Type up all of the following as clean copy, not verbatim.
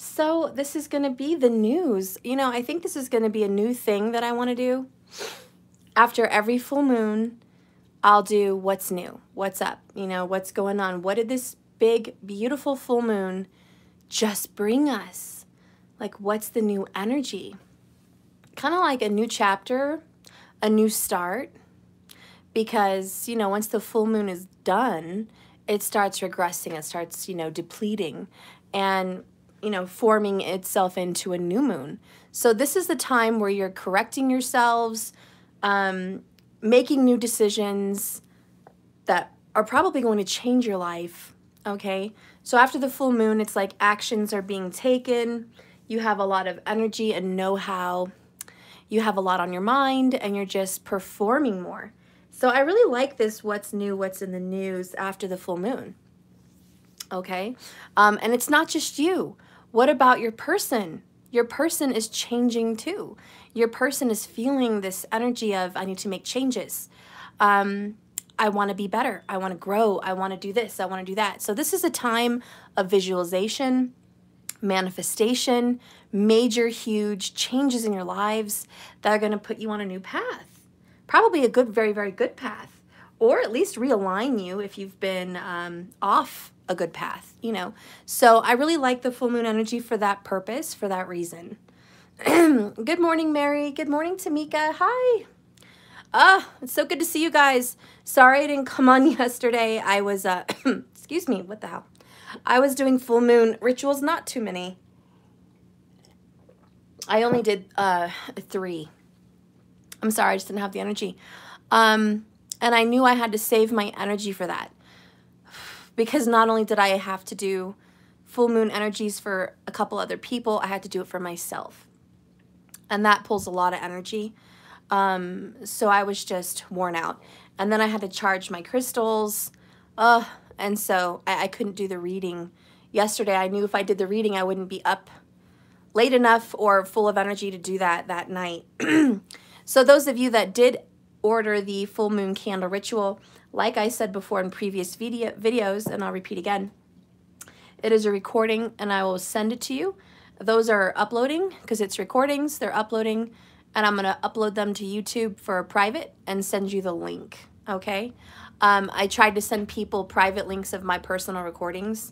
So this is going to be the news. You know, I think this is going to be a new thing that I want to do. After every full moon, I'll do what's new, what's up, you know, what's going on. What did this big, beautiful full moon just bring us? Like, what's the new energy? Kind of like a new chapter, a new start. Because, you know, once the full moon is done, it starts regressing, it starts, you know, depleting and, you know, forming itself into a new moon. So this is the time where you're correcting yourselves, making new decisions that are probably going to change your life, okay? So after the full moon, it's like actions are being taken. You have a lot of energy and know-how. You have a lot on your mind, and you're just performing more. So I really like this what's new, what's in the news after the full moon, okay? And it's not just you. What about your person? Your person is changing too. Your person is feeling this energy of, I need to make changes. I want to be better. I want to grow. I want to do this. I want to do that. So this is a time of visualization, manifestation, major, huge changes in your lives that are going to put you on a new path. Probably a good, very, very good path, or at least realign you if you've been off a good path, you know. So I really like the full moon energy for that purpose, for that reason. Good morning, Mary. Good morning, Tamika. Hi. It's so good to see you guys. Sorry I didn't come on yesterday. I was, excuse me, what the hell? I was doing full moon rituals, not too many. I only did 3. I'm sorry, I just didn't have the energy. And I knew I had to save my energy for that. Because not only did I have to do full moon energies for a couple other people, I had to do it for myself. And that pulls a lot of energy. So I was just worn out. And then I had to charge my crystals. And so I couldn't do the reading. Yesterday, I knew if I did the reading, I wouldn't be up late enough or full of energy to do that night. So those of you that did order the full moon candle ritual, like I said before in previous videos, and I'll repeat again, it is a recording and I will send it to you. Those are uploading because it's recordings, they're uploading, and I'm gonna upload them to YouTube for a private and send you the link, okay? I tried to send people private links of my personal recordings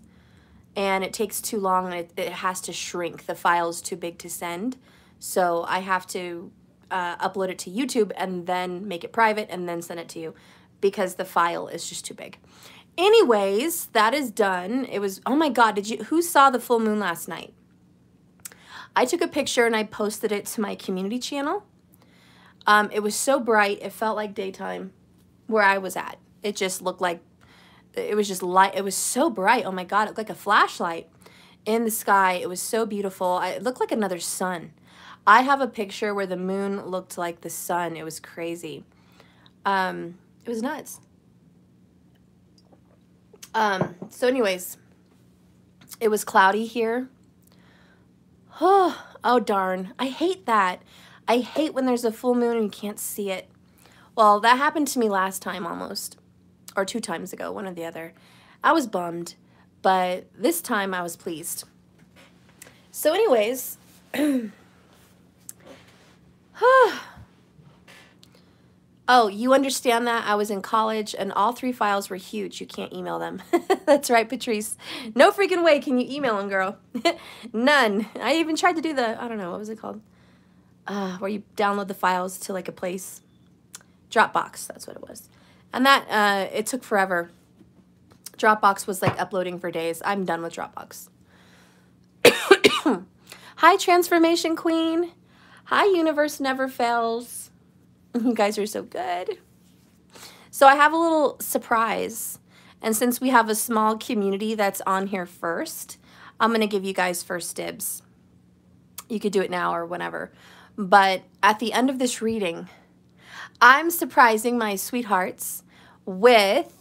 and it takes too long and it has to shrink. The file's too big to send. So I have to upload it to YouTube and then make it private and then send it to you because the file is just too big. Anyways, that is done. It was, oh my God, who saw the full moon last night? I took a picture and I posted it to my community channel. It was so bright, it felt like daytime where I was at. It just looked like, it was just light. It was so bright. Oh my God, it looked like a flashlight in the sky. It was so beautiful. It looked like another sun. I have a picture where the moon looked like the sun. It was crazy. It was nuts. So anyways, it was cloudy here. Oh, darn. I hate that. I hate when there's a full moon and you can't see it. Well, that happened to me last time almost, or 2 times ago, one or the other. I was bummed, but this time I was pleased. So anyways, oh, you understand that I was in college and all 3 files were huge. You can't email them. That's right, Patrice. No freaking way can you email them, girl. None. I even tried to do the, I don't know, what was it called? Where you download the files to like a place. Dropbox, that's what it was. And that, it took forever. Dropbox was like uploading for days. I'm done with Dropbox. Hi, Transformation Queen. Hi, Universe Never Fails. You guys are so good. So I have a little surprise. And since we have a small community that's on here first, I'm going to give you guys first dibs. You could do it now or whenever. But at the end of this reading, I'm surprising my sweethearts with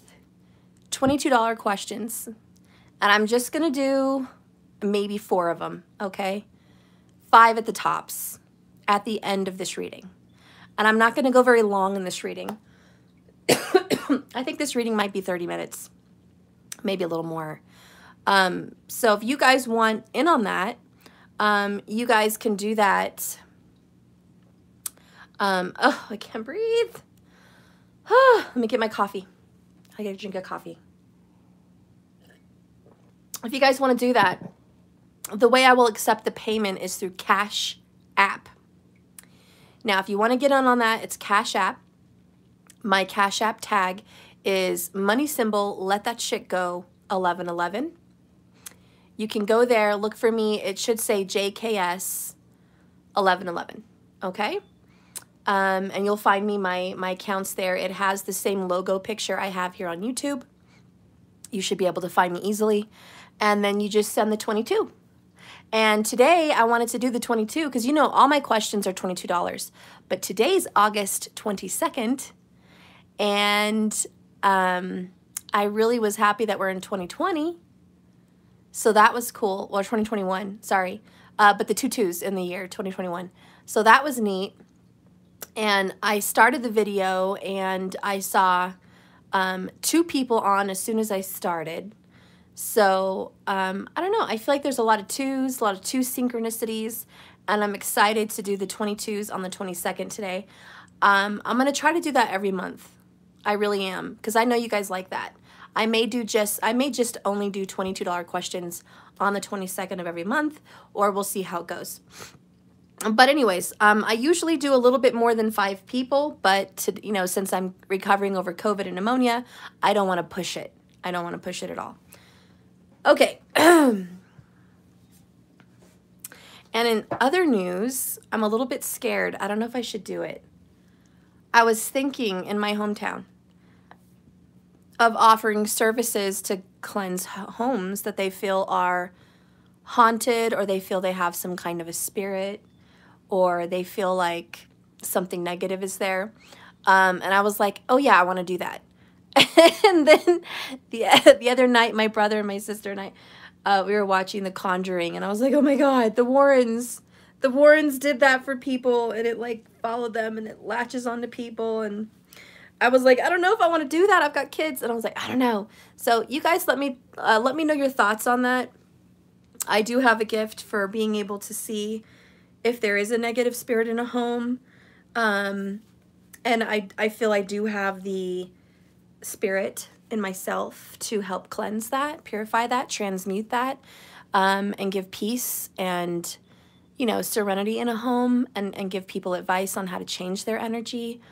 $22 questions. And I'm just going to do maybe 4 of them, okay? 5 at the tops at the end of this reading. And I'm not going to go very long in this reading. I think this reading might be 30 minutes, maybe a little more. So if you guys want in on that, you guys can do that. Oh, I can't breathe. Let me get my coffee. I gotta drink a coffee. If you guys want to do that, the way I will accept the payment is through Cash App. Now, if you want to get on that, it's Cash App. My Cash App tag is money symbol, let that shit go, 1111. You can go there, look for me. It should say JKS 1111. Okay? And you'll find me, my account's there. It has the same logo picture I have here on YouTube. You should be able to find me easily. And then you just send the 22. And today I wanted to do the 22 because, you know, all my questions are $22. But today's August 22nd. And I really was happy that we're in 2020. So that was cool. Or 2021, sorry. But the 22's in the year 2021. So that was neat. And I started the video and I saw 2 people on as soon as I started. So, I don't know. I feel like there's a lot of 2's, a lot of 2 synchronicities, and I'm excited to do the 22's on the 22nd today. I'm going to try to do that every month. I really am, because I know you guys like that. I may just only do $22 questions on the 22nd of every month, or we'll see how it goes. But anyways, I usually do a little bit more than 5 people, but you know, since I'm recovering over COVID and pneumonia, I don't want to push it. I don't want to push it at all. Okay. And in other news, I'm a little bit scared. I don't know if I should do it. I was thinking in my hometown of offering services to cleanse homes that they feel are haunted, or they feel they have some kind of a spirit, or they feel like something negative is there. And I was like, oh yeah, I want to do that. And then the other night, my brother and my sister and I, we were watching The Conjuring, and I was like, oh my God, the Warrens did that for people, and it like followed them, and it latches onto people. And I was like, I don't know if I want to do that. I've got kids. And I was like, I don't know. So you guys let me know your thoughts on that. I do have a gift for being able to see if there is a negative spirit in a home. And I feel I do have the spirit in myself to help cleanse that, purify that, transmute that, and give peace and, you know, serenity in a home, and give people advice on how to change their energy.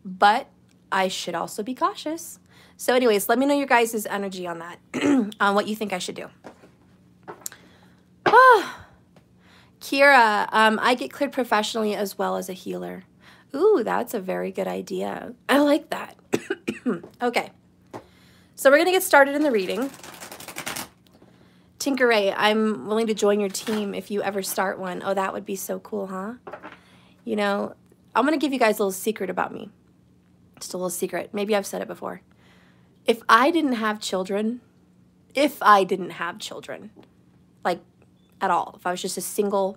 But I should also be cautious. So anyways, let me know your guys' energy on that, on what you think I should do. Kira, I get cleared professionally as well as a healer. Ooh, that's a very good idea. I like that. Okay, so we're going to get started in the reading. Tinkeray, I'm willing to join your team if you ever start one. Oh, that would be so cool, huh? You know, I'm going to give you guys a little secret about me. Just a little secret. Maybe I've said it before. If I didn't have children, like at all, if I was just a single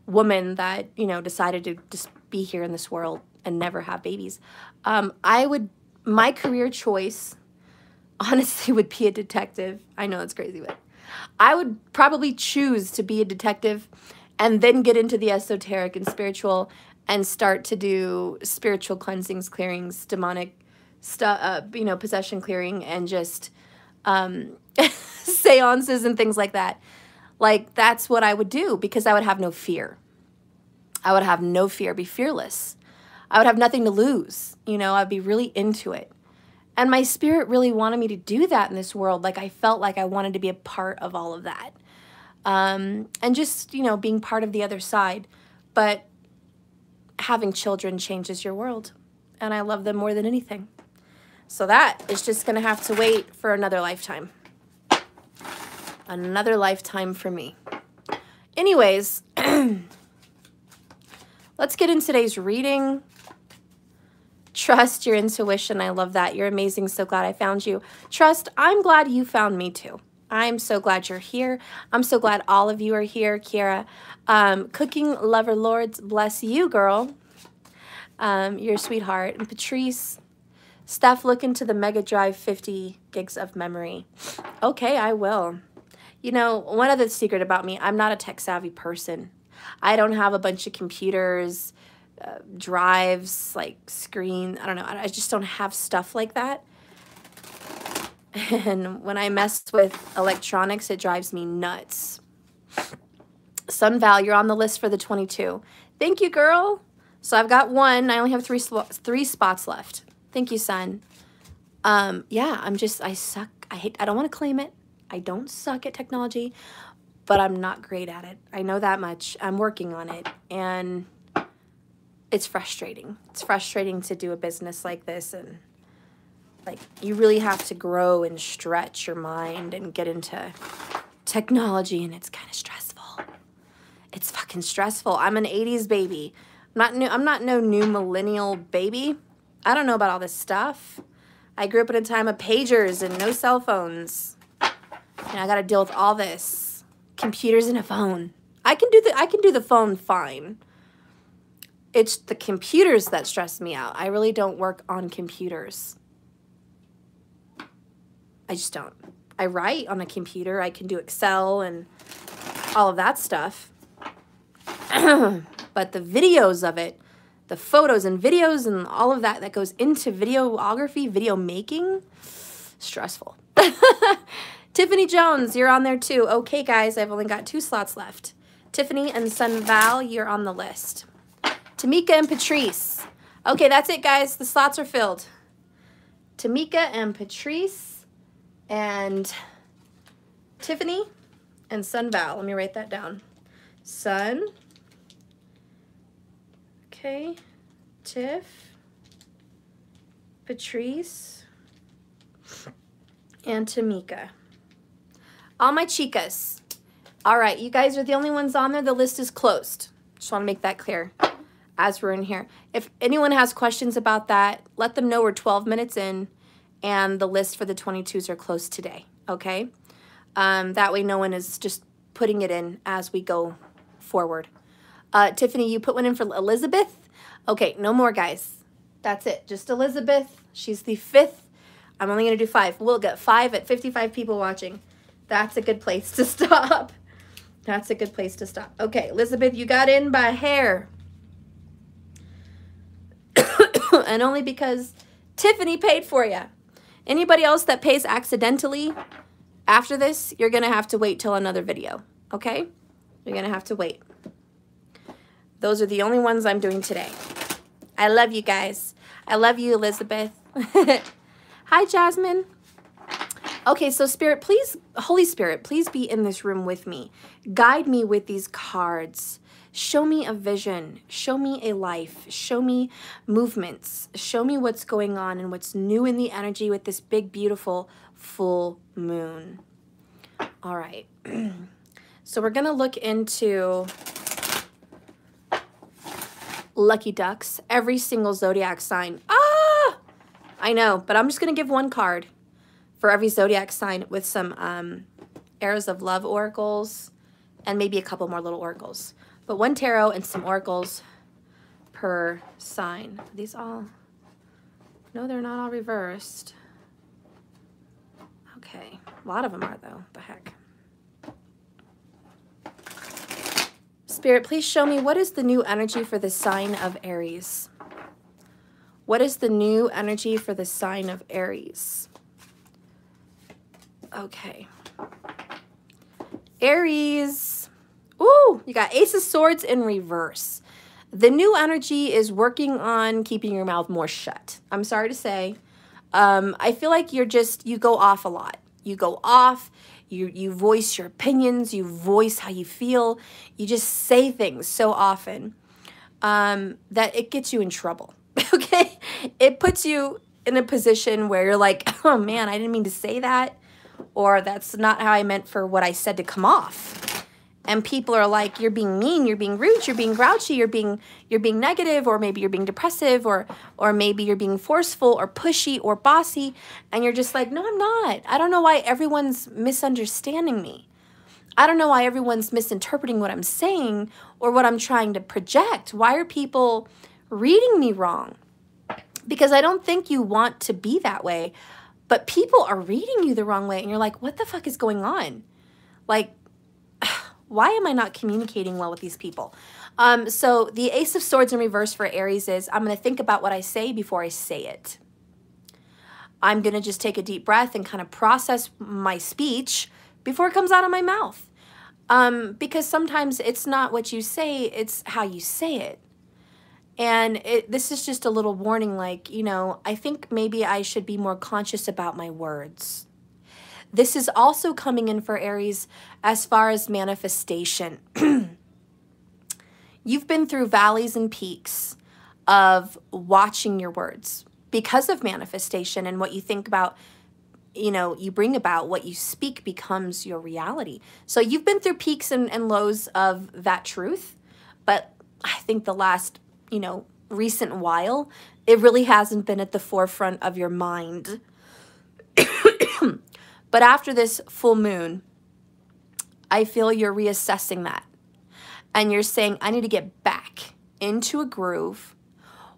woman that, you know, decided to just be here in this world and never have babies, my career choice honestly would be a detective. I know it's crazy, but I would probably choose to be a detective and then get into the esoteric and spiritual and start to do spiritual cleansings, clearings, demonic stuff, you know, possession clearing, and just seances and things like that. Like, that's what I would do, because I would have no fear. I would have no fear, be fearless. I would have nothing to lose. You know, I'd be really into it. And my spirit really wanted me to do that in this world. Like, I felt like I wanted to be a part of all of that. And just, you know, being part of the other side. But having children changes your world. And I love them more than anything. So that is just going to have to wait for another lifetime. Another lifetime for me. Anyways, let's get into today's reading. Trust your intuition. I love that. You're amazing. So glad I found you. Trust, I'm glad you found me too. I'm so glad you're here. I'm so glad all of you are here. Kiara, Cooking Lover Lords, bless you, girl. You're a sweetheart. And Patrice, Steph, look into the Mega Drive 50 gigs of memory. Okay, I will. You know, one other secret about me, I'm not a tech-savvy person. I don't have a bunch of computers, drives, like screen. I don't know. I just don't have stuff like that. And when I mess with electronics, it drives me nuts. Sun Val, you're on the list for the 22. Thank you, girl. So I've got one. I only have three spots left. Thank you, Sun. Yeah, I suck. I don't want to claim it. I don't suck at technology, but I'm not great at it. I know that much. I'm working on it, and it's frustrating. It's frustrating to do a business like this, and like you really have to grow and stretch your mind and get into technology, and it's kind of stressful. It's fucking stressful. I'm an 80s baby. I'm not no new millennial baby. I don't know about all this stuff. I grew up in a time of pagers and no cell phones. And I got to deal with all this. Computers and a phone. I can do the phone fine. It's the computers that stress me out. I really don't work on computers. I just don't. I write on a computer. I can do Excel and all of that stuff. But the videos of it, the photos and videos and all of that goes into videography, video making, stressful. Tiffany Jones, you're on there too. Okay, guys, I've only got 2 slots left. Tiffany and Sun Val, you're on the list. Tamika and Patrice. Okay, that's it, guys. The slots are filled. Tamika and Patrice and Tiffany and Sun Val. Let me write that down. Sun. Okay. Tiff. Patrice. And Tamika. All my chicas. All right, you guys are the only ones on there. The list is closed. Just want to make that clear as we're in here. If anyone has questions about that, let them know we're 12 minutes in and the list for the 22s are closed today, okay? That way no one is just putting it in as we go forward. Tiffany, you put one in for Elizabeth? Okay, no more, guys. That's it. Just Elizabeth. She's the 5th. I'm only going to do 5. We'll get 5 at 55 people watching. That's a good place to stop. That's a good place to stop. Okay, Elizabeth, you got in by hair. And only because Tiffany paid for you. Anybody else that pays accidentally after this, you're going to have to wait till another video. Okay? You're going to have to wait. Those are the only ones I'm doing today. I love you guys. I love you, Elizabeth. Hi, Jasmine. Okay, so Spirit, please, Holy Spirit, please be in this room with me. Guide me with these cards. Show me a vision. Show me a life. Show me movements. Show me what's going on and what's new in the energy with this big, beautiful full moon. All right. So we're going to look into lucky ducks, every single zodiac sign. Ah! I know, but I'm just going to give one card for every zodiac sign with some arrows of love oracles and maybe a couple more little oracles. But one tarot and some oracles per sign. Are these all? No, they're not all reversed. Okay. A lot of them are, though. The heck. Spirit, please show me what is the new energy for the sign of Aries. What is the new energy for the sign of Aries? Okay. Aries. Ooh, you got Ace of Swords in reverse. The new energy is working on keeping your mouth more shut. I'm sorry to say. I feel like you go off a lot. You go off, you voice your opinions, you voice how you feel. You just say things so often that it gets you in trouble, okay? It puts you in a position where you're like, oh man, I didn't mean to say that, or that's not how I meant for what I said to come off. And people are like, you're being mean, you're being rude, you're being grouchy, you're being negative, or maybe you're being depressive, or maybe you're being forceful or pushy or bossy, and you're just like, no, I'm not. I don't know why everyone's misunderstanding me. I don't know why everyone's misinterpreting what I'm saying or what I'm trying to project. Why are people reading me wrong? Because I don't think you want to be that way, but people are reading you the wrong way, and you're like, what the fuck is going on? Like, why am I not communicating well with these people? So the Ace of Swords in reverse for Aries is, I'm going to think about what I say before I say it. I'm going to just take a deep breath and kind of process my speech before it comes out of my mouth. Because sometimes it's not what you say, it's how you say it. And this is just a little warning, like, you know, I think maybe I should be more conscious about my words. This is also coming in for Aries as far as manifestation. You've been through valleys and peaks of watching your words because of manifestation, and what you think about, you know, you bring about, what you speak becomes your reality. So you've been through peaks and lows of that truth, but I think the last, you know, recent while, it really hasn't been at the forefront of your mind. But after this full moon, I feel you're reassessing that. And you're saying, I need to get back into a groove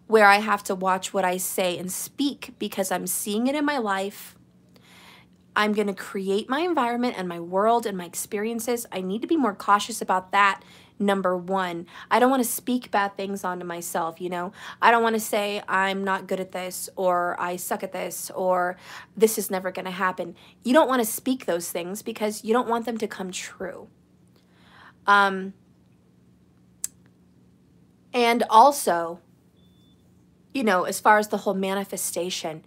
where I have to watch what I say and speak, because I'm seeing it in my life. I'm going to create my environment and my world and my experiences. I need to be more cautious about that. Number one, I don't want to speak bad things onto myself, you know. I don't want to say I'm not good at this, or I suck at this, or this is never going to happen. You don't want to speak those things because you don't want them to come true. And also, you know, as far as the whole manifestation,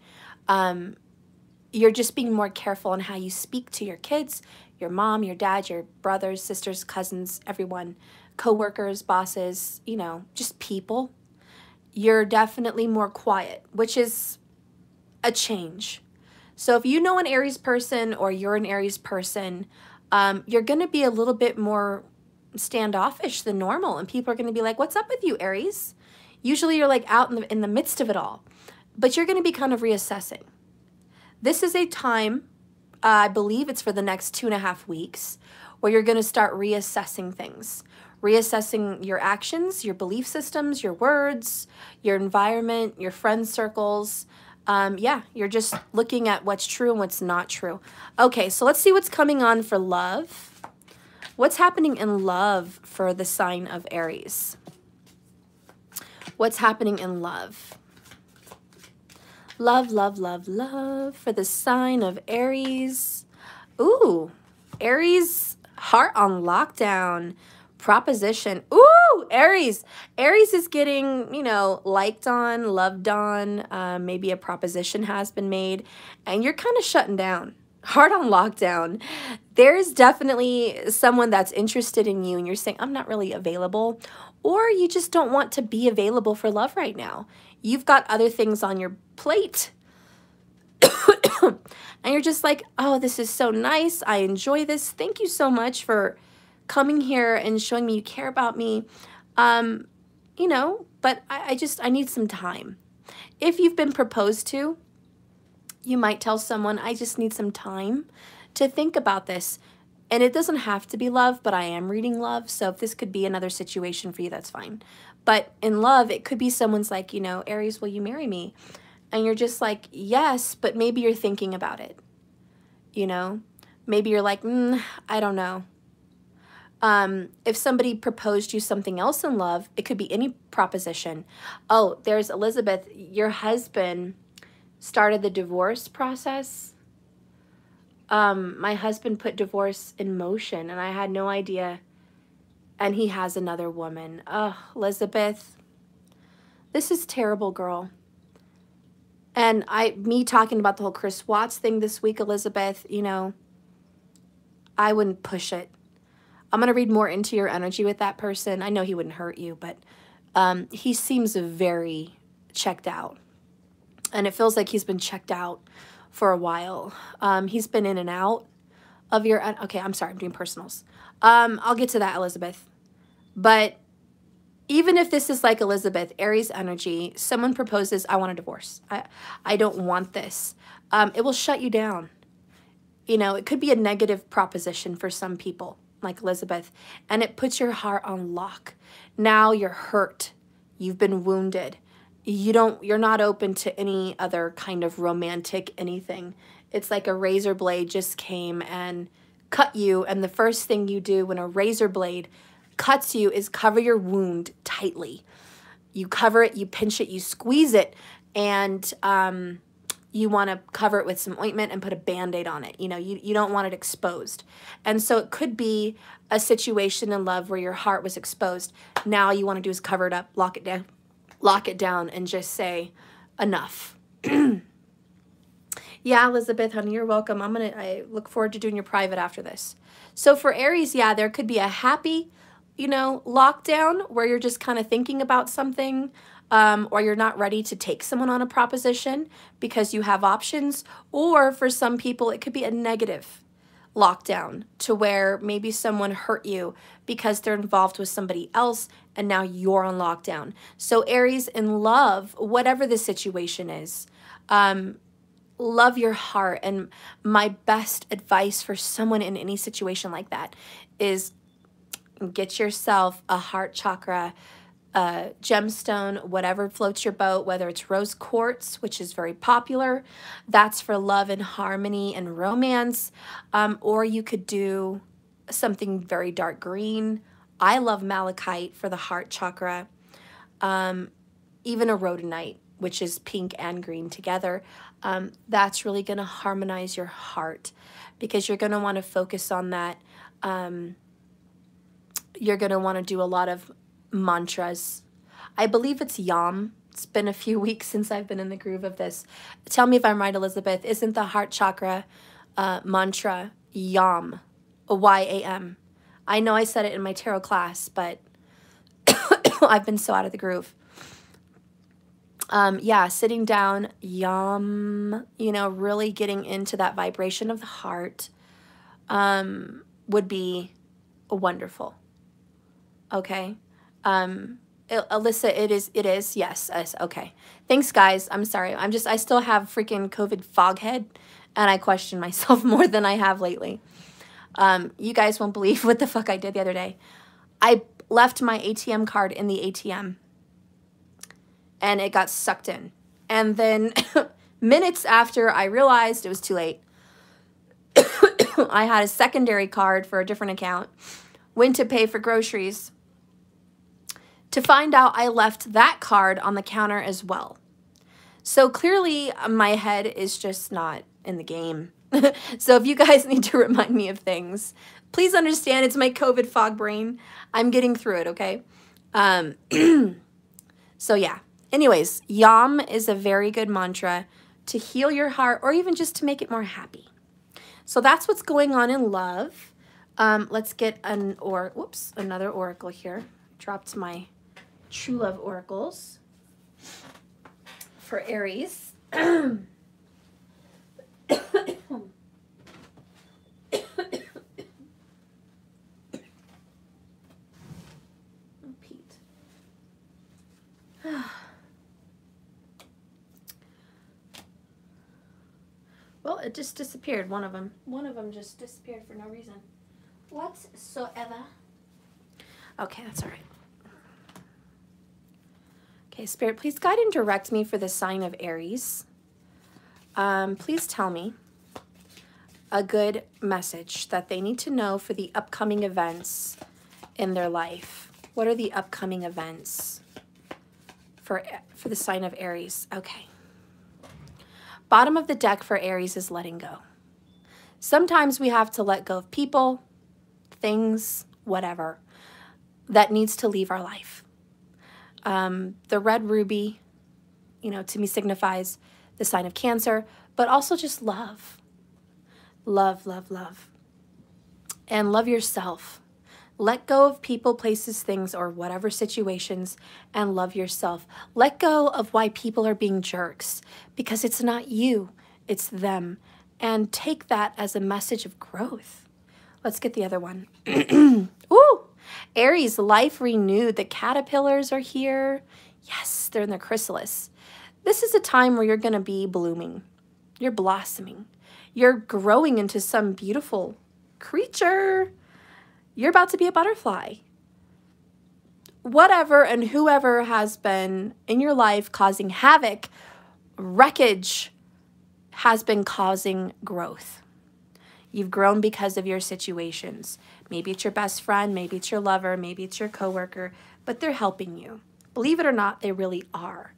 you're just being more careful on how you speak to your kids, your mom, your dad, your brothers, sisters, cousins, everyone, coworkers, bosses, you know, just people. You're definitely more quiet, which is a change. So if you know an Aries person, or you're an Aries person, you're going to be a little bit more standoffish than normal, and people are going to be like, what's up with you, Aries? Usually you're like out in the midst of it all, but you're going to be kind of reassessing. This is a time, I believe it's for the next 2.5 weeks, where you're going to start reassessing things. Reassessing your actions, your belief systems, your words, your environment, your friend circles. Yeah, you're just looking at what's true and what's not true. Okay, so let's see what's coming on for love. What's happening in love for the sign of Aries? What's happening in love? Love, love, love, love for the sign of Aries. Ooh, Aries, heart on lockdown, proposition. Ooh, Aries. Aries is getting, you know, liked on, loved on. Maybe a proposition has been made, and you're kind of shutting down. Heart on lockdown. There's definitely someone that's interested in you, and you're saying, I'm not really available. Or you just don't want to be available for love right now. You've got other things on your plate. And you're just like, oh, this is so nice. I enjoy this. Thank you so much for coming here and showing me you care about me. You know, but I need some time. If you've been proposed to, you might tell someone, I just need some time to think about this. And it doesn't have to be love, but I am reading love. So if this could be another situation for you, that's fine. But in love, it could be someone's like, you know, Aries, will you marry me? And you're just like, yes, but maybe you're thinking about it. You know, maybe you're like, I don't know. If somebody proposed you something else in love, it could be any proposition. Oh, there's Elizabeth. Your husband started the divorce process. My husband put divorce in motion, and I had no idea. And he has another woman. Oh, Elizabeth, this is terrible, girl. And me talking about the whole Chris Watts thing this week, Elizabeth, you know, I wouldn't push it. I'm going to read more into your energy with that person. I know he wouldn't hurt you, but he seems very checked out. And it feels like he's been checked out for a while. He's been in and out of your... Okay, I'm sorry, I'm doing personals. I'll get to that, Elizabeth. But even if this is like Elizabeth, Aries energy, someone proposes, I want a divorce. I don't want this. It will shut you down. You know, it could be a negative proposition for some people, like Elizabeth, and it puts your heart on lock. Now you're hurt. You've been wounded. You're not open to any other kind of romantic anything. It's like a razor blade just came and cut you, and the first thing you do when a razor blade cuts you is cover your wound tightly. You cover it, you pinch it, you squeeze it, and you want to cover it with some ointment and put a Band-Aid on it. You know, you don't want it exposed. And so it could be a situation in love where your heart was exposed. Now you want to do is cover it up, lock it down, and just say, enough. Yeah, Elizabeth, honey, you're welcome. I look forward to doing your private after this. So for Aries, yeah, there could be a happy, you know, lockdown where you're just kind of thinking about something, or you're not ready to take someone on a proposition because you have options. Or for some people, it could be a negative lockdown to where maybe someone hurt you because they're involved with somebody else and now you're on lockdown. So Aries, in love, whatever the situation is, love your heart. And my best advice for someone in any situation like that is get yourself a heart chakra gemstone, whatever floats your boat, whether it's rose quartz, which is very popular. That's for love and harmony and romance. Or you could do something very dark green. I love malachite for the heart chakra. Even a rhodonite, which is pink and green together. That's really going to harmonize your heart because you're going to want to focus on that. You're going to want to do a lot of mantras. I believe it's Yam. It's been a few weeks since I've been in the groove of this. Tell me if I'm right, Elizabeth. Isn't the heart chakra mantra Yam? Y-A-M. I know I said it in my tarot class, but I've been so out of the groove. Yeah, sitting down, Yam, you know, really getting into that vibration of the heart would be wonderful. Okay. Alyssa, it is, yes, okay. Thanks, guys. I'm sorry. I still have freaking COVID foghead, and I question myself more than I have lately. You guys won't believe what the fuck I did the other day. I left my ATM card in the ATM, and it got sucked in. And then minutes after I realized it was too late, I had a secondary card for a different account, went to pay for groceries, to find out I left that card on the counter as well. So clearly my head is just not in the game. So if you guys need to remind me of things, please understand it's my COVID fog brain. I'm getting through it, okay? So yeah. Anyways, Yam is a very good mantra to heal your heart or even just to make it more happy. So that's what's going on in love. Let's get another oracle here. Dropped my True Love oracles for Aries. Oh, Pete. Well, it just disappeared, one of them. One of them just disappeared for no reason. Whatsoever. Okay, that's all right. Okay, Spirit, please guide and direct me for the sign of Aries. Please tell me a good message that they need to know for the upcoming events in their life. What are the upcoming events for the sign of Aries? Okay. Bottom of the deck for Aries is letting go. Sometimes we have to let go of people, things, whatever, that needs to leave our life. The red ruby, you know, to me signifies the sign of Cancer, but also just love. Love, love, love. And love yourself. Let go of people, places, things, or whatever situations, and love yourself. Let go of why people are being jerks, because it's not you, it's them. And take that as a message of growth. Let's get the other one. Ooh! Aries, life renewed. The caterpillars are here. Yes, they're in their chrysalis. This is a time where you're going to be blooming. You're blossoming. You're growing into some beautiful creature. You're about to be a butterfly. Whatever and whoever has been in your life causing havoc, wreckage, has been causing growth. You've grown because of your situations. Maybe it's your best friend, maybe it's your lover, maybe it's your coworker, but they're helping you. Believe it or not, they really are.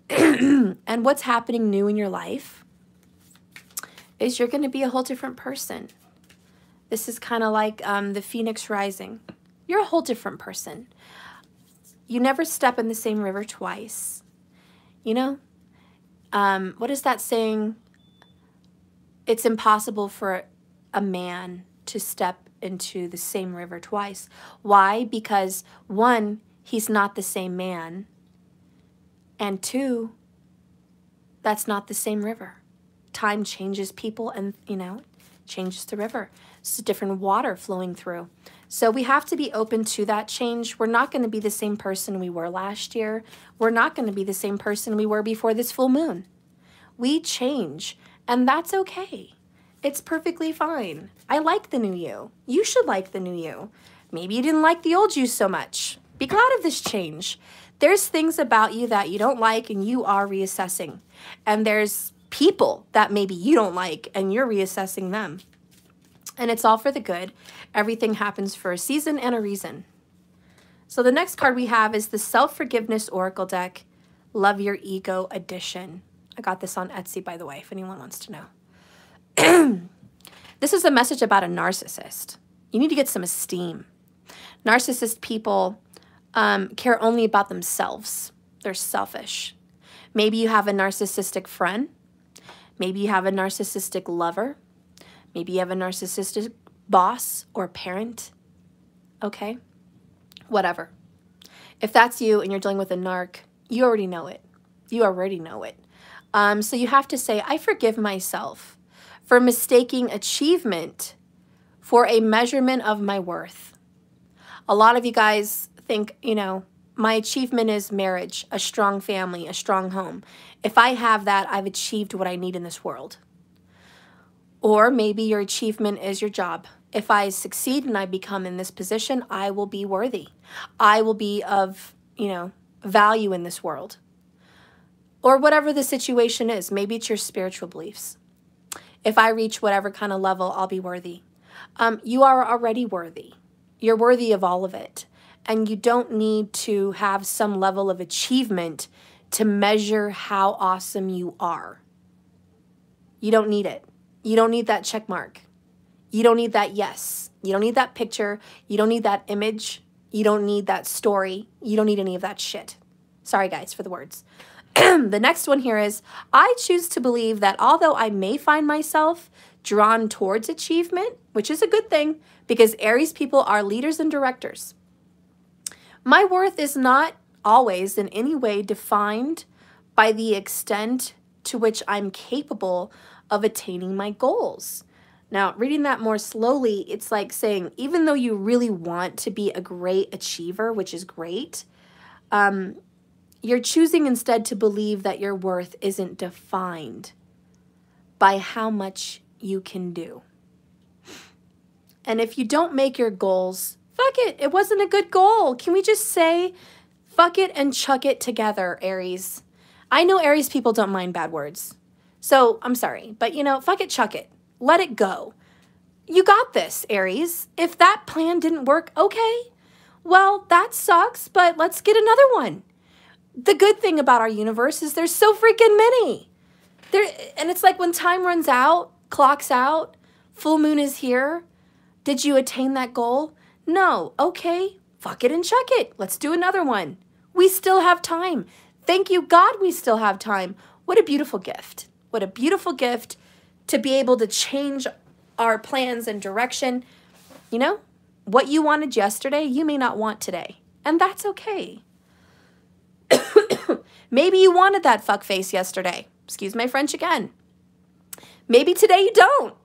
And what's happening new in your life is you're going to be a whole different person. This is kind of like the phoenix rising. You're a whole different person. You never step in the same river twice. You know? What is that saying? It's impossible for a man to step into the same river twice. Why? Because one, he's not the same man. And two, that's not the same river. Time changes people and, you know, changes the river. It's a different water flowing through. So we have to be open to that change. We're not going to be the same person we were last year. We're not going to be the same person we were before this full moon. We change, and that's okay. It's perfectly fine. I like the new you. You should like the new you. Maybe you didn't like the old you so much. Be glad of this change. There's things about you that you don't like and you are reassessing. And there's people that maybe you don't like and you're reassessing them. And it's all for the good. Everything happens for a season and a reason. So the next card we have is the Self-Forgiveness Oracle deck, Love Your Ego Edition. I got this on Etsy, by the way, if anyone wants to know. This is a message about a narcissist. You need to get some esteem. Narcissist people care only about themselves. They're selfish. Maybe you have a narcissistic friend. Maybe you have a narcissistic lover. Maybe you have a narcissistic boss or parent. Okay? Whatever. If that's you and you're dealing with a narc, you already know it. You already know it. So you have to say, I forgive myself for mistaking achievement for a measurement of my worth. A lot of you guys think, you know, my achievement is marriage, a strong family, a strong home. If I have that, I've achieved what I need in this world. Or maybe your achievement is your job. If I succeed and I become in this position, I will be worthy. I will be of, you know, value in this world. Or whatever the situation is. Maybe it's your spiritual beliefs. If I reach whatever kind of level, I'll be worthy. You are already worthy. You're worthy of all of it. And you don't need to have some level of achievement to measure how awesome you are. You don't need it. You don't need that check mark. You don't need that yes. You don't need that picture. You don't need that image. You don't need that story. You don't need any of that shit. Sorry, guys, for the words. The next one here is, I choose to believe that although I may find myself drawn towards achievement, which is a good thing because Aries people are leaders and directors, my worth is not always in any way defined by the extent to which I'm capable of attaining my goals. Now, reading that more slowly, it's like saying, even though you really want to be a great achiever, which is great, you're choosing instead to believe that your worth isn't defined by how much you can do. And if you don't make your goals, fuck it, it wasn't a good goal. Can we just say, fuck it and chuck it together, Aries? I know Aries people don't mind bad words. So, I'm sorry, but you know, fuck it, chuck it. Let it go. You got this, Aries. If that plan didn't work, okay. Well, that sucks, but let's get another one. The good thing about our universe is there's so freaking many. And it's like when time runs out, clock's out, full moon is here. Did you attain that goal? No. Okay, fuck it and chuck it. Let's do another one. We still have time. Thank you, God, we still have time. What a beautiful gift. What a beautiful gift to be able to change our plans and direction. You know, what you wanted yesterday, you may not want today. And that's okay. Maybe you wanted that fuck face yesterday. Excuse my French again. Maybe today you don't.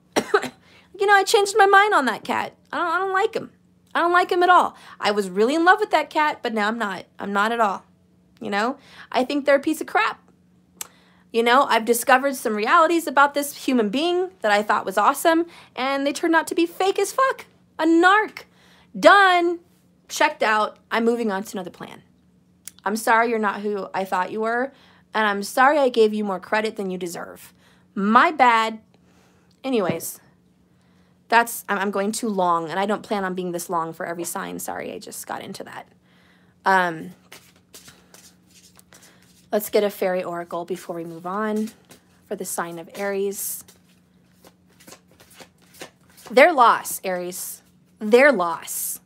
You know, I changed my mind on that cat. I don't like him. I don't like him at all. I was really in love with that cat, but now I'm not. I'm not at all. You know, I think they're a piece of crap. You know, I've discovered some realities about this human being that I thought was awesome, and they turned out to be fake as fuck. A narc. Done. Checked out. I'm moving on to another plan. I'm sorry you're not who I thought you were, and I'm sorry I gave you more credit than you deserve. My bad. Anyways, I'm going too long, and I don't plan on being this long for every sign. Sorry, I just got into that. Let's get a fairy oracle before we move on for the sign of Aries. Their loss, Aries. Their loss.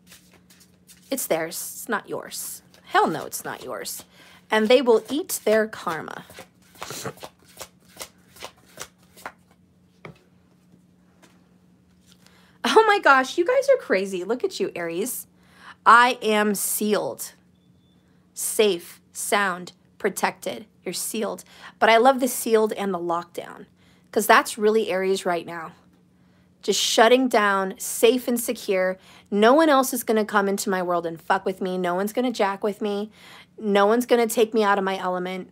It's theirs. It's not yours. Hell no, it's not yours. And they will eat their karma. Oh my gosh, you guys are crazy. Look at you, Aries. I am sealed. Safe, sound, protected. You're sealed. But I love the sealed and the lockdown, because that's really Aries right now. Just shutting down, safe and secure. No one else is going to come into my world and fuck with me. No one's going to jack with me. No one's going to take me out of my element.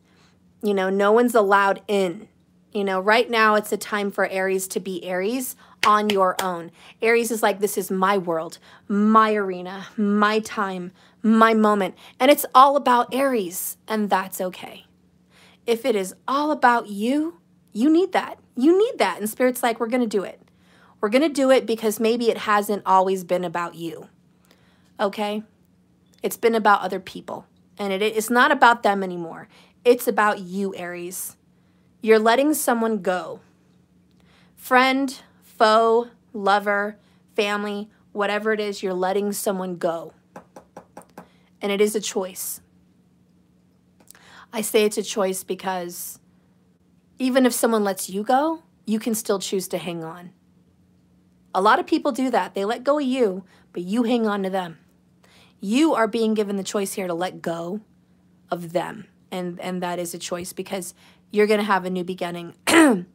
You know, no one's allowed in. You know, right now it's a time for Aries to be Aries on your own. Aries is like, this is my world, my arena, my time, my moment. And it's all about Aries, and that's okay. If it is all about you, you need that. You need that. And Spirit's like, we're going to do it. We're going to do it because maybe it hasn't always been about you. Okay? It's been about other people. And it's not about them anymore. It's about you, Aries. You're letting someone go. Friend, foe, lover, family, whatever it is, you're letting someone go. And it is a choice. I say it's a choice because even if someone lets you go, you can still choose to hang on. A lot of people do that. They let go of you, but you hang on to them. You are being given the choice here to let go of them. And that is a choice because you're going to have a new beginning. And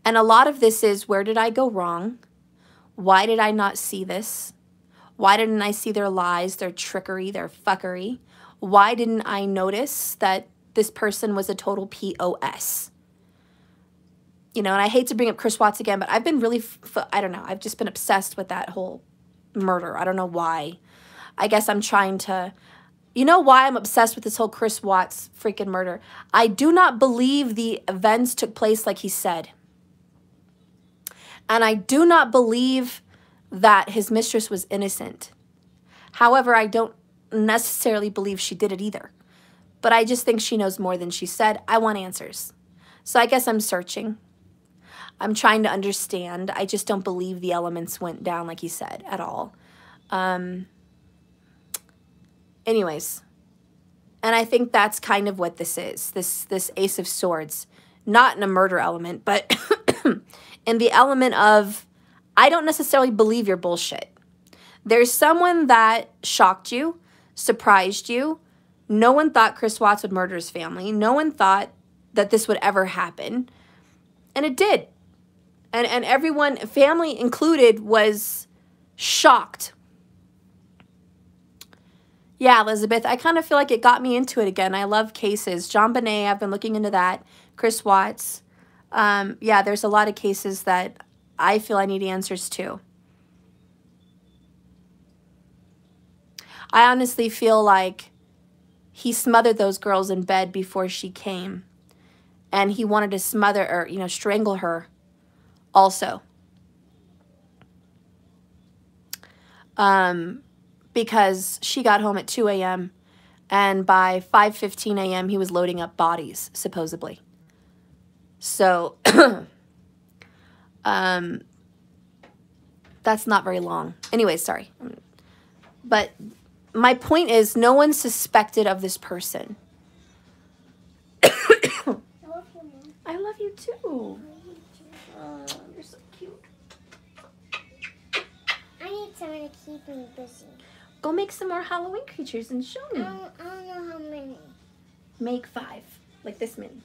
a lot of this is, where did I go wrong? Why did I not see this? Why didn't I see their lies, their trickery, their fuckery? Why didn't I notice that this person was a total POS? You know, and I hate to bring up Chris Watts again, but I've been really, I don't know, I've just been obsessed with that whole murder. I don't know why. I guess I'm trying to, you know why I'm obsessed with this whole Chris Watts freaking murder? I do not believe the events took place like he said. And I do not believe that his mistress was innocent. However, I don't necessarily believe she did it either. But I just think she knows more than she said. I want answers. So I guess I'm searching. I'm trying to understand. I just don't believe the elements went down like he said at all. Anyways, and I think that's kind of what this is, this Ace of Swords. Not in a murder element, but in the element of, I don't necessarily believe your bullshit. There's someone that shocked you, surprised you. No one thought Chris Watts would murder his family. No one thought that this would ever happen. And it did. And everyone, family included, was shocked. Yeah, Elizabeth, I kind of feel like it got me into it again. I love cases. John Bonet, I've been looking into that. Chris Watts. Yeah, there's a lot of cases that I feel I need answers to. I honestly feel like he smothered those girls in bed before she came. And he wanted to smother or, you know, strangle her also. Because she got home at 2 a.m. and by 5:15 a.m. he was loading up bodies, supposedly. So, that's not very long. Anyway, sorry. But my point is, no one suspected of this person. I love you too. You're so cute. I need someone to keep me busy. Go make some more Halloween creatures and show me. I don't know how many. Make 5, like this many.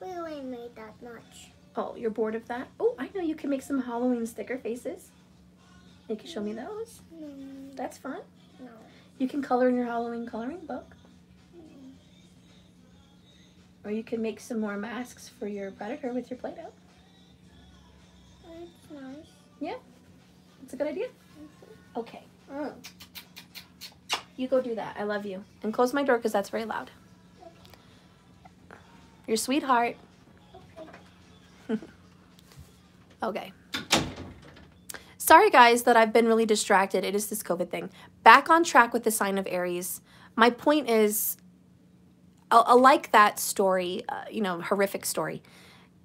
We only made that much. Oh, you're bored of that? Oh, I know you can make some Halloween sticker faces. You can show me those. No. That's fun. No. You can color in your Halloween coloring book. Or you can make some more masks for your predator with your Play-Doh. That's nice. Yeah? That's a good idea? Okay. You go do that. I love you. And close my door because that's very loud. Your sweetheart. Okay. Okay. Sorry, guys, that I've been really distracted. It is this COVID thing. Back on track with the sign of Aries. My point is, I like that story, you know, horrific story.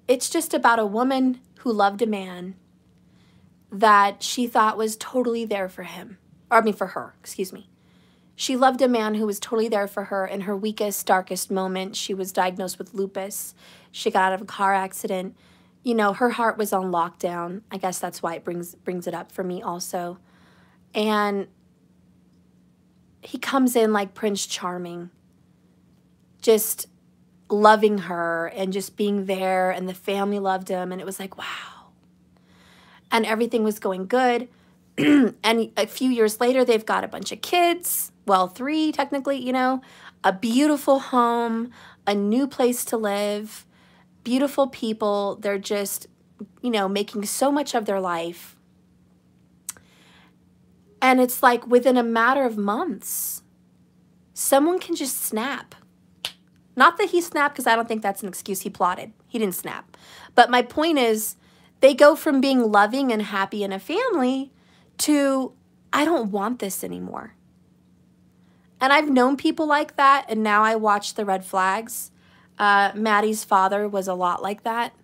It's just about a woman who loved a man that she thought was totally there for him. Or, I mean, for her, excuse me. She loved a man who was totally there for her in her weakest, darkest moment. She was diagnosed with lupus. She got out of a car accident. You know, her heart was on lockdown. I guess that's why it brings it up for me also. And he comes in like Prince Charming, just loving her and just being there, and the family loved him, and it was like, wow. And everything was going good. And a few years later, they've got a bunch of kids. Well, 3 technically, you know, a beautiful home, a new place to live, beautiful people. They're just, you know, making so much of their life. And it's like within a matter of months, someone can just snap. Not that he snapped, because I don't think that's an excuse. He plotted. He didn't snap. But my point is, they go from being loving and happy in a family to, I don't want this anymore. And I've known people like that, and now I watch the red flags. Maddie's father was a lot like that,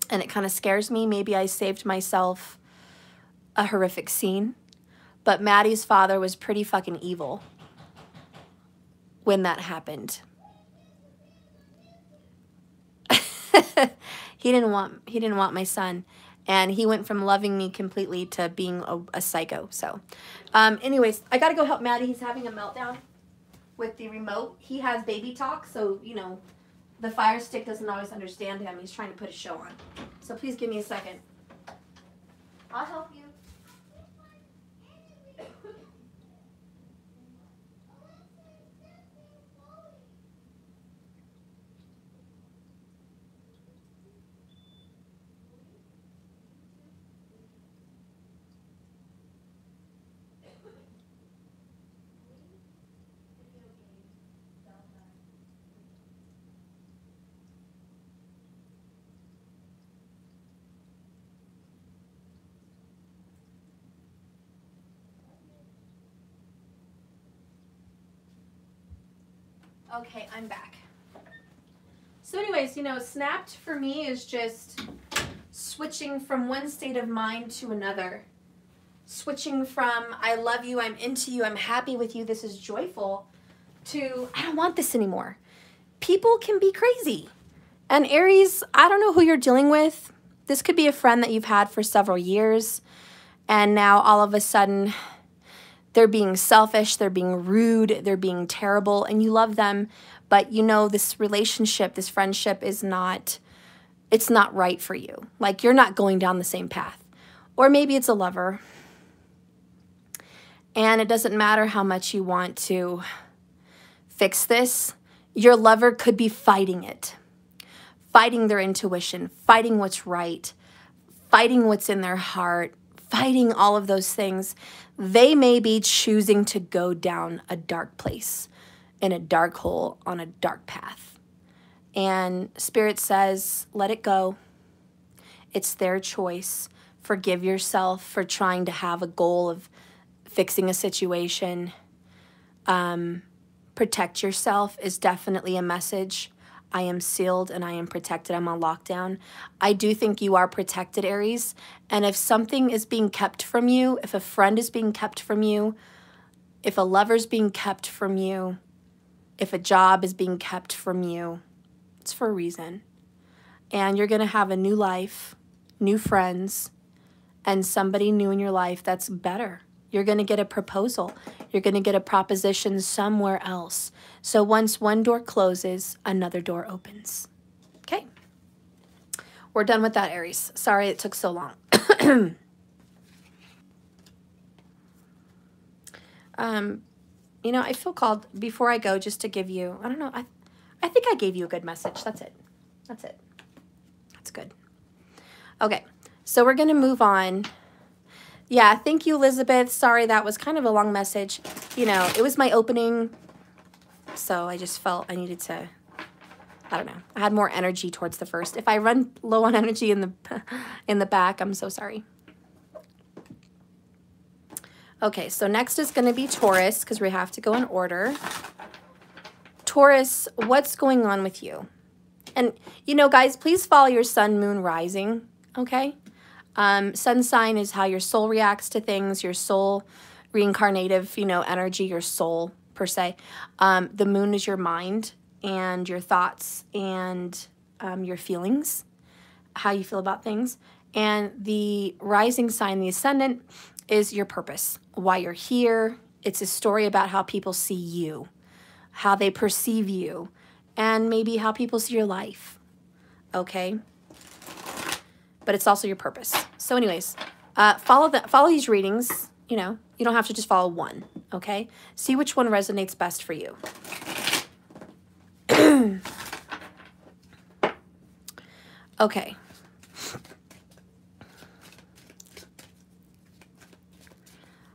and it kind of scares me. Maybe I saved myself a horrific scene, but Maddie's father was pretty fucking evil when that happened. He didn't want my son, and he went from loving me completely to being a psycho. So anyways, I gotta go help Maddie. He's having a meltdown with the remote. He has baby talk, so you know the Fire Stick doesn't always understand him. He's trying to put a show on, so please give me a second. I'll help you. Okay, I'm back. So anyways, you know, snapped for me is just switching from one state of mind to another. Switching from, I love you, I'm into you, I'm happy with you, this is joyful, to, I don't want this anymore. People can be crazy. And Aries, I don't know who you're dealing with. This could be a friend that you've had for several years, and now all of a sudden, they're being selfish, they're being rude, they're being terrible, and you love them, but you know this relationship, this friendship is not, it's not right for you. Like, you're not going down the same path. Or maybe it's a lover, and it doesn't matter how much you want to fix this. Your lover could be fighting it, fighting their intuition, fighting what's right, fighting what's in their heart, fighting all of those things. They may be choosing to go down a dark place, in a dark hole, on a dark path. And Spirit says, let it go. It's their choice. Forgive yourself for trying to have a goal of fixing a situation. Protect yourself is definitely a message. I am sealed and I am protected. I'm on lockdown. I do think you are protected, Aries. And if something is being kept from you, if a friend is being kept from you, if a lover's being kept from you, if a job is being kept from you, it's for a reason. And you're going to have a new life, new friends, and somebody new in your life that's better. You're going to get a proposal. You're going to get a proposition somewhere else. So once one door closes, another door opens. Okay. We're done with that, Aries. Sorry it took so long. You know, I feel called, before I go, just to give you, I don't know, I think I gave you a good message. That's it. That's it. That's good. Okay. So we're going to move on. Yeah, thank you, Elizabeth. Sorry, that was kind of a long message. You know, it was my opening, so I just felt I needed to, I don't know. I had more energy towards the first. If I run low on energy in the back, I'm so sorry. Okay, so next is going to be Taurus, because we have to go in order. Taurus, what's going on with you? And, you know, guys, please follow your sun, moon, rising, okay? Sun sign is how your soul reacts to things, your soul reincarnative, you know, energy, your soul, per se. The moon is your mind and your thoughts and your feelings, how you feel about things. And the rising sign, the ascendant, is your purpose, why you're here. It's a story about how people see you, how they perceive you, and maybe how people see your life, okay? But it's also your purpose. So anyways, follow these readings, you know. You don't have to just follow one, okay? See which one resonates best for you. Okay.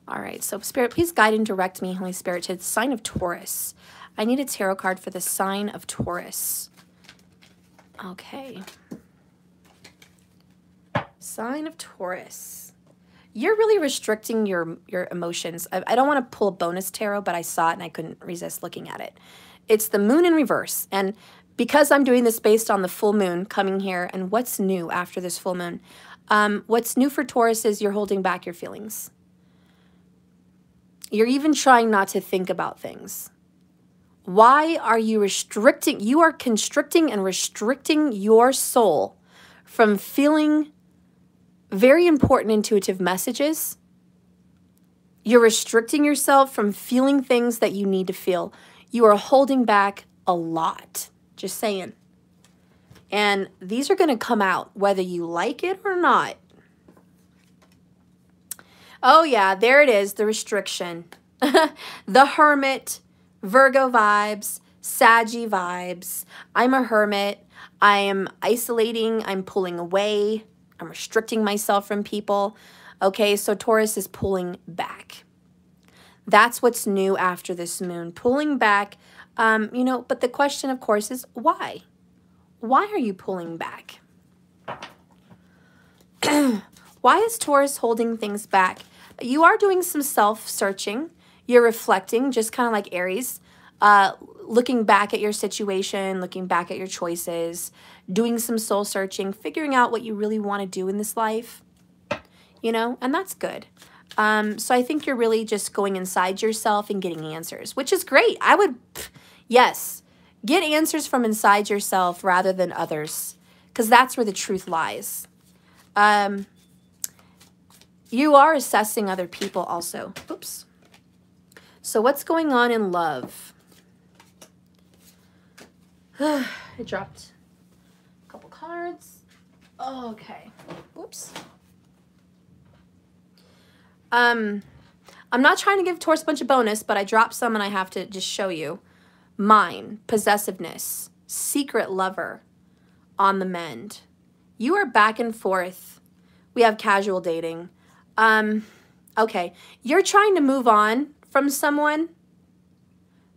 All right, so Spirit, please guide and direct me, Holy Spirit, to the sign of Taurus. I need a tarot card for the sign of Taurus. Okay. Sign of Taurus. You're really restricting your emotions. I don't want to pull a bonus tarot, but I saw it and I couldn't resist looking at it. It's the moon in reverse. And because I'm doing this based on the full moon coming here and what's new after this full moon, what's new for Taurus is you're holding back your feelings. You're even trying not to think about things. Why are you restricting? You are constricting and restricting your soul from feeling very important intuitive messages. You're restricting yourself from feeling things that you need to feel. You are holding back a lot. Just saying. And these are going to come out whether you like it or not. Oh yeah, there it is, the restriction. The Hermit, Virgo vibes, Saggy vibes. I'm a hermit. I am isolating. I'm pulling away. I'm restricting myself from people. Okay, so Taurus is pulling back. That's what's new after this moon. Pulling back, you know, but the question, of course, is why? Why are you pulling back? Why is Taurus holding things back? You are doing some self-searching. You're reflecting, just kind of like Aries, looking back at your situation, looking back at your choices, doing some soul searching, figuring out what you really want to do in this life, you know, and that's good. So I think you're really just going inside yourself and getting answers, which is great. I would, yes, get answers from inside yourself rather than others, because that's where the truth lies. You are assessing other people also. Oops. So what's going on in love? I dropped a couple cards. Okay. Oops. I'm not trying to give Taurus a bunch of bonus, but I dropped some and I have to just show you. Mine, possessiveness, secret lover, on the mend. You are back and forth. We have casual dating. Okay. You're trying to move on from someone,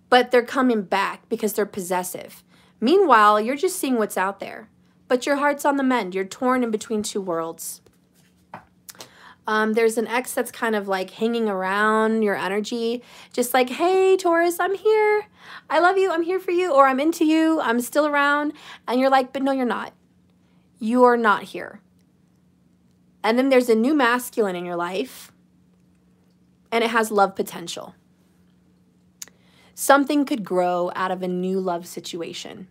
but they're coming back because they're possessive. Meanwhile, you're just seeing what's out there, but your heart's on the mend. You're torn in between two worlds. There's an ex that's kind of like hanging around your energy, just like, hey, Taurus, I'm here. I love you. I'm here for you. Or I'm into you. I'm still around. And you're like, but no, you're not. You are not here. And then there's a new masculine in your life, and it has love potential. Something could grow out of a new love situation.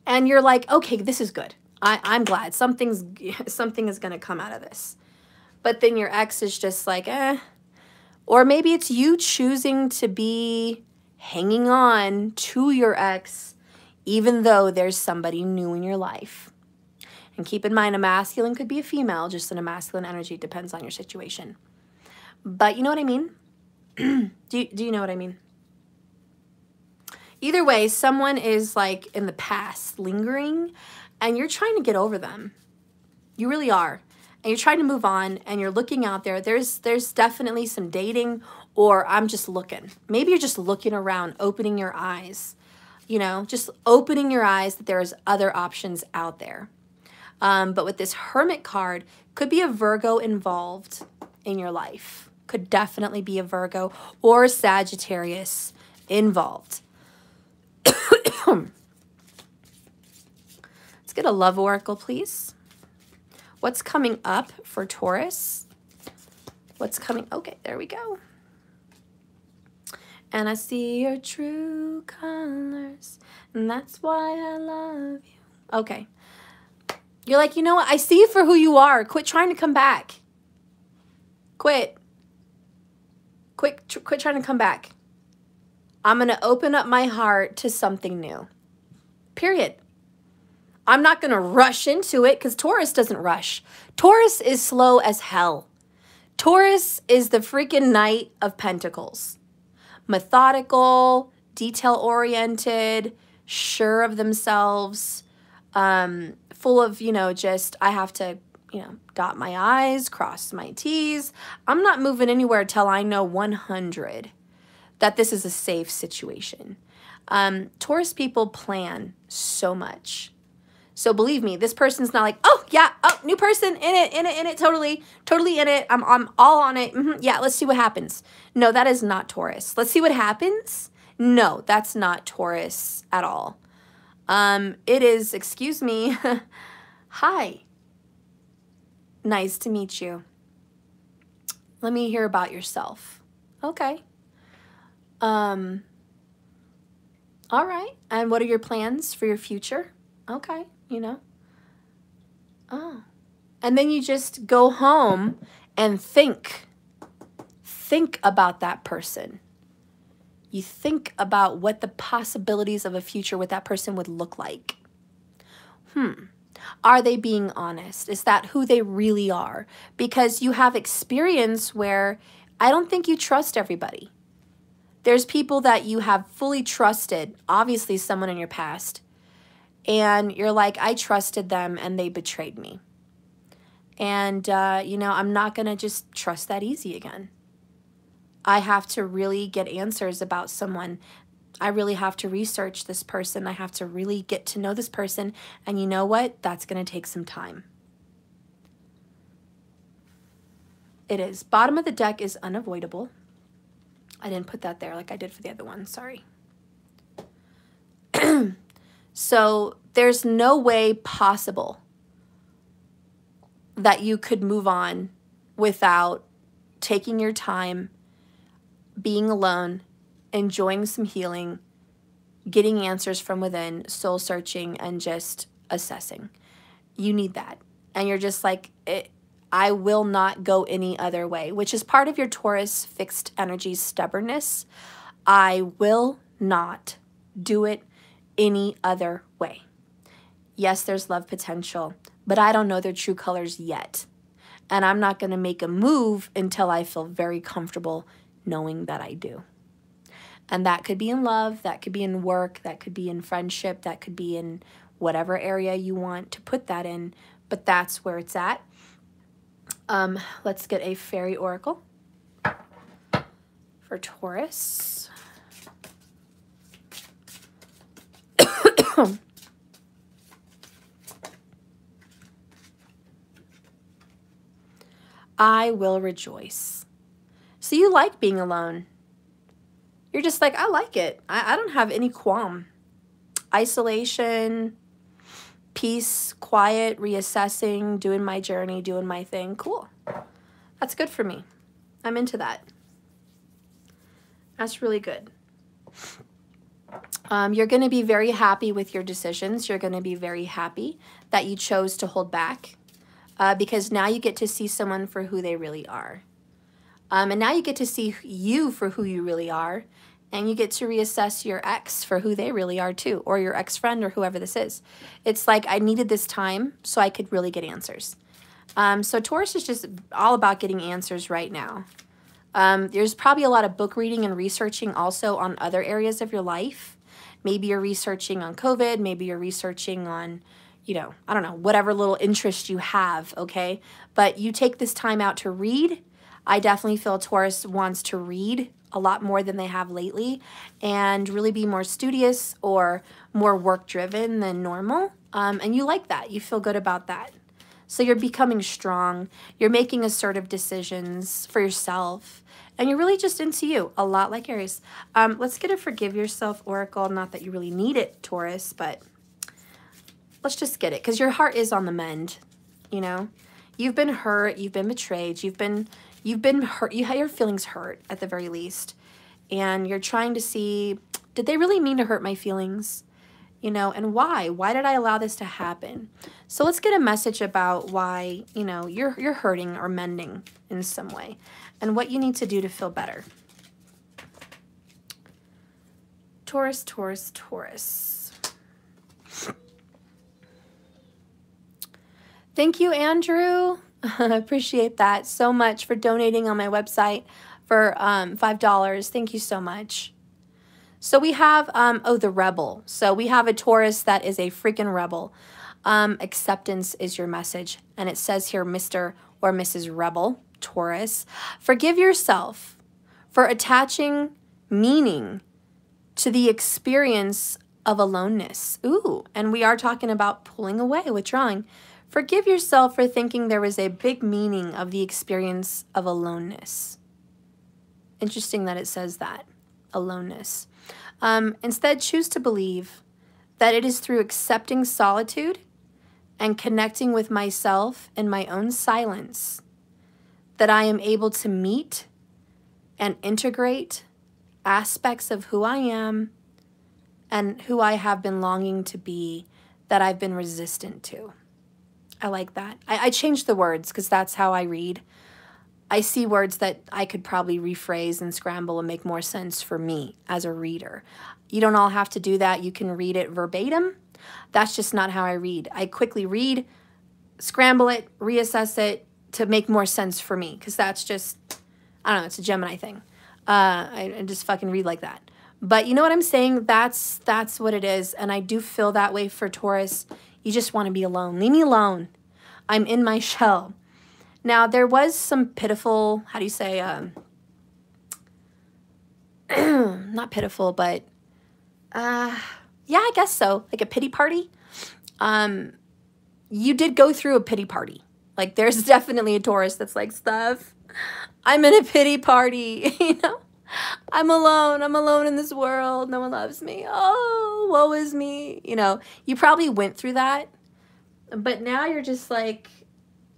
And you're like, okay, this is good. I'm glad. Something is going to come out of this. But then your ex is just like, eh. Or maybe it's you choosing to be hanging on to your ex, even though there's somebody new in your life. And keep in mind, a masculine could be a female, just in a masculine energy. It depends on your situation. But you know what I mean? Do you know what I mean? Either way, someone is like in the past, lingering, and you're trying to get over them. You really are. And you're trying to move on, and you're looking out there. There's definitely some dating, or I'm just looking. Maybe you're just looking around, opening your eyes. You know, just opening your eyes that there's other options out there. But with this Hermit card, could be a Virgo involved in your life. Could definitely be a Virgo or Sagittarius involved. Let's get a love oracle, please. What's coming up for Taurus? What's coming? Okay, there we go. And I see your true colors, and that's why I love you. Okay. You're like, you know what? I see you for who you are. Quit trying to come back. Quit. Quit trying to come back. I'm going to open up my heart to something new. Period. I'm not going to rush into it because Taurus doesn't rush. Taurus is slow as hell. Taurus is the freaking Knight of Pentacles. Methodical, detail-oriented, sure of themselves, full of, you know, just, I have to, you know, dot my I's, cross my T's. I'm not moving anywhere till I know 100 that this is a safe situation. Taurus people plan so much. So believe me, this person's not like, oh, yeah, oh, new person, in it, totally in it. I'm all on it. Yeah, let's see what happens. No, that is not Taurus. Let's see what happens. No, that's not Taurus at all. It is, excuse me, hi. Nice to meet you. Let me hear about yourself. Okay. All right. And what are your plans for your future? Okay. You know, oh, and then you just go home and think about that person. You think about what the possibilities of a future with that person would look like. Are they being honest? Is that who they really are? Because you have experience where I don't think you trust everybody. There's people that you have fully trusted, obviously someone in your past, and you're like, I trusted them and they betrayed me. And, you know, I'm not going to just trust that easy again. I have to really get answers about someone. I really have to research this person. I have to really get to know this person. And you know what? That's going to take some time. It is. Bottom of the deck is unavoidable. I didn't put that there like I did for the other one. Sorry. So there's no way possible that you could move on without taking your time, being alone, enjoying some healing, getting answers from within, soul searching, and just assessing. You need that. And you're just like, I will not go any other way, which is part of your Taurus fixed energy stubbornness. I will not do it any other way. Yes, there's love potential, but I don't know their true colors yet. And I'm not going to make a move until I feel very comfortable knowing that I do. And that could be in love, that could be in work, that could be in friendship, that could be in whatever area you want to put that in, but that's where it's at. Let's get a fairy oracle for Taurus. I will rejoice. So you like being alone. You're just like, I like it. I don't have any qualm. Isolation, peace, quiet, reassessing, doing my journey, doing my thing. Cool. That's good for me. I'm into that. That's really good. You're going to be very happy with your decisions. You're going to be very happy that you chose to hold back because now you get to see someone for who they really are. And now you get to see you for who you really are, and you get to reassess your ex for who they really are too, or your ex-friend or whoever this is. It's like I needed this time so I could really get answers. So Taurus is just all about getting answers right now. There's probably a lot of book reading and researching also on other areas of your life. Maybe you're researching on COVID. Maybe you're researching on, you know, I don't know, whatever little interest you have, okay? But you take this time out to read. I definitely feel Taurus wants to read a lot more than they have lately and really be more studious or more work-driven than normal. And you like that. You feel good about that. So you're becoming strong. You're making assertive decisions for yourself. And you're really just into you, a lot like Aries. Let's get a Forgive Yourself Oracle. Not that you really need it, Taurus, but let's just get it. Because your heart is on the mend, you know. You've been hurt. You've been betrayed. You've been hurt. You had your feelings hurt at the very least. And you're trying to see, did they really mean to hurt my feelings? You know, and why? Why did I allow this to happen? So let's get a message about why, you know, you're hurting or mending in some way and what you need to do to feel better. Taurus, Taurus, Taurus. Thank you, Andrew. I appreciate that so much for donating on my website for $5. Thank you so much. So we have, oh, the rebel. So we have a Taurus that is a freaking rebel. Acceptance is your message. And it says here, Mr. or Mrs. Rebel, Taurus, forgive yourself for attaching meaning to the experience of aloneness. Ooh, and we are talking about pulling away, withdrawing. Forgive yourself for thinking there was a big meaning of the experience of aloneness. Interesting that it says that, aloneness. Instead, choose to believe that it is through accepting solitude and connecting with myself in my own silence that I am able to meet and integrate aspects of who I am and who I have been longing to be that I've been resistant to. I like that. I changed the words because that's how I read. I see words that I could probably rephrase and scramble and make more sense for me as a reader. You don't all have to do that. You can read it verbatim. That's just not how I read. I quickly read, scramble it, reassess it to make more sense for me because that's just, I don't know, it's a Gemini thing. I just fucking read like that. But you know what I'm saying? That's what it is. And I do feel that way for Taurus. You just want to be alone. Leave me alone. I'm in my shell. Now, there was some pitiful, how do you say, not pitiful, but, yeah, I guess so, like a pity party. You did go through a pity party. Like, there's definitely a Taurus that's like, Steph, I'm in a pity party, you know? I'm alone in this world, no one loves me, oh, woe is me, you know? You probably went through that, but now you're just like,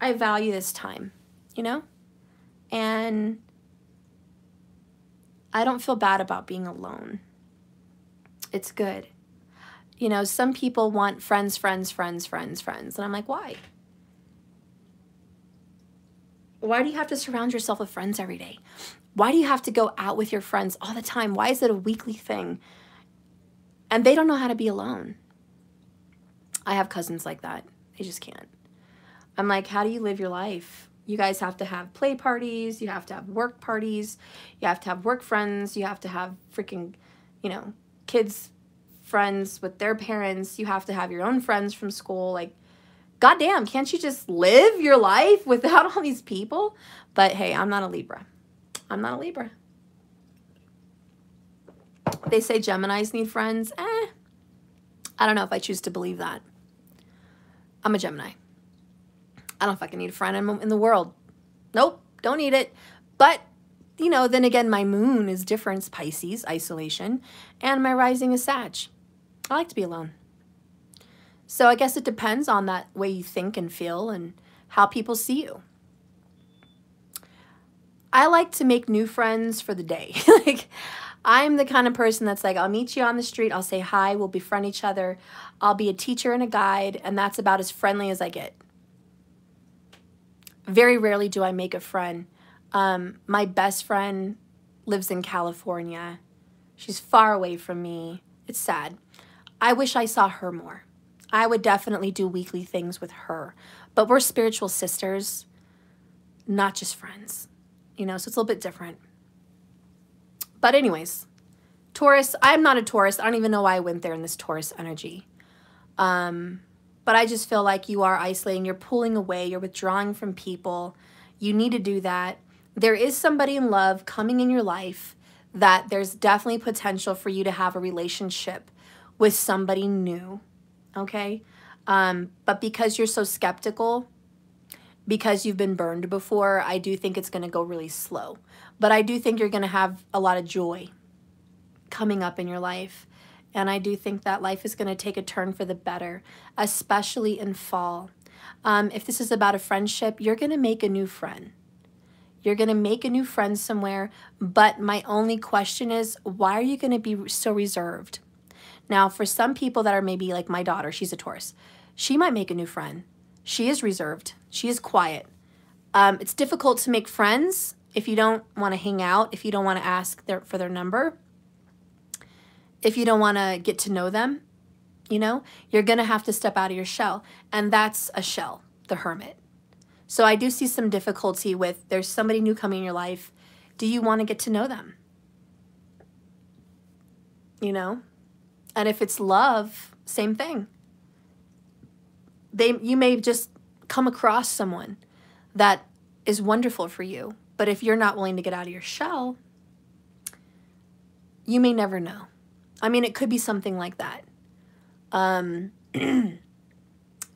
I value this time, you know? And I don't feel bad about being alone. It's good. You know, some people want friends. And I'm like, why? Why do you have to surround yourself with friends every day? Why do you have to go out with your friends all the time? Why is it a weekly thing? And they don't know how to be alone. I have cousins like that. They just can't. I'm like, how do you live your life? You guys have to have play parties. You have to have work parties. You have to have work friends. You have to have freaking, you know, kids' friends with their parents. You have to have your own friends from school. Like, goddamn, can't you just live your life without all these people? But hey, I'm not a Libra. I'm not a Libra. They say Geminis need friends. I don't know if I choose to believe that. I'm a Gemini. I don't fucking need a friend in the world. Nope, don't need it. But, you know, then again, my moon is different, Pisces, isolation, and my rising is Sag. I like to be alone. So I guess it depends on that way you think and feel and how people see you. I like to make new friends for the day. Like, I'm the kind of person that's like, I'll meet you on the street, I'll say hi, we'll befriend each other, I'll be a teacher and a guide, and that's about as friendly as I get. Very rarely do I make a friend. My best friend lives in California. She's far away from me. It's sad. I wish I saw her more. I would definitely do weekly things with her. But we're spiritual sisters, not just friends. You know, so it's a little bit different. But anyways, Taurus, I'm not a Taurus. I don't even know why I went there in this Taurus energy. But I just feel like you are isolating. You're pulling away. You're withdrawing from people. You need to do that. There is somebody in love coming in your life that there's definitely potential for you to have a relationship with somebody new, okay? But because you're so skeptical, because you've been burned before, I do think it's going to go really slow. But I do think you're going to have a lot of joy coming up in your life. And I do think that life is going to take a turn for the better, especially in fall. If this is about a friendship, you're going to make a new friend. You're going to make a new friend somewhere. But my only question is, why are you going to be so reserved? Now, for some people that are maybe like my daughter, she's a Taurus. She might make a new friend. She is reserved. She is quiet. It's difficult to make friends if you don't want to hang out, if you don't want to ask for their number, if you don't want to get to know them, you know, you're going to have to step out of your shell. And that's a shell, the hermit. So I do see some difficulty with there's somebody new coming in your life. Do you want to get to know them? You know? And if it's love, same thing. You may just come across someone that is wonderful for you. But if you're not willing to get out of your shell, you may never know. I mean, it could be something like that.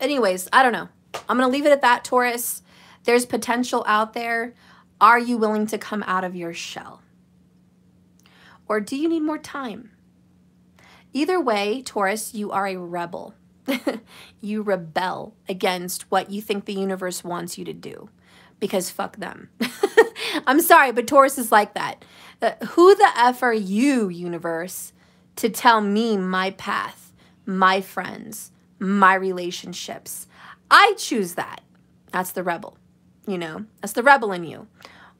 Anyways, I don't know. I'm going to leave it at that, Taurus. There's potential out there. Are you willing to come out of your shell? Or do you need more time? Either way, Taurus, you are a rebel. You rebel against what you think the universe wants you to do. Because fuck them. I'm sorry, but Taurus is like that. Who the F are you, universe, to tell me my path, my friends, my relationships? I choose that. That's the rebel, you know. That's the rebel in you.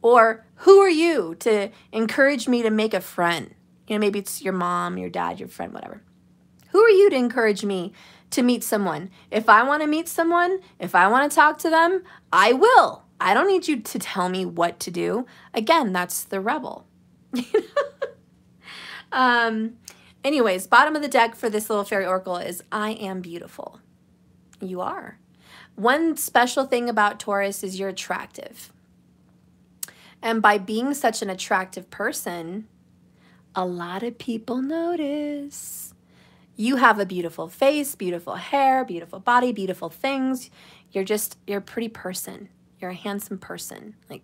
Or who are you to encourage me to make a friend? You know, maybe it's your mom, your dad, your friend, whatever. Who are you to encourage me to meet someone? If I want to meet someone, if I want to talk to them, I will. I don't need you to tell me what to do. Again, that's the rebel. Anyways, bottom of the deck for this little fairy oracle is I am beautiful. You are. One special thing about Taurus is you're attractive. And by being such an attractive person, a lot of people notice. You have a beautiful face, beautiful hair, beautiful body, beautiful things. You're a pretty person. You're a handsome person. Like,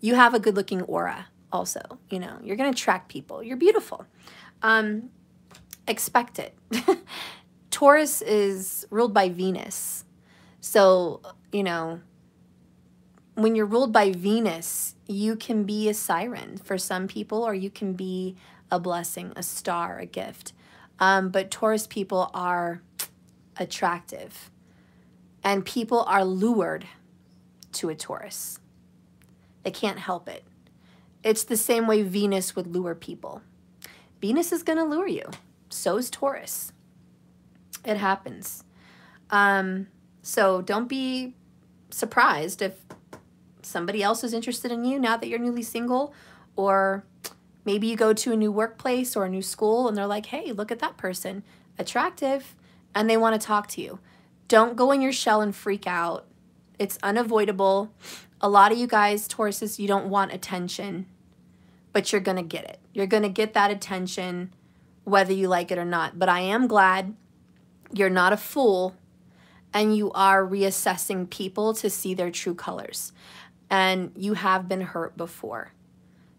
you have a good looking aura also, you know. You're going to attract people. You're beautiful. Expect it. Taurus is ruled by Venus. So, you know, when you're ruled by Venus, you can be a siren for some people, or you can be a blessing, a star, a gift. But Taurus people are attractive. And people are lured to a Taurus. They can't help it. It's the same way Venus would lure people. Venus is going to lure you. So is Taurus. It happens. So don't be surprised if somebody else is interested in you now that you're newly single, or maybe you go to a new workplace or a new school and they're like, hey, look at that person, attractive, and they want to talk to you. Don't go in your shell and freak out. It's unavoidable. A lot of you guys, Tauruses, you don't want attention, but you're going to get it. You're going to get that attention whether you like it or not. But I am glad you're not a fool and you are reassessing people to see their true colors. And you have been hurt before.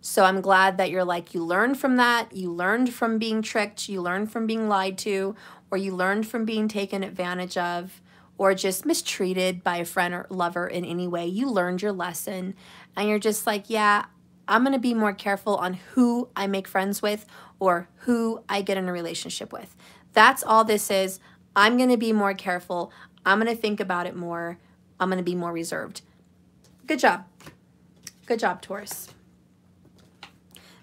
So I'm glad that you're like, you learned from that. You learned from being tricked. You learned from being lied to, or you learned from being taken advantage of, or just mistreated by a friend or lover in any way. You learned your lesson and you're just like, yeah, I'm going to be more careful on who I make friends with or who I get in a relationship with. That's all this is. I'm going to be more careful. I'm going to think about it more. I'm going to be more reserved. Good job. Good job, Taurus.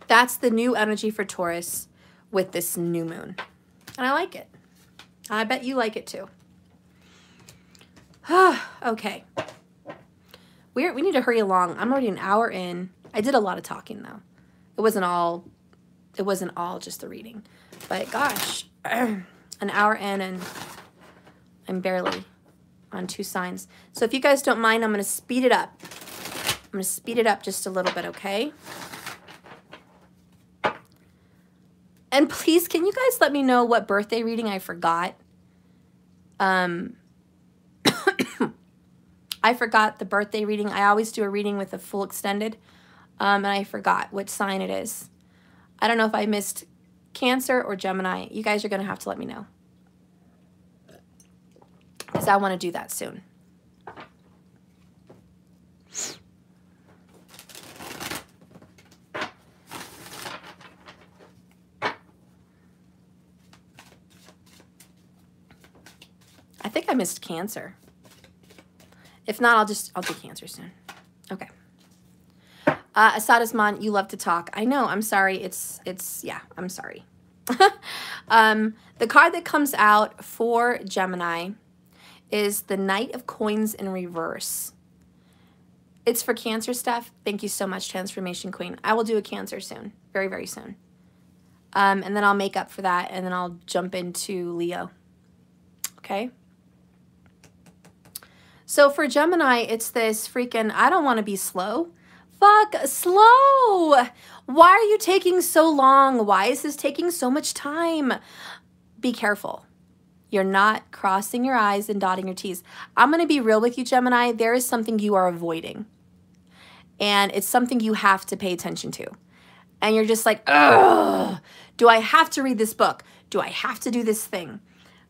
That's the new energy for Taurus with this new moon. And I like it. I bet you like it too. Okay. We need to hurry along. I'm already an hour in. I did a lot of talking though. It wasn't all just the reading. But gosh, an hour in and I'm barely on 2 signs. So if you guys don't mind, I'm going to speed it up. I'm going to speed it up just a little bit, okay? And please, can you guys let me know what birthday reading I forgot? I forgot the birthday reading. I always do a reading with a full extended, and I forgot which sign it is. I don't know if I missed Cancer or Gemini. You guys are going to have to let me know, because I want to do that soon. I think I missed Cancer. If not, I'll do Cancer soon. Okay. Asadisman, you love to talk. I know, I'm sorry. Yeah, I'm sorry. The card that comes out for Gemini is the Knight of Coins in reverse. It's for Cancer stuff. Thank you so much, Transformation Queen. I will do a Cancer soon, very, very soon. And then I'll make up for that, and then I'll jump into Leo. Okay? So for Gemini, it's this freaking, I don't want to be slow. Fuck, slow. Why are you taking so long? Why is this taking so much time? Be careful. You're not crossing your I's and dotting your T's. I'm going to be real with you, Gemini. There is something you are avoiding. And it's something you have to pay attention to. And you're just like, ugh, do I have to read this book? Do I have to do this thing?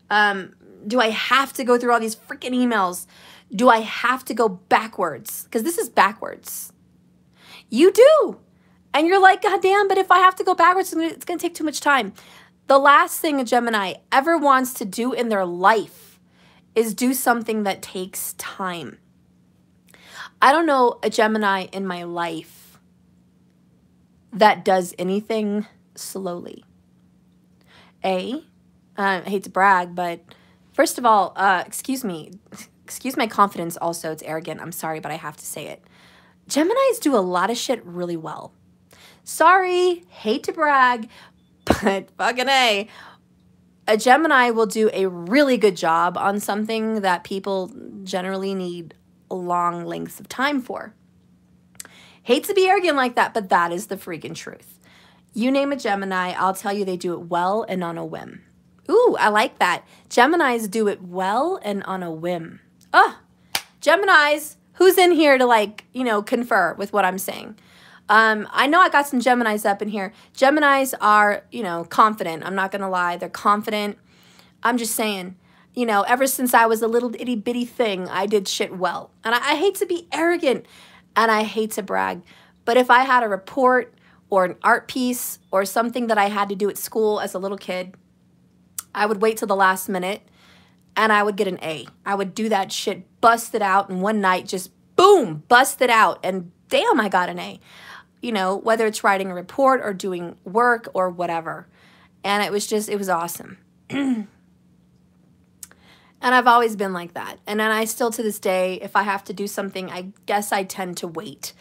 Do I have to go through all these freaking emails? Do I have to go backwards? Because this is backwards. You do. And you're like, God damn, but if I have to go backwards, it's going to take too much time. The last thing a Gemini ever wants to do in their life is do something that takes time. I don't know a Gemini in my life that does anything slowly. I hate to brag, but first of all, excuse me. Excuse my confidence also. It's arrogant. I'm sorry, but I have to say it. Geminis do a lot of shit really well. Sorry, hate to brag, but fucking A. A Gemini will do a really good job on something that people generally need long lengths of time for. Hate to be arrogant like that, but that is the freaking truth. You name a Gemini, I'll tell you they do it well and on a whim. Ooh, I like that. Geminis do it well and on a whim. Oh, Geminis, who's in here to, like, you know, confer with what I'm saying? I know I got some Geminis up in here. Geminis are, you know, confident. I'm not going to lie. They're confident. I'm just saying, you know, ever since I was a little itty bitty thing, I did shit well. And I hate to be arrogant and I hate to brag. But if I had a report or an art piece or something that I had to do at school as a little kid, I would wait till the last minute and I would get an A. I would do that shit, bust it out, and one night just boom, bust it out, and damn, I got an A. You know, whether it's writing a report or doing work or whatever. And it was awesome. And I've always been like that. And then I still, to this day, if I have to do something, I guess I tend to wait.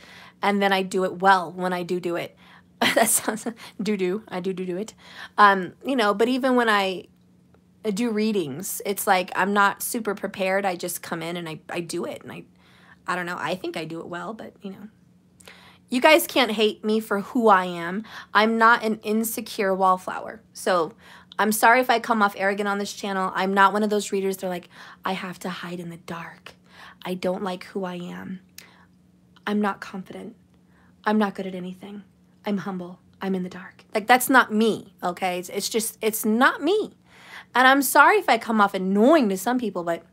And then I do it well when I do it. That sounds, I do it. You know, but even when I do readings, it's like I'm not super prepared. I just come in and I do it. And I don't know, I think I do it well, but you know. You guys can't hate me for who I am. I'm not an insecure wallflower. So I'm sorry if I come off arrogant on this channel. I'm not one of those readers. They're like, I have to hide in the dark. I don't like who I am. I'm not confident. I'm not good at anything. I'm humble. I'm in the dark. Like, that's not me, okay? It's not me. And I'm sorry if I come off annoying to some people, but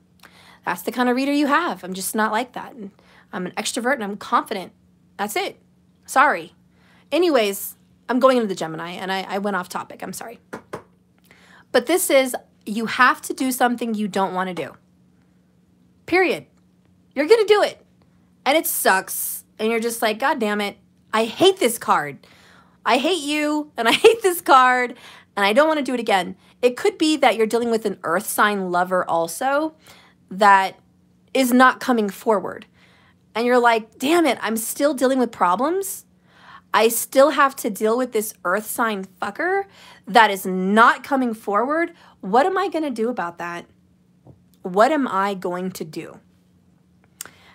that's the kind of reader you have. I'm just not like that. And I'm an extrovert and I'm confident. That's it. Sorry. Anyways, I'm going into the Gemini and I went off topic. I'm sorry. But this is, you have to do something you don't want to do. Period. You're going to do it. And it sucks. And you're just like, God damn it. I hate this card. I hate you and I hate this card and I don't want to do it again. It could be that you're dealing with an earth sign lover also that is not coming forward. And you're like, damn it, I'm still dealing with problems. I still have to deal with this earth sign fucker that is not coming forward. What am I going to do about that? What am I going to do?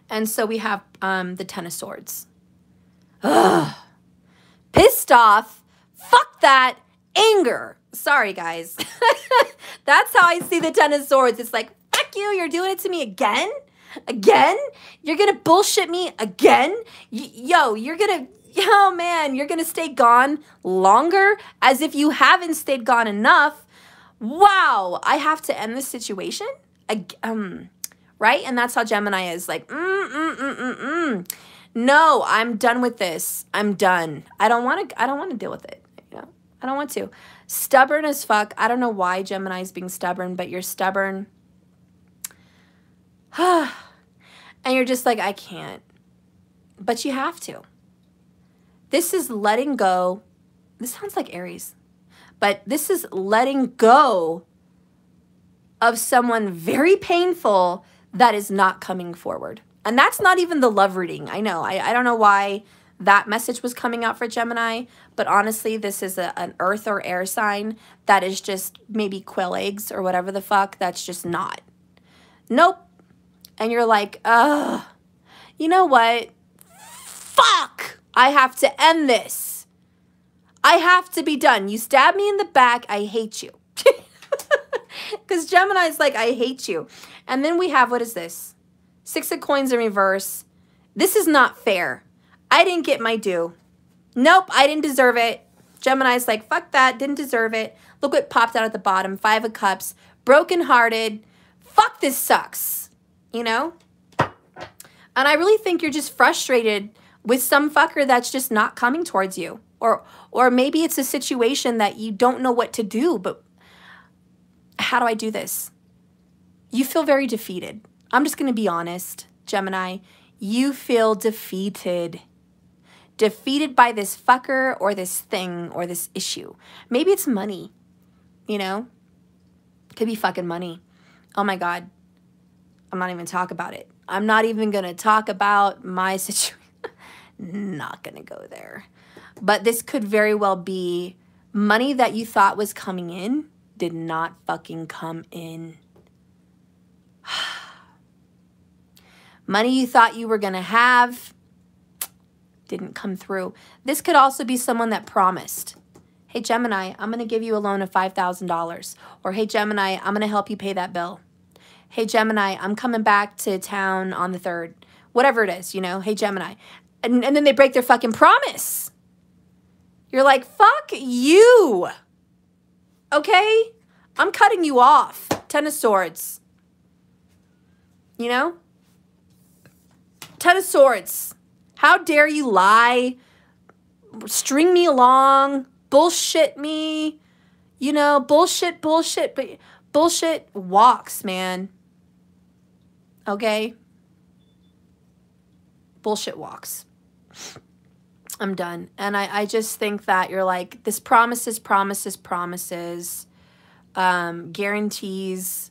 And so we have the Ten of Swords. Ugh. Pissed off. Fuck that. Anger. Sorry, guys. That's how I see the Ten of Swords. It's like, fuck you, you're doing it to me again? Again? You're gonna bullshit me again? Yo, you're gonna, oh man, you're gonna stay gone longer as if you haven't stayed gone enough. Wow, I have to end this situation? Right? And that's how Gemini is like, no, I'm done with this. I'm done. I don't want to deal with it. You know, I don't want to. Stubborn as fuck. I don't know why Gemini is being stubborn, but you're stubborn. And you're just like, I can't. But you have to. This is letting go. This sounds like Aries. But this is letting go of someone very painful that is not coming forward. And that's not even the love reading. I know. I don't know why that message was coming out for Gemini. But honestly, this is an earth or air sign that is just maybe quail eggs or whatever the fuck. That's just not. Nope. And you're like, you know what? Fuck! I have to end this. I have to be done. You stab me in the back. I hate you. Because Gemini's like, I hate you. And then we have, what is this? 6 of coins in reverse. This is not fair. I didn't get my due. Nope, I didn't deserve it. Gemini's like, fuck that, didn't deserve it. Look what popped out at the bottom. 5 of cups. Brokenhearted. Fuck, this sucks. You know? And I really think you're just frustrated with some fucker that's just not coming towards you. Or maybe it's a situation that you don't know what to do, but how do I do this? You feel very defeated. I'm just going to be honest, Gemini. You feel defeated. Defeated by this fucker or this thing or this issue. Maybe it's money, you know? Could be fucking money. Oh my God. I'm not even talk about it. I'm not even going to talk about my situation. Not going to go there. But this could very well be money that you thought was coming in did not fucking come in. Money you thought you were going to have didn't come through. This could also be someone that promised, hey, Gemini, I'm going to give you a loan of $5,000. Or, hey, Gemini, I'm going to help you pay that bill. Hey, Gemini, I'm coming back to town on the 3rd. Whatever it is, you know, hey, Gemini. And then they break their fucking promise. You're like, fuck you. Okay? I'm cutting you off. 10 of Swords. You know? 10 of Swords. How dare you lie? String me along. Bullshit me. You know, bullshit. But bullshit walks, man. Okay? Bullshit walks. I'm done. And I just think that you're like, this promises, guarantees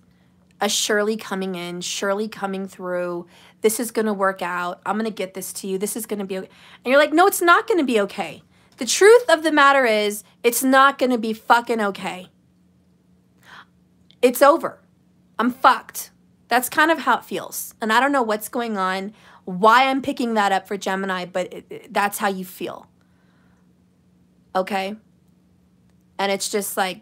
a surely coming in, surely coming through. This is going to work out. I'm going to get this to you. This is going to be okay. And you're like, no, it's not going to be okay. The truth of the matter is, it's not going to be fucking okay. It's over. I'm fucked. That's kind of how it feels. And I don't know what's going on, why I'm picking that up for Gemini, but that's how you feel. Okay? And it's just like,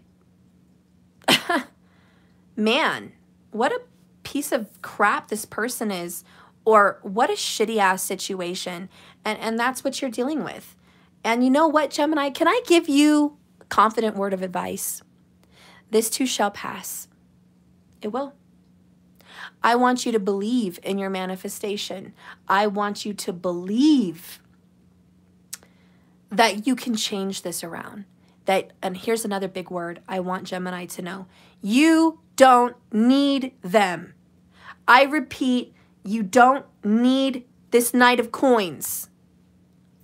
man, what a piece of crap this person is, or what a shitty-ass situation. And that's what you're dealing with. And you know what, Gemini? Can I give you a confident word of advice? This too shall pass. It will. I want you to believe in your manifestation. I want you to believe that you can change this around. And here's another big word I want Gemini to know. You don't need them. I repeat, you don't need this Knight of Coins.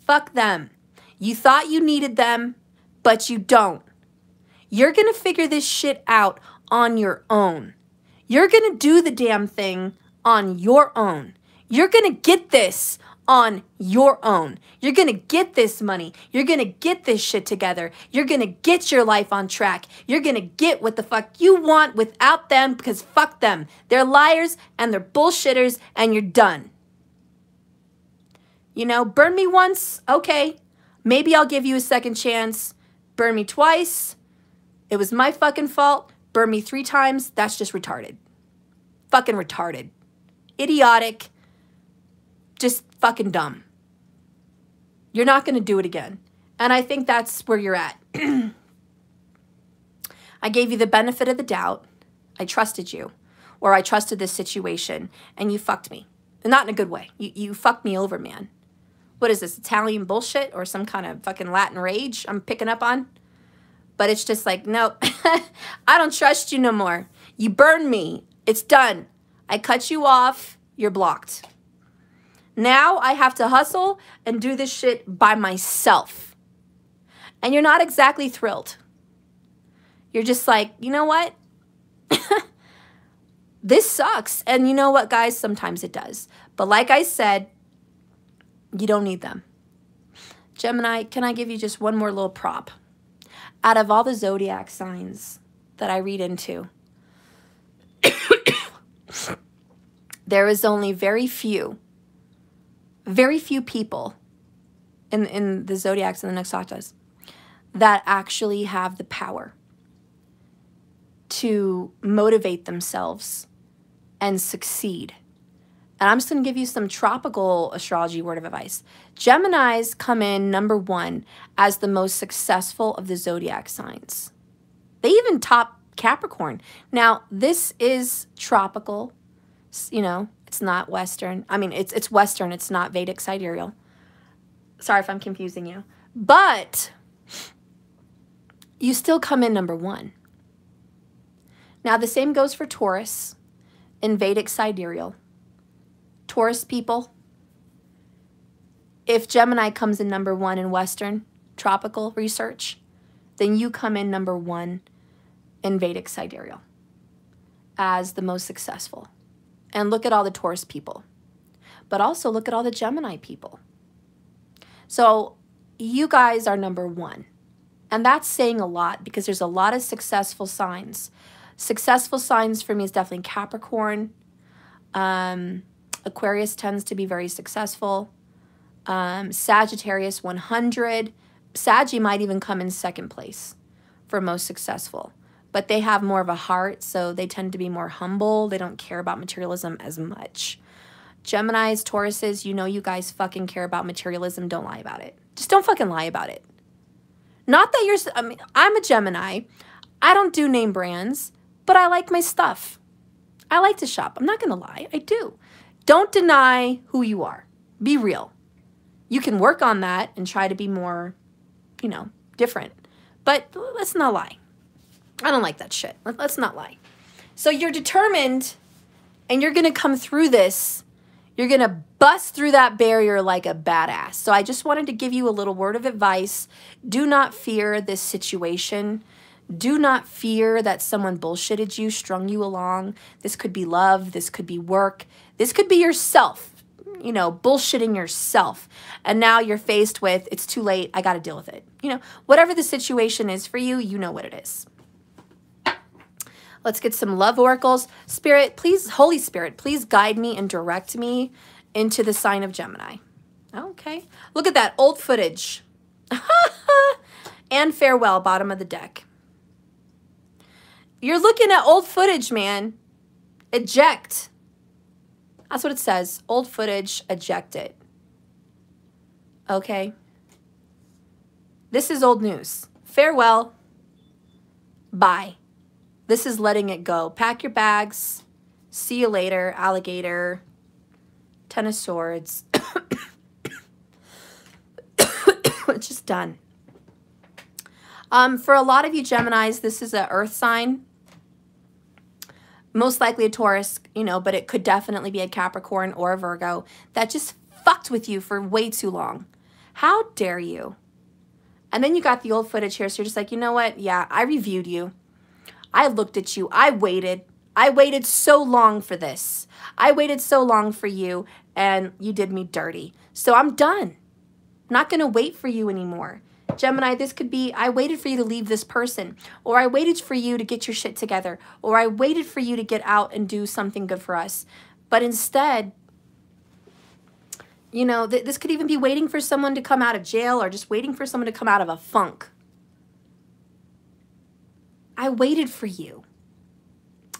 Fuck them. You thought you needed them, but you don't. You're going to figure this shit out on your own. You're going to do the damn thing on your own. You're going to get this on your own. You're going to get this money. You're going to get this shit together. You're going to get your life on track. You're going to get what the fuck you want without them, because fuck them. They're liars and they're bullshitters, and you're done. You know, burn me once, okay. Maybe I'll give you a second chance. Burn me twice. It was my fucking fault. Burn me 3 times. That's just retarded. Fucking retarded. idiotic, just fucking dumb. You're not going to do it again. And I think that's where you're at. I gave you the benefit of the doubt. I trusted you, or I trusted this situation, and you fucked me. Not in a good way. You fucked me over, man. What is this, Italian bullshit or some kind of fucking Latin rage I'm picking up on? But it's just like, nope, I don't trust you no more. You burned me. It's done. I cut you off. You're blocked. Now I have to hustle and do this shit by myself. And you're not exactly thrilled. You're just like, you know what? This sucks. And you know what, guys? Sometimes it does. But like I said, you don't need them. Gemini, can I give you just one more little prop? Out of all the zodiac signs that I read into, there is only very few people in the zodiacs and the nakshatras that actually have the power to motivate themselves and succeed. And I'm just going to give you some tropical astrology word of advice. Geminis come in #1 as the most successful of the zodiac signs. They even top Capricorn. Now, this is tropical. You know, it's not Western. I mean, it's Western. It's not Vedic sidereal. Sorry if I'm confusing you. But you still come in #1. Now, the same goes for Taurus in Vedic sidereal. Taurus people, if Gemini comes in #1 in Western tropical research, then you come in #1 in Vedic sidereal as the most successful. And look at all the Taurus people, but also look at all the Gemini people. So you guys are #1. And that's saying a lot because there's a lot of successful signs. Successful signs for me is definitely Capricorn. Aquarius tends to be very successful. Sagittarius 100. Saggy might even come in 2nd place for most successful. But they have more of a heart, so they tend to be more humble. They don't care about materialism as much. Geminis, Tauruses, you know you guys fucking care about materialism. Don't lie about it. Just don't fucking lie about it. Not that you're... I mean, I'm a Gemini. I don't do name brands, but I like my stuff. I like to shop. I'm not going to lie. I do. Don't deny who you are. Be real. You can work on that and try to be more, you know, different. But let's not lie. I don't like that shit. Let's not lie. So you're determined and you're going to come through this. You're going to bust through that barrier like a badass. So I just wanted to give you a little word of advice. Do not fear this situation. Do not fear that someone bullshitted you, strung you along. This could be love. This could be work. This could be yourself, you know, bullshitting yourself. And now you're faced with, it's too late. I got to deal with it. You know, whatever the situation is for you, you know what it is. Let's get some love oracles. Spirit, please, Holy Spirit, please guide me and direct me into the sign of Gemini. Okay. Look at that old footage. And farewell, bottom of the deck. You're looking at old footage, man. Eject. That's what it says. Old footage, eject it. Okay. This is old news. Farewell. Bye. This is letting it go. Pack your bags. See you later, alligator. 10 of Swords. It's just done. For a lot of you Geminis, this is an earth sign. Most likely a Taurus, you know, but it could definitely be a Capricorn or a Virgo that just fucked with you for way too long. How dare you? And then you got the old footage here, so you're just like, you know what? Yeah, I reviewed you. I looked at you. I waited. I waited so long for this. I waited so long for you, and you did me dirty. So I'm done. I'm not going to wait for you anymore. Gemini, this could be, I waited for you to leave this person, or I waited for you to get your shit together, or I waited for you to get out and do something good for us. But instead, you know, this could even be waiting for someone to come out of jail or just waiting for someone to come out of a funk. I waited for you.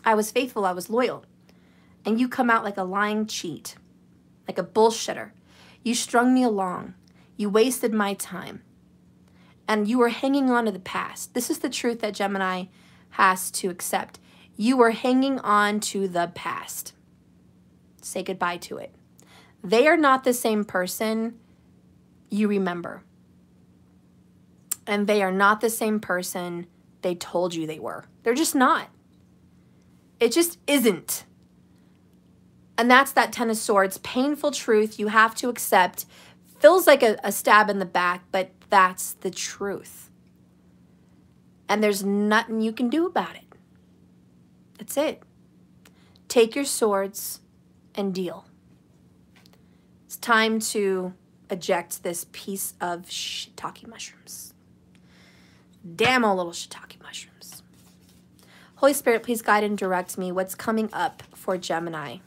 I was faithful. I was loyal. and you come out like a lying cheat, like a bullshitter. You strung me along. You wasted my time. And you were hanging on to the past. This is the truth that Gemini has to accept. You were hanging on to the past. Say goodbye to it. They are not the same person you remember. And they are not the same person they told you they were. They're just not. It just isn't. And that's that Ten of Swords. Painful truth you have to accept. Feels like a stab in the back, but that's the truth. And there's nothing you can do about it. That's it. Take your swords and deal. It's time to eject this piece of shiitake mushrooms. Damn old little shiitake mushrooms. Holy Spirit, please guide and direct me. What's coming up for Gemini?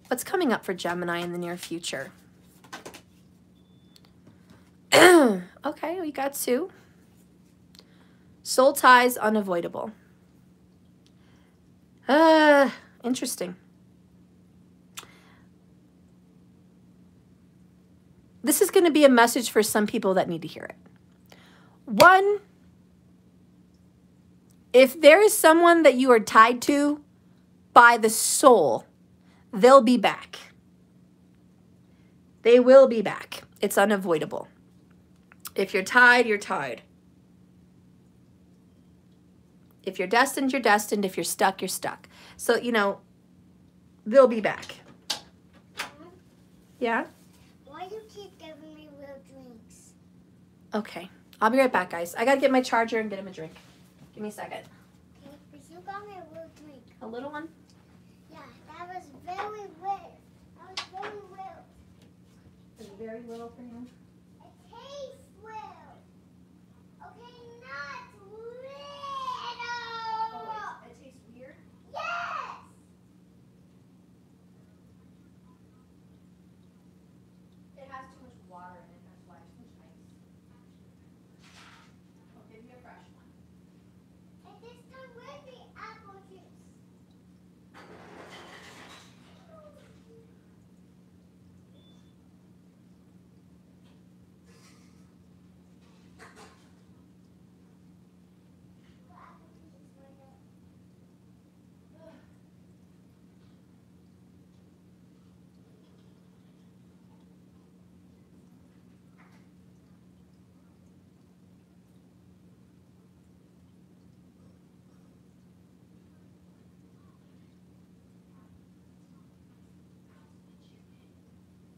What's coming up for Gemini in the near future? Okay, we got 2. Soul ties unavoidable. Interesting. This is going to be a message for some people that need to hear it. 1, if there is someone that you are tied to by the soul, they'll be back. They will be back. It's unavoidable. If you're tied, you're tied. If you're destined, you're destined. If you're stuck, you're stuck. So, you know, they'll be back. Yeah? Why do you keep giving me real drinks? Okay. I'll be right back, guys. I got to get my charger and get him a drink. Give me a second. Okay, but you got me a real drink. A little one? Yeah, that was very weird. That was very weird. Is it very little for you? It tastes weird. Okay, not little. It tastes weird? Yes! It has too much water in it. That's why it's too nice. I'll give you a fresh one. And this time with the apple juice.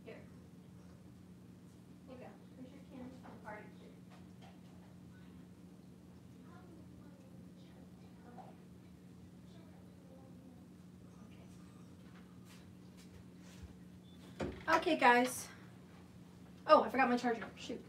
Here. Here you go. Here's your candy party treat. Okay, guys. Oh, I forgot my charger. Shoot.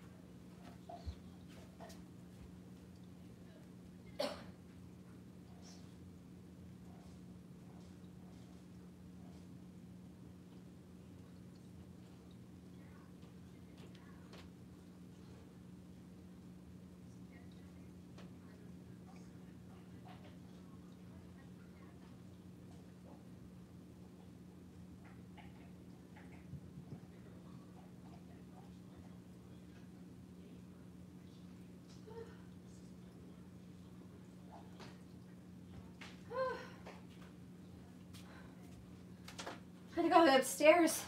I had to go upstairs.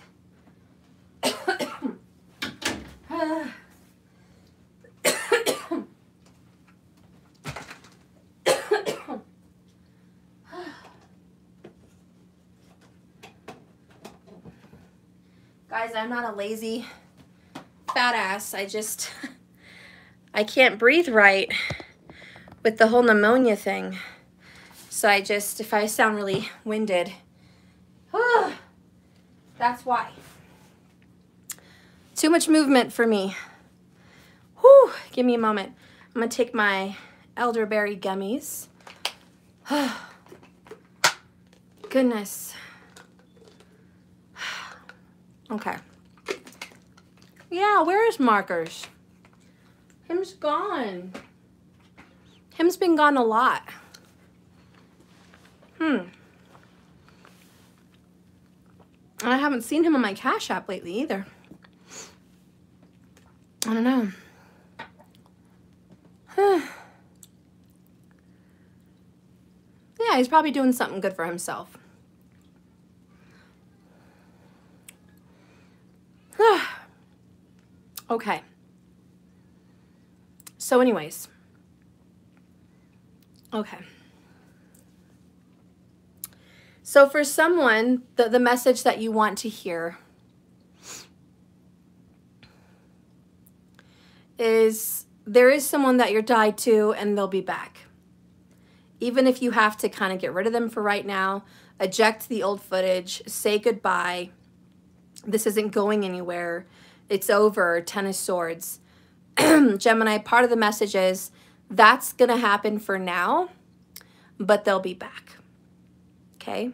Guys, I'm not a lazy fat ass. I can't breathe right with the whole pneumonia thing. So if I sound really winded, that's why. Too much movement for me. Whew, give me a moment. I'm gonna take my elderberry gummies. Goodness. Okay. Yeah, where is Markers? Him's gone. Him's been gone a lot. I haven't seen him on my Cash App lately either. I don't know. Yeah, he's probably doing something good for himself. Okay. So anyways. Okay. So for someone, the message that you want to hear is there is someone that you're tied to and they'll be back. Even if you have to kind of get rid of them for right now, eject the old footage, say goodbye. This isn't going anywhere. It's over. 10 of Swords. Gemini, part of the message is that's going to happen for now, but they'll be back. Okay?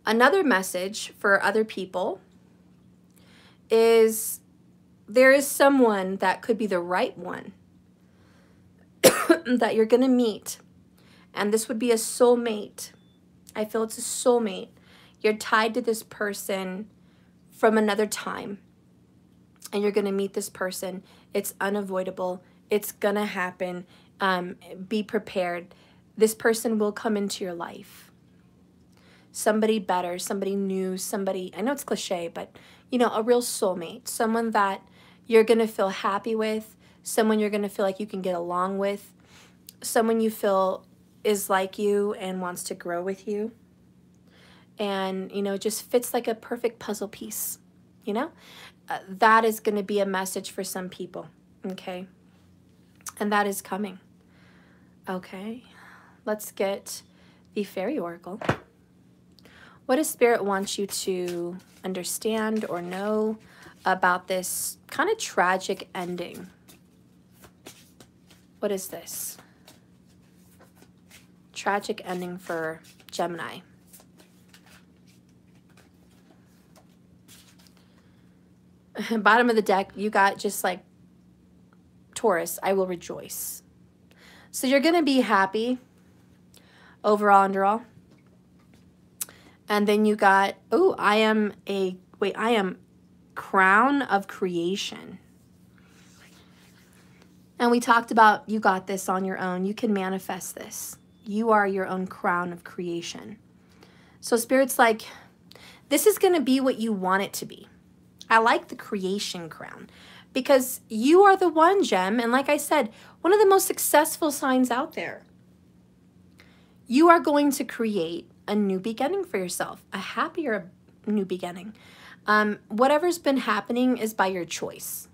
Another message for other people is there is someone that could be the right one that you're going to meet. And this would be a soulmate. I feel it's a soulmate. You're tied to this person from another time. And you're going to meet this person. It's unavoidable. It's going to happen. Be prepared. This person will come into your life. Somebody better, somebody new, somebody, I know it's cliche, but, you know, a real soulmate. Someone that you're going to feel happy with. Someone you're going to feel like you can get along with. Someone you feel is like you and wants to grow with you. And, you know, just fits like a perfect puzzle piece, you know? That is going to be a message for some people, okay? And that is coming. Okay, let's get the Fairy Oracle. What does Spirit want you to understand or know about this kind of tragic ending? What is this? Tragic ending for Gemini. Bottom of the deck, you got just like Taurus, I will rejoice. So you're going to be happy overall, under all. And then you got, oh, I am crown of creation. And we talked about you got this on your own. You can manifest this. You are your own crown of creation. So Spirit's like, this is going to be what you want it to be. I like the creation crown because you are the one, Gem. And like I said, one of the most successful signs out there. You are going to create a new beginning for yourself, a happier new beginning. Whatever's been happening is by your choice.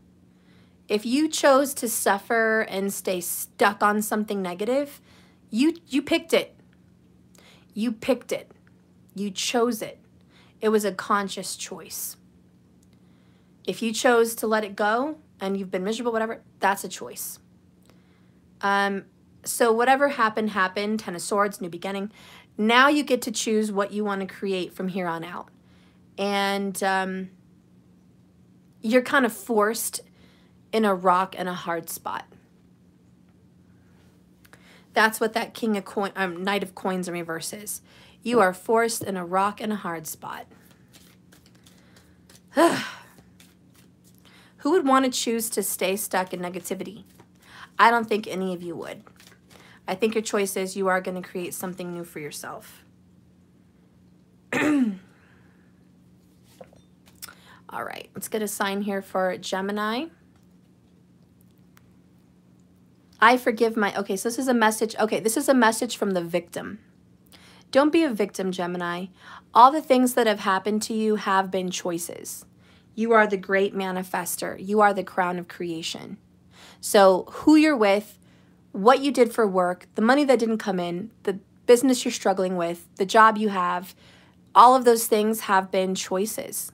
If you chose to suffer and stay stuck on something negative, you picked it. You picked it. You chose it. It was a conscious choice. If you chose to let it go and you've been miserable, whatever, that's a choice. So whatever happened, happened. 10 of Swords, new beginning. Now you get to choose what you want to create from here on out. And you're kind of forced in a rock and a hard spot. That's what that King of Coins, Knight of Coins in reverse is. You are forced in a rock and a hard spot. Who would want to choose to stay stuck in negativity? I don't think any of you would. I think your choice is you are going to create something new for yourself. All right, let's get a sign here for Gemini. I forgive my, okay, so this is a message, okay, this is a message from the victim. Don't be a victim, Gemini. All the things that have happened to you have been choices. You are the great manifester. You are the crown of creation. So who you're with, what you did for work, the money that didn't come in, the business you're struggling with, the job you have, all of those things have been choices.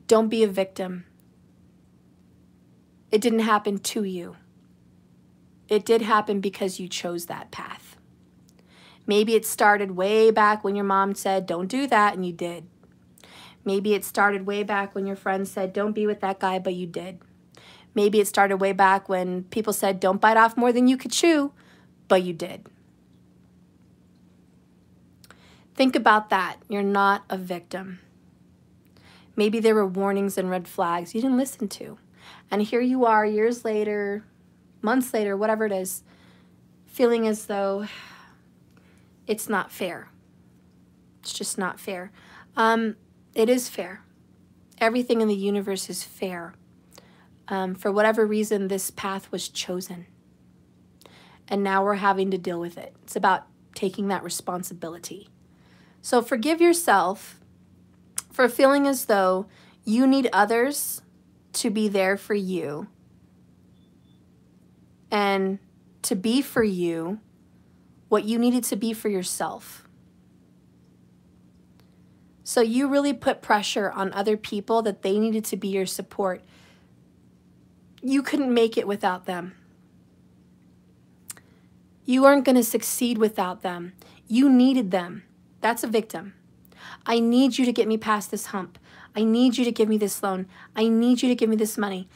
Don't be a victim. It didn't happen to you. It did happen because you chose that path. Maybe it started way back when your mom said, don't do that, and you did. Maybe it started way back when your friends said, don't be with that guy, but you did. Maybe it started way back when people said, don't bite off more than you could chew, but you did. Think about that. You're not a victim. Maybe there were warnings and red flags you didn't listen to. And here you are years later, months later, whatever it is, feeling as though it's not fair. It's just not fair. It is fair. Everything in the universe is fair. For whatever reason, this path was chosen. And now we're having to deal with it. It's about taking that responsibility. So forgive yourself for feeling as though you need others to be there for you and to be for you what you needed to be for yourself. So you really put pressure on other people that they needed to be your support. You couldn't make it without them. You aren't going to succeed without them. You needed them. That's a victim. I need you to get me past this hump. I need you to give me this loan. I need you to give me this money.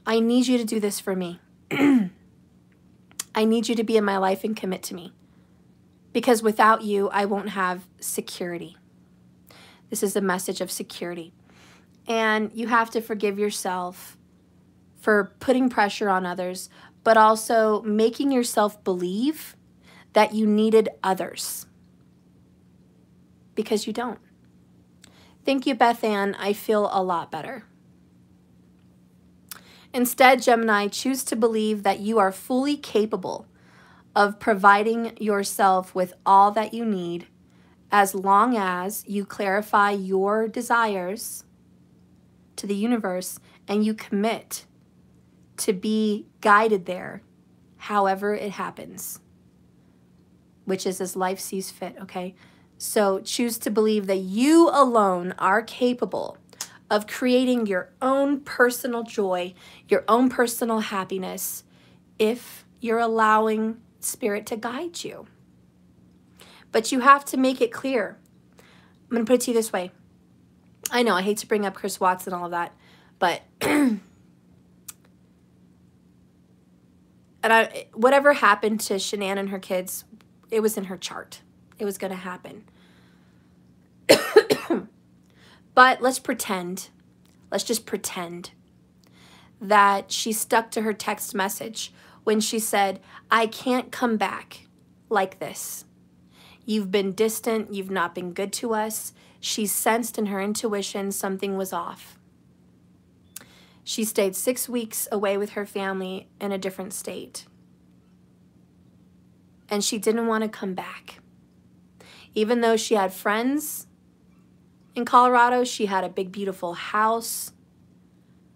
I need you to do this for me. I need you to be in my life and commit to me. Because without you, I won't have security. This is a message of security. And you have to forgive yourself for putting pressure on others, but also making yourself believe that you needed others. Because you don't. Thank you, Beth Ann. I feel a lot better. Instead, Gemini, choose to believe that you are fully capable of providing yourself with all that you need as long as you clarify your desires to the universe and you commit to be guided there however it happens, which is as life sees fit, okay? So choose to believe that you alone are capable of creating your own personal joy, your own personal happiness, if you're allowing Spirit to guide you. But you have to make it clear. I'm going to put it to you this way. I know, I hate to bring up Chris Watts and all of that, but whatever happened to Shanann and her kids, it was in her chart. It was going to happen. But let's just pretend that she stuck to her text message when she said, I can't come back like this. You've been distant. You've not been good to us. She sensed in her intuition something was off. She stayed 6 weeks away with her family in a different state. And she didn't want to come back. Even though she had friends in Colorado, she had a big, beautiful house,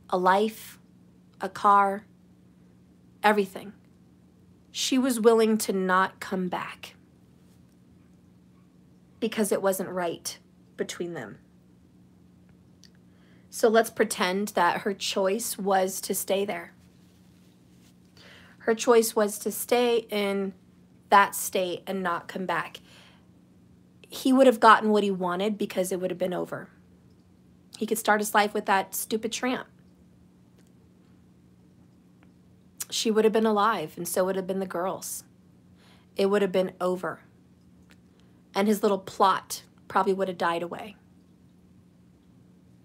a life, a car, everything. She was willing to not come back because it wasn't right between them. So let's pretend that her choice was to stay there. Her choice was to stay in that state and not come back. He would have gotten what he wanted because it would have been over. He could start his life with that stupid tramp. She would have been alive, and so would have been the girls. It would have been over. And his little plot probably would have died away.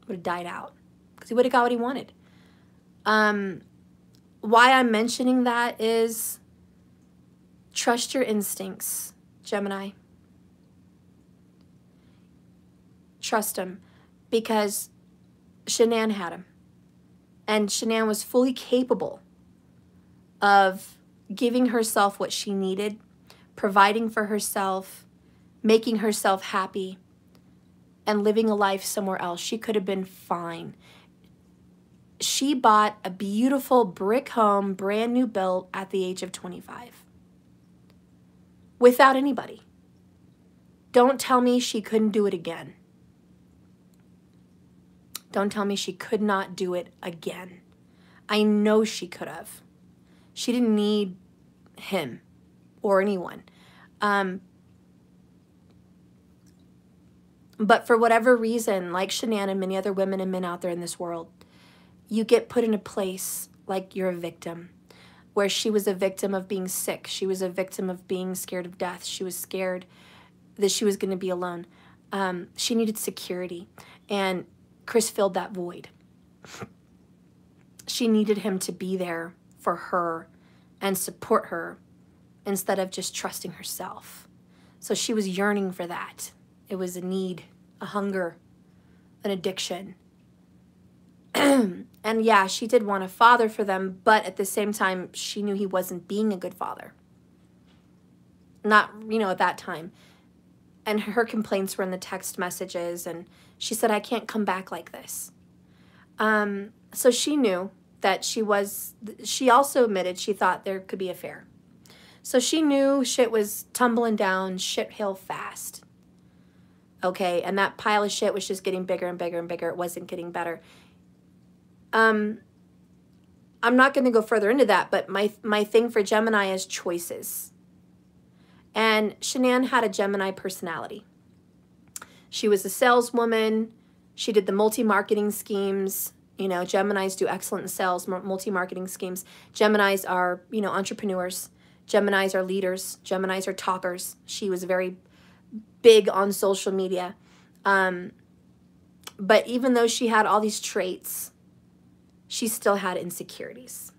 Would have died out. Because he would have got what he wanted. Why I'm mentioning that is trust your instincts, Gemini. Trust him, because Shanann had him. And Shanann was fully capable of giving herself what she needed, providing for herself, making herself happy, and living a life somewhere else. She could have been fine. She bought a beautiful brick home, brand new built at the age of 25. Without anybody. Don't tell me she couldn't do it again. Don't tell me she could not do it again. I know she could have. She didn't need him or anyone. But for whatever reason, like Shanann and many other women and men out there in this world, you get put in a place like you're a victim, where she was a victim of being sick. She was a victim of being scared of death. She was scared that she was going to be alone. She needed security, and Chris filled that void. She needed him to be there for her and support her instead of just trusting herself. So she was yearning for that. It was a need, a hunger, an addiction. And yeah, she did want a father for them, but at the same time, she knew he wasn't being a good father. Not, you know, at that time. And her complaints were in the text messages, and she said, I can't come back like this. So she knew that she also admitted she thought there could be an affair. So she knew shit was tumbling down shit hill fast. Okay, and that pile of shit was just getting bigger and bigger and bigger. It wasn't getting better. I'm not going to go further into that, but my thing for Gemini is choices. And Shanann had a Gemini personality. She was a saleswoman. She did the multi-marketing schemes. You know, Geminis do excellent in sales, multi-marketing schemes. Geminis are, you know, entrepreneurs. Geminis are leaders. Geminis are talkers. She was very big on social media. But even though she had all these traits, she still had insecurities.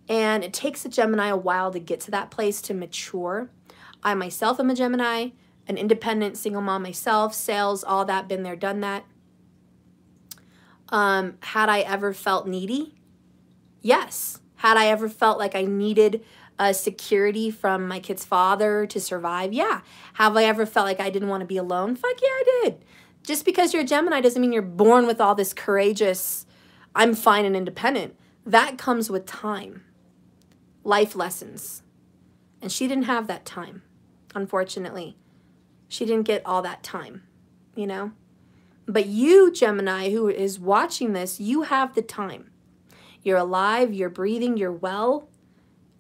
And it takes a Gemini a while to get to that place, to mature. I myself am a Gemini, an independent single mom myself, sales, all that, been there, done that. Had I ever felt needy? Yes. Had I ever felt like I needed security from my kid's father to survive? Yeah. Have I ever felt like I didn't want to be alone? Fuck yeah, I did. Just because you're a Gemini doesn't mean you're born with all this courageous, I'm fine and independent. That comes with time. Life lessons. And she didn't have that time, unfortunately. She didn't get all that time, you know? But you, Gemini, who is watching this, you have the time. You're alive, you're breathing, you're well.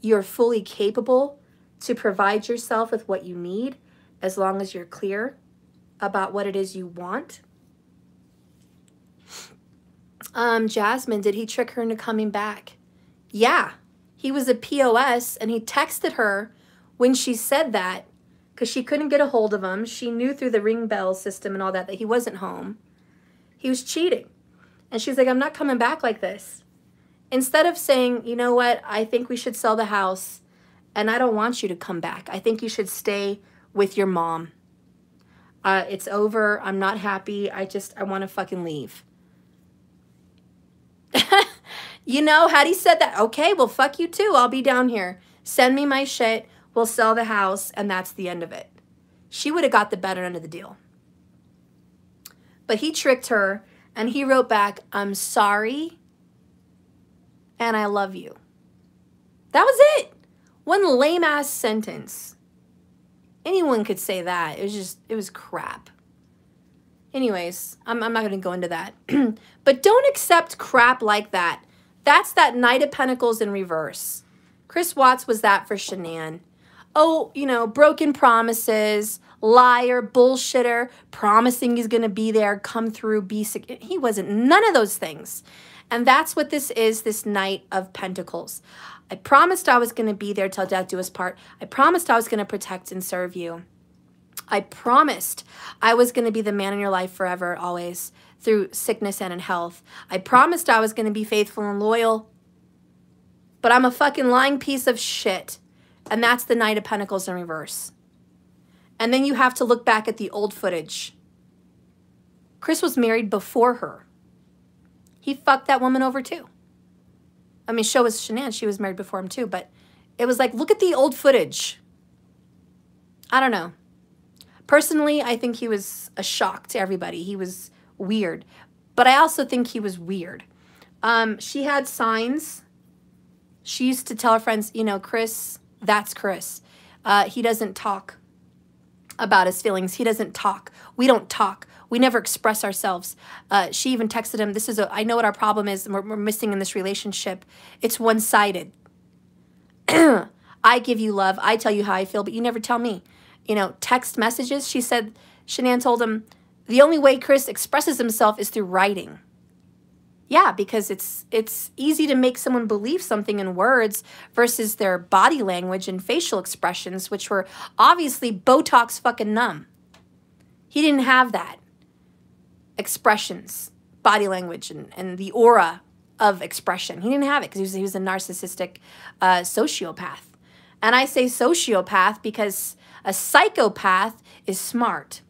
You're fully capable to provide yourself with what you need as long as you're clear about what it is you want. Jasmine, did he trick her into coming back? Yeah. He was a POS, and he texted her when she said that because she couldn't get a hold of him. She knew through the ring bell system and all that he wasn't home. He was cheating. And she's like, I'm not coming back like this. Instead of saying, you know what, I think we should sell the house, and I don't want you to come back. I think you should stay with your mom. It's over. I'm not happy. I want to fucking leave. You know, had he said that, okay, well, fuck you too. I'll be down here. Send me my shit. We'll sell the house, and that's the end of it. She would have got the better end of the deal. But he tricked her, and he wrote back, I'm sorry, and I love you. That was it. One lame-ass sentence. Anyone could say that. It was crap. Anyways, I'm not going to go into that. But don't accept crap like that. That's that Knight of Pentacles in reverse. Chris Watts was that for Shanann. Oh, you know, broken promises, liar, bullshitter, promising he's going to be there, come through, be sick. He wasn't. None of those things. And that's what this is, this Knight of Pentacles. I promised I was going to be there till death do us part. I promised I was going to protect and serve you. I promised I was going to be the man in your life forever, always, through sickness and in health. I promised I was going to be faithful and loyal. But I'm a fucking lying piece of shit. And that's the Knight of Pentacles in reverse. And then you have to look back at the old footage. Chris was married before her. He fucked that woman over too. I mean, so was Shanann. She was married before him too. But it was like, look at the old footage. I don't know. Personally, I think he was a shock to everybody. He was weird. But I also think he was weird. She had signs. She used to tell her friends, you know, Chris, that's Chris. He doesn't talk about his feelings. He doesn't talk. We don't talk. We never express ourselves. She even texted him, I know what our problem is, and we're missing in this relationship. It's one-sided. I give you love. I tell you how I feel, but you never tell me. You know, text messages. She said, Shanann told him, the only way Chris expresses himself is through writing. Yeah, because it's easy to make someone believe something in words versus their body language and facial expressions, which were obviously Botox fucking numb. He didn't have that. Expressions, body language, and the aura of expression. He didn't have it because he was a narcissistic sociopath. And I say sociopath because a psychopath is smart.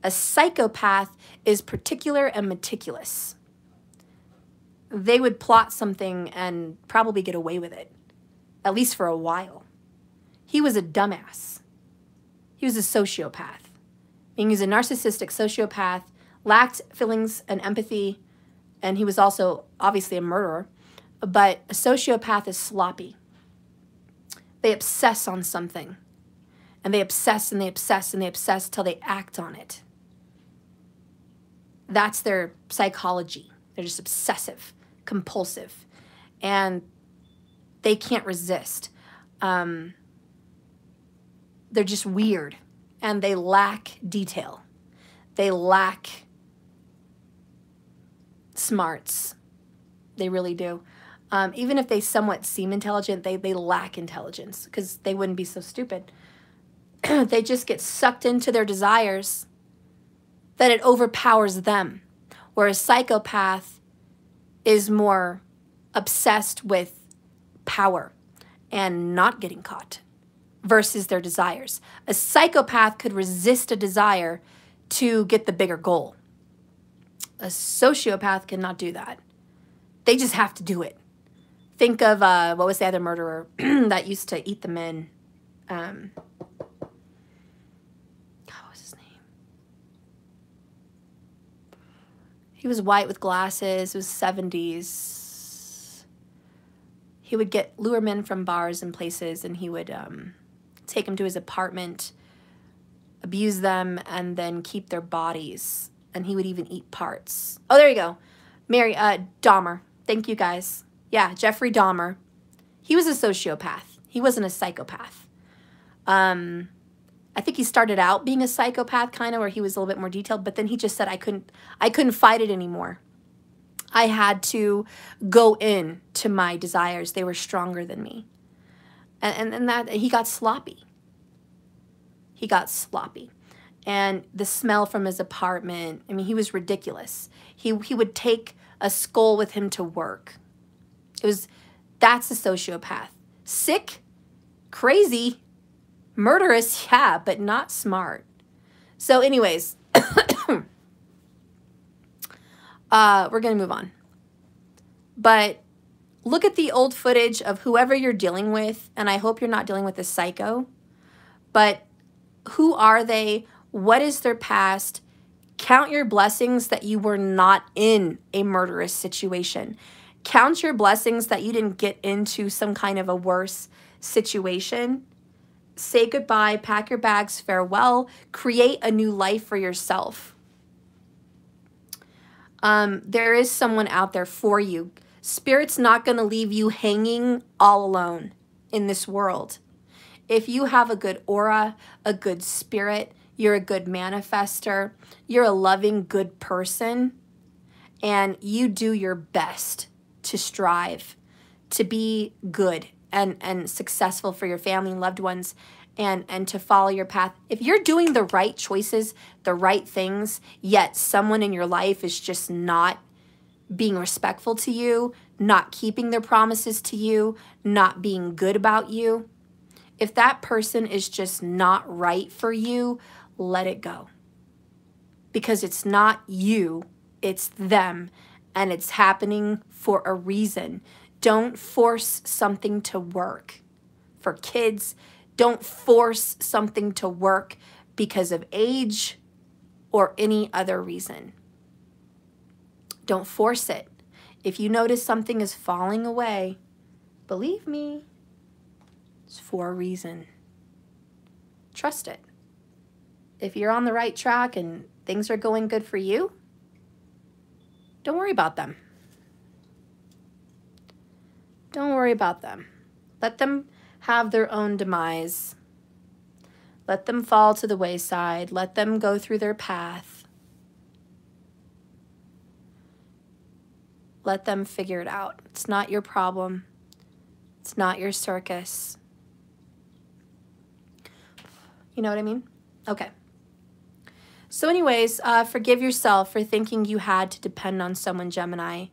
A psychopath is particular and meticulous. They would plot something and probably get away with it, at least for a while. He was a dumbass. He was a sociopath. He was a narcissistic sociopath, lacked feelings and empathy, and he was also obviously a murderer. But a sociopath is sloppy. They obsess on something, and they obsess and they obsess and they obsess till they act on it. That's their psychology. They're just obsessive, compulsive, and they can't resist. They're just weird, and they lack detail. They lack smarts. They really do. Even if they somewhat seem intelligent, they lack intelligence because they wouldn't be so stupid. They just get sucked into their desires that it overpowers them, where a psychopath is more obsessed with power and not getting caught versus their desires. A psychopath could resist a desire to get the bigger goal. A sociopath cannot do that. They just have to do it. Think of, what was the other murderer that used to eat the men? God, what was his name? He was white with glasses. It was 70s. He would lure men from bars and places, and he would take them to his apartment, abuse them, and then keep their bodies. And he would even eat parts. Oh, there you go. Dahmer. Thank you, guys. Yeah, Jeffrey Dahmer. He was a sociopath. He wasn't a psychopath. I think he started out being a psychopath, kind of, where he was a little bit more detailed, but then he just said, I couldn't fight it anymore. I had to go in to my desires. They were stronger than me. And that he got sloppy. He got sloppy. And the smell from his apartment, I mean, he was ridiculous. He would take a skull with him to work. That's a sociopath. Sick, crazy, murderous, yeah, but not smart. So anyways, we're going to move on. But look at the old footage of whoever you're dealing with, and I hope you're not dealing with a psycho, but who are they? What is their past? Count your blessings that you were not in a murderous situation. Count your blessings that you didn't get into some kind of a worse situation. Say goodbye, pack your bags, farewell, create a new life for yourself. There is someone out there for you. Spirit's not going to leave you hanging all alone in this world. If you have a good aura, a good spirit, you're a good manifester, you're a loving, good person, and you do your best to strive to be good and successful for your family and loved ones, and to follow your path. If you're doing the right choices, the right things, yet someone in your life is just not being respectful to you, not keeping their promises to you, not being good about you, if that person is just not right for you, let it go. Because it's not you, it's them, and it's happening for a reason. Don't force something to work. For kids, don't force something to work because of age or any other reason. Don't force it. If you notice something is falling away, believe me, it's for a reason. Trust it. If you're on the right track and things are going good for you, don't worry about them. Don't worry about them. Let them have their own demise. Let them fall to the wayside. Let them go through their path. Let them figure it out. It's not your problem. It's not your circus. You know what I mean? Okay. So anyways, forgive yourself for thinking you had to depend on someone, Gemini.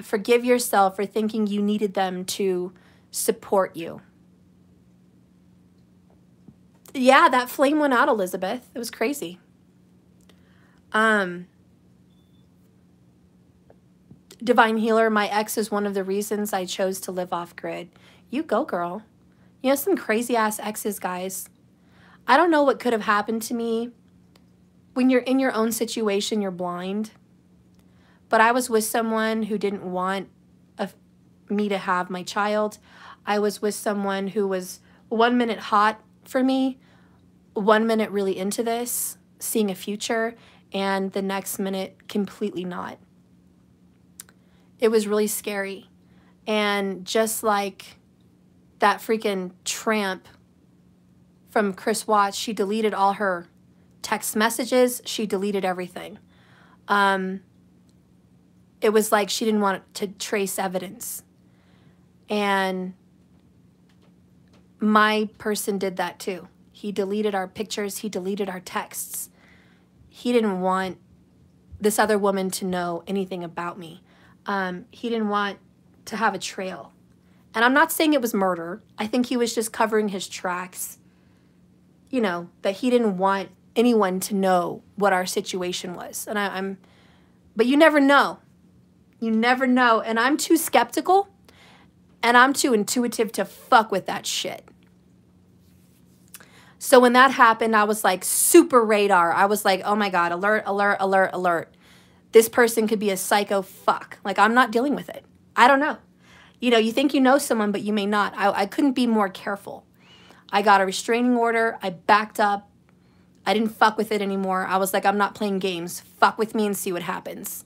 Forgive yourself for thinking you needed them to support you. Yeah, that flame went out, Elizabeth. It was crazy. Divine Healer, my ex is one of the reasons I chose to live off grid. You go, girl. You know, some crazy ass exes, guys. I don't know what could have happened to me. When you're in your own situation, you're blind. But I was with someone who didn't want me to have my child. I was with someone who was 1 minute hot for me, 1 minute really into this, seeing a future, and the next minute completely not. It was really scary. And just like that freaking tramp from Chris Watts, she deleted all her text messages. She deleted everything. It was like she didn't want to trace evidence. And my person did that too. He deleted our pictures. He deleted our texts. He didn't want this other woman to know anything about me. He didn't want to have a trail. And I'm not saying it was murder. I think he was just covering his tracks. You know, that he didn't want anyone to know what our situation was. And but you never know. You never know. And I'm too skeptical and I'm too intuitive to fuck with that shit. So when that happened, I was like super radar. I was like, oh my God, alert, alert, alert, alert. This person could be a psycho fuck. Like, I'm not dealing with it. I don't know. You know, you think you know someone, but you may not. I couldn't be more careful. I got a restraining order. I backed up. I didn't fuck with it anymore. I was like, I'm not playing games. Fuck with me and see what happens.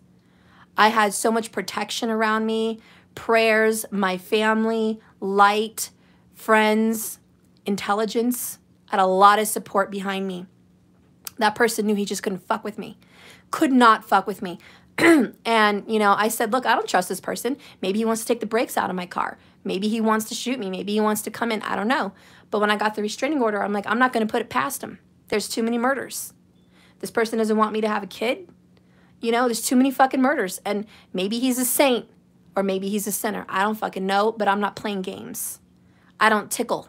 I had so much protection around me, prayers, my family, light, friends, intelligence. I had a lot of support behind me. That person knew he just couldn't fuck with me. Could not fuck with me. And, you know, I said, look, I don't trust this person. Maybe he wants to take the brakes out of my car. Maybe he wants to shoot me. Maybe he wants to come in. I don't know. But when I got the restraining order, I'm like, I'm not going to put it past him. There's too many murders. This person doesn't want me to have a kid. You know, there's too many fucking murders. And maybe he's a saint or maybe he's a sinner. I don't fucking know, but I'm not playing games. I don't tickle.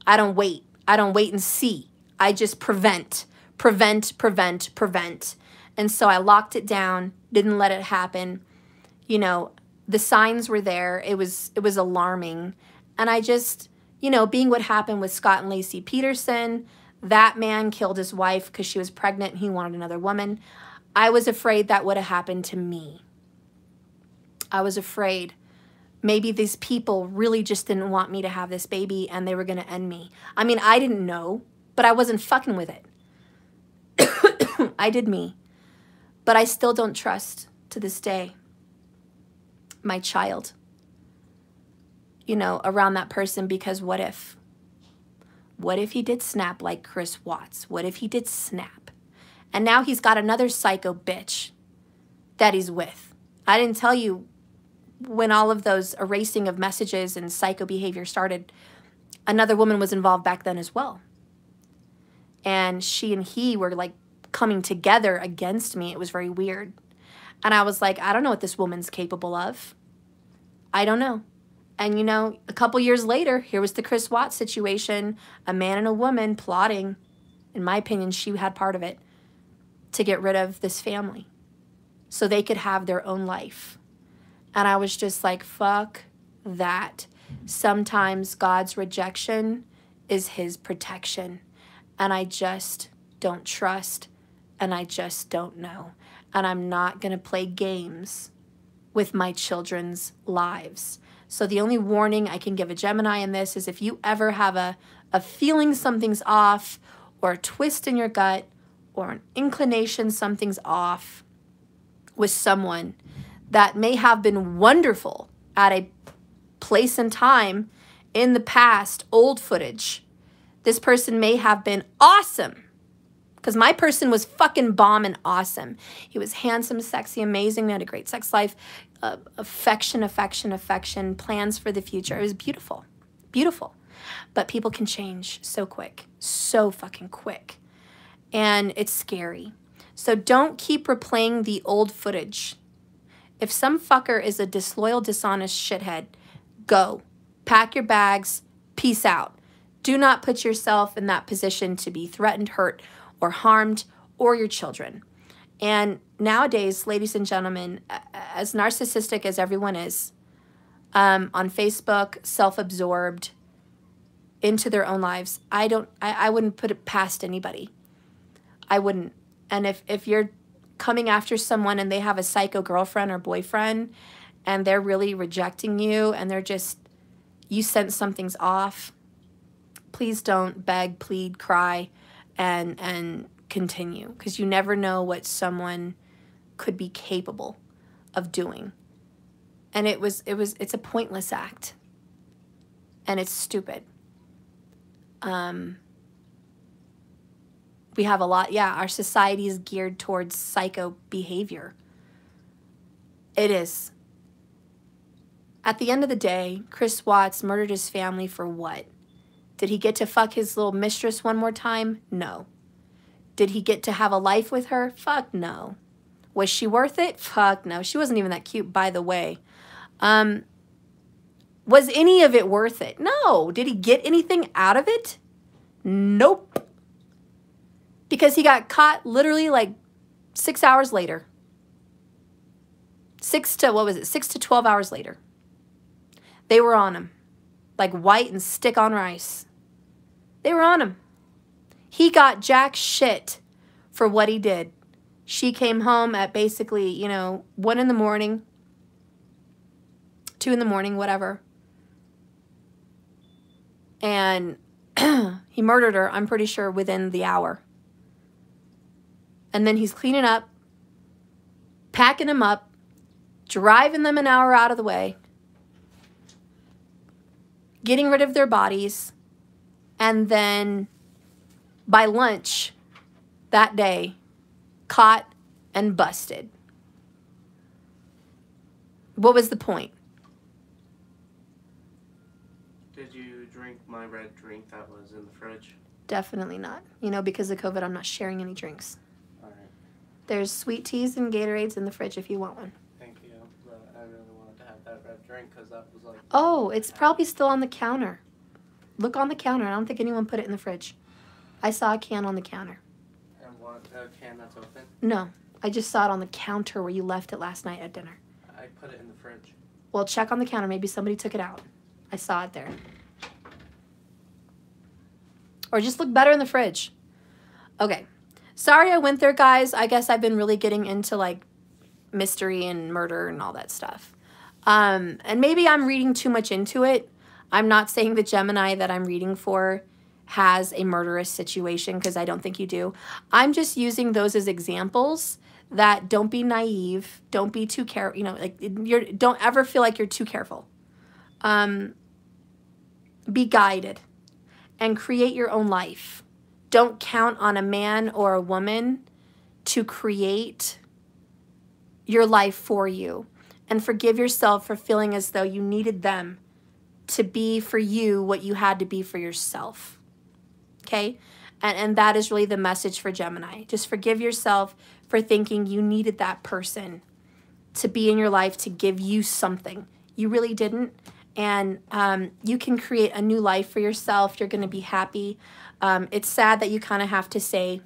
I don't wait. I don't wait and see. I just prevent, prevent, prevent, prevent. And so I locked it down, didn't let it happen. You know, the signs were there. It was alarming. And I just, you know, being what happened with Scott and Lacey Peterson, that man killed his wife because she was pregnant and he wanted another woman. I was afraid that would have happened to me. I was afraid maybe these people really just didn't want me to have this baby and they were going to end me. I mean, I didn't know, but I wasn't fucking with it. I did me. But I still don't trust to this day my child, you know, around that person, because what if? What if he did snap like Chris Watts? What if he did snap? And now he's got another psycho bitch that he's with. I didn't tell you when all of those erasing of messages and psycho behavior started, another woman was involved back then as well. And she and he were like coming together against me. It was very weird. And I was like, I don't know what this woman's capable of. I don't know. And, you know, a couple years later, here was the Chris Watts situation, a man and a woman plotting. In my opinion, she had part of it, to get rid of this family so they could have their own life. And I was just like, fuck that. Sometimes God's rejection is his protection. And I just don't trust, and I just don't know. And I'm not going to play games with my children's lives. So the only warning I can give a Gemini in this is if you ever have a feeling something's off, or a twist in your gut, or an inclination something's off with someone that may have been wonderful at a place and time in the past, old footage. This person may have been awesome Because my person was fucking bomb and awesome. He was handsome, sexy, amazing. They had a great sex life, affection, plans for the future. It was beautiful, beautiful. But people can change so quick, so fucking quick. And it's scary. So don't keep replaying the old footage. If some fucker is a disloyal, dishonest shithead, go. Pack your bags. Peace out. Do not put yourself in that position to be threatened, hurt, or harmed, or your children. And nowadays, ladies and gentlemen, as narcissistic as everyone is, on Facebook, self-absorbed, into their own lives, I wouldn't put it past anybody. I wouldn't. And if you're coming after someone and they have a psycho girlfriend or boyfriend and they're really rejecting you and they're just, you sense something's off, please don't beg, plead, cry, and continue, because you never know what someone could be capable of doing. And it's a pointless act. And it's stupid. We have a lot, yeah, our society is geared towards psycho behavior. It is. At the end of the day, Chris Watts murdered his family for what? Did he get to fuck his little mistress one more time? No. Did he get to have a life with her? Fuck no. Was she worth it? Fuck no. She wasn't even that cute, by the way. Was any of it worth it? No. Did he get anything out of it? Nope. Because he got caught literally like 6 hours later. 6 to 12 hours later. They were on him. Like white and stick on rice. They were on him. He got jack shit for what he did. She came home at basically, 1 in the morning, 2 in the morning, whatever. And he murdered her, I'm pretty sure, within the hour. And then he's cleaning up, packing them up, driving them an hour out of the way, getting rid of their bodies, and then by lunch that day, caught and busted. What was the point? Did you drink my red drink that was in the fridge? Definitely not. Because of COVID, I'm not sharing any drinks. All right. There's sweet teas and Gatorades in the fridge if you want one. Thank you. But I really wanted to have that red drink because that was like... Oh, it's probably still on the counter. Look on the counter. I don't think anyone put it in the fridge. I saw a can on the counter. And what? A can that's open? No. I just saw it on the counter where you left it last night at dinner. I put it in the fridge. Well, check on the counter. Maybe somebody took it out. I saw it there. Or just look better in the fridge. Okay. Sorry I went there, guys. I guess I've been really getting into, like, mystery and murder and all that stuff. And maybe I'm reading too much into it. I'm not saying the Gemini that I'm reading for has a murderous situation, because I don't think you do. I'm just using those as examples that don't be naive. Don't be too careful. Don't ever feel like you're too careful. Be guided and create your own life. Don't count on a man or a woman to create your life for you. And forgive yourself for feeling as though you needed them to be for you what you had to be for yourself. Okay? And that is really the message for Gemini. Just forgive yourself for thinking you needed that person to be in your life to give you something. You really didn't. And you can create a new life for yourself. You're going to be happy. It's sad that you kind of have to say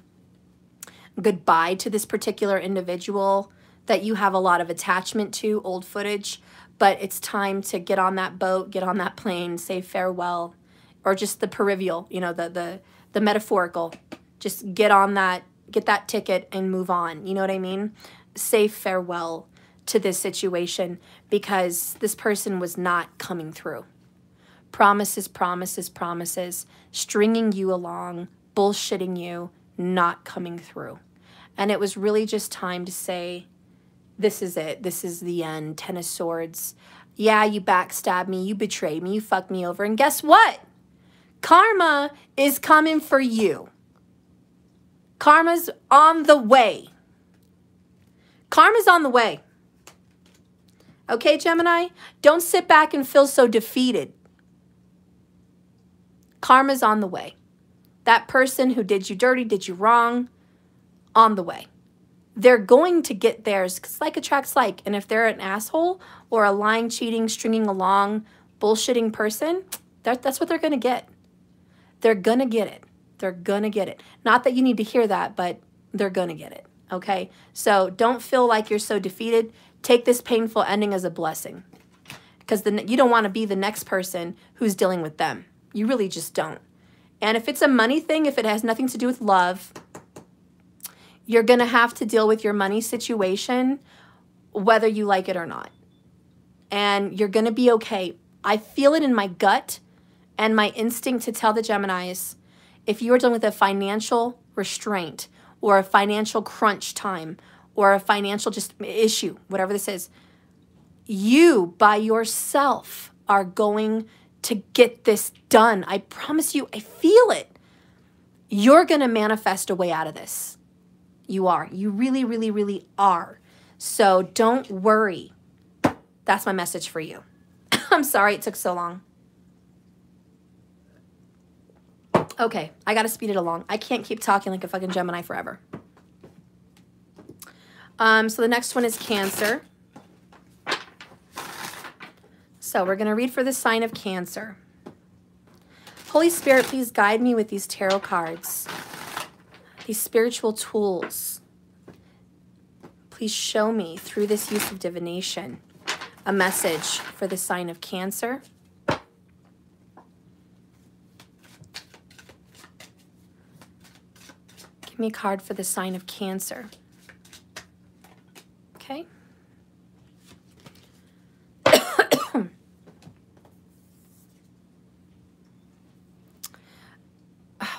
goodbye to this particular individual that you have a lot of attachment to, old footage. But it's time to get on that boat, get on that plane, say farewell. Or just the peripheral, the metaphorical. Just get on that, get that ticket and move on. You know what I mean? Say farewell to this situation, because this person was not coming through. Promises, promises, promises, stringing you along, bullshitting you, not coming through. And it was really just time to say, this is it. This is the end. 10 of Swords. Yeah, you backstabbed me. You betrayed me. You fucked me over. And guess what? Karma is coming for you. Karma's on the way. Karma's on the way. Okay, Gemini? Don't sit back and feel so defeated. Karma's on the way. That person who did you dirty, did you wrong, on the way. They're going to get theirs because like attracts like. And if they're an asshole or a lying, cheating, stringing along, bullshitting person, that's what they're going to get. They're going to get it. They're going to get it. Not that you need to hear that, but they're going to get it. Okay? So don't feel like you're so defeated. Take this painful ending as a blessing because you don't want to be the next person who's dealing with them. You really just don't. And if it's a money thing, if it has nothing to do with love, you're going to have to deal with your money situation, whether you like it or not. And you're going to be okay. I feel it in my gut and my instinct to tell the Geminis, if you are dealing with a financial restraint or a financial crunch time or a financial just issue, whatever this is, you by yourself are going to get this done. I promise you, I feel it. You're going to manifest a way out of this. You are. You really, really, really are. So don't worry. That's my message for you. I'm sorry it took so long. Okay, I got to speed it along. I can't keep talking like a fucking Gemini forever. So the next one is Cancer. So we're going to read for the sign of Cancer. Holy Spirit, please guide me with these tarot cards, these spiritual tools. Please show me through this use of divination a message for the sign of Cancer. Give me a card for the sign of Cancer. Okay.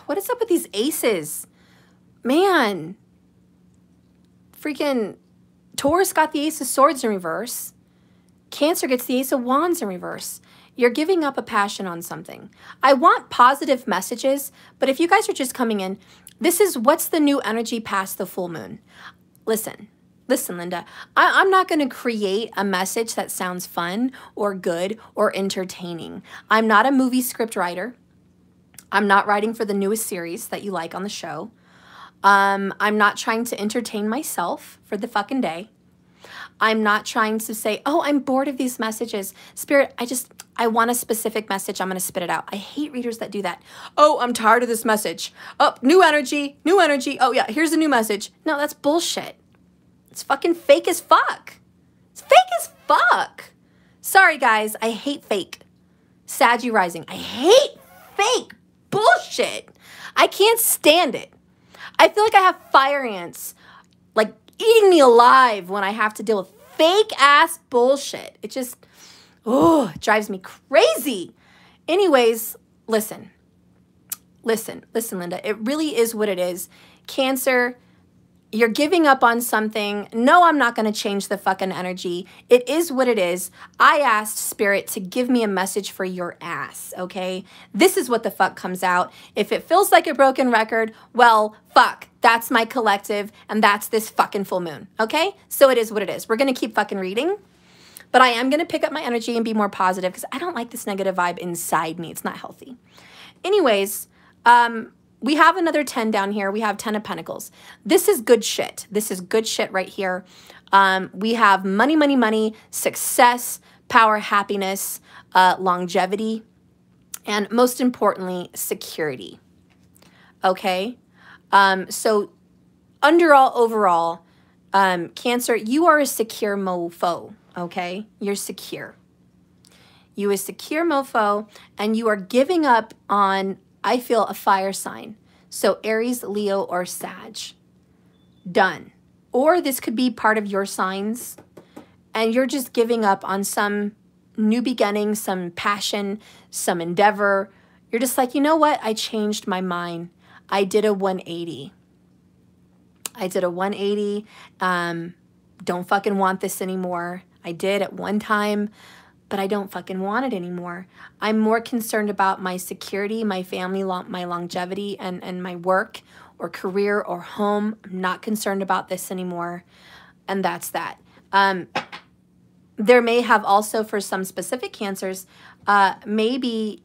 What is up with these aces? Man. Freaking Taurus got the Ace of Swords in reverse. Cancer gets the Ace of Wands in reverse. You're giving up a passion on something. I want positive messages, but if you guys are just coming in, this is what's the new energy past the full moon. Listen, Linda, I'm not going to create a message that sounds fun or good or entertaining. I'm not a movie script writer. I'm not writing for the newest series that you like on the show. I'm not trying to entertain myself for the fucking day. I'm not trying to say, oh, I'm bored of these messages. Spirit, I want a specific message. I'm going to spit it out. I hate readers that do that. Oh, I'm tired of this message. Oh, new energy, new energy. Oh, yeah, here's a new message. No, that's bullshit. It's fucking fake as fuck. It's fake as fuck. Sorry, guys. I hate fake. Saggy rising. I hate fake bullshit. I can't stand it. I feel like I have fire ants like eating me alive when I have to deal with fake ass bullshit. It just, oh, it drives me crazy. Anyways, listen, Linda. It really is what it is. Cancer, you're giving up on something. No, I'm not going to change the fucking energy. It is what it is. I asked Spirit to give me a message for your ass, okay? This is what the fuck comes out. If it feels like a broken record, well, fuck. That's my collective, and that's this fucking full moon, okay? So it is what it is. We're going to keep fucking reading, but I am going to pick up my energy and be more positive because I don't like this negative vibe inside me. It's not healthy. Anyways, we have another 10 down here. We have 10 of Pentacles. This is good shit. This is good shit right here. We have money, money, money, success, power, happiness, longevity, and most importantly, security. Okay? So overall, Cancer, you are a secure mofo. Okay? You're secure. You a secure mofo, and you are giving up on, I feel, a fire sign. So Aries, Leo, or Sag. Done. Or this could be part of your signs, and you're just giving up on some new beginning, some passion, some endeavor. You're just like, you know what? I changed my mind. I did a 180. I did a 180. Don't fucking want this anymore. I did at one time, but I don't fucking want it anymore. I'm more concerned about my security, my family, my longevity, and my work, or career or home. I'm not concerned about this anymore. And that's that. There may have also, for some specific cancers, maybe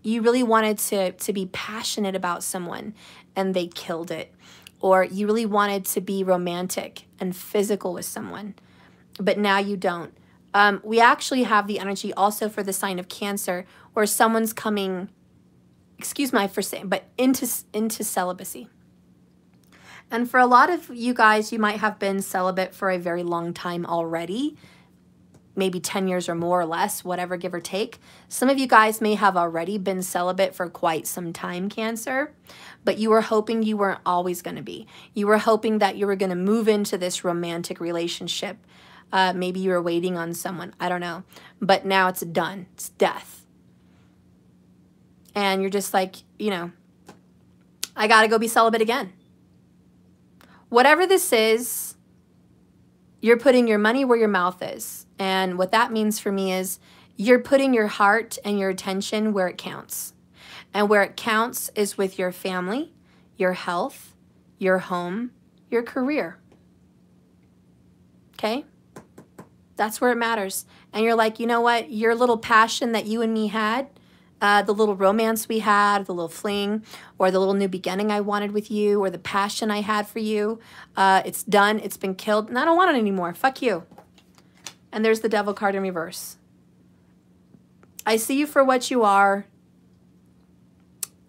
you really wanted to be passionate about someone and they killed it. Or you really wanted to be romantic and physical with someone, but now you don't. We actually have the energy also for the sign of Cancer where someone's coming, excuse my for saying, but into celibacy. And for a lot of you guys, you might have been celibate for a very long time already, maybe 10 years or more or less, whatever, give or take. Some of you guys may have already been celibate for quite some time, Cancer, but you were hoping you weren't always going to be. You were hoping that you were going to move into this romantic relationship. Maybe you were waiting on someone. I don't know. But now it's done. It's death. And you're just like, you know, I got to go be celibate again. Whatever this is, you're putting your money where your mouth is. And what that means for me is you're putting your heart and your attention where it counts. And where it counts is with your family, your health, your home, your career. Okay? That's where it matters. And you're like, you know what? Your little passion that you and me had, the little romance we had, the little fling, or the little new beginning I wanted with you, or the passion I had for you, it's done. It's been killed. And I don't want it anymore. Fuck you. And there's the Devil card in reverse. I see you for what you are.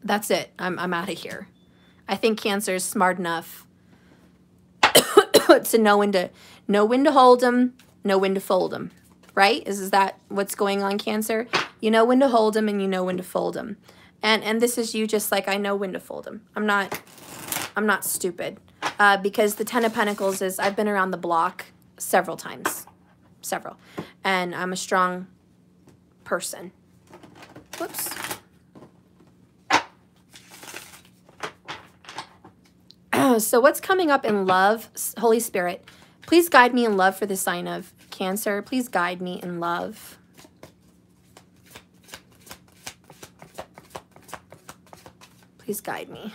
That's it. I'm out of here. I think Cancer is smart enough to know when to hold them, know when to fold them. Right? Is that what's going on, Cancer? You know when to hold them and you know when to fold them. And this is you just like, I know when to fold them. I'm not stupid. Because the Ten of Pentacles is, I've been around the block several times. Several. And I'm a strong person. Whoops. So what's coming up in love? Holy Spirit, please guide me in love for the sign of Cancer. Please guide me in love. Please guide me.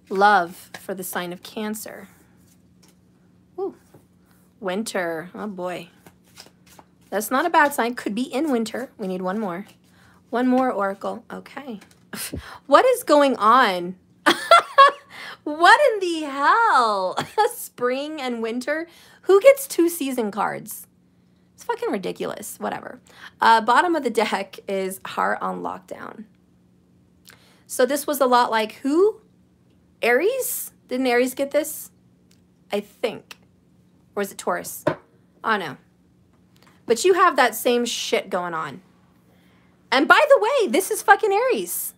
Love for the sign of Cancer. Ooh. Winter. Oh boy. That's not a bad sign. Could be in winter. We need one more. One more oracle. Okay. What is going on? What in the hell? Spring and winter? Who gets 2 season cards? It's fucking ridiculous. Whatever. Bottom of the deck is Heart on Lockdown. So this was a lot like who? Aries? Didn't Aries get this? I think. Or is it Taurus? Oh, no. But you have that same shit going on. And by the way, this is fucking Aries.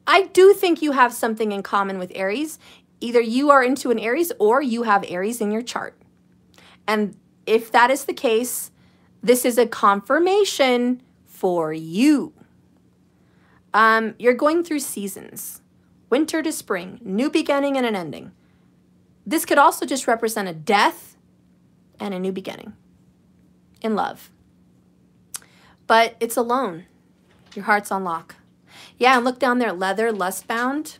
I do think you have something in common with Aries. Either you are into an Aries or you have Aries in your chart. And if that is the case, this is a confirmation for you. You're going through seasons. Winter to spring, new beginning and an ending. This could also just represent a death and a new beginning in love. But it's alone. Your heart's on lock. Yeah, and look down there, leather, lust-bound.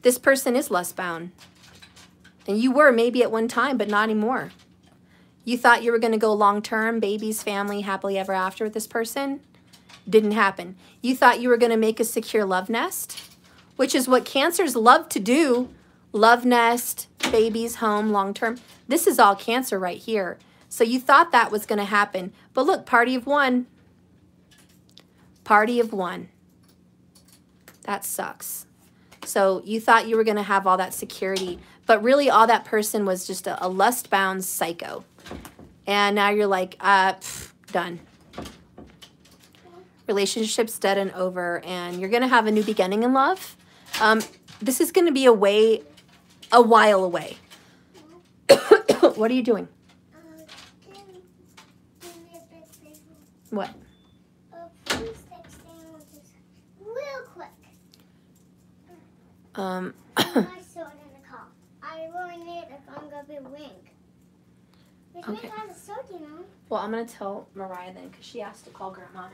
This person is lust-bound. And you were maybe at one time, but not anymore. You thought you were going to go long-term, babies, family, happily ever after with this person. Didn't happen. You thought you were going to make a secure love nest, which is what Cancers love to do. Love nest, babies, home, long-term. This is all Cancer right here. So you thought that was going to happen. But look, party of one. Party of one. That sucks. So you thought you were going to have all that security, but really all that person was just a lust-bound psycho. And now you're like, done. Relationship's dead and over, and you're going to have a new beginning in love. This is going to be a while away. What are you doing? What? Please text sandwiches real quick. My sword in the car. I really need if I'm gonna be ring. Which Okay. means I have a sword, you know. Well, I'm going to tell Mariah then, because she asked to call Grandma,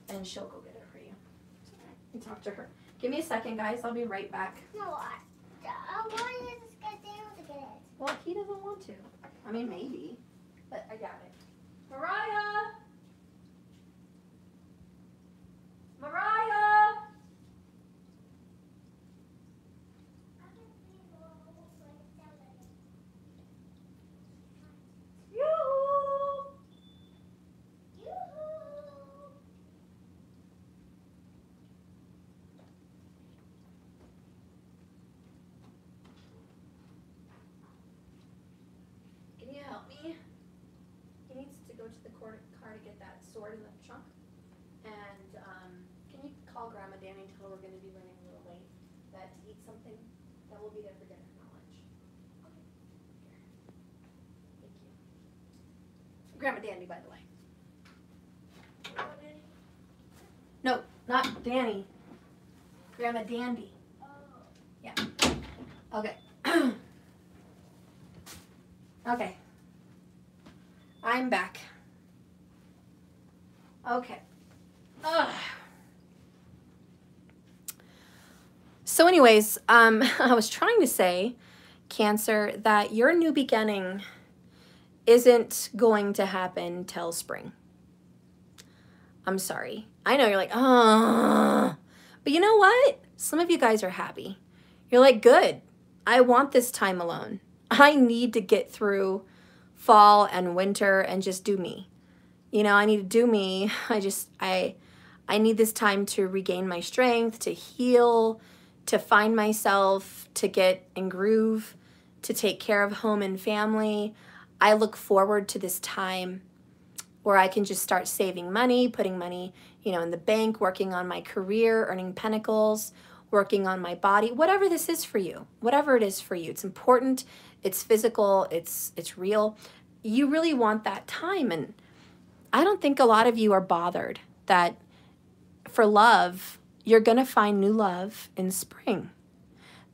and she'll go get it for you. You talk to her. Give me a second, guys. I'll be right back. No, I want you to get down to get it. Well, he doesn't want to. I mean, maybe. But I got it. Mariah! Mariah! Yoo-hoo! Can you help me? He needs to go to the car to get that sword in the trunk. And can you call Grandma Danny and tell her we're going to be running a little late? That to eat something that will be there for dinner, not lunch. Okay. Thank you. Grandma Danny, by the way. No, not Danny. Grandma Dandy. Yeah. Okay. Okay. I'm back. Okay. Ugh. So anyways, I was trying to say, Cancer, that your new beginning isn't going to happen till spring. I'm sorry. I know you're like, oh, but you know what? Some of you guys are happy. You're like, good. I want this time alone. I need to get through fall and winter and just do me. You know, I need to do me. I need this time to regain my strength, to heal, to find myself, to get in groove, to take care of home and family. I look forward to this time where I can just start saving money, putting money, you know, in the bank, working on my career, earning pentacles, working on my body, whatever this is for you, whatever it is for you. It's important, it's physical, it's real. You really want that time. And I don't think a lot of you are bothered that for love, you're going to find new love in spring.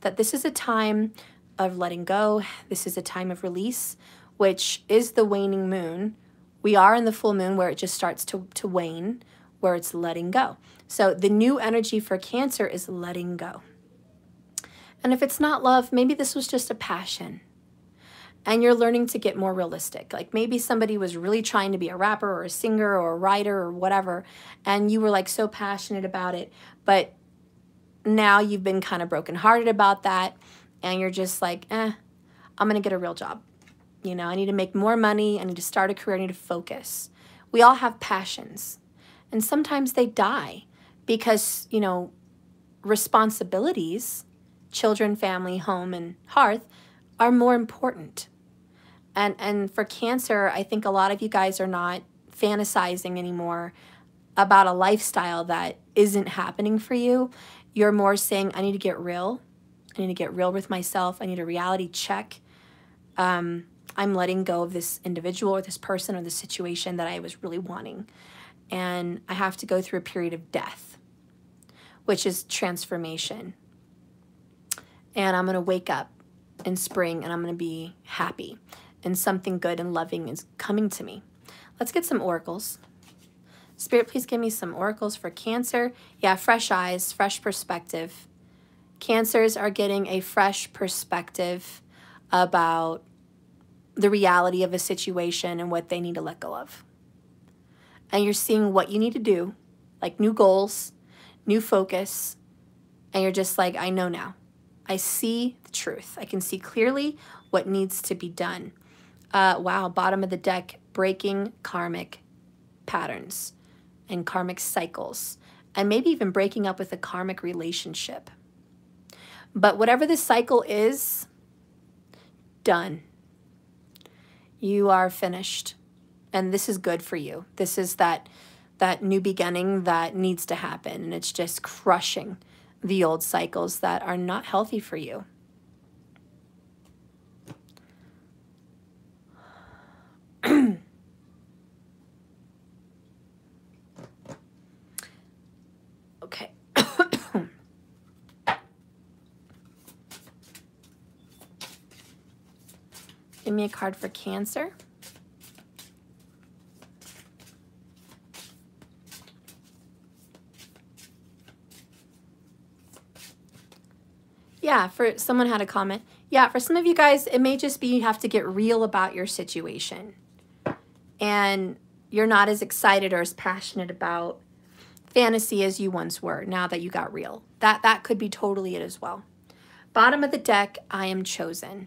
That this is a time of letting go. This is a time of release, which is the waning moon. We are in the full moon where it just starts to wane, where it's letting go. So the new energy for Cancer is letting go. And if it's not love, maybe this was just a passion. And you're learning to get more realistic. Like maybe somebody was really trying to be a rapper or a singer or a writer or whatever, and you were like so passionate about it, but now you've been kind of brokenhearted about that, and you're just like, I'm gonna get a real job. You know, I need to make more money, I need to start a career, I need to focus. We all have passions, and sometimes they die because, you know, responsibilities, children, family, home, and hearth, are more important. And for Cancer, I think a lot of you guys are not fantasizing anymore about a lifestyle that isn't happening for you. You're more saying, I need to get real. I need to get real with myself. I need a reality check. I'm letting go of this individual or this person or this situation that I was really wanting. And I have to go through a period of death, which is transformation. And I'm going to wake up in spring and I'm going to be happy. And something good and loving is coming to me. Let's get some oracles. Spirit, please give me some oracles for Cancer. Yeah, fresh eyes, fresh perspective. Cancers are getting a fresh perspective about the reality of a situation and what they need to let go of. And you're seeing what you need to do, like new goals, new focus, and you're just like, I know now. I see the truth. I can see clearly what needs to be done. Wow, bottom of the deck, breaking karmic patterns and karmic cycles, and maybe even breaking up with a karmic relationship. But whatever the cycle is, done. You are finished, and this is good for you. This is that new beginning that needs to happen, and it's just crushing the old cycles that are not healthy for you. Okay. Give me a card for Cancer. Yeah, for someone had a comment. Yeah, for some of you guys, it may just be you have to get real about your situation. And you're not as excited or as passionate about fantasy as you once were now that you got real. That could be totally it as well. Bottom of the deck, I am chosen.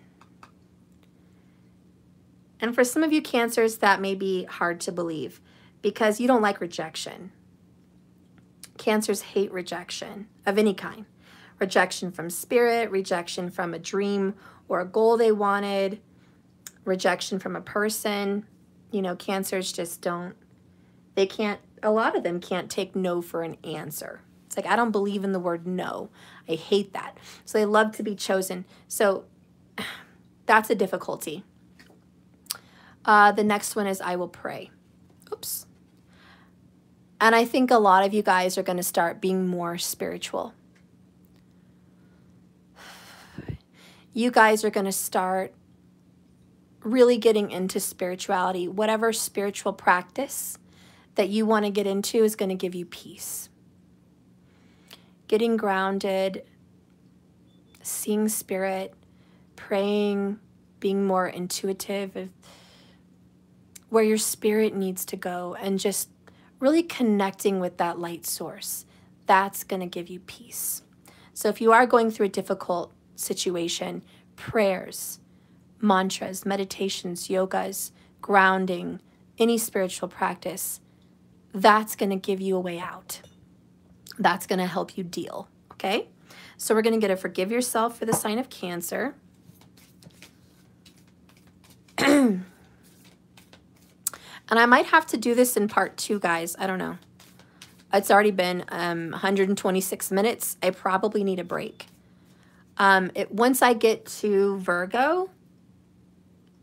And for some of you Cancers, that may be hard to believe because you don't like rejection. Cancers hate rejection of any kind. Rejection from spirit, rejection from a dream or a goal they wanted, rejection from a person. You know, Cancers just don't, they can't, a lot of them can't take no for an answer. It's like, I don't believe in the word no. I hate that. So they love to be chosen. So that's a difficulty. The next one is I will pray. Oops. And I think a lot of you guys are going to start being more spiritual. You guys are going to start really getting into spirituality. Whatever spiritual practice that you want to get into is going to give you peace. Getting grounded, seeing spirit, praying, being more intuitive of where your spirit needs to go, and just really connecting with that light source. That's going to give you peace. So if you are going through a difficult situation, prayers, mantras, meditations, yogas, grounding, any spiritual practice, that's going to give you a way out. That's going to help you deal, okay? So we're going to get a forgive yourself for the sign of Cancer. And I might have to do this in part 2, guys. I don't know. It's already been 126 minutes. I probably need a break. Once I get to Virgo,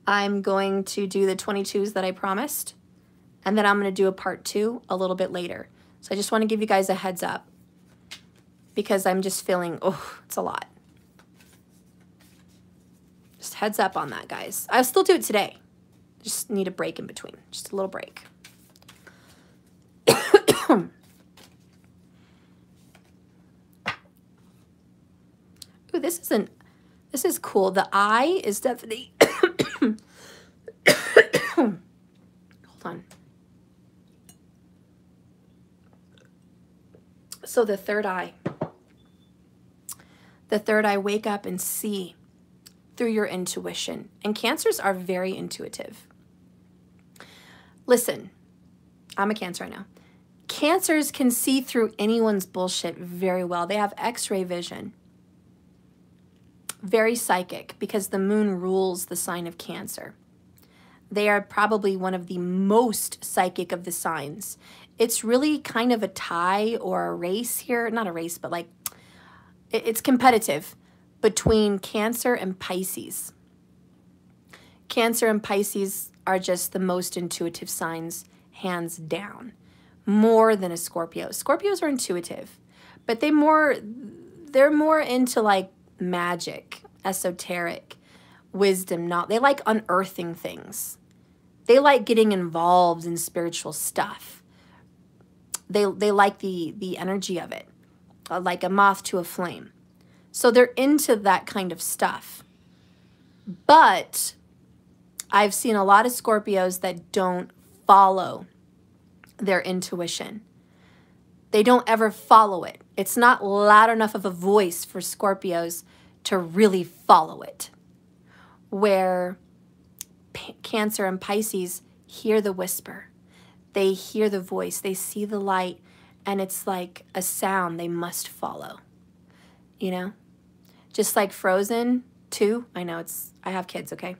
I'm going to do the 22s that I promised. And then I'm going to do a part 2 a little bit later. So I just want to give you guys a heads up. Because I'm just feeling, oh, it's a lot. Just heads up on that, guys. I'll still do it today. Just need a break in between. Just a little break. Ooh, this is cool. The eye is definitely hold on. So the third eye. The third eye, wake up and see through your intuition. And Cancers are very intuitive. Listen, I'm a Cancer right now. Cancers can see through anyone's bullshit very well. They have X-ray vision. Very psychic because the moon rules the sign of Cancer. They are probably one of the most psychic of the signs. It's really kind of a tie or a race here. Not a race, but like it's competitive between Cancer and Pisces. Cancer and Pisces are just the most intuitive signs, hands down, more than a Scorpio. Scorpios are intuitive, but they're more into like magic, esoteric, wisdom. They like unearthing things. They like getting involved in spiritual stuff. They like the energy of it, like a moth to a flame. So they're into that kind of stuff. But I've seen a lot of Scorpios that don't follow their intuition. They don't ever follow it. It's not loud enough of a voice for Scorpios to really follow it. Where Cancer and Pisces hear the whisper. They hear the voice. They see the light. And it's like a sound they must follow. You know? Just like Frozen 2. I know I have kids, okay?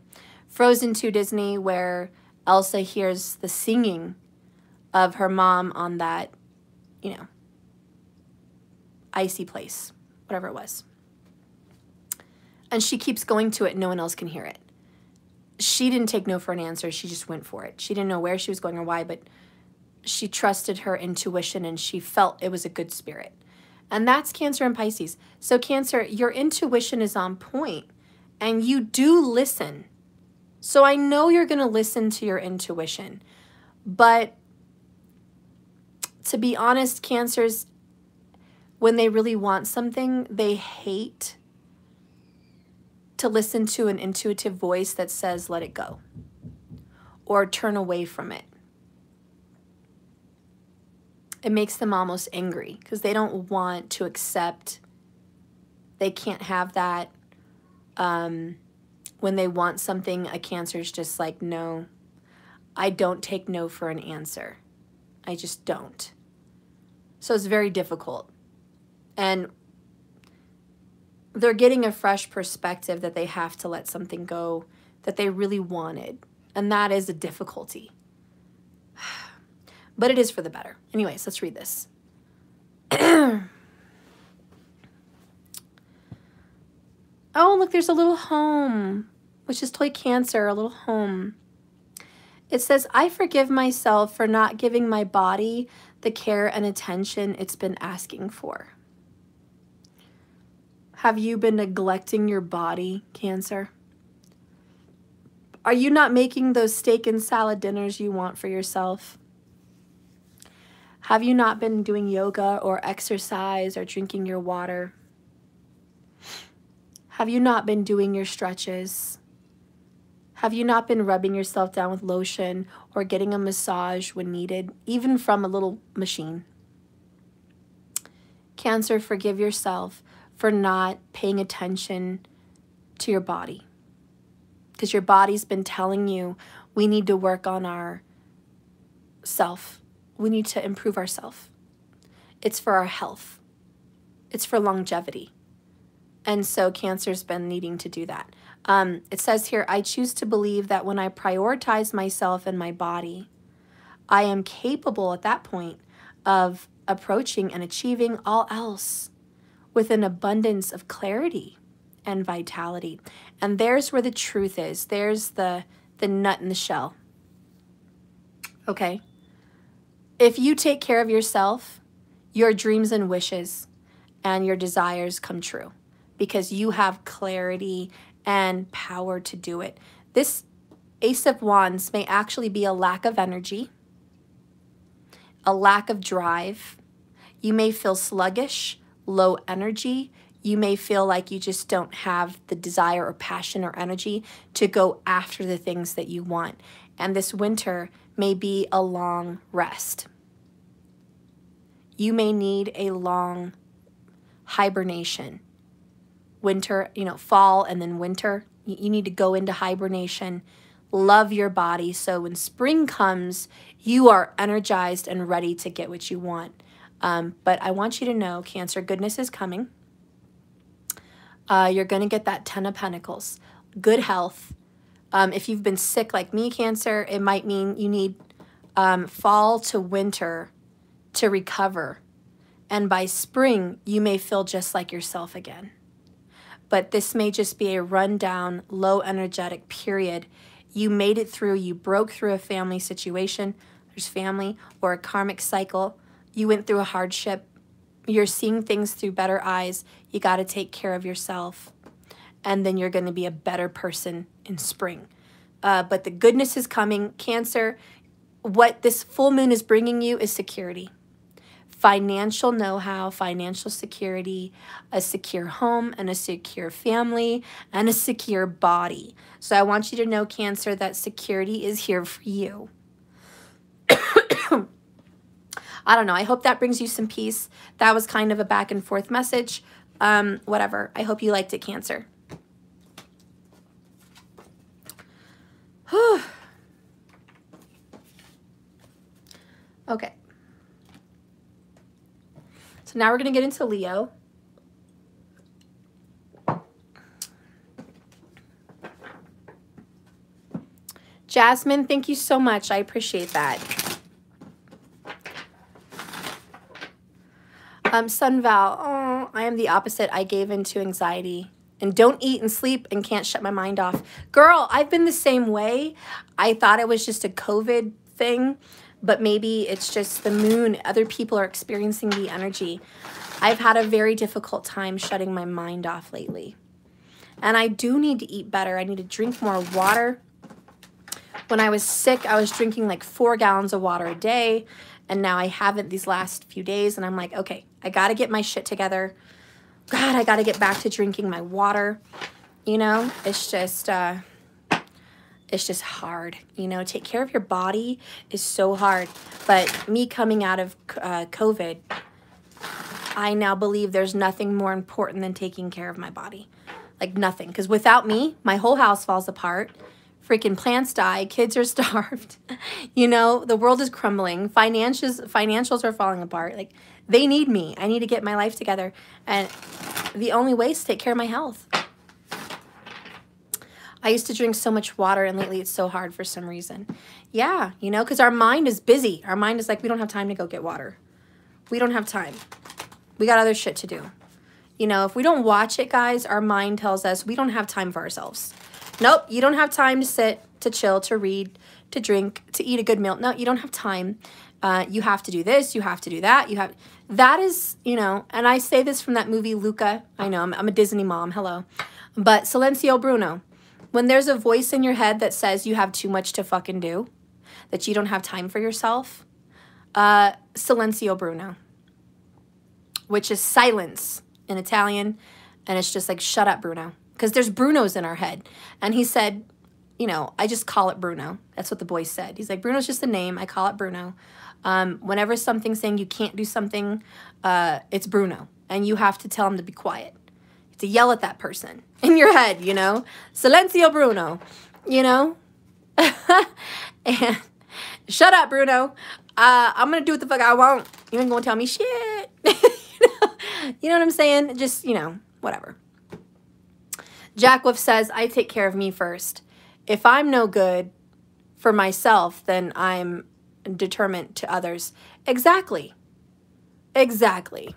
Frozen 2 Disney, where Elsa hears the singing of her mom on that, you know, icy place, whatever it was. And she keeps going to it, no one else can hear it. She didn't take no for an answer, she just went for it. She didn't know where she was going or why, but she trusted her intuition and she felt it was a good spirit. And that's Cancer and Pisces. So Cancer, your intuition is on point and you do listen. So I know you're going to listen to your intuition. But to be honest, Cancers, when they really want something, they hate to listen to an intuitive voice that says, let it go, or turn away from it. It makes them almost angry because they don't want to accept, they can't have that. When they want something, a Cancer is just like, no, I don't take no for an answer. I just don't. So it's very difficult. And they're getting a fresh perspective that they have to let something go that they really wanted. And that is a difficulty. But it is for the better. Anyways, let's read this. Oh, look, there's a little home, which is totally Cancer, a little home. It says, I forgive myself for not giving my body the care and attention it's been asking for. Have you been neglecting your body, Cancer? Are you not making those steak and salad dinners you want for yourself? Have you not been doing yoga or exercise or drinking your water? Have you not been doing your stretches? Have you not been rubbing yourself down with lotion or getting a massage when needed, even from a little machine? Cancer, forgive yourself for not paying attention to your body, because your body's been telling you we need to work on our self. We need to improve ourselves. It's for our health. It's for longevity. And so Cancer's been needing to do that. It says here, I choose to believe that when I prioritize myself and my body, I am capable at that point of approaching and achieving all else with an abundance of clarity and vitality. And there's where the truth is. There's the nut in the shell. Okay? If you take care of yourself, your dreams and wishes and your desires come true because you have clarity and power to do it. This Ace of Wands may actually be a lack of energy, a lack of drive. You may feel sluggish, low energy. You may feel like you just don't have the desire or passion or energy to go after the things that you want. And this winter may be a long rest. You may need a long hibernation. Winter, fall and then winter. You need to go into hibernation. Love your body so when spring comes, you are energized and ready to get what you want. But I want you to know, Cancer, goodness is coming. You're going to get that 10 of Pentacles. Good health. If you've been sick like me, Cancer, it might mean you need fall to winter to recover. And by spring, you may feel just like yourself again. But this may just be a rundown, low energetic period. You made it through. You broke through a family situation. There's family or a karmic cycle. You went through a hardship. You're seeing things through better eyes. You got to take care of yourself. And then you're going to be a better person in spring. But the goodness is coming. Cancer, what this full moon is bringing you is security. Financial know-how, financial security, a secure home and a secure family, and a secure body. So I want you to know, Cancer, that security is here for you. I don't know. I hope that brings you some peace. That was kind of a back and forth message. Whatever. I hope you liked it, Cancer. Okay. So now we're going to get into Leo. Jasmine, thank you so much. I appreciate that. Sunval, oh, I am the opposite. I gave into anxiety and don't eat and sleep and can't shut my mind off. Girl, I've been the same way. I thought it was just a COVID thing, but maybe it's just the moon. Other people are experiencing the energy. I've had a very difficult time shutting my mind off lately. And I do need to eat better. I need to drink more water. When I was sick, I was drinking like 4 gallons of water a day. And now I haven't these last few days. And I'm like, okay, I got to get my shit together. God, I got to get back to drinking my water. You know, it's just hard. You know, take care of your body is so hard. But me coming out of COVID, I now believe there's nothing more important than taking care of my body. Like nothing. Because without me, my whole house falls apart. Freaking plants die. Kids are starved. You know, the world is crumbling. Financials are falling apart. Like, they need me. I need to get my life together. And the only way is to take care of my health. I used to drink so much water, and lately it's so hard for some reason. Yeah, you know, because our mind is busy. Our mind is like, we don't have time to go get water. We don't have time. We got other shit to do. You know, if we don't watch it, guys, our mind tells us we don't have time for ourselves. Nope, you don't have time to sit, to chill, to read, to drink, to eat a good meal. No, you don't have time. You have to do this. You have to do that. That is, you know, and I say this from that movie, Luca. I know, I'm a Disney mom. Hello. But Silencio Bruno. When there's a voice in your head that says you have too much to fucking do, that you don't have time for yourself, Silencio Bruno, which is silence in Italian, and it's just like, shut up, Bruno. Because there's Brunos in our head. And he said, you know, I just call it Bruno. That's what the boy said. He's like, Bruno's just a name. I call it Bruno. Whenever something's saying you can't do something, it's Bruno. And you have to tell him to be quiet. To yell at that person in your head, you know? Silencio Bruno, you know? And shut up, Bruno. I'm going to do what the fuck I want. You ain't going to tell me shit. You know what I'm saying? Just, you know, whatever. Jack Wolf says, I take care of me first. If I'm no good for myself, then I'm determined to others. Exactly. Exactly.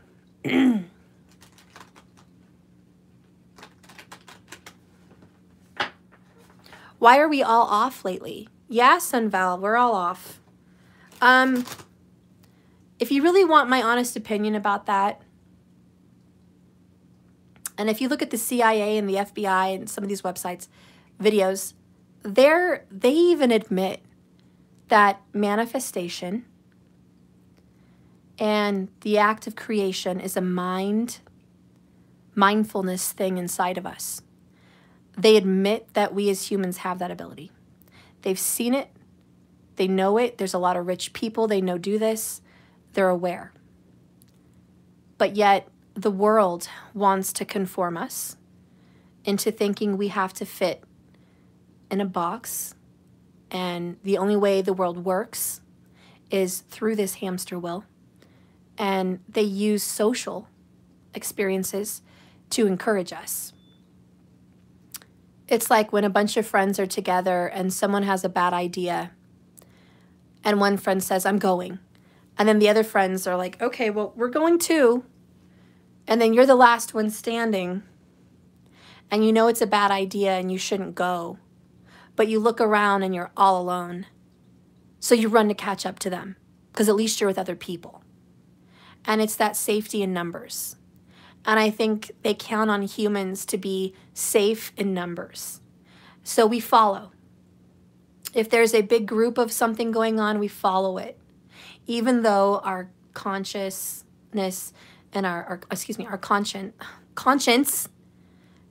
Why are we all off lately? Yeah, Sunval, we're all off. If you really want my honest opinion about that, and if you look at the CIA and the FBI and some of these websites, videos, they even admit that manifestation and the act of creation is a mindfulness thing inside of us. They admit that we as humans have that ability. They've seen it. They know it. There's a lot of rich people. They know do this. They're aware. But yet the world wants to conform us into thinking we have to fit in a box. And the only way the world works is through this hamster wheel. And they use social experiences to encourage us. It's like when a bunch of friends are together and someone has a bad idea and one friend says, I'm going. And then the other friends are like, okay, well, we're going too. And then you're the last one standing and you know it's a bad idea and you shouldn't go. But you look around and you're all alone. So you run to catch up to them because at least you're with other people. And it's that safety in numbers. And I think they count on humans to be safe in numbers. So we follow. If there's a big group of something going on, we follow it. Even though our consciousness and our conscience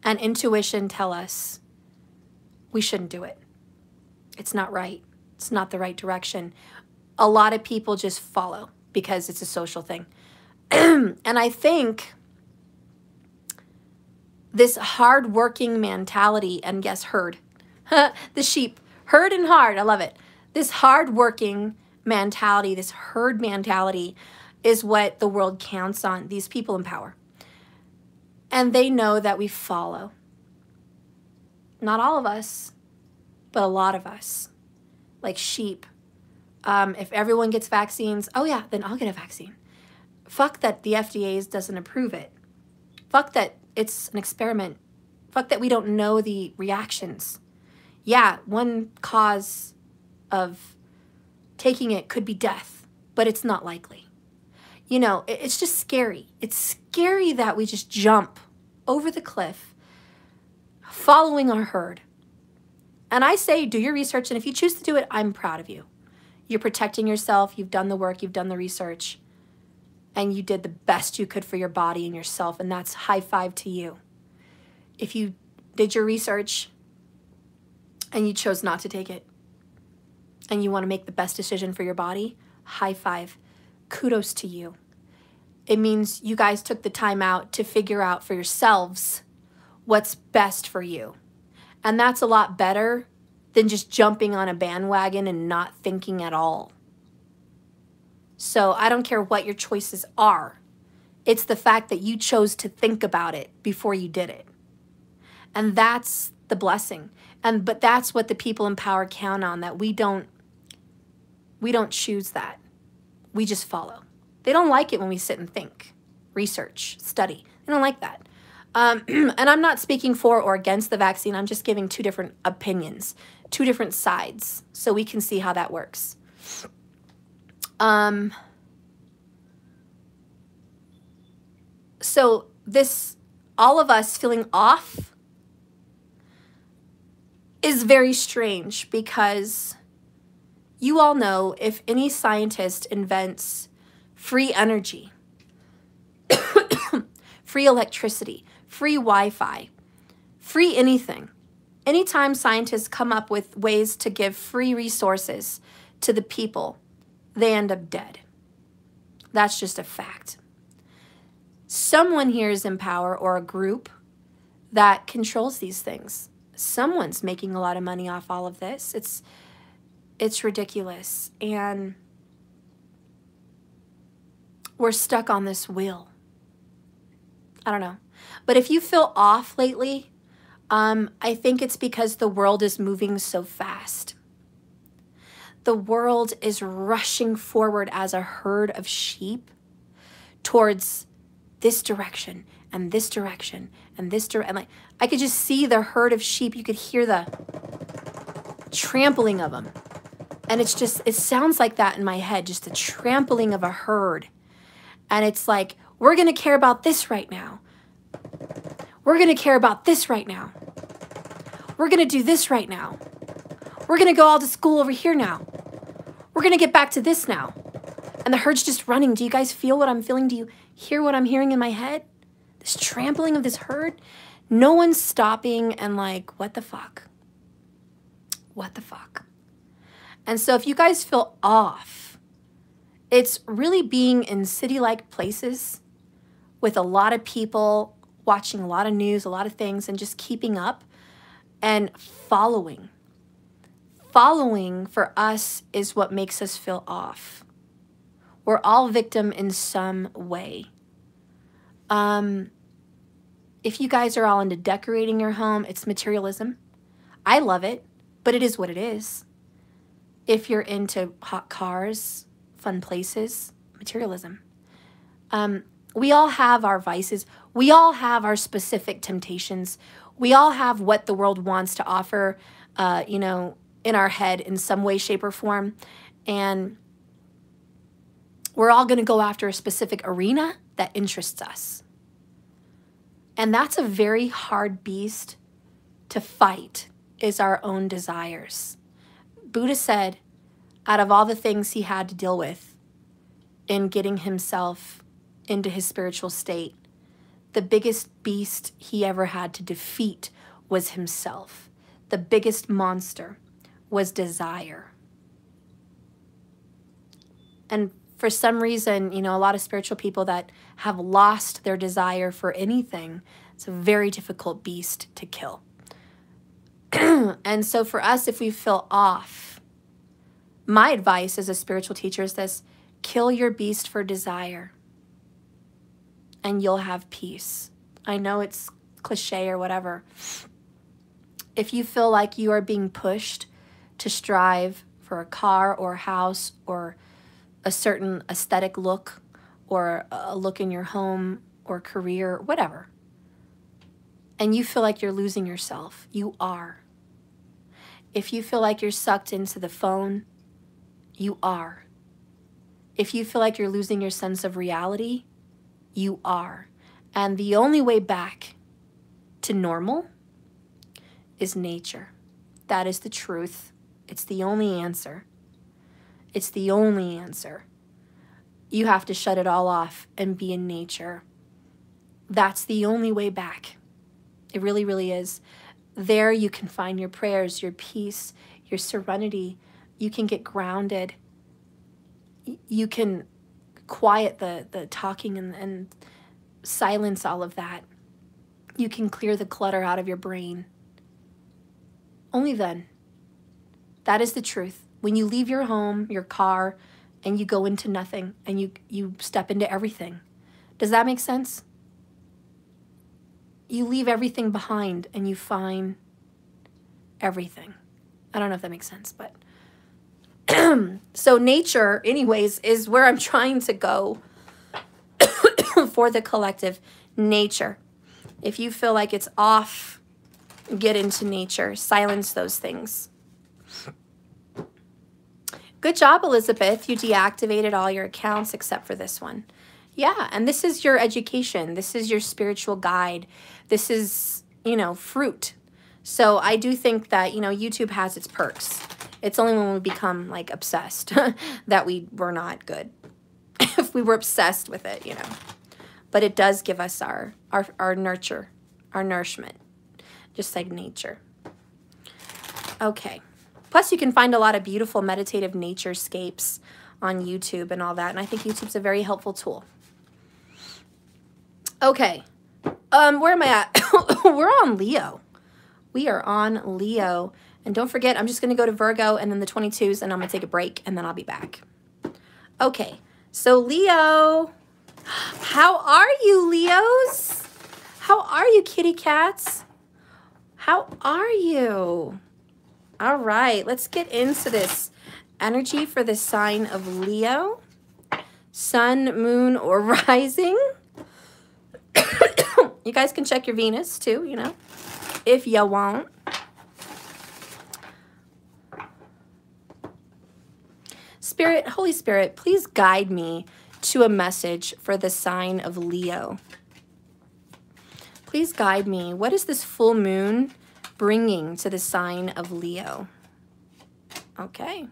and intuition tell us we shouldn't do it. It's not right. It's not the right direction. A lot of people just follow because it's a social thing. And I think this hard-working mentality, and yes, herd, the sheep, herd and hard, I love it. This hard-working mentality, this herd mentality is what the world counts on, these people in power. And they know that we follow. Not all of us, but a lot of us, like sheep. If everyone gets vaccines, oh yeah, then I'll get a vaccine. Fuck that the FDA doesn't approve it. Fuck that it's an experiment. Fuck that we don't know the reactions. Yeah, one cause of taking it could be death, but it's not likely. You know, it's just scary. It's scary that we just jump over the cliff following our herd. And I say do your research, and if you choose to do it, I'm proud of you. You're protecting yourself. You've done the work. You've done the research. And you did the best you could for your body and yourself, and that's high five to you. If you did your research and you chose not to take it, and you want to make the best decision for your body, high five. Kudos to you. It means you guys took the time out to figure out for yourselves what's best for you. And that's a lot better than just jumping on a bandwagon and not thinking at all. So I don't care what your choices are. It's the fact that you chose to think about it before you did it. And that's the blessing. But that's what the people in power count on, that we don't choose that. We just follow. They don't like it when we sit and think, research, study. They don't like that. And I'm not speaking for or against the vaccine. I'm just giving two different opinions, two different sides, so we can see how that works. So this, all of us feeling off is very strange, because you all know if any scientist invents free energy, free electricity, free Wi-Fi, free anything, anytime scientists come up with ways to give free resources to the people, they end up dead. That's just a fact. Someone here is in power, or a group that controls these things. Someone's making a lot of money off all of this. It's ridiculous. And we're stuck on this wheel. I don't know. But if you feel off lately, I think it's because the world is moving so fast. The world is rushing forward as a herd of sheep towards this direction and this direction and this direction. Like, I could just see the herd of sheep. You could hear the trampling of them. And it's just, it sounds like that in my head, just the trampling of a herd. And it's like, we're going to care about this right now. We're going to care about this right now. We're going to do this right now. We're going to go all to school over here now. We're going to get back to this now. And the herd's just running. Do you guys feel what I'm feeling? Do you hear what I'm hearing in my head? This trampling of this herd. No one's stopping and like, what the fuck? What the fuck? And so if you guys feel off, it's really being in city-like places with a lot of people watching a lot of news, a lot of things, and just keeping up and following. Following for us is what makes us feel off. We're all victim in some way. If you guys are all into decorating your home, it's materialism. I love it, but it is what it is. If you're into hot cars, fun places, materialism. We all have our vices. We all have our specific temptations. We all have what the world wants to offer, you know, in our head in some way, shape, or form. And we're all going to go after a specific arena that interests us. And that's a very hard beast to fight, is our own desires. Buddha said, out of all the things he had to deal with in getting himself into his spiritual state, the biggest beast he ever had to defeat was himself. The biggest monster was desire. And for some reason, you know, a lot of spiritual people that have lost their desire for anything, it's a very difficult beast to kill. And so for us, if we feel off, my advice as a spiritual teacher is this: kill your beast for desire and you'll have peace. I know it's cliche or whatever. If you feel like you are being pushed to strive for a car or a house or a certain aesthetic look or a look in your home or career, whatever, and you feel like you're losing yourself, you are. If you feel like you're sucked into the phone, you are. If you feel like you're losing your sense of reality, you are. And the only way back to normal is nature. That is the truth. It's the only answer. It's the only answer. You have to shut it all off and be in nature. That's the only way back. It really, really is. There you can find your prayers, your peace, your serenity. You can get grounded. You can quiet the talking and silence all of that. You can clear the clutter out of your brain. Only then. That is the truth. When you leave your home, your car, and you go into nothing, and you step into everything. Does that make sense? You leave everything behind and you find everything. I don't know if that makes sense, but so nature, anyways, is where I'm trying to go for the collective. Nature. If you feel like it's off, get into nature. Silence those things. Good job, Elizabeth. You deactivated all your accounts except for this one. Yeah, and this is your education. This is your spiritual guide. This is, you know, fruit. So I do think that, you know, YouTube has its perks. It's only when we become, like, obsessed that we're not good. If we were obsessed with it, you know. But it does give us our nurture, our nourishment, just like nature. Okay. Plus, you can find a lot of beautiful meditative naturescapes on YouTube and all that. And I think YouTube's a very helpful tool. Okay. Where am I at? We're on Leo. We are on Leo. And don't forget, I'm just going to go to Virgo and then the 22s, and I'm going to take a break, and then I'll be back. Okay. So, Leo. How are you, Leos? How are you, kitty cats? How are you? All right, let's get into this energy for the sign of Leo. Sun, moon, or rising. You guys can check your Venus too, you know, if you want. Spirit, Holy Spirit, please guide me to a message for the sign of Leo. Please guide me. What is this full moon bringing to the sign of Leo? Okay.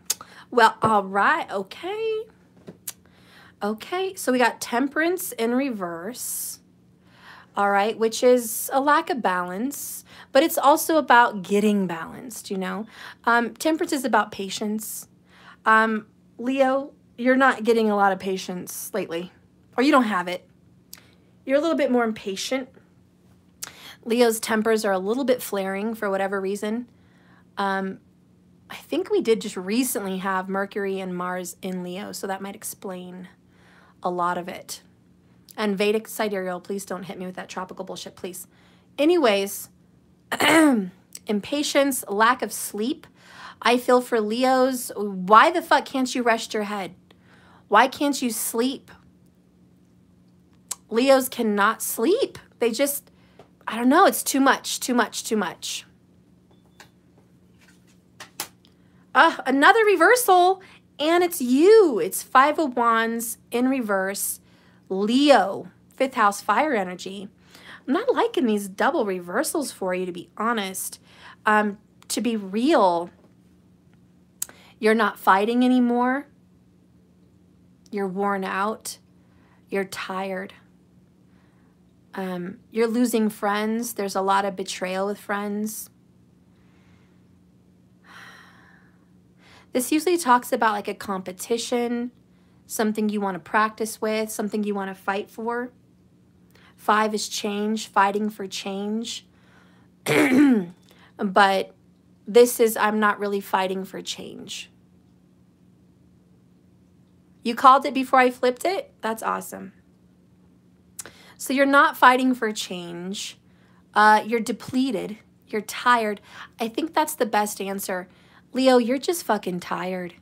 Well, all right. Okay. Okay. So we got Temperance in reverse. All right. Which is a lack of balance, but it's also about getting balanced, you know. Temperance is about patience. Leo, you're not getting a lot of patience lately, or you don't have it. You're a little bit more impatient. Leo's tempers are a little bit flaring for whatever reason. I think we did just recently have Mercury and Mars in Leo, so that might explain a lot of it. And Vedic sidereal, please don't hit me with that tropical bullshit, please. Anyways, impatience, lack of sleep. I feel for Leos, why the fuck can't you rest your head? Why can't you sleep? Leos cannot sleep. They just, I don't know, it's too much, too much, too much. Another reversal, and it's you. It's Five of Wands in reverse. Leo, 5th house fire energy. I'm not liking these double reversals for you, to be honest. To be real, you're not fighting anymore. You're worn out. You're tired. You're losing friends. There's a lot of betrayal with friends. This usually talks about like a competition, something you want to practice with, something you want to fight for. 5 is change, fighting for change. But this is, I'm not really fighting for change. You called it before I flipped it? That's awesome. So you're not fighting for change. You're depleted. You're tired. I think that's the best answer. Leo, you're just fucking tired.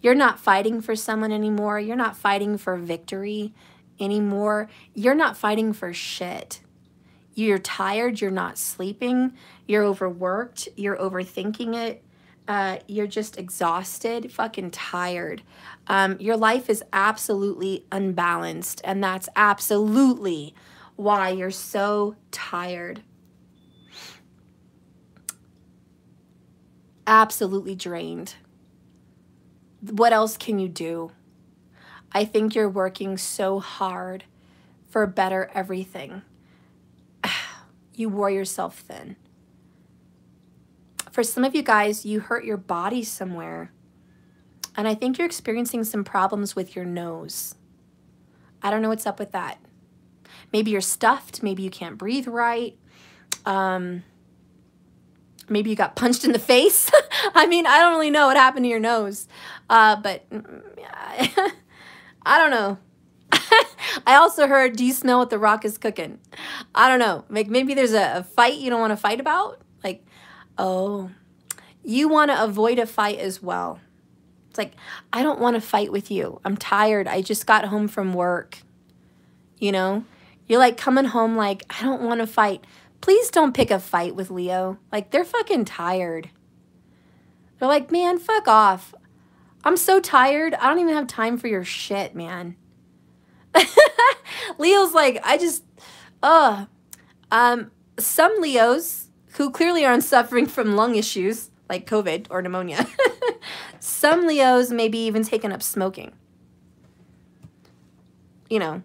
You're not fighting for someone anymore. You're not fighting for victory anymore. You're not fighting for shit. You're tired. You're not sleeping. You're overworked. You're overthinking it. You're just exhausted, fucking tired. Your life is absolutely unbalanced, and that's absolutely why you're so tired. Absolutely drained. What else can you do? I think you're working so hard for better everything. You wore yourself thin. For some of you guys, you hurt your body somewhere. And I think you're experiencing some problems with your nose. I don't know what's up with that. Maybe you're stuffed. Maybe you can't breathe right. Maybe you got punched in the face. I mean, I don't really know what happened to your nose. But I don't know. I also heard, do you smell what The Rock is cooking? I don't know. Like maybe there's a fight you don't want to fight about. Like, oh, you want to avoid a fight as well. It's like, I don't want to fight with you. I'm tired. I just got home from work. You know? You're like coming home like, I don't want to fight. Please don't pick a fight with Leo. Like, they're fucking tired. They're like, man, fuck off. I'm so tired. I don't even have time for your shit, man. Leo's like, some Leos who clearly aren't suffering from lung issues like COVID or pneumonia. Some Leos maybe even taken up smoking. You know,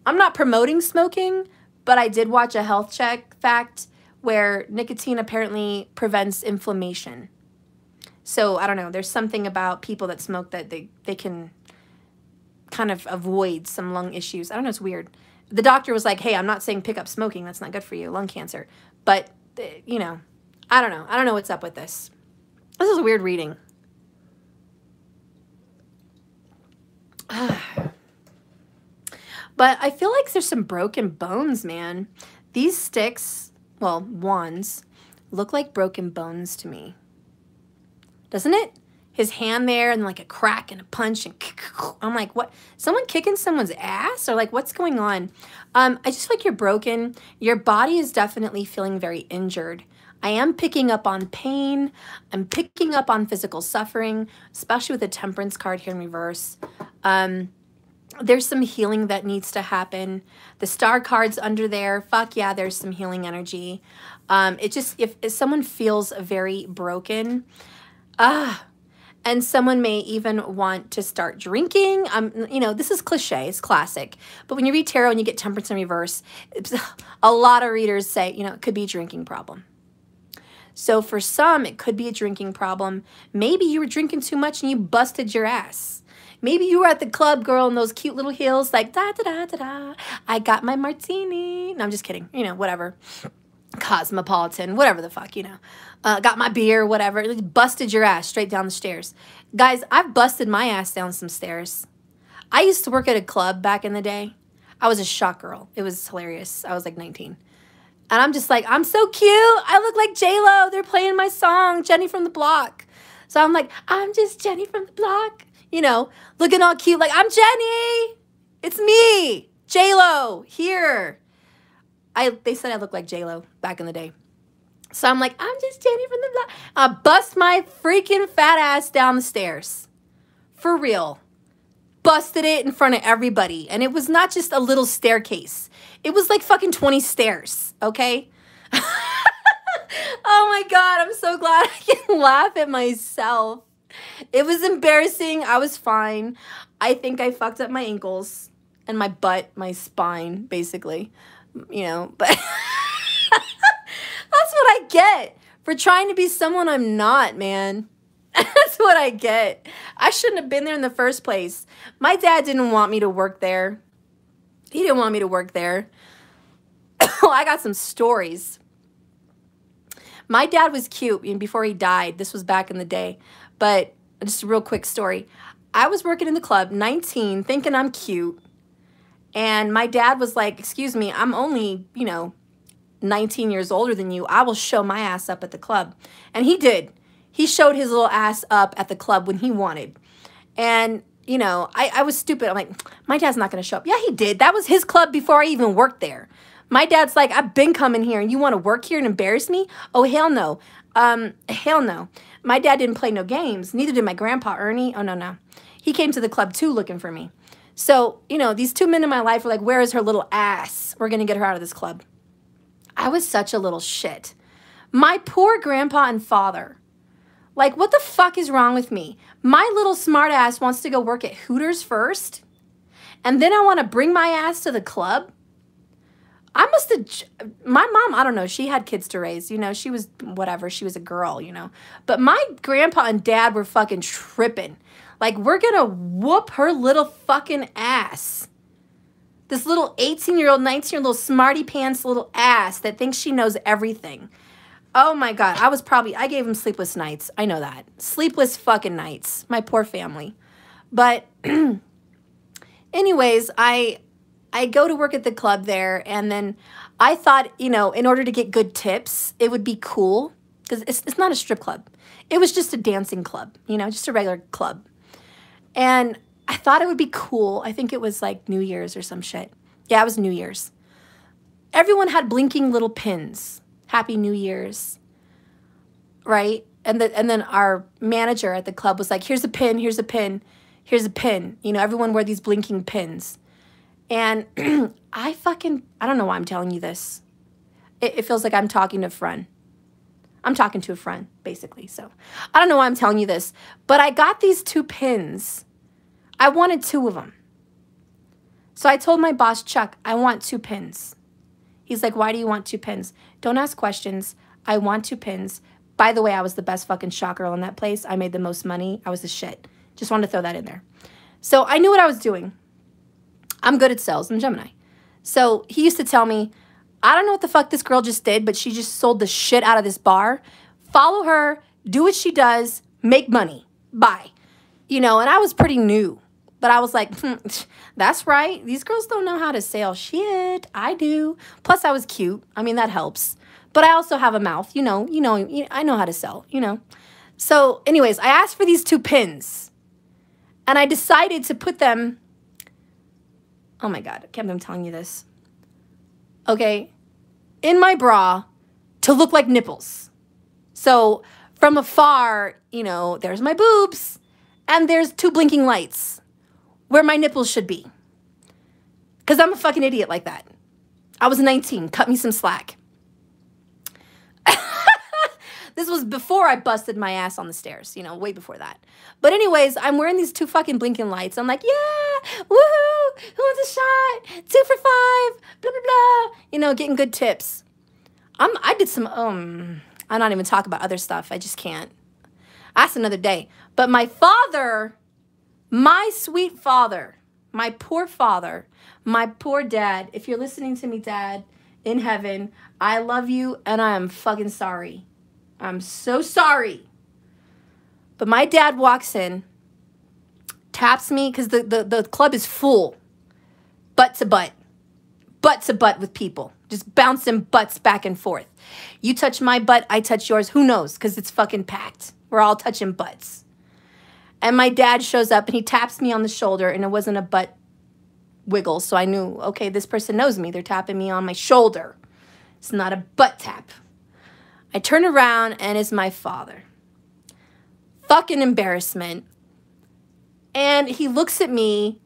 I'm not promoting smoking, but I did watch a health check fact where nicotine apparently prevents inflammation. So I don't know, there's something about people that smoke that they can kind of avoid some lung issues. I don't know, it's weird. The doctor was like, hey, I'm not saying pick up smoking. That's not good for you, lung cancer. But, you know, I don't know. I don't know what's up with this. This is a weird reading. But I feel like there's some broken bones, man. These sticks, well, wands, look like broken bones to me. Doesn't it? His hand there and like a crack and a punch and I'm like, what? Someone kicking someone's ass? Or like, what's going on? I just feel like you're broken. Your body is definitely feeling very injured. I am picking up on pain. I'm picking up on physical suffering, especially with the Temperance card here in reverse. There's some healing that needs to happen. The Star card's under there. Fuck yeah, there's some healing energy. It just, if someone feels very broken, and someone may even want to start drinking. You know, this is cliche, it's classic. But when you read tarot and you get Temperance in reverse, a lot of readers say, you know, it could be a drinking problem. So for some, it could be a drinking problem. Maybe you were drinking too much and you busted your ass. Maybe you were at the club, girl, in those cute little heels, like, da-da-da-da-da. I got my martini. No, I'm just kidding. You know, whatever. Cosmopolitan, whatever the fuck, you know. Got my beer, whatever. Busted your ass straight down the stairs. Guys, I've busted my ass down some stairs. I used to work at a club back in the day. I was a shot girl. It was hilarious. I was like 19. And I'm just like, I'm so cute. I look like J-Lo. They're playing my song, Jenny from the Block. So I'm like, I'm just Jenny from the Block. You know, looking all cute like, I'm Jenny. It's me, J-Lo, here. They said I looked like J-Lo back in the day. So I'm like, I'm just Jenny from the Block. I bust my freaking fat ass down the stairs. For real. Busted it in front of everybody. And it was not just a little staircase. It was like fucking 20 stairs, okay? Oh my God, I'm so glad I can laugh at myself. It was embarrassing. I was fine. I think I fucked up my ankles and my butt, my spine, basically. You know, but that's what I get for trying to be someone I'm not, man. That's what I get. I shouldn't have been there in the first place. My dad didn't want me to work there. He didn't want me to work there. I got some stories. My dad was cute before he died. This was back in the day. But just a real quick story. I was working in the club, 19, thinking I'm cute. And my dad was like, excuse me, I'm only, you know, 19 years older than you. I will show my ass up at the club. And he did. He showed his little ass up at the club when he wanted. And, you know, I was stupid. I'm like, my dad's not going to show up. Yeah, he did. That was his club before I even worked there. My dad's like, I've been coming here and you want to work here and embarrass me? Oh, hell no. Hell no. My dad didn't play no games. Neither did my grandpa, Ernie. Oh, no, no. He came to the club too looking for me. So, you know, these 2 men in my life were like, where is her little ass? We're going to get her out of this club. I was such a little shit. My poor grandpa and father. Like, what the fuck is wrong with me? My little smart ass wants to go work at Hooters first. And then I want to bring my ass to the club. I must have, my mom, I don't know, she had kids to raise, you know, she was whatever, she was a girl, you know. But my grandpa and dad were fucking tripping. Like, we're gonna whoop her little fucking ass. This little 18-year-old, 19-year-old little smarty pants little ass that thinks she knows everything. Oh my God, I gave him sleepless nights. I know that. Sleepless fucking nights. My poor family. But anyways, I go to work at the club there, and then I thought, you know, in order to get good tips, it would be cool, because it's not a strip club. It was just a dancing club, you know, just a regular club. And I thought it would be cool. I think it was like New Year's or some shit. Yeah, it was New Year's. Everyone had blinking little pins. Happy New Year's, right? And then our manager at the club was like, here's a pin, here's a pin, here's a pin. You know, everyone wore these blinking pins. And I don't know why I'm telling you this. It feels like I'm talking to a friend. I'm talking to a friend, basically. So I don't know why I'm telling you this. But I got these 2 pins. I wanted 2 of them. So I told my boss, Chuck, I want 2 pins. He's like, why do you want 2 pins? Don't ask questions. I want 2 pins. By the way, I was the best fucking shot girl in that place. I made the most money. I was the shit. Just wanted to throw that in there. So I knew what I was doing. I'm good at sales. I'm Gemini. So he used to tell me, I don't know what the fuck this girl just did, but she just sold the shit out of this bar. Follow her. Do what she does. Make money. Bye. You know, and I was pretty new. But I was like, that's right. These girls don't know how to sell shit. I do. Plus, I was cute. I mean, that helps. But I also have a mouth. You know, I know how to sell, you know. So, anyways, I asked for these 2 pins. And I decided to put them... Oh, my God. I can't believe I'm telling you this. Okay. In my bra to look like nipples. So, from afar, you know, there's my boobs. And there's 2 blinking lights. Where my nipples should be. Because I'm a fucking idiot like that. I was 19. Cut me some slack. This was before I busted my ass on the stairs. You know, way before that. But anyways, I'm wearing these 2 fucking blinking lights. I'm like, yeah, woohoo, who wants a shot? 2 for $5, blah, blah, blah. You know, getting good tips. I did some, I'm not even talking about other stuff. I just can't. That's another day. But my father... My sweet father, my poor dad, if you're listening to me, Dad, in heaven, I love you and I am fucking sorry. I'm so sorry. But my dad walks in, taps me, because the club is full, butt to butt with people, just bouncing butts back and forth. You touch my butt, I touch yours, who knows, because it's fucking packed. We're all touching butts. And my dad shows up and he taps me on the shoulder, and it wasn't a butt wiggle. So I knew, okay, this person knows me. They're tapping me on my shoulder. It's not a butt tap. I turn around and it's my father. Fucking embarrassment. And he looks at me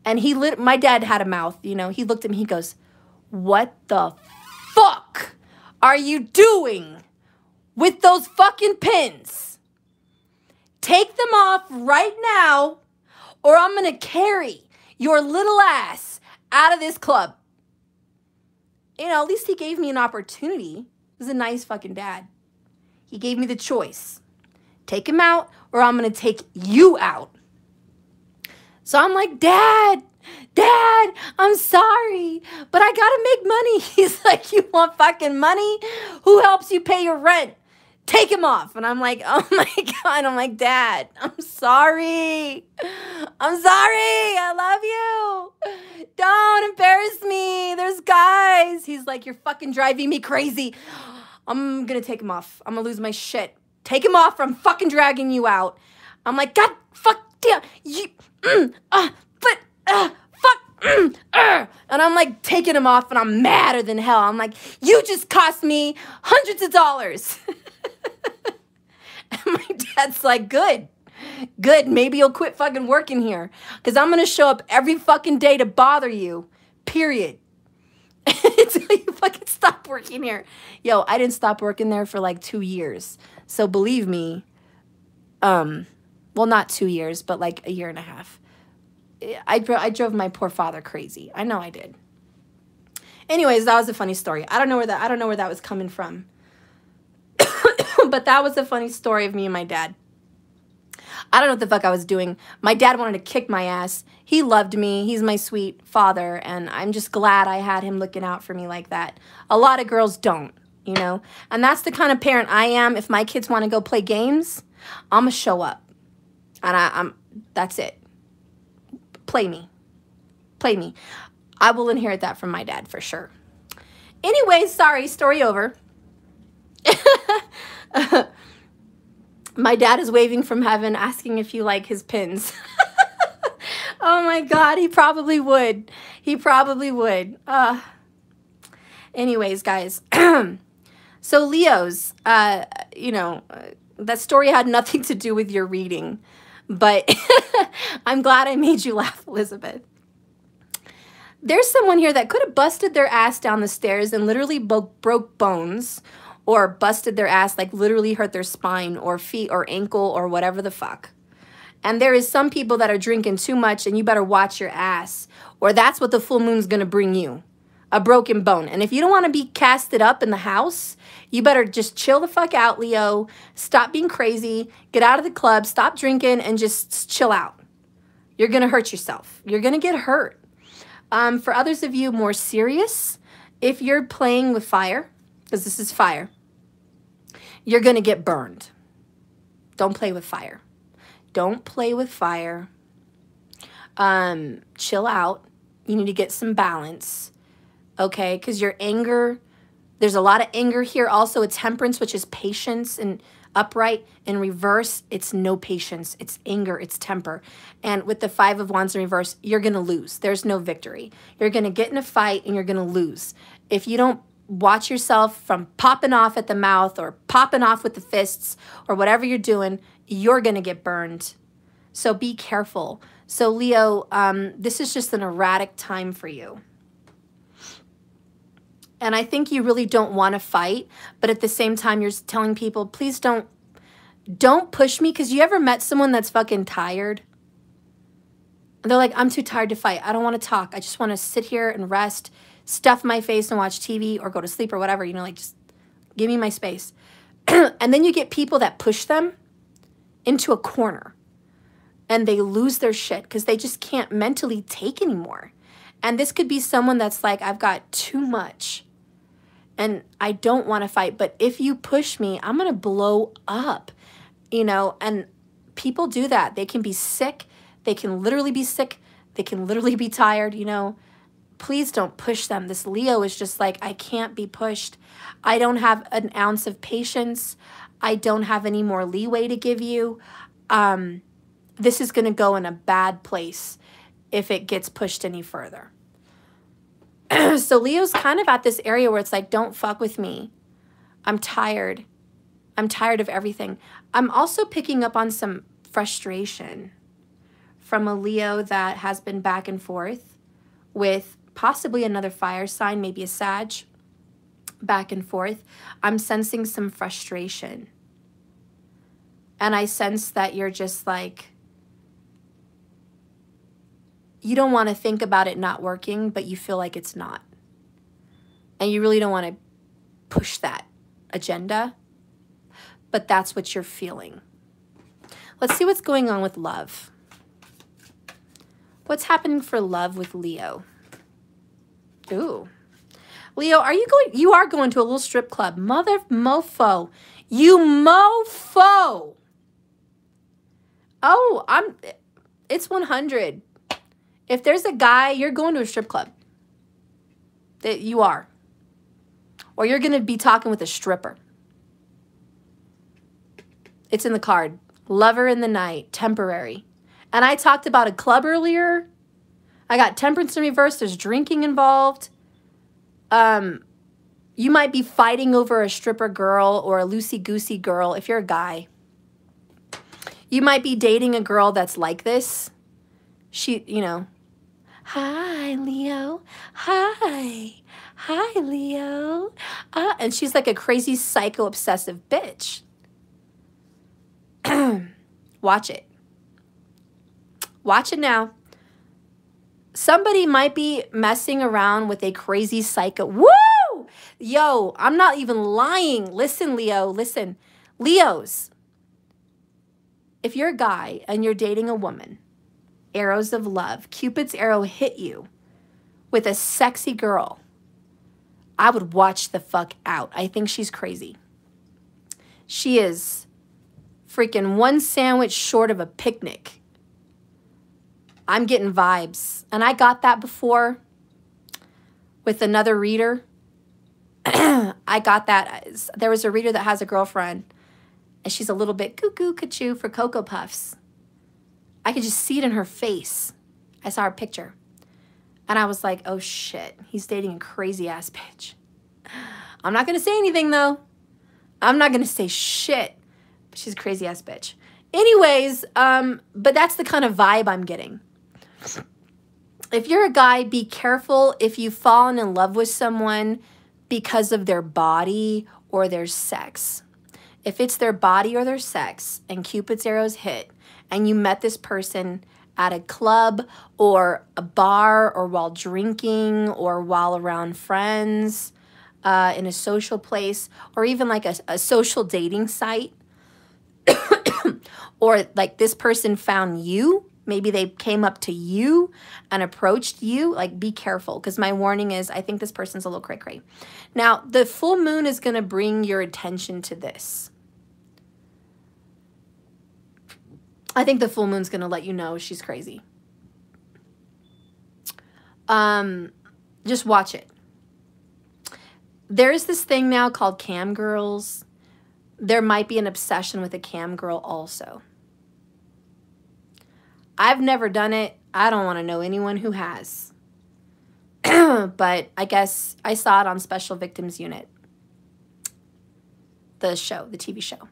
and my dad had a mouth, you know. He looked at me, he goes, what the fuck are you doing with those fucking pins? Take them off right now, or I'm going to carry your little ass out of this club. You know, at least he gave me an opportunity. He was a nice fucking dad. He gave me the choice. Take him out, or I'm going to take you out. So I'm like, Dad, I'm sorry, but I got to make money. He's like, you want fucking money? Who helps you pay your rent? Take him off. And I'm like, oh my God. I'm like, Dad, I'm sorry. I love you. Don't embarrass me. There's guys. He's like, you're fucking driving me crazy. I'm going to take him off. I'm going to lose my shit. Take him off or I'm fucking dragging you out. I'm like, God, fuck, damn. And I'm like taking him off and I'm madder than hell. I'm like, you just cost me hundreds of dollars. And my dad's like, good. Maybe you'll quit fucking working here. Because I'm going to show up every fucking day to bother you. Period. Until you fucking stop working here. Yo, I didn't stop working there for like 2 years. So believe me, well, not 2 years, but like a year and a half. I drove my poor father crazy. I know I did. Anyways, that was a funny story. I don't know where that was coming from. But that was a funny story of me and my dad. I don't know what the fuck I was doing. My dad wanted to kick my ass. He loved me. He's my sweet father, and I'm just glad I had him looking out for me like that. A lot of girls don't, you know? And that's the kind of parent I am. If my kids want to go play games, I'm going to show up. And that's it. Play me. Play me. I will inherit that from my dad for sure. Anyways, sorry, story over. My dad is waving from heaven, asking if you like his pins. Oh my God, he probably would. He probably would. Anyways, guys. So Leos, you know, that story had nothing to do with your reading, but I'm glad I made you laugh, Elizabeth. There's someone here that could have busted their ass down the stairs and literally broke bones, or busted their ass, like literally hurt their spine or feet or ankle or whatever the fuck. And there is some people that are drinking too much, and you better watch your ass, or that's what the full moon's gonna bring you, a broken bone. And if you don't wanna be casted up in the house, you better just chill the fuck out, Leo. Stop being crazy, get out of the club, stop drinking, and just chill out. You're gonna hurt yourself. You're gonna get hurt. For others of you more serious, if you're playing with fire, because this is fire, you're going to get burned. Don't play with fire. Don't play with fire. Chill out. You need to get some balance, okay? Because your anger, there's a lot of anger here. Also, a temperance, which is patience, and upright. In reverse, it's no patience. It's anger. It's temper. And with the 5 of Wands in reverse, you're going to lose. There's no victory. You're going to get in a fight, and you're going to lose. If you don't watch yourself from popping off at the mouth or popping off with the fists or whatever you're doing, you're going to get burned. So be careful. So Leo, this is just an erratic time for you. And I think you really don't want to fight, but at the same time, you're telling people, please don't push me, because you ever met someone that's fucking tired? And they're like, I'm too tired to fight. I don't want to talk. I just want to sit here and rest, stuff my face and watch TV or go to sleep or whatever, you know, like just give me my space. And then you get people that push them into a corner and they lose their shit because they just can't mentally take anymore. And this could be someone that's like, I've got too much and I don't want to fight, but if you push me, I'm going to blow up, you know, and people do that. They can be sick. They can literally be sick. They can literally be tired, you know. Please don't push them. This Leo is just like, I can't be pushed. I don't have an ounce of patience. I don't have any more leeway to give you. This is going to go in a bad place if it gets pushed any further. So Leo's kind of at this area where it's like, don't fuck with me. I'm tired. I'm tired of everything. I'm also picking up on some frustration from a Leo that has been back and forth with possibly another fire sign, maybe a Sag, back and forth. I'm sensing some frustration. And I sense that you're just like, you don't want to think about it not working, but you feel like it's not. And you really don't want to push that agenda, but that's what you're feeling. Let's see what's going on with love. What's happening for love with Leo? Ooh. Leo, you are going to a little strip club. Mother mofo. You mofo. Oh, it's 100. If there's a guy, you're going to a strip club. That you are. Or you're going to be talking with a stripper. It's in the card. Lover in the night. Temporary. And I talked about a club earlier. I got temperance in reverse. There's drinking involved. You might be fighting over a stripper girl or a loosey-goosey girl if you're a guy. You might be dating a girl that's like this. She, you know, hi, Leo. Hi. Hi, Leo. And she's like a crazy psycho-obsessive bitch. Watch it. Watch it now. Somebody might be messing around with a crazy psycho. Woo! Yo, I'm not even lying. Listen, Leo, listen. Leos, if you're a guy and you're dating a woman, arrows of love, Cupid's arrow hit you with a sexy girl, I would watch the fuck out. I think she's crazy. She is freaking one sandwich short of a picnic. I'm getting vibes. And I got that before with another reader. I got that. There was a reader that has a girlfriend, and she's a little bit cuckoo cuckoo for Cocoa Puffs. I could just see it in her face. I saw her picture. And I was like, oh shit, he's dating a crazy ass bitch. I'm not going to say anything though. I'm not going to say shit. But she's a crazy ass bitch. Anyways, but that's the kind of vibe I'm getting. If you're a guy, be careful if you've fallen in love with someone because of their body or their sex. If it's their body or their sex and Cupid's arrows hit and you met this person at a club or a bar or while drinking or while around friends in a social place or even like a social dating site or like this person found you, maybe they came up to you and approached you, like be careful because my warning is I think this person's a little cray-cray. Now, the full moon is going to bring your attention to this. I think the full moon's going to let you know she's crazy. Just watch it. There is this thing now called cam girls. There might be an obsession with a cam girl also. I've never done it. I don't want to know anyone who has. But I guess I saw it on Special Victims Unit. The show, the TV show.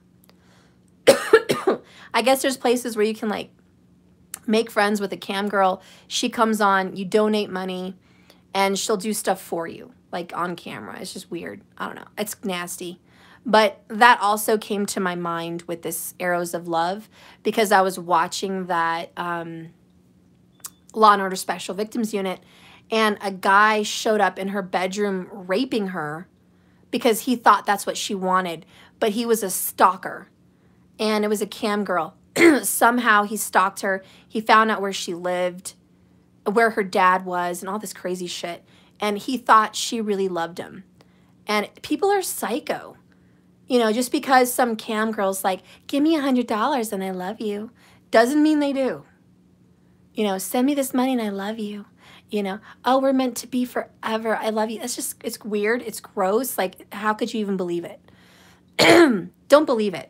I guess there's places where you can like make friends with a cam girl. She comes on, you donate money, and she'll do stuff for you, like on camera. It's just weird. I don't know. It's nasty. But that also came to my mind with this Arrows of Love because I was watching that Law and Order Special Victims Unit, and a guy showed up in her bedroom raping her because he thought that's what she wanted, but he was a stalker. And it was a cam girl. Somehow he stalked her. He found out where she lived, where her dad was, and all this crazy shit. And he thought she really loved him. And people are psycho. You know, just because some cam girl's like, give me $100 and I love you, doesn't mean they do. You know, send me this money and I love you. You know, oh, we're meant to be forever. I love you. That's just, it's weird. It's gross. Like, how could you even believe it? Don't believe it.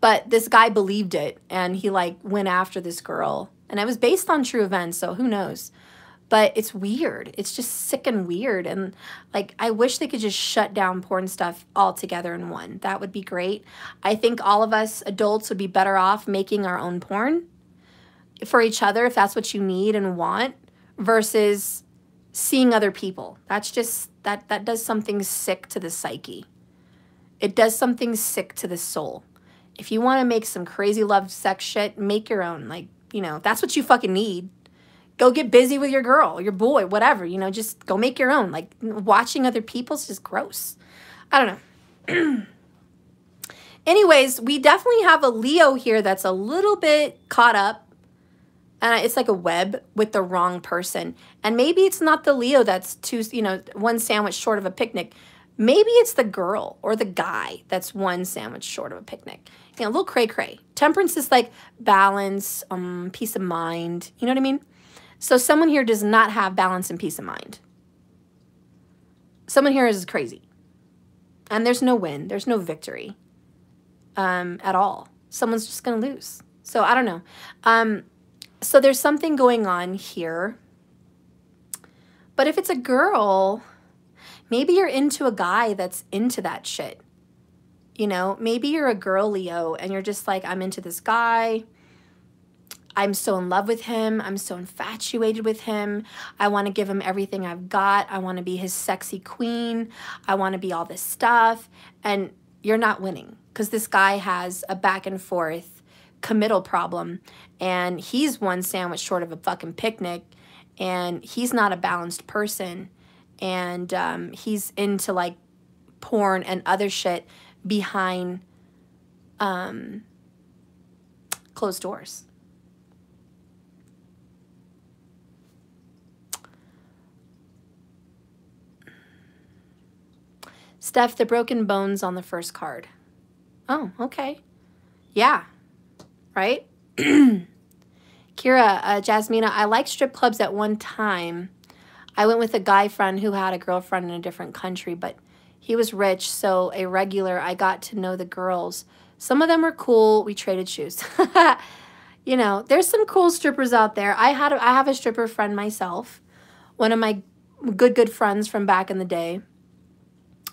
But this guy believed it, and he like went after this girl, and it was based on true events, so who knows? But it's weird. It's just sick and weird, and like I wish they could just shut down porn stuff altogether in one. That would be great. I think all of us adults would be better off making our own porn for each other if that's what you need and want, versus seeing other people. That's just that does something sick to the psyche. It does something sick to the soul. If you want to make some crazy love sex shit, make your own. Like, you know, that's what you fucking need. Go get busy with your girl, your boy, whatever. You know, just go make your own. Like, watching other people's just gross. I don't know. Anyways, we definitely have a Leo here that's a little bit caught up. And it's like a web with the wrong person. And maybe it's not the Leo that's one sandwich short of a picnic. Maybe it's the girl or the guy that's one sandwich short of a picnic. You know, a little cray-cray. Temperance is like balance, peace of mind. You know what I mean? So someone here does not have balance and peace of mind. Someone here is crazy. And there's no win. There's no victory at all. Someone's just going to lose. So I don't know. So there's something going on here. But if it's a girl, maybe you're into a guy that's into that shit. You know, maybe you're a girl, Leo, and you're just like, I'm into this guy. I'm so in love with him. I'm so infatuated with him. I want to give him everything I've got. I want to be his sexy queen. I want to be all this stuff. And you're not winning because this guy has a back and forth committal problem. And he's one sandwich short of a fucking picnic. And he's not a balanced person. And he's into like porn and other shit behind closed doors. Steph, the broken bones on the first card. Oh, okay. Yeah. Right? Kira, Jasmina, I liked strip clubs at one time. I went with a guy friend who had a girlfriend in a different country, but he was rich, so a regular, I got to know the girls. Some of them were cool. We traded shoes. You know, there's some cool strippers out there. I have a stripper friend myself. One of my good friends from back in the day.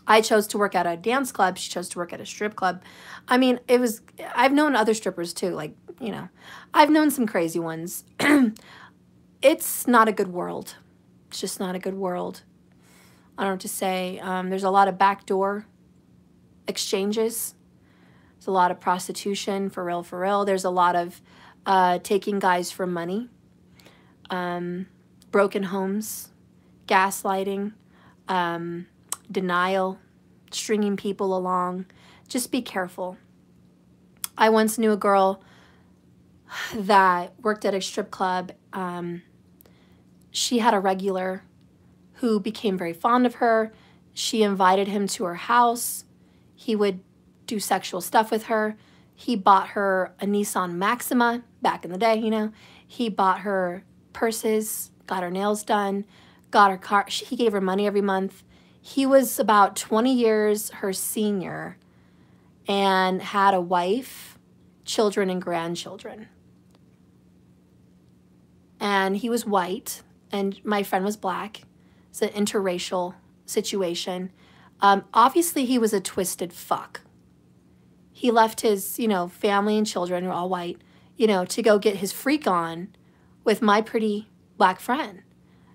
I chose to work at a dance club. She chose to work at a strip club. I mean, I've known other strippers too. Like, you know, I've known some crazy ones. It's not a good world. It's just not a good world. I don't know what to say. There's a lot of backdoor exchanges. There's a lot of prostitution, for real, for real. There's a lot of taking guys for money. Broken homes, gaslighting, denial, stringing people along. Just be careful. I once knew a girl that worked at a strip club. She had a regular who became very fond of her. She invited him to her house. He would do sexual stuff with her. He bought her a Nissan Maxima back in the day, you know. He bought her purses, got her nails done, got her car. He gave her money every month. He was about 20 years her senior and had a wife, children, and grandchildren. And he was white, and my friend was black. It's an interracial situation. Obviously, he was a twisted fuck. He left his, you know, family and children, who are all white, you know, to go get his freak on with my pretty black friend.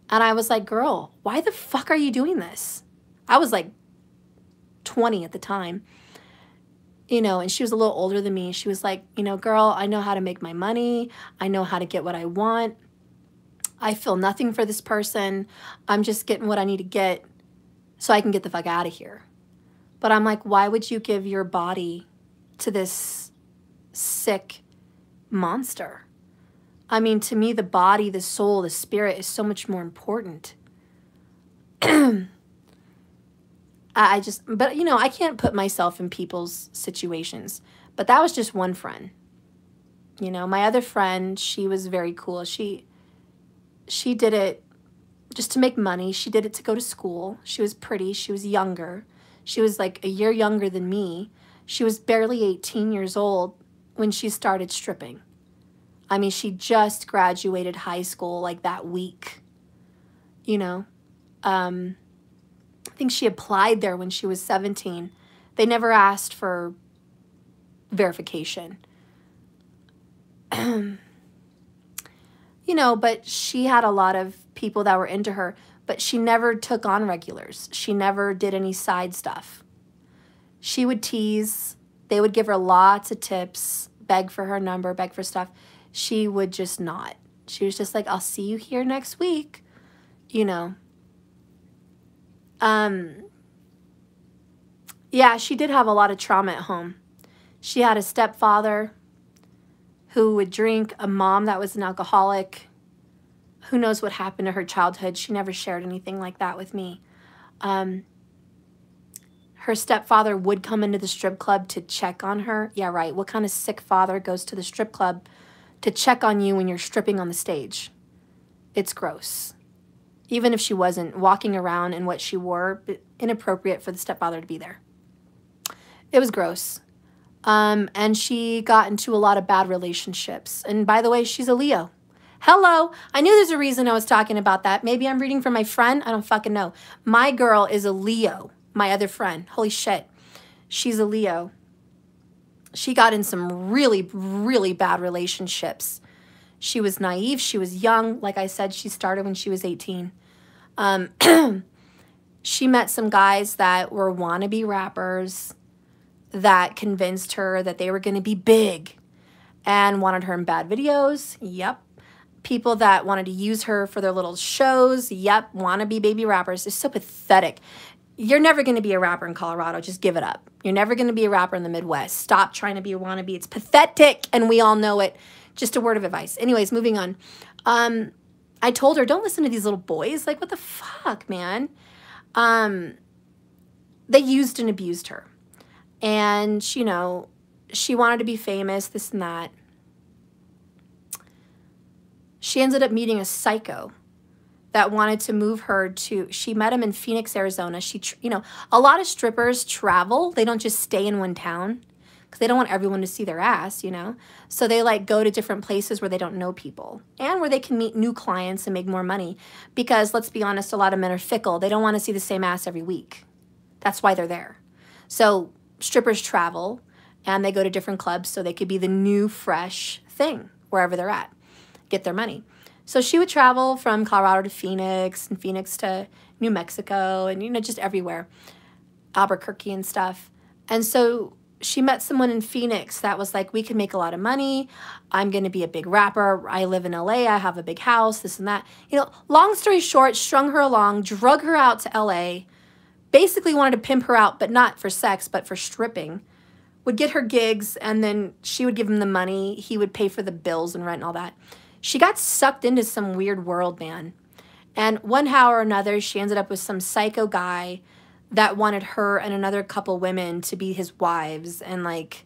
And I was like, girl, why the fuck are you doing this? I was like 20 at the time, you know, and she was a little older than me. She was like, you know, girl, I know how to make my money. I know how to get what I want. I feel nothing for this person. I'm just getting what I need to get so I can get the fuck out of here. But I'm like, why would you give your body to this sick monster? I mean, to me, the body, the soul, the spirit is so much more important. But you know, I can't put myself in people's situations. But that was just one friend. You know, my other friend, she was very cool. She did it just to make money. She did it to go to school. She was pretty. She was younger. She was like a year younger than me. She was barely 18 years old when she started stripping. I mean, she just graduated high school like that week, you know. I think she applied there when she was 17. They never asked for verification. You know, but she had a lot of people that were into her, but she never took on regulars. She never did any side stuff. She would tease. They would give her lots of tips, beg for her number, beg for stuff. She would just not. She was just like, I'll see you here next week, you know. Yeah, she did have a lot of trauma at home. She had a stepfather who would drink, a mom that was an alcoholic. Who knows what happened to her childhood? She never shared anything like that with me. Her stepfather would come into the strip club to check on her. Yeah, right. What kind of sick father goes to the strip club to check on you when you're stripping on the stage? It's gross. Even if she wasn't walking around in what she wore, inappropriate for the stepfather to be there. It was gross. And she got into a lot of bad relationships. And by the way, she's a Leo. Hello. I knew there's a reason I was talking about that. Maybe I'm reading from my friend. I don't fucking know. My girl is a Leo. My other friend. Holy shit. She's a Leo. She got in some really, really bad relationships. She was naive. She was young. Like I said, she started when she was 18. She met some guys that were wannabe rappers that convinced her that they were going to be big and wanted her in bad videos. Yep. People that wanted to use her for their little shows. Yep. Wannabe baby rappers. It's so pathetic. You're never going to be a rapper in Colorado. Just give it up. You're never going to be a rapper in the Midwest. Stop trying to be a wannabe. It's pathetic, and we all know it. Just a word of advice. Anyways, moving on. I told her, don't listen to these little boys. Like, what the fuck, man? They used and abused her. And, you know, she wanted to be famous, this and that. She ended up meeting a psycho that wanted to move her to, she met him in Phoenix, Arizona. You know, a lot of strippers travel. They don't just stay in one town because they don't want everyone to see their ass, you know. So they like go to different places where they don't know people and where they can meet new clients and make more money. Because let's be honest, a lot of men are fickle. They don't want to see the same ass every week. That's why they're there. So strippers travel and they go to different clubs so they could be the new fresh thing wherever they're at, get their money. So she would travel from Colorado to Phoenix and Phoenix to New Mexico and, you know, just everywhere, Albuquerque and stuff. And so she met someone in Phoenix that was like, we can make a lot of money. I'm going to be a big rapper. I live in LA. I have a big house, this and that. You know, long story short, strung her along, drug her out to LA, basically wanted to pimp her out, but not for sex, but for stripping. Would get her gigs, and then she would give him the money. He would pay for the bills and rent and all that. She got sucked into some weird world, man. And one how or another, she ended up with some psycho guy that wanted her and another couple women to be his wives and like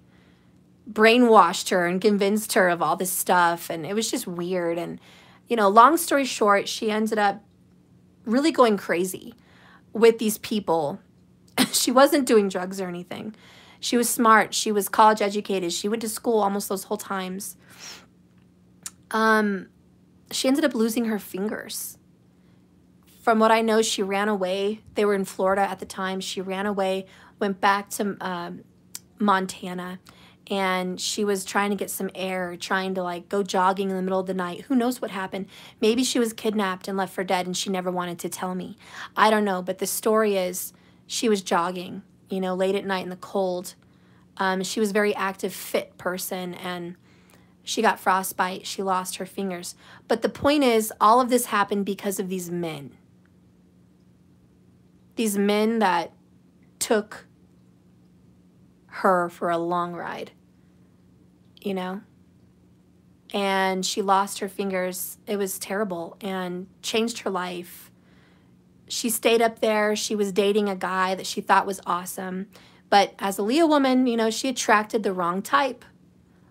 brainwashed her and convinced her of all this stuff. And it was just weird. And, you know, long story short, she ended up really going crazy with these people. She wasn't doing drugs or anything. She was smart. She was college educated. She went to school almost those whole times. She ended up losing her fingers. From what I know, she ran away. They were in Florida at the time. She ran away, went back to Montana, and she was trying to get some air, trying to like go jogging in the middle of the night. Who knows what happened? Maybe she was kidnapped and left for dead and she never wanted to tell me. I don't know, but the story is she was jogging, you know, late at night in the cold. She was a very active, fit person, and she got frostbite. She lost her fingers. But the point is, all of this happened because of these men. These men that took her for a long ride, you know? And she lost her fingers. It was terrible and changed her life. She stayed up there. She was dating a guy that she thought was awesome. But as a Leo woman, you know, she attracted the wrong type.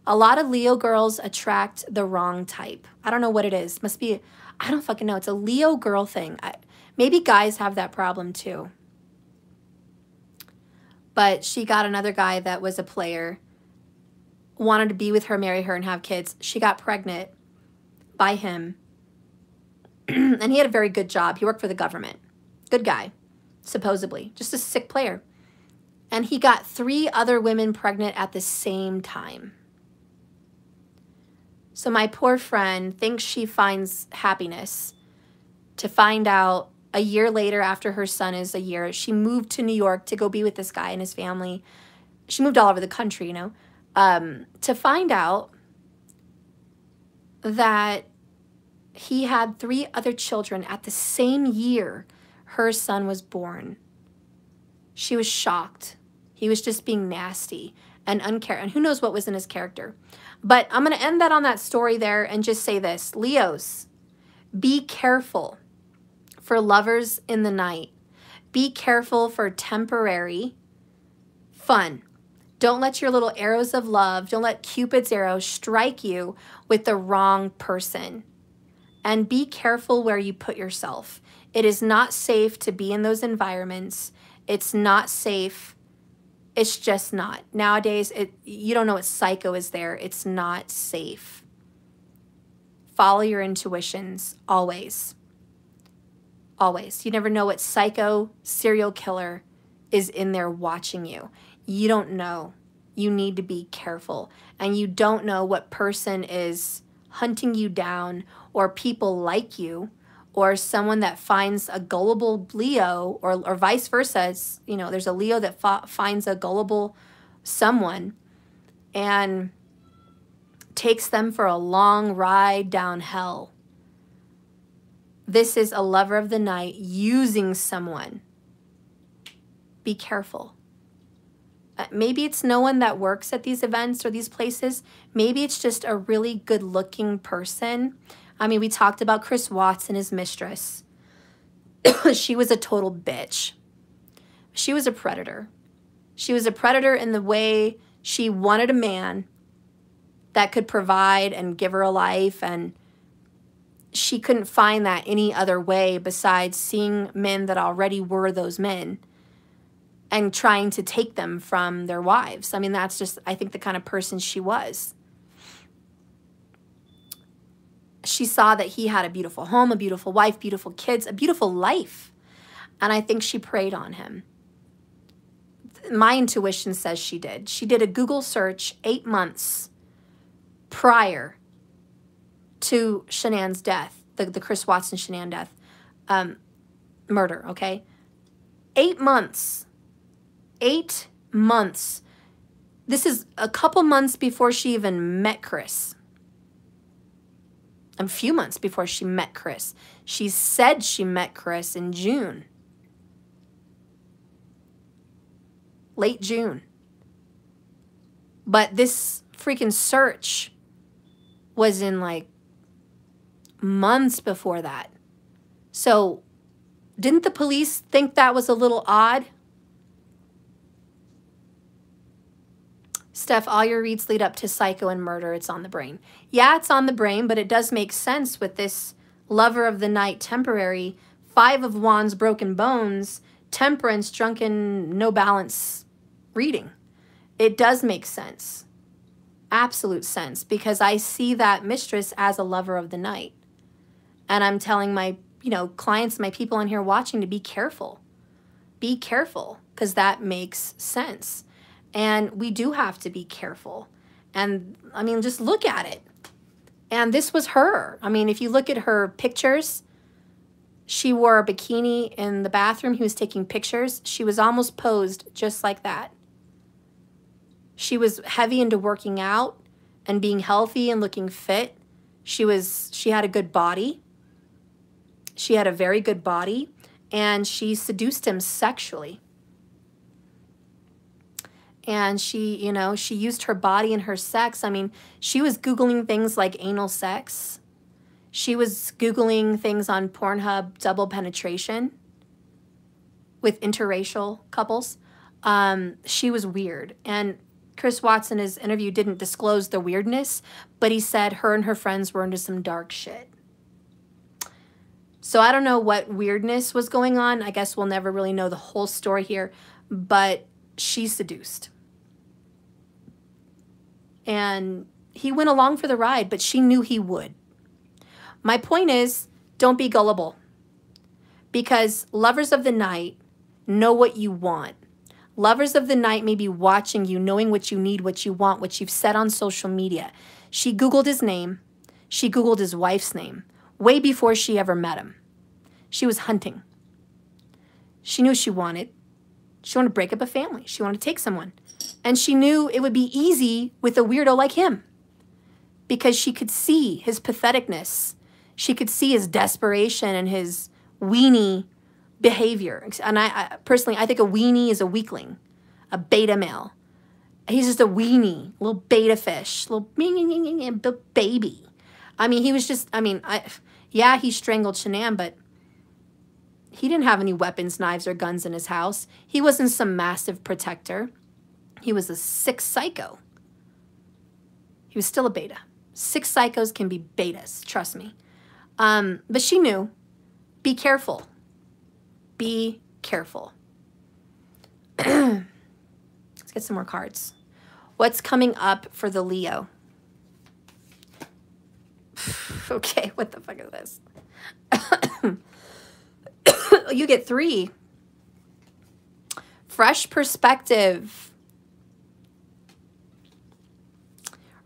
A lot of Leo girls attract the wrong type. I don't know what it is. Must be, I don't fucking know. It's a Leo girl thing. Maybe guys have that problem too. But she got another guy that was a player, wanted to be with her, marry her, and have kids. She got pregnant by him. And he had a very good job. He worked for the government. Good guy, supposedly. Just a sick player. And he got 3 other women pregnant at the same time. So my poor friend thinks she finds happiness to find out a year later, after her son is a year, she moved to New York to go be with this guy and his family. She moved all over the country, you know, to find out that he had 3 other children at the same year her son was born. She was shocked. He was just being nasty and uncaring. And who knows what was in his character. But I'm going to end that on that story there and just say this. Leos, be careful for lovers in the night. Be careful for temporary fun. Don't let your little arrows of love, don't let Cupid's arrow strike you with the wrong person. And be careful where you put yourself. It is not safe to be in those environments. It's not safe. It's just not. Nowadays, you don't know what psycho is there. It's not safe. Follow your intuitions, always. Always. You never know what psycho serial killer is in there watching you. You don't know. You need to be careful. And you don't know what person is hunting you down, or people like you, or someone that finds a gullible Leo, or vice versa. It's, you know, there's a Leo that finds a gullible someone and takes them for a long ride down hell. This is a lover of the night using someone. Be careful. Maybe it's no one that works at these events or these places. Maybe it's just a really good-looking person. I mean, we talked about Chris Watts and his mistress. She was a total bitch. She was a predator. She was a predator in the way she wanted a man that could provide and give her a life, and she couldn't find that any other way besides seeing men that already were those men and trying to take them from their wives. I mean, that's just, I think, the kind of person she was. She saw that he had a beautiful home, a beautiful wife, beautiful kids, a beautiful life. And I think she preyed on him. My intuition says she did. She did a Google search 8 months prior to Shanann's death, the Chris Watson Shanann death, murder, okay? 8 months. 8 months. This is a couple months before she even met Chris. A few months before she met Chris. She said she met Chris in June. Late June. But this freaking search was in like months before that. So didn't the police think that was a little odd? Steph, all your reads lead up to psycho and murder. It's on the brain. Yeah, it's on the brain, but it does make sense with this lover of the night temporary, 5 of Wands, broken bones, temperance, drunken, no balance reading. It does make sense. Absolute sense, because I see that mistress as a lover of the night. And I'm telling my, clients, my people in here watching to be careful. Be careful, because that makes sense. And we do have to be careful. And, I mean, just look at it. And this was her. I mean, if you look at her pictures, she wore a bikini in the bathroom. He was taking pictures. She was almost posed just like that. She was heavy into working out and being healthy and looking fit. She had a good body. She had a very good body. And she seduced him sexually. And she, she used her body and her sex. I mean, she was Googling things like anal sex. She was Googling things on Pornhub, double penetration with interracial couples. She was weird. And Chris Watts in his interview didn't disclose the weirdness, but he said her and her friends were into some dark shit. So I don't know what weirdness was going on. I guess we'll never really know the whole story here, but she seduced. And he went along for the ride, but she knew he would. My point is, don't be gullible. Because lovers of the night know what you want. Lovers of the night may be watching you, knowing what you need, what you want, what you've said on social media. She Googled his name. She Googled his wife's name way before she ever met him. She was hunting. She knew she wanted. She wanted to break up a family. She wanted to take someone. And she knew it would be easy with a weirdo like him because she could see his patheticness. She could see his desperation and his weenie behavior. And I personally, I think a weenie is a weakling, a beta male. He's just a weenie, little beta fish, little baby. I mean, he was just, yeah, he strangled Shanann, but he didn't have any weapons, knives, or guns in his house. He wasn't some massive protector. He was a sick psycho. He was still a beta. Sick psychos can be betas, trust me. But she knew, be careful. Be careful. Let's get some more cards. What's coming up for the Leo? Okay, what the fuck is this? You get 3. Fresh perspective.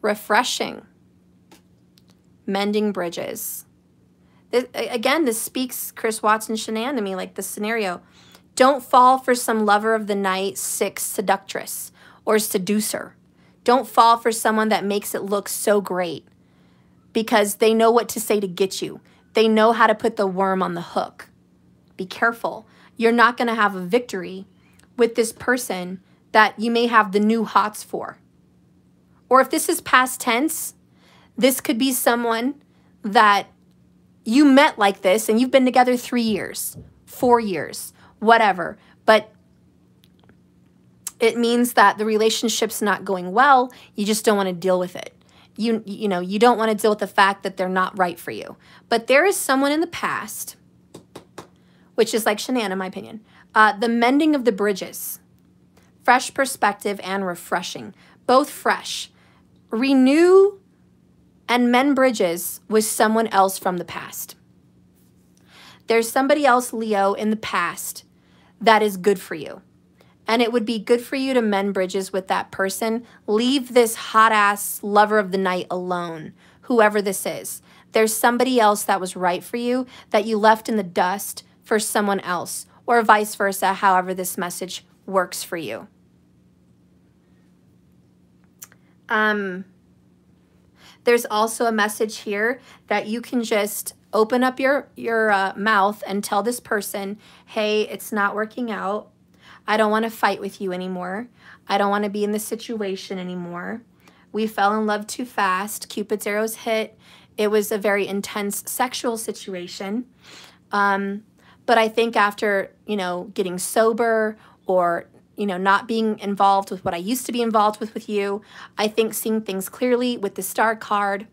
Refreshing. Mending bridges. Again, this speaks Chris Watts and Shanann to me, like the scenario. Don't fall for some lover of the night, sick seductress or seducer. Don't fall for someone that makes it look so great because they know what to say to get you. They know how to put the worm on the hook. Be careful. You're not going to have a victory with this person that you may have the new hots for. Or if this is past tense, this could be someone that you met like this and you've been together 3 years, 4 years, whatever. But it means that the relationship's not going well. You just don't want to deal with it. You know, you don't want to deal with the fact that they're not right for you. But there is someone in the past, which is like Shanann, in my opinion, the mending of the bridges, fresh perspective and refreshing, both fresh. Renew and mend bridges with someone else from the past. There's somebody else, Leo, in the past that is good for you. And it would be good for you to mend bridges with that person. Leave this hot-ass lover of the night alone, whoever this is. There's somebody else that was right for you that you left in the dust for someone else, or vice versa, however this message works for you. There's also a message here that you can just open up your mouth and tell this person, hey, it's not working out. I don't want to fight with you anymore. I don't want to be in this situation anymore. We fell in love too fast. Cupid's arrows hit. It was a very intense sexual situation. But I think after, you know, getting sober or, you know, not being involved with what I used to be involved with you, I think seeing things clearly with the Star card,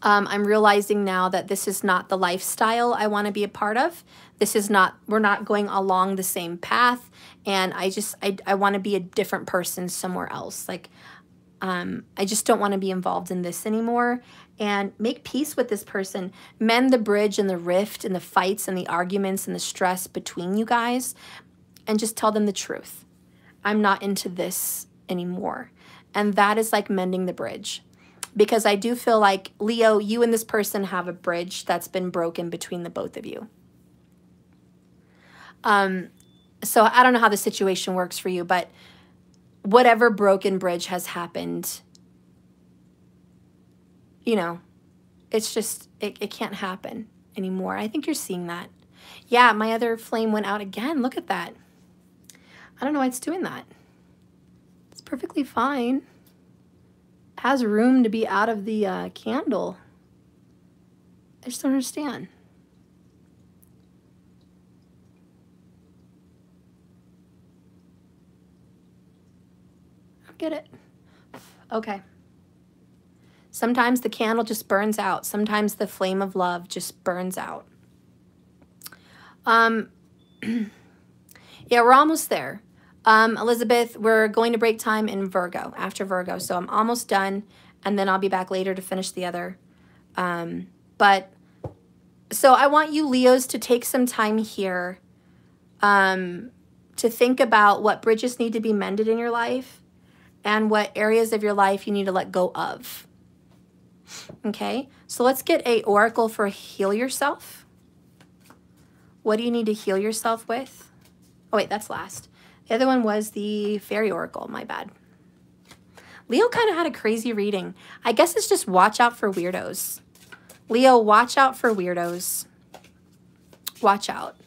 I'm realizing now that this is not the lifestyle I want to be a part of. This is not, we're not going along the same path. And I want to be a different person somewhere else. Like, I just don't want to be involved in this anymore. And make peace with this person. Mend the bridge and the rift and the fights and the arguments and the stress between you guys. And just tell them the truth. I'm not into this anymore. And that is like mending the bridge. Because I do feel like, Leo, you and this person have a bridge that's been broken between the both of you. So I don't know how the situation works for you, but whatever broken bridge has happened, you know, it's just, it can't happen anymore. I think you're seeing that. Yeah, my other flame went out again. Look at that. I don't know why it's doing that. It's perfectly fine. It has room to be out of the candle. I just don't understand. I don't get it. Okay. Sometimes the candle just burns out. Sometimes the flame of love just burns out. Yeah, we're almost there. Elizabeth, we're going to break time in Virgo, after Virgo. So I'm almost done, and then I'll be back later to finish the other. So I want you Leos to take some time here to think about what bridges need to be mended in your life and what areas of your life you need to let go of. Okay, so let's get a oracle for heal yourself. What do you need to heal yourself with? Oh, wait, that's last. The other one was the fairy oracle. My bad. Leo kind of had a crazy reading. I guess it's just watch out for weirdos. Leo, watch out for weirdos. Watch out.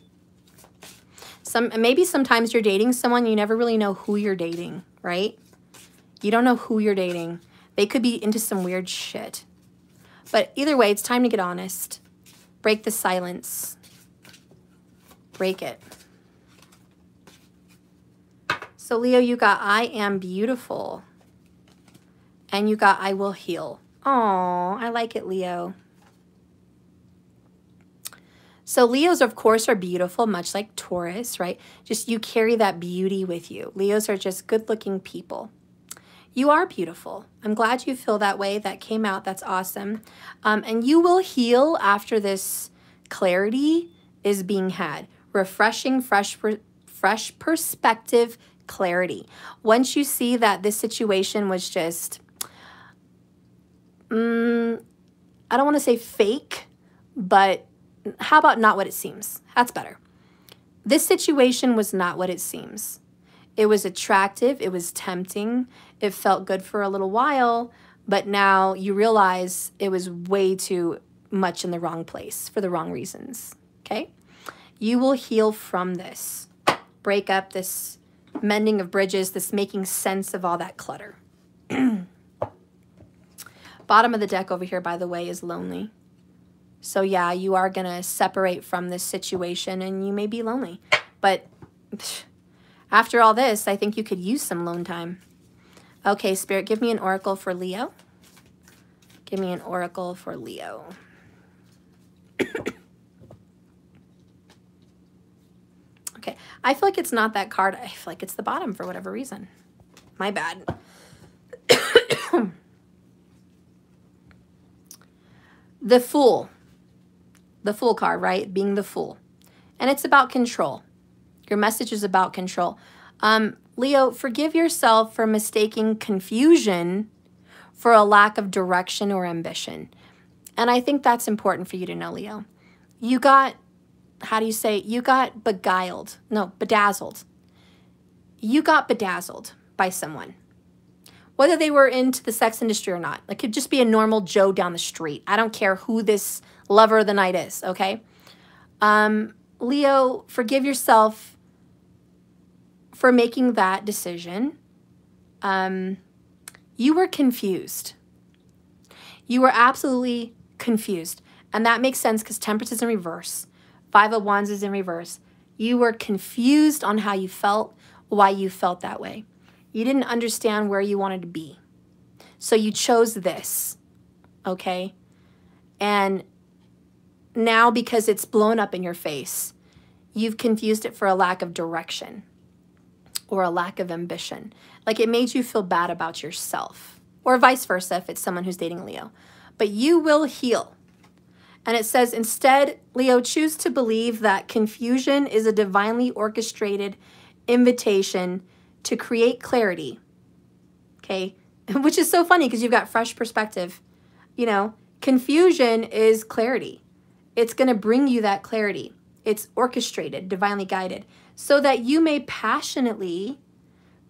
Maybe sometimes you're dating someone, you never really know who you're dating, right? You don't know who you're dating. They could be into some weird shit. But either way, it's time to get honest. Break the silence. Break it. So Leo, you got I am beautiful. And you got I will heal. Oh, I like it, Leo. So Leos, of course, are beautiful, much like Taurus, right? Just you carry that beauty with you. Leos are just good-looking people. You are beautiful. I'm glad you feel that way. That came out. That's awesome. And you will heal after this clarity is being had. Refreshing, fresh perspective, clarity. Once you see that this situation was just, I don't want to say fake, but how about not what it seems? That's better. This situation was not what it seems. It was attractive. It was tempting. It felt good for a little while, but now you realize it was way too much in the wrong place for the wrong reasons, okay? You will heal from this. Break up this mending of bridges, this making sense of all that clutter. Bottom of the deck over here, by the way, is lonely. So yeah, you are going to separate from this situation and you may be lonely. But after all this, I think you could use some alone time. Okay, Spirit, give me an oracle for Leo. Give me an oracle for Leo. Okay, I feel like it's not that card. I feel like it's the bottom for whatever reason. My bad. The Fool. The Fool card, right? Being the Fool. And it's about control. Your message is about control. Leo, forgive yourself for mistaking confusion for a lack of direction or ambition. And I think that's important for you to know, Leo. You got, how do you say, you got beguiled. No, bedazzled. You got bedazzled by someone. Whether they were into the sex industry or not. It could just be a normal Joe down the street. I don't care who this lover of the night is, okay? Leo, forgive yourself for making that decision. You were confused. You were absolutely confused. And that makes sense because Temperance is in reverse. Five of Wands is in reverse. You were confused on how you felt, why you felt that way. You didn't understand where you wanted to be. So you chose this, okay? And now because it's blown up in your face, you've confused it for a lack of direction or a lack of ambition. Like it made you feel bad about yourself or vice versa if it's someone who's dating Leo. But you will heal. And it says, instead, Leo, choose to believe that confusion is a divinely orchestrated invitation to create clarity, okay? Which is so funny because you've got fresh perspective. You know, confusion is clarity. It's going to bring you that clarity. It's orchestrated, divinely guided, so that you may passionately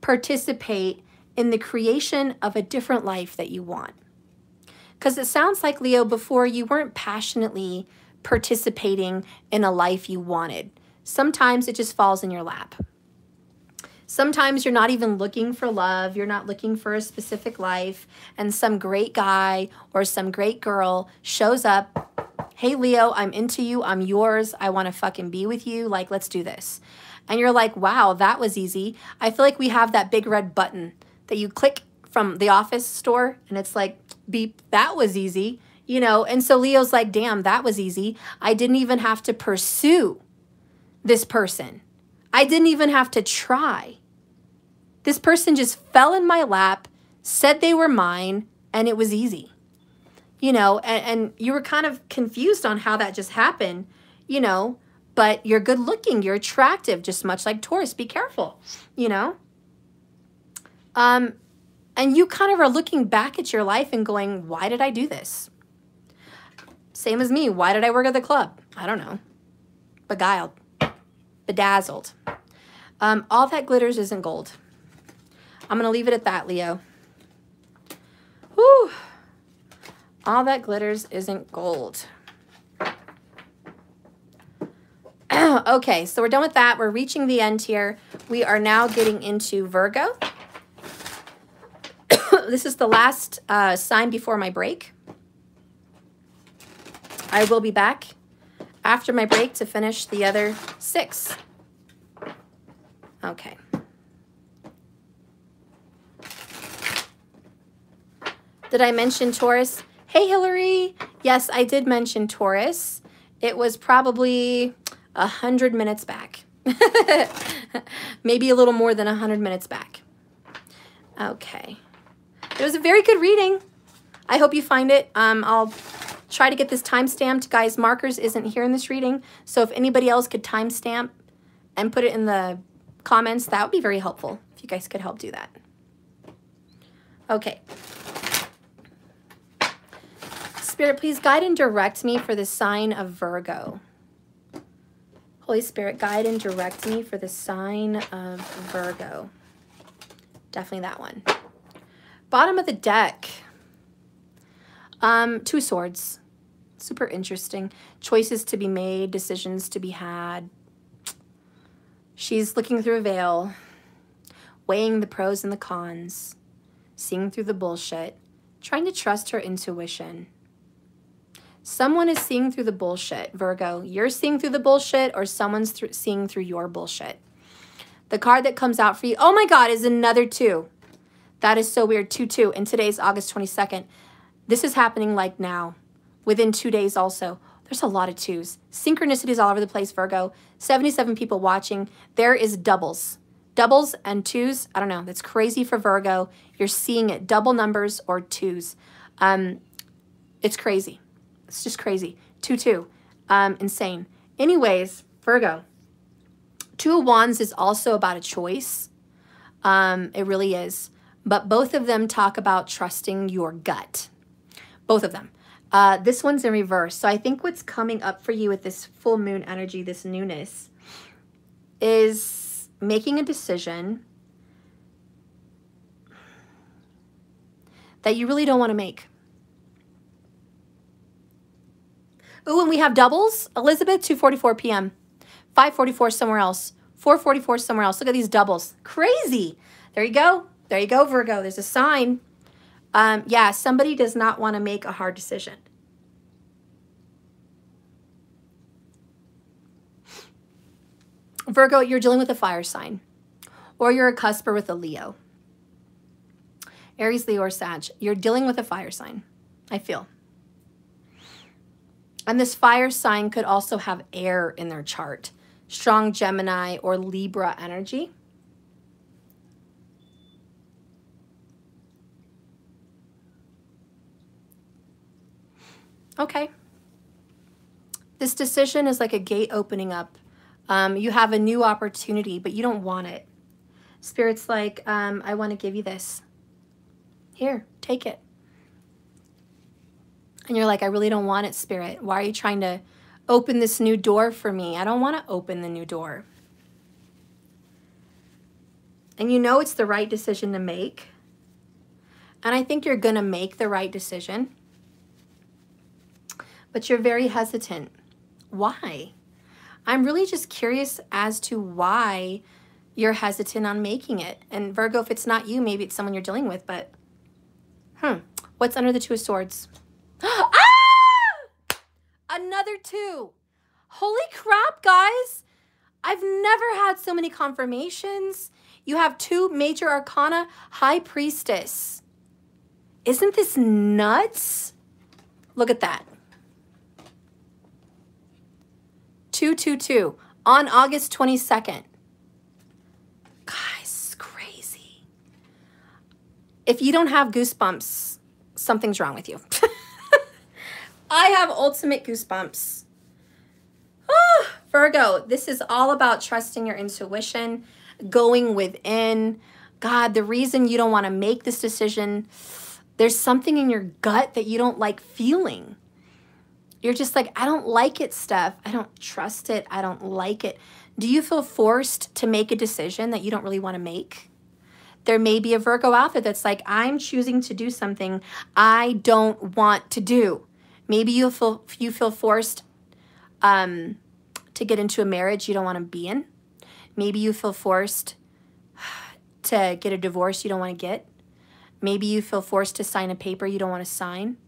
participate in the creation of a different life that you want. Because it sounds like, Leo, before you weren't passionately participating in a life you wanted. Sometimes it just falls in your lap. Sometimes you're not even looking for love. You're not looking for a specific life. And some great guy or some great girl shows up. Hey, Leo, I'm into you. I'm yours. I want to fucking be with you. Like, let's do this. And you're like, wow, that was easy. I feel like we have that big red button that you click from the Office store. And it's like, beep, that was easy. You know, and so Leo's like, damn, that was easy. I didn't even have to pursue this person. I didn't even have to try. This person just fell in my lap, said they were mine, and it was easy. You know, and you were kind of confused on how that just happened, you know, but you're good looking, you're attractive, just much like Taurus. Be careful, you know. And you kind of are looking back at your life and going, why did I do this? Same as me. Why did I work at the club? I don't know. Beguiled. Bedazzled. All that glitters isn't gold. I'm going to leave it at that, Leo. Whew. All that glitters isn't gold. Okay, so we're done with that. We're reaching the end here. We are now getting into Virgo. This is the last sign before my break. I will be back after my break to finish the other 6. Okay. Did I mention Taurus? Hey, Hillary. Yes, I did mention Taurus. It was probably 100 minutes back. Maybe a little more than 100 minutes back. Okay. It was a very good reading. I hope you find it. I'll try to get this time-stamped. Guys, markers isn't here in this reading. So if anybody else could timestamp and put it in the comments, that would be very helpful. If you guys could help do that. Okay. Spirit, please guide and direct me for the sign of Virgo. Holy Spirit, guide and direct me for the sign of Virgo. Definitely that one. Bottom of the deck. Two of Swords. Super interesting. Choices to be made, decisions to be had. She's looking through a veil, weighing the pros and the cons, seeing through the bullshit, trying to trust her intuition. Someone is seeing through the bullshit, Virgo. You're seeing through the bullshit, or someone's seeing through your bullshit. The card that comes out for you, oh my God, is another 2. That is so weird. 2-2. And today's August 22nd. This is happening like now. Within 2 days also. There's a lot of 2s. Synchronicities all over the place, Virgo. 77 people watching. There is doubles. Doubles and 2s. I don't know. That's crazy for Virgo. You're seeing it. Double numbers or 2s. It's crazy. It's just crazy. 2-2. Insane. Anyways, Virgo. 2 of Wands is also about a choice. It really is. But both of them talk about trusting your gut. Both of them. This one's in reverse. So I think what's coming up for you with this full moon energy, this newness, is making a decision that you really don't want to make. Ooh, and we have doubles. Elizabeth, 2:44 p.m. 5:44 somewhere else. 4:44 somewhere else. Look at these doubles. Crazy. There you go. There you go, Virgo. There's a sign. Yeah, somebody does not want to make a hard decision. Virgo, you're dealing with a fire sign. Or you're a cusper with a Leo. Aries, Leo, or Sag. You're dealing with a fire sign, I feel. And this fire sign could also have air in their chart. Strong Gemini or Libra energy. Okay. This decision is like a gate opening up. You have a new opportunity, but you don't want it. Spirit's like, I want to give you this. Here, take it. And you're like, I really don't want it, Spirit. Why are you trying to open this new door for me? I don't want to open the new door. And you know it's the right decision to make. And I think you're going to make the right decision. But you're very hesitant. Why? I'm really just curious as to why you're hesitant on making it. And Virgo, if it's not you, maybe it's someone you're dealing with, but what's under the 2 of Swords? Ah! Another 2. Holy crap, guys. I've never had so many confirmations. You have 2 major arcana, High Priestess. Isn't this nuts? Look at that. 222 on August 22nd. Guys, crazy. If you don't have goosebumps, something's wrong with you. I have ultimate goosebumps. Oh, Virgo, this is all about trusting your intuition, going within. God, the reason you don't want to make this decision, there's something in your gut that you don't like feeling. You're just like, I don't like it, Steph. I don't trust it. I don't like it. Do you feel forced to make a decision that you don't really want to make? There may be a Virgo out there that's like, I'm choosing to do something I don't want to do. Maybe you feel forced to get into a marriage you don't want to be in. Maybe you feel forced to get a divorce you don't want to get. Maybe you feel forced to sign a paper you don't want to sign.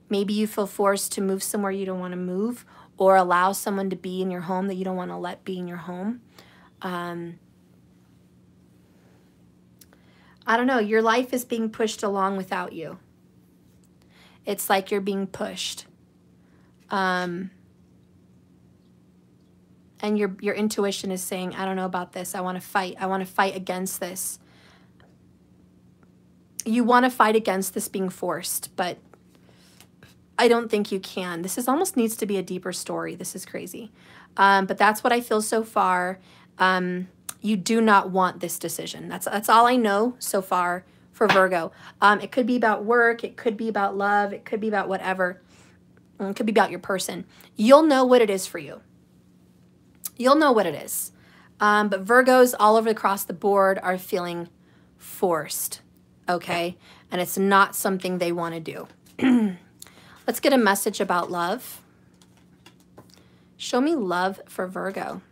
Maybe you feel forced to move somewhere you don't want to move, or allow someone to be in your home that you don't want to let be in your home. I don't know. Your life is being pushed along without you. It's like you're being pushed. And your intuition is saying, I don't know about this. I want to fight. I want to fight against this. You want to fight against this being forced, but I don't think you can. This almost needs to be a deeper story. This is crazy. But that's what I feel so far. You do not want this decision. That's all I know so far for Virgo. It could be about work. It could be about love. It could be about whatever. It could be about your person. You'll know what it is for you. You'll know what it is. But Virgos all over across the board are feeling forced. okay? And it's not something they want to do. Let's get a message about love. Show me love for Virgo.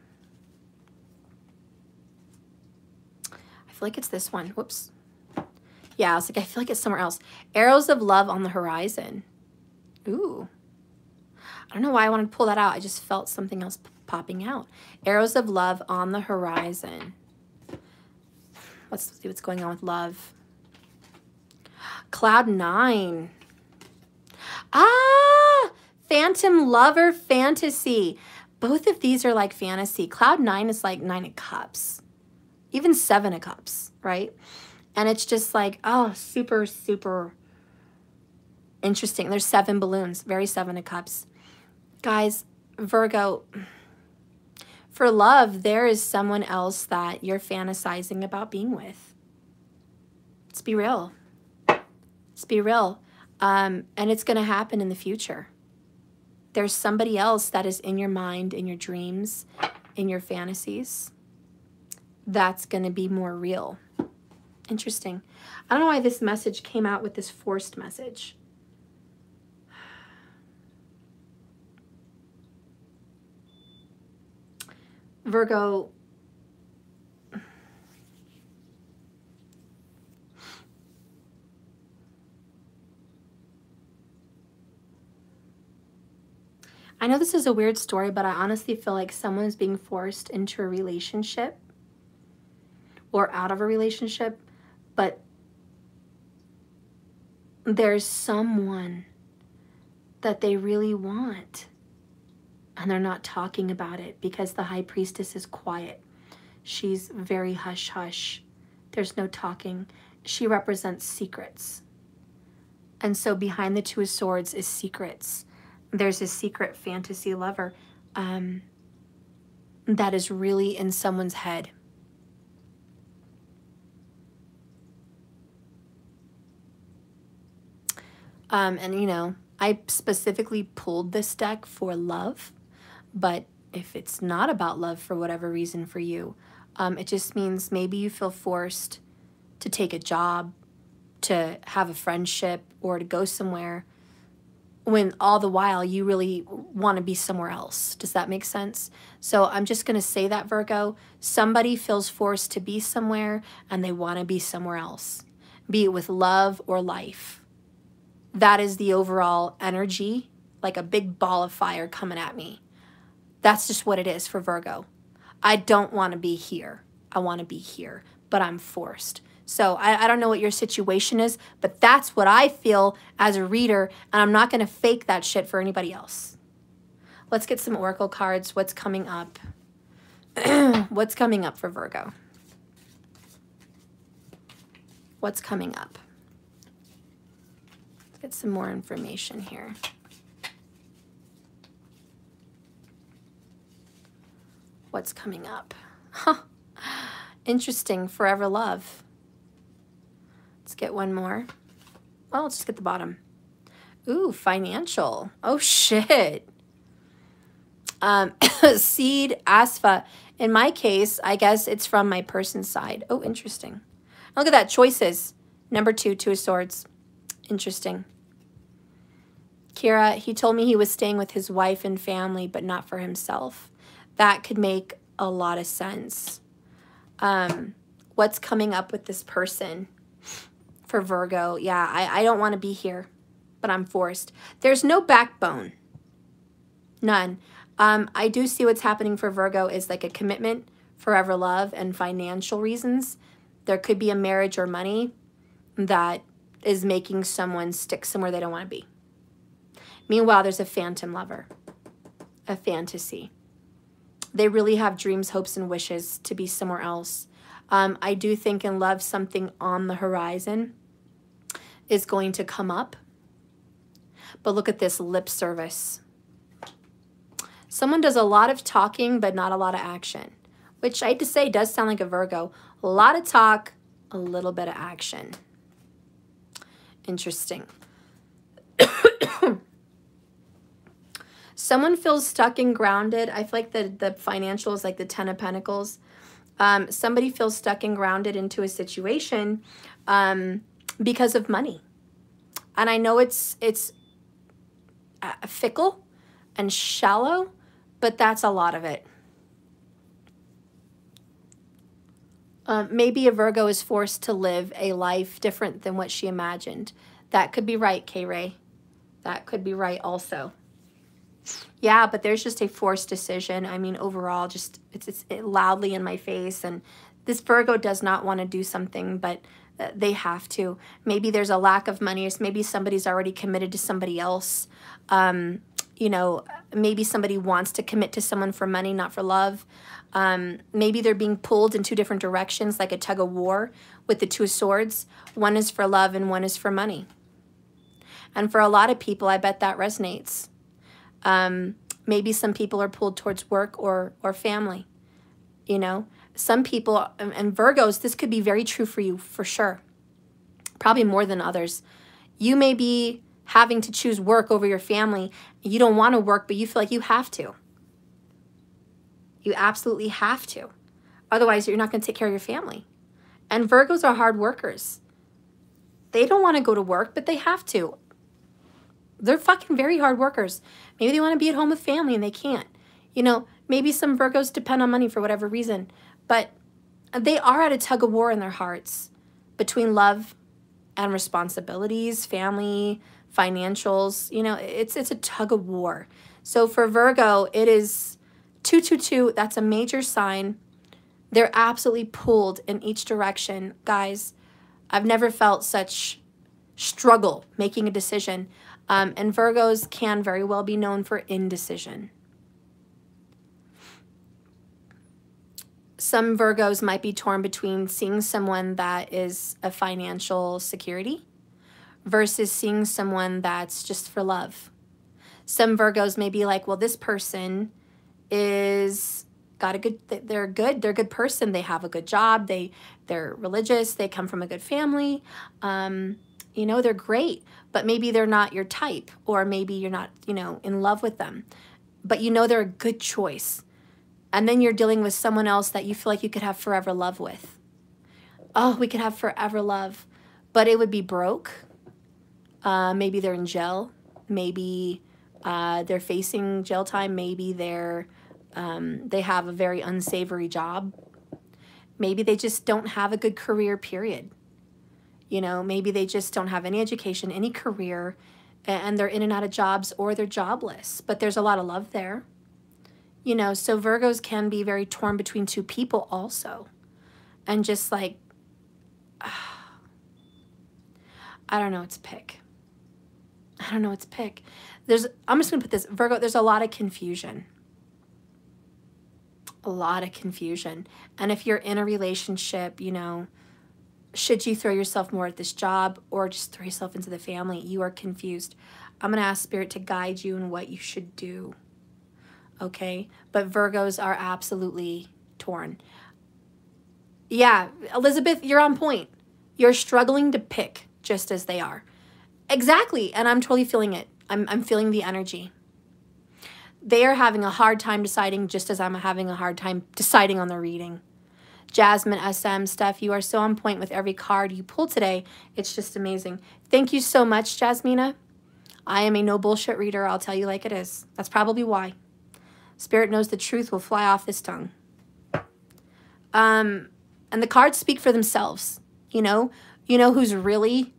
I feel like it's this one. Whoops. Yeah, I was like, I feel like it's somewhere else. Arrows of love on the horizon. Ooh. I don't know why I wanted to pull that out. I just felt something else popping out. Arrows of love on the horizon. Let's see what's going on with love. Cloud 9. Ah! Phantom lover fantasy. Both of these are like fantasy. Cloud 9 is like 9 of cups. Even 7 of cups, right? And it's just like, oh, super, super interesting. There's 7 balloons. Very 7 of cups. Guys, Virgo, for love, there is someone else that you're fantasizing about being with. Let's be real. Let's be real. And it's going to happen in the future. There's somebody else that is in your mind, in your dreams, in your fantasies. That's going to be more real. Interesting. I don't know why this message came out with this forced message. Virgo, I know this is a weird story, but I honestly feel like someone is being forced into a relationship or out of a relationship, but there's someone that they really want. And they're not talking about it because the high priestess is quiet. She's very hush-hush. There's no talking. She represents secrets. And so behind the Two of Swords is secrets. There's a secret fantasy lover that is really in someone's head. And, you know, I specifically pulled this deck for love. But if it's not about love for whatever reason for you, it just means maybe you feel forced to take a job, to have a friendship, or to go somewhere when all the while you really want to be somewhere else. Does that make sense? So I'm just going to say that, Virgo. Somebody feels forced to be somewhere and they want to be somewhere else, be it with love or life. That is the overall energy, like a big ball of fire coming at me. That's just what it is for Virgo. I don't want to be here. I want to be here, but I'm forced. So I don't know what your situation is, but that's what I feel as a reader, and I'm not going to fake that shit for anybody else. Let's get some oracle cards. What's coming up? What's coming up for Virgo? What's coming up? Let's get some more information here. What's coming up? Huh. Interesting. Forever love. Let's get one more. Well, let's just get the bottom. Ooh, financial. Oh, shit. Seed, Asfa. In my case, I guess it's from my person's side. Oh, interesting. Look at that. Choices. Number 2, 2 of Swords. Interesting. Kira, he told me he was staying with his wife and family, but not for himself. That could make a lot of sense. What's coming up with this person for Virgo? Yeah, I don't want to be here, but I'm forced. There's no backbone. None. I do see what's happening for Virgo is like a commitment, forever love, and financial reasons. There could be a marriage or money that is making someone stick somewhere they don't want to be. Meanwhile, there's a phantom lover, a fantasy. They really have dreams, hopes, and wishes to be somewhere else. I do think in love, something on the horizon is going to come up. But look at this lip service. Someone does a lot of talking, but not a lot of action, which I hate to say does sound like a Virgo. A lot of talk, a little bit of action. Interesting. Someone feels stuck and grounded. I feel like the financial is like the 10 of Pentacles. Somebody feels stuck and grounded into a situation. because of money. And I know it's fickle and shallow, but that's a lot of it. Maybe a Virgo is forced to live a life different than what she imagined. That could be right, K-Ray. That could be right also. Yeah, but there's just a forced decision. I mean, overall, just it's loudly in my face. And this Virgo does not want to do something, but they have to. Maybe there's a lack of money, or maybe somebody's already committed to somebody else. You know, maybe somebody wants to commit to someone for money, not for love. Maybe they're being pulled in two different directions, like a tug of war with the Two of Swords. One is for love and one is for money. And for a lot of people, I bet that resonates. Maybe some people are pulled towards work or family. You know, some people, and Virgos, this could be very true for you for sure. Probably more than others. You may be having to choose work over your family. You don't want to work, but you feel like you have to. You absolutely have to. Otherwise, you're not going to take care of your family. And Virgos are hard workers. They don't want to go to work, but they have to. They're fucking very hard workers. Maybe they want to be at home with family and they can't. You know, maybe some Virgos depend on money for whatever reason. But they are at a tug of war in their hearts between love and responsibilities, family, financials. You know, it's a tug of war. So for Virgo, it is 222. That's a major sign. They're absolutely pulled in each direction. Guys, I've never felt such struggle making a decision. And Virgos can very well be known for indecision. Some Virgos might be torn between seeing someone that is a financial security versus seeing someone that's just for love. Some Virgos may be like, well, this person is got a good, they're a good person. They have a good job. They're religious. They come from a good family. You know, they're great, but maybe they're not your type, or maybe you're not, you know, in love with them, but you know they're a good choice. And then you're dealing with someone else that you feel like you could have forever love with. Oh, we could have forever love, but it would be broke. Maybe they're in jail. Maybe they're facing jail time. Maybe they have a very unsavory job. Maybe they just don't have a good career, period. You know, maybe they just don't have any education, any career, and they're in and out of jobs, or they're jobless. But there's a lot of love there. You know, so Virgos can be very torn between two people also. And just like, I don't know what to pick. I don't know what to pick. I'm just going to put this, Virgo, there's a lot of confusion. A lot of confusion. And if you're in a relationship, you know, should you throw yourself more at this job or just throw yourself into the family? You are confused. I'm going to ask Spirit to guide you in what you should do. Okay? But Virgos are absolutely torn. Yeah, Elizabeth, you're on point. You're struggling to pick just as they are. Exactly. And I'm totally feeling it. I'm feeling the energy. They are having a hard time deciding, just as I'm having a hard time deciding on the reading. Jasmine, SM, Steph, you are so on point with every card you pull today. It's just amazing. Thank you so much, Jasmina. I am a no bullshit reader. I'll tell you like it is. That's probably why. Spirit knows the truth will fly off this tongue. And the cards speak for themselves. You know who's really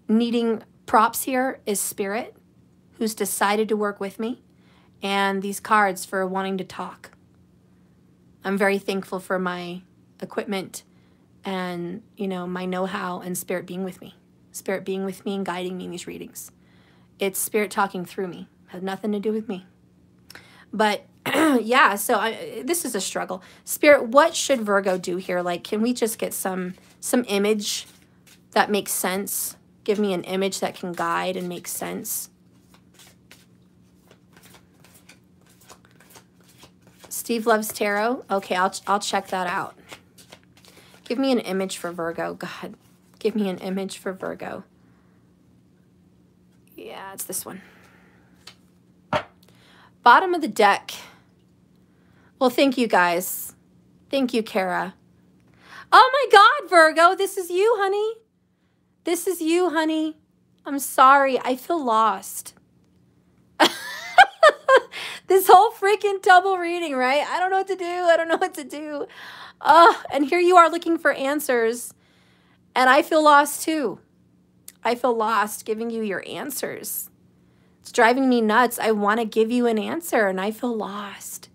needing props here is Spirit, who's decided to work with me, and these cards for wanting to talk. I'm very thankful for my equipment and, you know, my know-how, and Spirit being with me. Spirit being with me and guiding me in these readings. It's Spirit talking through me. It has nothing to do with me. But, yeah, so this is a struggle. Spirit, what should Virgo do here? Like, can we just get some image that makes sense? Give me an image that can guide and make sense. Steve loves tarot. Okay, I'll check that out. Give me an image for Virgo. God, give me an image for Virgo. Yeah, it's this one. Bottom of the deck. Well, thank you guys. Thank you, Kara. Oh my God, Virgo, this is you, honey. This is you, honey. I'm sorry. I feel lost. This whole freaking double reading, right? I don't know what to do. I don't know what to do. And here you are looking for answers. And I feel lost too. I feel lost giving you your answers. It's driving me nuts. I want to give you an answer and I feel lost.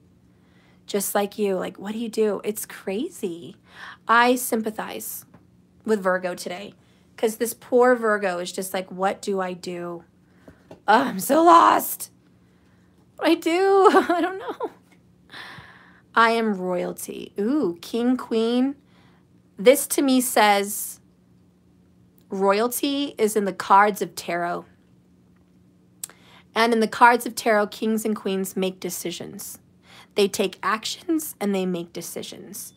Just like you. Like, what do? It's crazy. I sympathize with Virgo today because this poor Virgo is just like, what do I do? Oh, I'm so lost. What do I do? I don't know. I am royalty. Ooh, king, queen. This to me says royalty is in the cards of tarot. And in the cards of tarot, kings and queens make decisions. They take actions and they make decisions.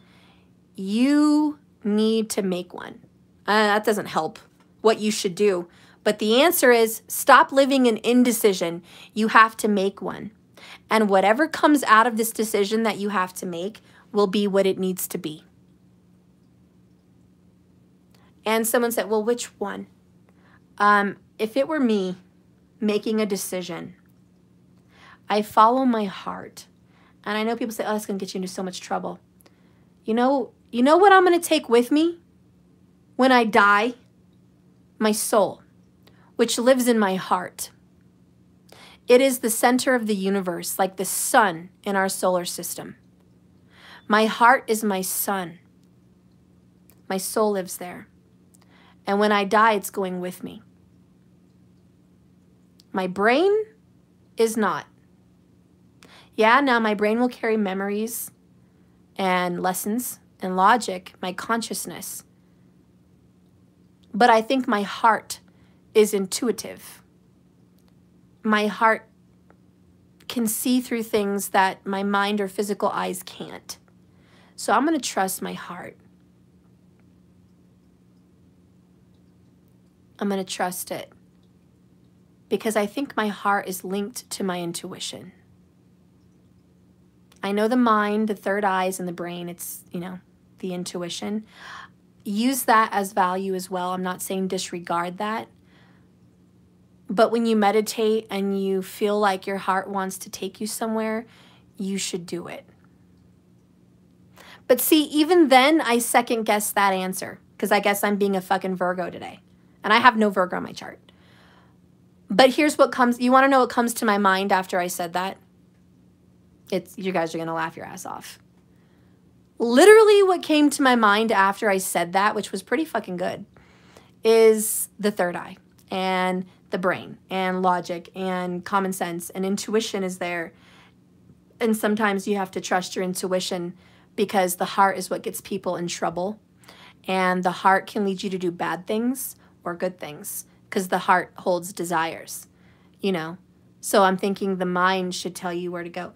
You need to make one. That doesn't help what you should do. But the answer is stop living in indecision. You have to make one. And whatever comes out of this decision that you have to make will be what it needs to be. And someone said, well, which one? If it were me making a decision, I follow my heart. And I know people say, oh, that's going to get you into so much trouble. You know what I'm going to take with me when I die? My soul, which lives in my heart. It is the center of the universe, like the sun in our solar system. My heart is my sun. My soul lives there. And when I die, it's going with me. My brain is not. Yeah, now my brain will carry memories and lessons and logic, my consciousness. But I think my heart is intuitive. My heart can see through things that my mind or physical eyes can't. So I'm going to trust my heart. I'm going to trust it. Because I think my heart is linked to my intuition. I know the mind, the third eyes, and the brain, it's, the intuition. Use that as value as well. I'm not saying disregard that. But when you meditate and you feel like your heart wants to take you somewhere, you should do it. But see, even then, I second guess that answer because I guess I'm being a fucking Virgo today. And I have no Virgo on my chart. But here's what comes. You want to know what comes to my mind after I said that? You guys are going to laugh your ass off. Literally what came to my mind after I said that, which was pretty fucking good, is the third eye and the brain and logic and common sense and intuition is there. And sometimes you have to trust your intuition because the heart is what gets people in trouble. And the heart can lead you to do bad things or good things because the heart holds desires, So I'm thinking the mind should tell you where to go.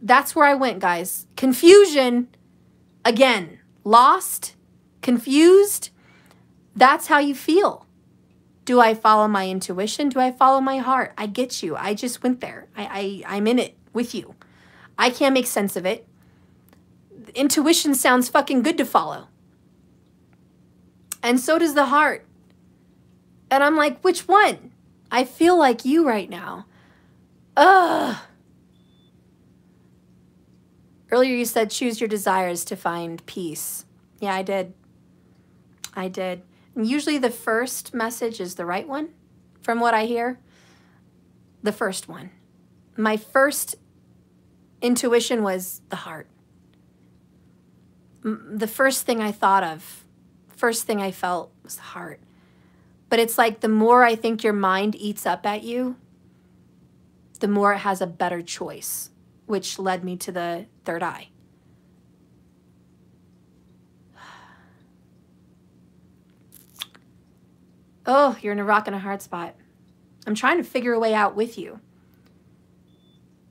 That's where I went, guys. Confusion, again, lost, confused. That's how you feel. Do I follow my intuition? Do I follow my heart? I get you. I just went there. I'm in it with you. I can't make sense of it. Intuition sounds fucking good to follow. And so does the heart. And I'm like, which one? I feel like you right now. Ugh. Earlier you said choose your desires to find peace. Yeah, I did. I did. And usually the first message is the right one, from what I hear. The first one. My first intuition was the heart. The first thing I thought of, first thing I felt was the heart. But it's like the more I think your mind eats up at you, the more it has a better choice, which led me to the third eye. Oh, you're in a rock and a hard spot. I'm trying to figure a way out with you.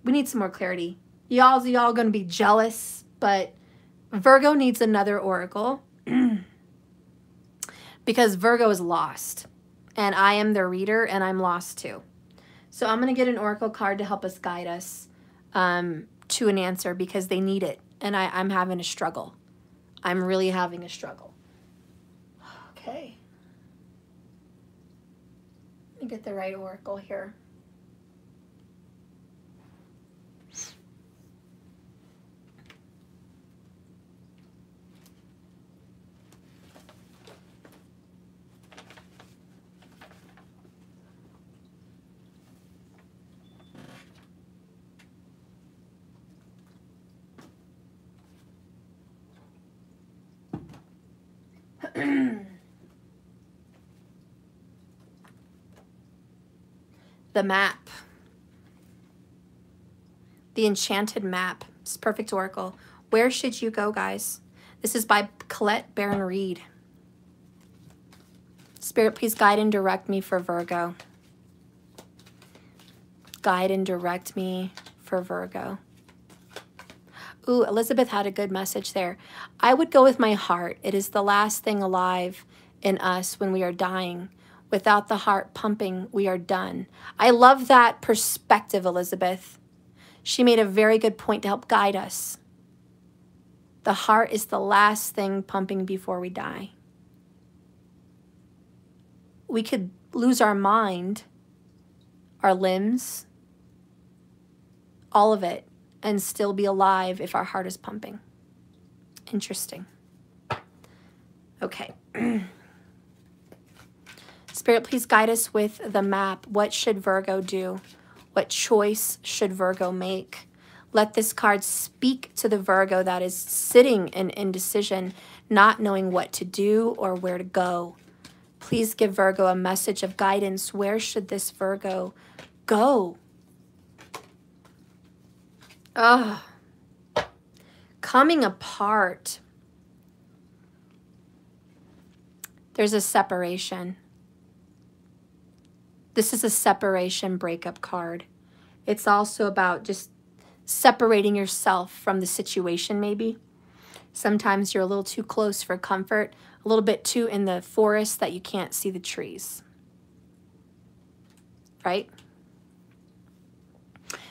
We need some more clarity. Y'all going to be jealous, but Virgo needs another oracle because Virgo is lost. And I am their reader, and I'm lost too. So I'm going to get an oracle card to help us guide us to an answer because they need it. And I'm having a struggle. I'm really having a struggle. Okay. me get the right oracle here. The map. The enchanted map. It's perfect oracle. Where should you go, guys? This is by Colette Baron Reed. Spirit, please guide and direct me for Virgo. Guide and direct me for Virgo. Ooh, Elizabeth had a good message there. I would go with my heart. It is the last thing alive in us when we are dying. Without the heart pumping, we are done. I love that perspective, Elizabeth. She made a very good point to help guide us. The heart is the last thing pumping before we die. We could lose our mind, our limbs, all of it, and still be alive if our heart is pumping. Interesting. Okay. Spirit, please guide us with the map. What should Virgo do? What choice should Virgo make? Let this card speak to the Virgo that is sitting in indecision, not knowing what to do or where to go. Please give Virgo a message of guidance. Where should this Virgo go? Coming apart. There's a separation. This is a separation breakup card. It's also about just separating yourself from the situation, maybe. Sometimes you're a little too close for comfort, a little bit too in the forest that you can't see the trees. Right?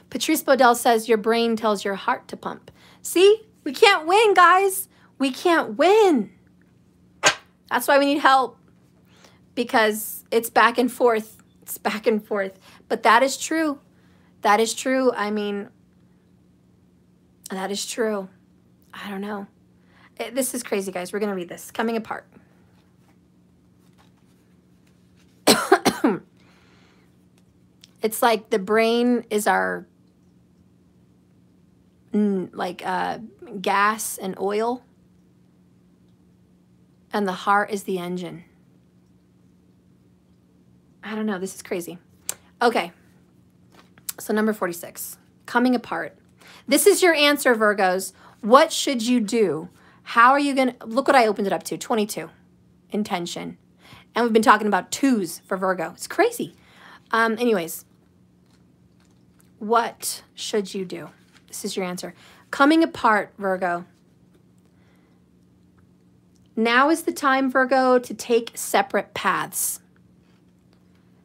Patrice Baudel says, your brain tells your heart to pump. See? We can't win, guys. We can't win. That's why we need help. Because it's back and forth. It's back and forth. But that is true. That is true. I mean, that is true. I don't know. This is crazy, guys. We're going to read this. Coming apart. It's like the brain is our gas and oil, and the heart is the engine. I don't know. This is crazy. Okay. So number 46, coming apart. This is your answer, Virgos. What should you do? How are you going to, look what I opened it up to, 22, intention. And we've been talking about 2's for Virgo. It's crazy. Anyways, what should you do? This is your answer. Coming apart, Virgo. Now is the time, Virgo, to take separate paths.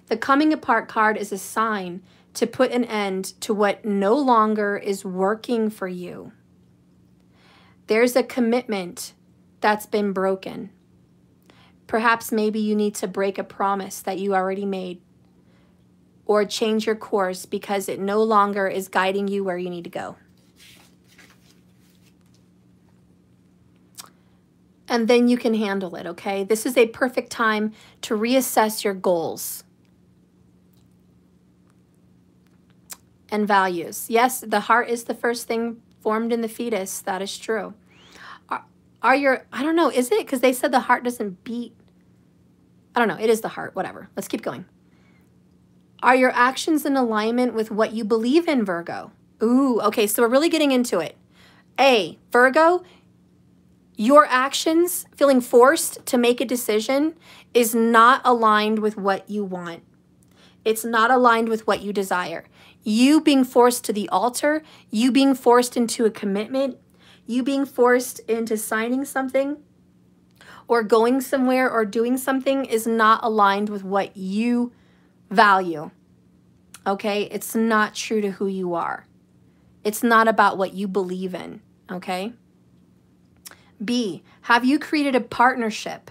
The coming apart card is a sign to put an end to what no longer is working for you. There's a commitment that's been broken. Perhaps maybe you need to break a promise that you already made, or change your course because it no longer is guiding you where you need to go. And then you can handle it, okay? This is a perfect time to reassess your goals and values. Yes, the heart is the first thing formed in the fetus. That is true. Are your, I don't know, is it? Because they said the heart doesn't beat. I don't know. It is the heart. Whatever. Let's keep going. Are your actions in alignment with what you believe in, Virgo? Ooh, okay. So we're really getting into it. A, Virgo, your actions, feeling forced to make a decision, is not aligned with what you want. It's not aligned with what you desire. You being forced to the altar, you being forced into a commitment, you being forced into signing something or going somewhere or doing something is not aligned with what you value. Okay? It's not true to who you are. It's not about what you believe in. Okay? B, have you created a partnership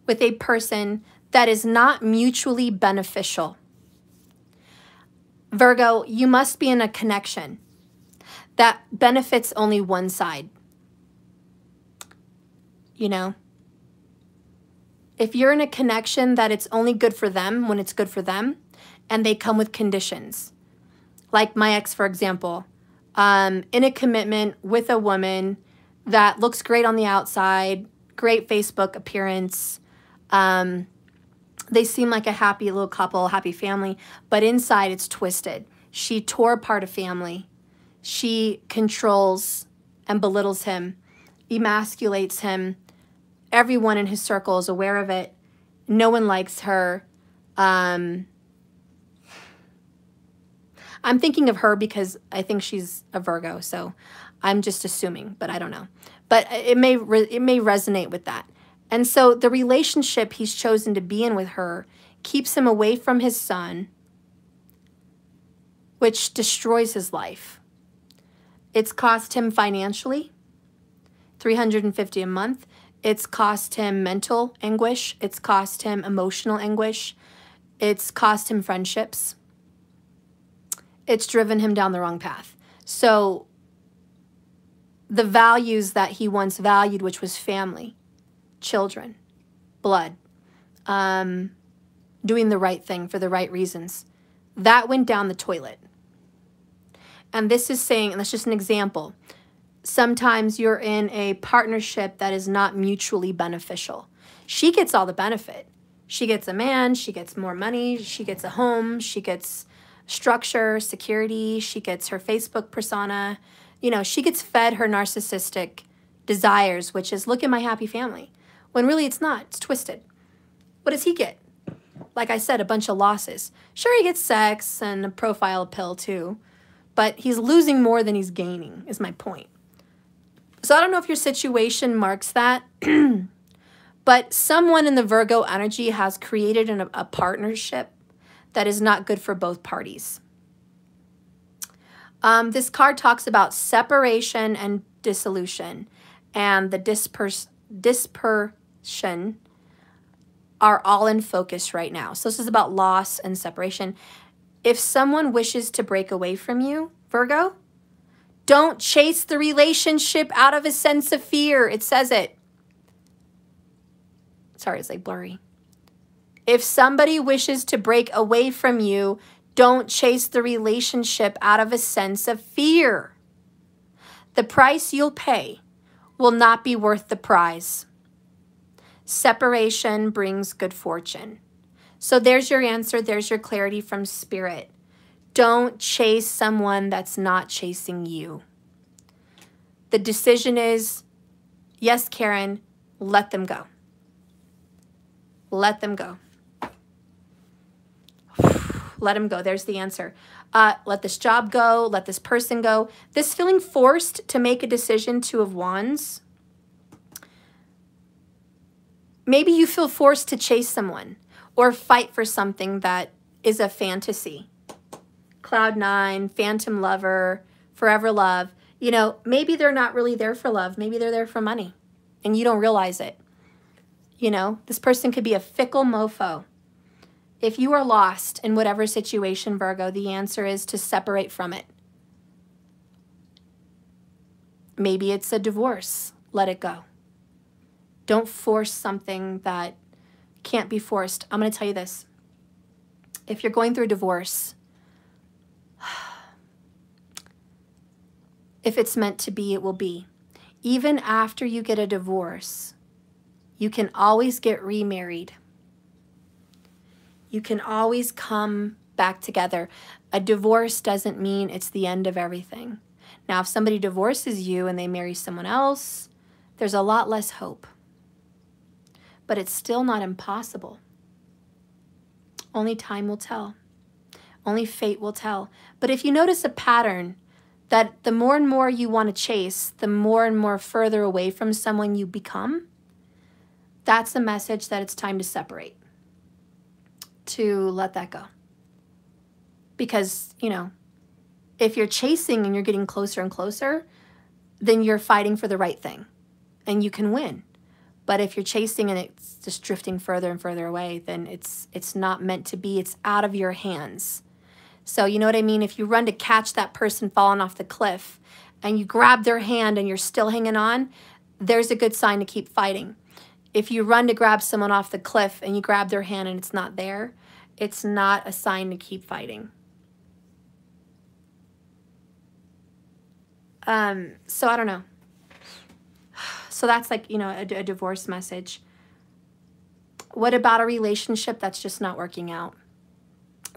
with a person that is not mutually beneficial? Virgo, you must be in a connection that benefits only one side. You know? If you're in a connection that it's only good for them when it's good for them, and they come with conditions. Like my ex, for example, in a commitment with a woman that looks great on the outside, great Facebook appearance. They seem like a happy little couple, happy family, but inside it's twisted. She tore apart a family. She controls and belittles him, emasculates him. Everyone in his circle is aware of it. No one likes her. I'm thinking of her because I think she's a Virgo, so I'm just assuming, but I don't know. But it may resonate with that. And so the relationship he's chosen to be in with her keeps him away from his son, which destroys his life. It's cost him financially, $350 a month. It's cost him mental anguish. It's cost him emotional anguish. It's cost him friendships. It's driven him down the wrong path. So the values that he once valued, which was family, children, blood, doing the right thing for the right reasons, that went down the toilet. And this is saying, and that's just an example, sometimes you're in a partnership that is not mutually beneficial. She gets all the benefit. She gets a man, she gets more money, she gets a home, she gets structure, security, she gets her Facebook persona. You know, she gets fed her narcissistic desires, which is, look at my happy family. When really it's not. It's twisted. What does he get? Like I said, a bunch of losses. Sure, he gets sex and a profile pill too, but he's losing more than he's gaining, is my point. So I don't know if your situation marks that, but someone in the Virgo energy has created a partnership that is not good for both parties. This card talks about separation and dissolution, and the dispersion are all in focus right now. So this is about loss and separation. If someone wishes to break away from you, Virgo, don't chase the relationship out of a sense of fear. It says it. Sorry, it's like blurry. If somebody wishes to break away from you, don't chase the relationship out of a sense of fear. The price you'll pay will not be worth the prize. Separation brings good fortune. So there's your answer. There's your clarity from Spirit. Don't chase someone that's not chasing you. The decision is, yes, Karen, let them go. Let them go. Let them go. There's the answer. Let this job go. Let this person go. This feeling forced to make a decision, Two of Wands. Maybe you feel forced to chase someone or fight for something that is a fantasy. Cloud 9, phantom lover, forever love. You know, maybe they're not really there for love. Maybe they're there for money and you don't realize it. You know, this person could be a fickle mofo. If you are lost in whatever situation, Virgo, the answer is to separate from it. Maybe it's a divorce. Let it go. Don't force something that can't be forced. I'm going to tell you this. If you're going through a divorce, if it's meant to be, it will be. Even after you get a divorce, you can always get remarried. You can always come back together. A divorce doesn't mean it's the end of everything. Now, if somebody divorces you and they marry someone else, there's a lot less hope. But it's still not impossible. Only time will tell. Only fate will tell. But if you notice a pattern that the more and more you want to chase, the more and more further away from someone you become, that's a message that it's time to separate. To let that go. Because, you know, if you're chasing and you're getting closer and closer, then you're fighting for the right thing and you can win. But if you're chasing and it's just drifting further and further away, then it's not meant to be. It's out of your hands. So you know what I mean? If you run to catch that person falling off the cliff and you grab their hand and you're still hanging on, there's a good sign to keep fighting. If you run to grab someone off the cliff and you grab their hand and it's not there, it's not a sign to keep fighting. So I don't know. So that's like, you know, a divorce message. What about a relationship that's just not working out?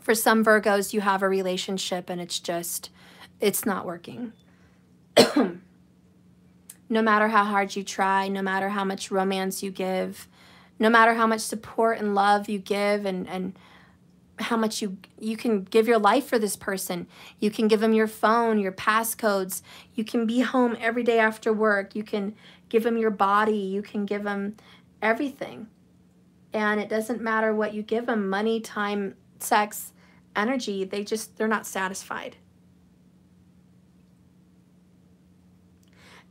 For some Virgos, you have a relationship and it's not working. No matter how hard you try, no matter how much romance you give, no matter how much support and love you give, and how much you can give your life for this person. You can give them your phone, your passcodes. You can be home every day after work. You can give them your body. You can give them everything. And it doesn't matter what you give them, money, time, sex, energy, they're not satisfied.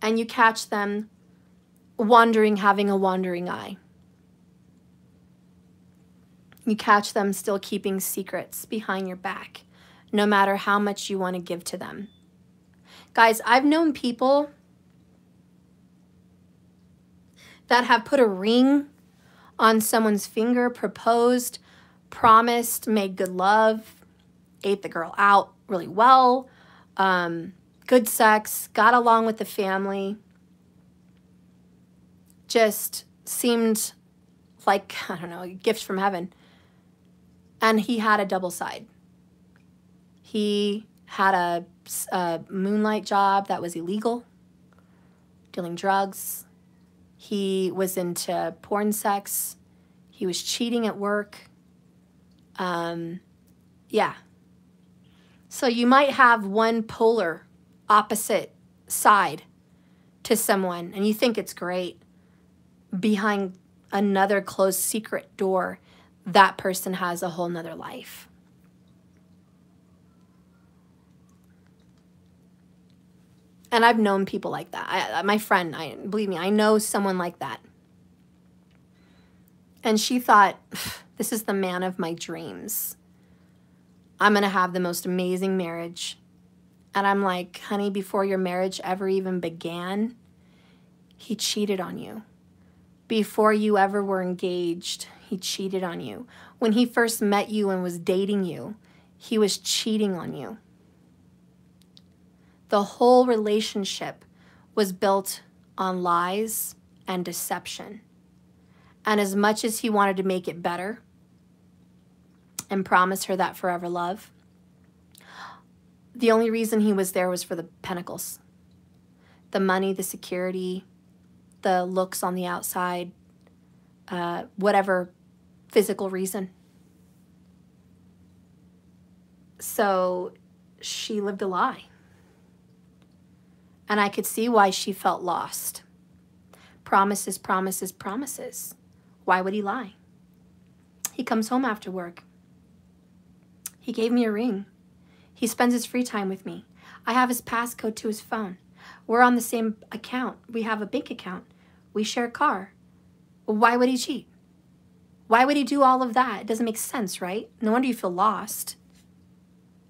And you catch them wandering, having a wandering eye. You catch them still keeping secrets behind your back, no matter how much you want to give to them. Guys, I've known people that have put a ring on someone's finger, proposed, promised, made good love, ate the girl out really well, good sex, got along with the family, just seemed like, I don't know, a gift from heaven. And he had a double side. He had a moonlight job that was illegal, dealing drugs. He was into porn sex. He was cheating at work. Yeah. So you might have one polar opposite side to someone and you think it's great. Behind another closed secret door, that person has a whole nother life. And I've known people like that. My friend, believe me, I know someone like that. And she thought, this is the man of my dreams. I'm going to have the most amazing marriage. And I'm like, honey, before your marriage ever even began, he cheated on you. Before you ever were engaged, he cheated on you. When he first met you and was dating you, he was cheating on you. The whole relationship was built on lies and deception. And as much as he wanted to make it better and promise her that forever love, the only reason he was there was for the pentacles. The money, the security, the looks on the outside, whatever physical reason. So she lived a lie. And I could see why she felt lost. Promises, promises, promises. Why would he lie? He comes home after work. He gave me a ring. He spends his free time with me. I have his passcode to his phone. We're on the same account. We have a bank account. We share a car. Why would he cheat? Why would he do all of that? It doesn't make sense, right? No wonder you feel lost.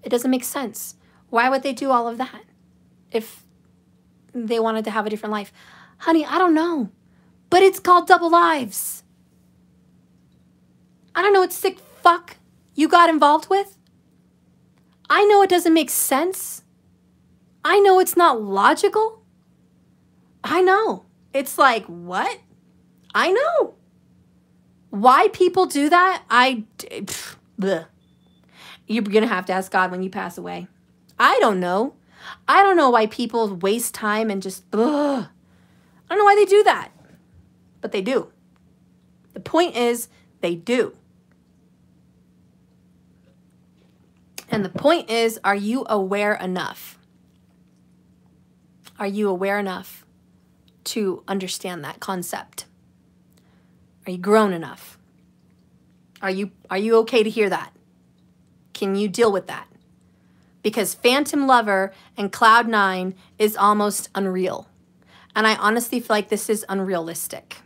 It doesn't make sense. Why would they do all of that if they wanted to have a different life? Honey, I don't know. But it's called double lives. I don't know what sick fuck you got involved with. I know it doesn't make sense. I know it's not logical. I know. It's like, what? I know. Why people do that, bleh. You're going to have to ask God when you pass away. I don't know. I don't know why people waste time and just, I don't know why they do that. But they do. The point is, they do. And the point is, are you aware enough? Are you aware enough to understand that concept? Are you grown enough? Are you okay to hear that? Can you deal with that? Because Phantom Lover and Cloud 9 is almost unreal. And I honestly feel like this is unrealistic.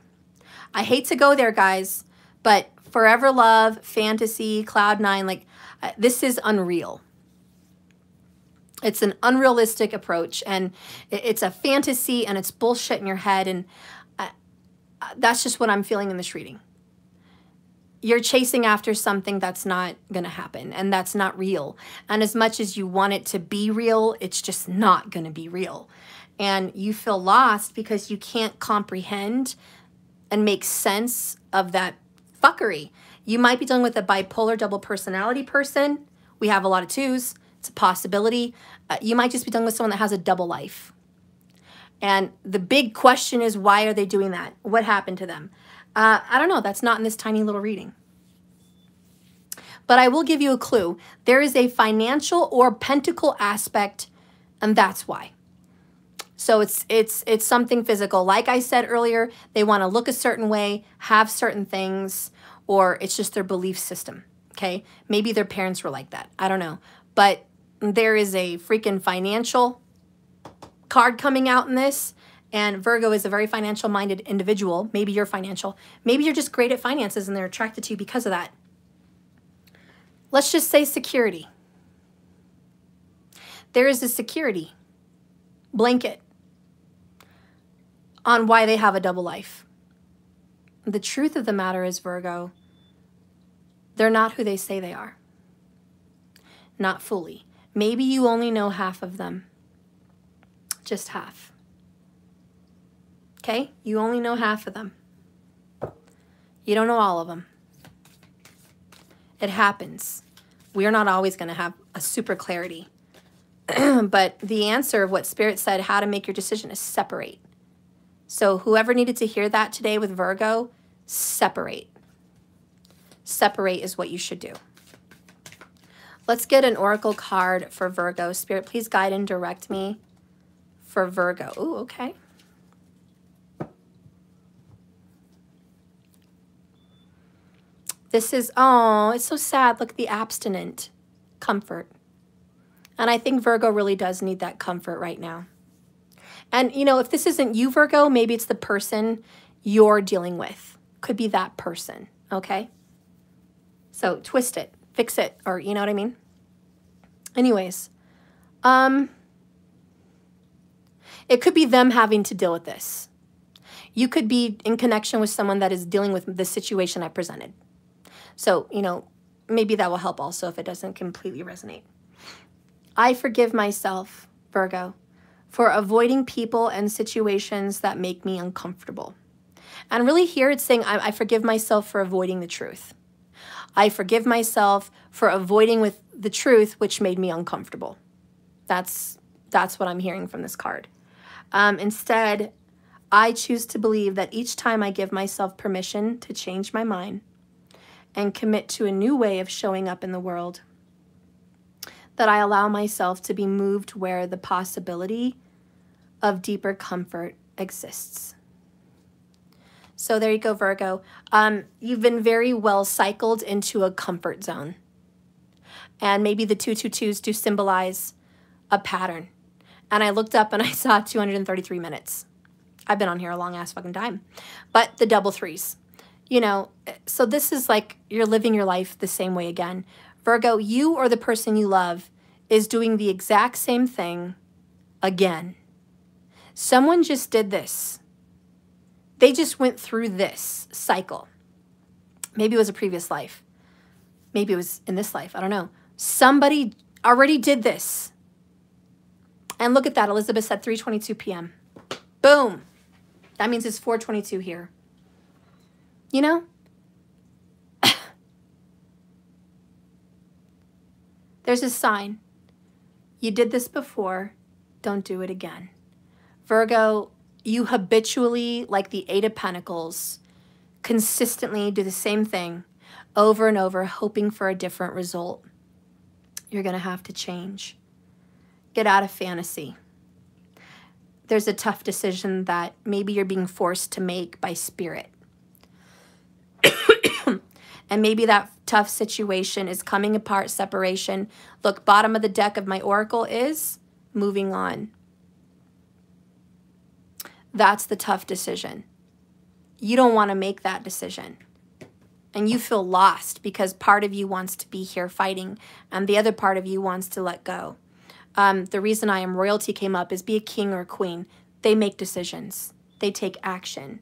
I hate to go there, guys, but Forever Love, Fantasy, Cloud 9, like, this is unreal. It's an unrealistic approach, and it's a fantasy, and it's bullshit in your head, and that's just what I'm feeling in this reading. You're chasing after something that's not going to happen, and that's not real. And as much as you want it to be real, it's just not going to be real. And you feel lost because you can't comprehend and make sense of that fuckery. You might be dealing with a bipolar double personality person. We have a lot of 2s. It's a possibility. You might just be dealing with someone that has a double life. And the big question is, why are they doing that? What happened to them? I don't know. That's not in this tiny little reading. But I will give you a clue. There is a financial or pentacle aspect, and that's why. So it's something physical. Like I said earlier, they want to look a certain way, have certain things, or it's just their belief system, okay? Maybe their parents were like that. I don't know. But there is a freaking financial card coming out in this, and Virgo is a very financial-minded individual. Maybe you're financial. Maybe you're just great at finances and they're attracted to you because of that. Let's just say security. There is a security blanket on why they have a double life. The truth of the matter is, Virgo, they're not who they say they are. Not fully. Maybe you only know half of them. Just half. Okay? You only know half of them. You don't know all of them. It happens. We are not always going to have a super clarity. But the answer of what Spirit said, how to make your decision, is separate. So whoever needed to hear that today with Virgo, separate. Separate is what you should do. Let's get an oracle card for Virgo. Spirit, please guide and direct me for Virgo. Ooh, okay. This is, oh, it's so sad. Look, the abstinent. Comfort. And I think Virgo really does need that comfort right now. And, you know, if this isn't you, Virgo, maybe it's the person you're dealing with. Could be that person, okay? So twist it, fix it, or you know what I mean? Anyways, it could be them having to deal with this. You could be in connection with someone that is dealing with the situation I presented. So, you know, maybe that will help also if it doesn't completely resonate. I forgive myself, Virgo, for avoiding people and situations that make me uncomfortable. And really here it's saying I forgive myself for avoiding the truth. I forgive myself for avoiding with the truth, which made me uncomfortable. That's what I'm hearing from this card. Instead, I choose to believe that each time I give myself permission to change my mind and commit to a new way of showing up in the world, that I allow myself to be moved where the possibility of deeper comfort exists. So there you go, Virgo. You've been very well cycled into a comfort zone. And maybe the 222s do symbolize a pattern. And I looked up and I saw 233 minutes. I've been on here a long ass fucking time. But the double threes, you know, so this is like you're living your life the same way again. Virgo, you or the person you love is doing the exact same thing again. Someone just did this. They just went through this cycle. Maybe it was a previous life. Maybe it was in this life. I don't know. Somebody already did this. And look at that. Elizabeth said 3:22 p.m. Boom. That means it's 4:22 here. You know? There's a sign. You did this before. Don't do it again. Virgo, you habitually, like the Eight of Pentacles, consistently do the same thing over and over, hoping for a different result. You're going to have to change. Get out of fantasy. There's a tough decision that maybe you're being forced to make by spirit. And maybe that tough situation is coming apart, separation. Look, bottom of the deck of my oracle is moving on. That's the tough decision. You don't want to make that decision. And you feel lost because part of you wants to be here fighting and the other part of you wants to let go. The reason I am royalty came up is be a king or a queen. They make decisions. They take action.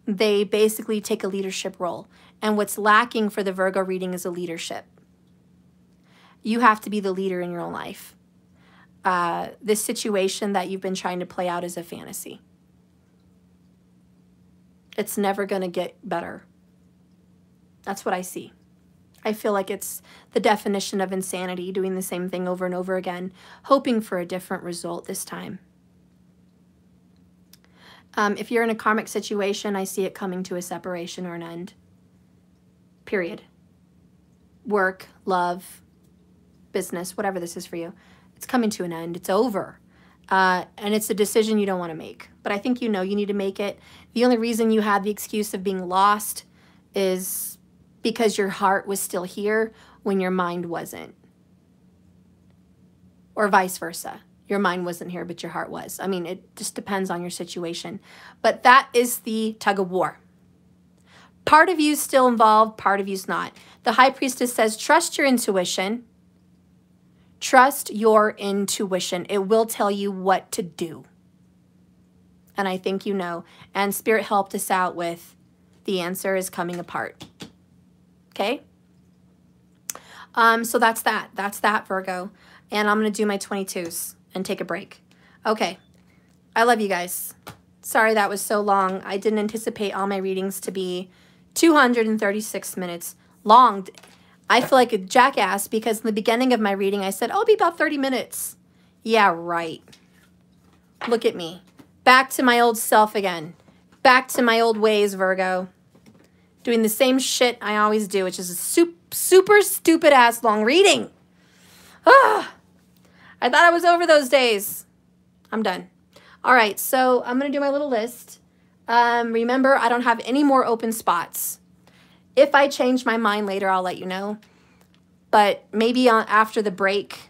They basically take a leadership role. And what's lacking for the Virgo reading is a leadership. You have to be the leader in your own life. This situation that you've been trying to play out is a fantasy. It's never going to get better. That's what I see. I feel like it's the definition of insanity, doing the same thing over and over again, hoping for a different result this time. If you're in a karmic situation, I see it coming to a separation or an end. Period. Work, love, business, whatever this is for you. It's coming to an end. It's over. And it's a decision you don't want to make. But I think you know you need to make it. The only reason you had the excuse of being lost is because your heart was still here when your mind wasn't. Or vice versa. Your mind wasn't here, but your heart was. I mean, it just depends on your situation. But that is the tug of war. Part of you is still involved, part of you's not. The High Priestess says, trust your intuition. Trust your intuition. It will tell you what to do. And I think you know. And Spirit helped us out with the answer is coming apart. Okay? So that's that. That's that, Virgo. And I'm going to do my 22s and take a break. Okay. I love you guys. Sorry that was so long. I didn't anticipate all my readings to be 236 minutes long. I feel like a jackass because in the beginning of my reading, I said, oh, it'll be about 30 minutes. Yeah, right. Look at me. Back to my old self again. Back to my old ways, Virgo. Doing the same shit I always do, which is a super stupid ass long reading. Ah, I thought I was over those days. I'm done. All right, so I'm going to do my little list. Remember, I don't have any more open spots. If I change my mind later, I'll let you know. But maybe after the break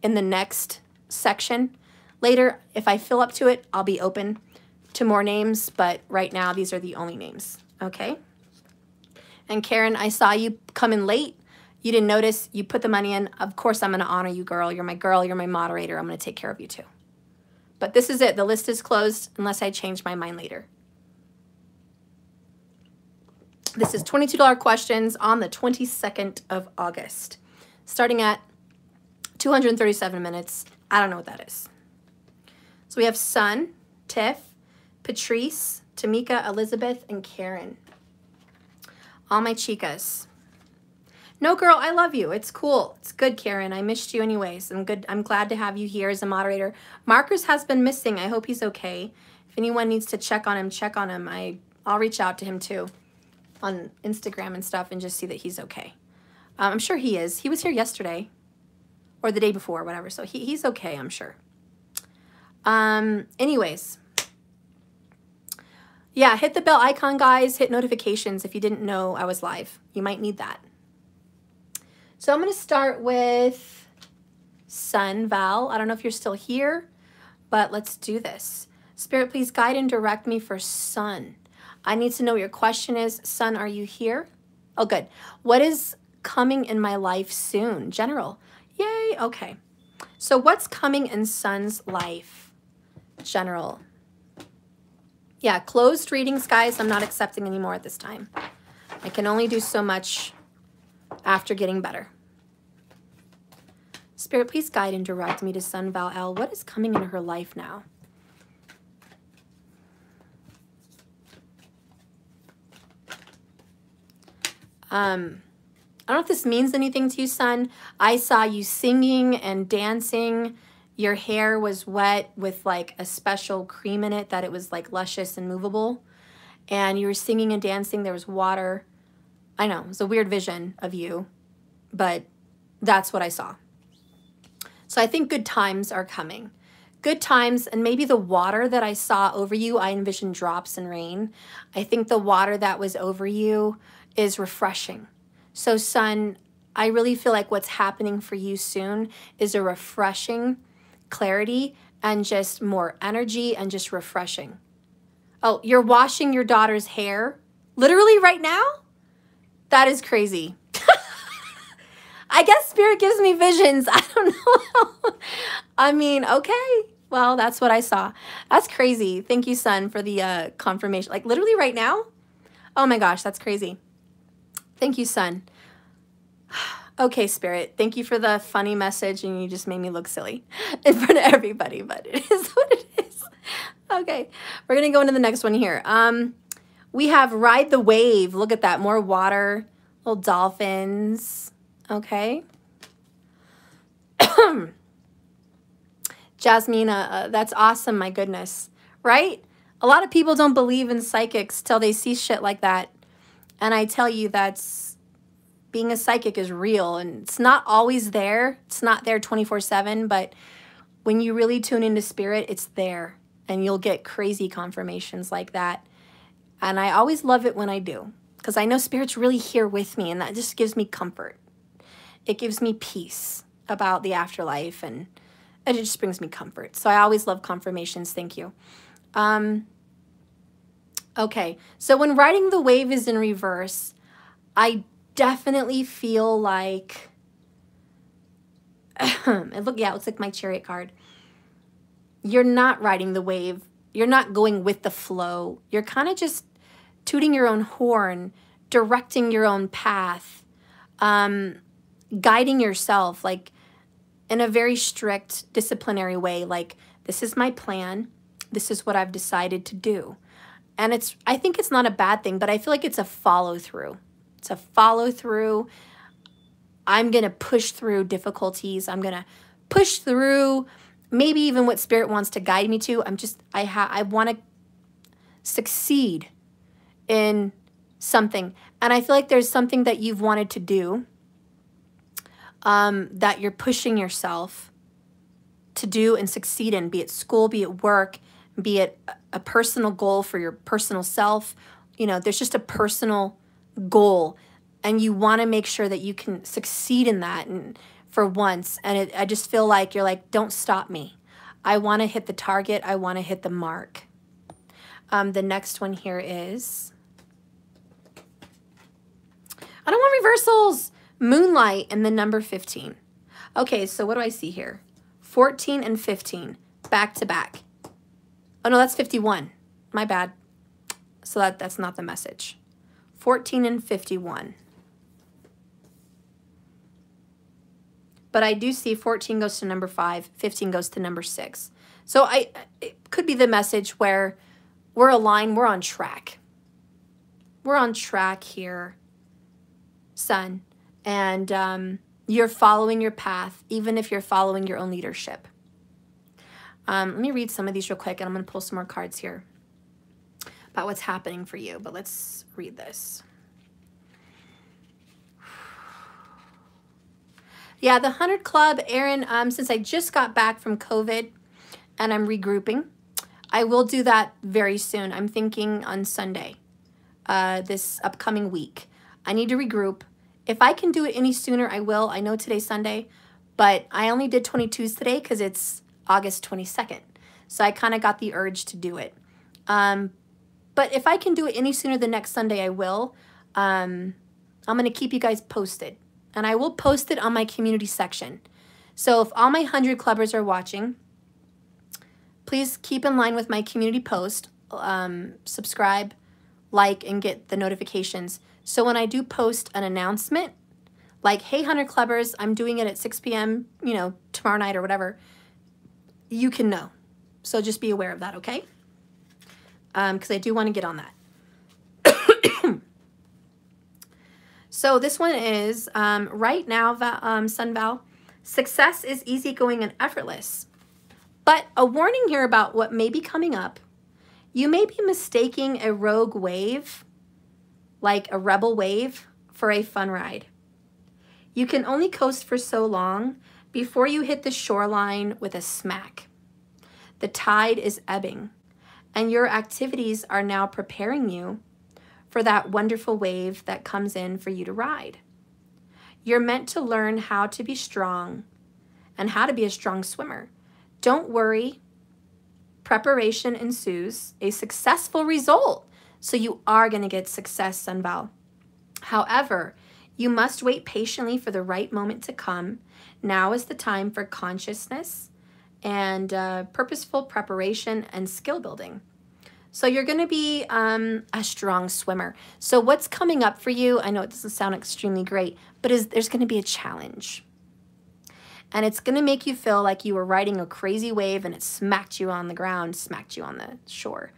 in the next section later, if I fill up to it, I'll be open to more names. But right now, these are the only names. Okay? And Karen, I saw you come in late. You didn't notice. You put the money in. Of course, I'm going to honor you, girl. You're my moderator. I'm going to take care of you, too. But this is it. The list is closed unless I change my mind later. This is $22 questions on the 22nd of August, starting at 237 minutes. I don't know what that is. So we have Sun, Tiff, Patrice, Tamika, Elizabeth, and Karen. All my chicas. No, girl, I love you. It's cool. It's good, Karen. I missed you anyways. I'm glad to have you here as a moderator. Marcus has been missing. I hope he's okay. If anyone needs to check on him, check on him. I'll reach out to him too on Instagram and stuff and just see that he's okay. I'm sure he is. He was here yesterday or the day before, whatever. So he's okay, I'm sure. Anyways. Yeah, hit the bell icon, guys. Hit notifications if you didn't know I was live. You might need that. So I'm going to start with Sun, Val. I don't know if you're still here, but let's do this. Spirit, please guide and direct me for Sun. I need to know what your question is. Sun, are you here? Oh, good. What is coming in my life soon? General. Yay. Okay. So what's coming in Sun's life? General. Yeah, closed readings, guys. I'm not accepting anymore at this time. I can only do so much after getting better. Spirit, please guide and direct me to Sun Val L. What is coming in her life now? I don't know if this means anything to you, Sun. I saw you singing and dancing. Your hair was wet with like a special cream in it that it was like luscious and movable. And you were singing and dancing. There was water. I know, it was a weird vision of you, but that's what I saw. So I think good times are coming. Good times, and maybe the water that I saw over you, I envisioned drops and rain. I think the water that was over you is refreshing. So Sun, I really feel like what's happening for you soon is a refreshing clarity and just more energy and just refreshing. Oh, you're washing your daughter's hair? Literally right now? That is crazy. I guess Spirit gives me visions. I don't know how. I mean, okay. Well, that's what I saw. That's crazy. Thank you, Sun, for the confirmation. Like literally right now? Oh my gosh, that's crazy. Thank you, Sun. Okay, Spirit, thank you for the funny message, and you just made me look silly in front of everybody, but it is what it is. Okay, we're going to go into the next one here. We have Ride the Wave. Look at that. More water, little dolphins. Okay. Jasmine, that's awesome, my goodness. Right? A lot of people don't believe in psychics till they see shit like that. And I tell you, being a psychic is real, and it's not always there. It's not there 24/7, but when you really tune into Spirit, it's there, and you'll get crazy confirmations like that. And I always love it when I do, because I know Spirit's really here with me, and that just gives me comfort. It gives me peace about the afterlife, and it just brings me comfort. So I always love confirmations. Thank you. Okay, so when riding the wave is in reverse, I definitely feel like, it looks like my Chariot card. You're not riding the wave. You're not going with the flow. You're kind of just tooting your own horn, directing your own path, guiding yourself, like in a very strict disciplinary way. Like, this is my plan. This is what I've decided to do. And I think it's not a bad thing, but I feel like it's a follow through. It's a follow through. I'm going to push through difficulties. I'm going to push through maybe even what Spirit wants to guide me to. I want to succeed in something. And I feel like there's something that you've wanted to do, that you're pushing yourself to do and succeed in, be it school, be it work, be it a personal goal for your personal self. You know, there's just a personal goal, and you want to make sure that you can succeed in that, and for once. And I just feel like you're like, don't stop me. I want to hit the target. I want to hit the mark. The next one here is, I don't want reversals. Moonlight and the number 15. Okay, so what do I see here? 14 and 15, back to back. Oh no, that's 51. My bad. So that's not the message. 14 and 51. But I do see 14 goes to number 5, 15 goes to number 6. So it could be the message where we're aligned, we're on track. We're on track here, Sun. And you're following your path, even if you're following your own leadership. Let me read some of these real quick, and I'm going to pull some more cards here about what's happening for you. But let's read this. Yeah, the 100 Club, Aaron, since I just got back from COVID and I'm regrouping, I will do that very soon. I'm thinking on Sunday, this upcoming week. I need to regroup. If I can do it any sooner, I will. I know today's Sunday, but I only did 22's today because it's August 22nd. So I kind of got the urge to do it. But if I can do it any sooner than next Sunday, I will. I'm going to keep you guys posted. And I will post it on my community section. So if all my 100 clubbers are watching, please keep in line with my community post. Subscribe, like, and get the notifications. So when I do post an announcement, like, hey, 100 clubbers, I'm doing it at 6 p.m., you know, tomorrow night or whatever, you can know. So just be aware of that, okay? Because I do want to get on that. So this one is, right now, Sun Val, success is easygoing and effortless. But a warning here about what may be coming up. You may be mistaking a rogue wave, like a rebel wave, for a fun ride. You can only coast for so long before you hit the shoreline with a smack. The tide is ebbing, and your activities are now preparing you for that wonderful wave that comes in for you to ride. You're meant to learn how to be strong and how to be a strong swimmer. Don't worry. Preparation ensues, a successful result. So you are going to get success, Sunval. However, You must wait patiently for the right moment to come. Now is the time for consciousness and purposeful preparation and skill building. So you're going to be a strong swimmer. So what's coming up for you, I know it doesn't sound extremely great, but there's going to be a challenge. And it's going to make you feel like you were riding a crazy wave and it smacked you on the ground, smacked you on the shore.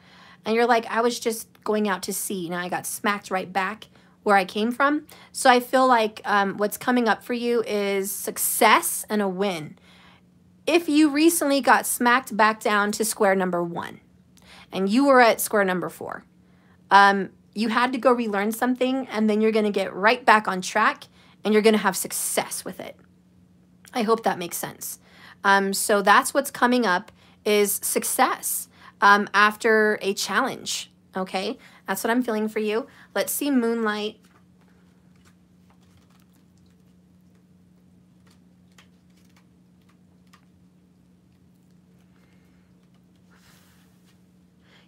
And you're like, I was just going out to sea. Now I got smacked right back where I came from. So I feel like what's coming up for you is success and a win. If you recently got smacked back down to square number 1 and you were at square number 4, you had to go relearn something, and then you're going to get right back on track and you're going to have success with it. I hope that makes sense. So that's what's coming up is success after a challenge. Okay, that's what I'm feeling for you. Let's see Moonlight.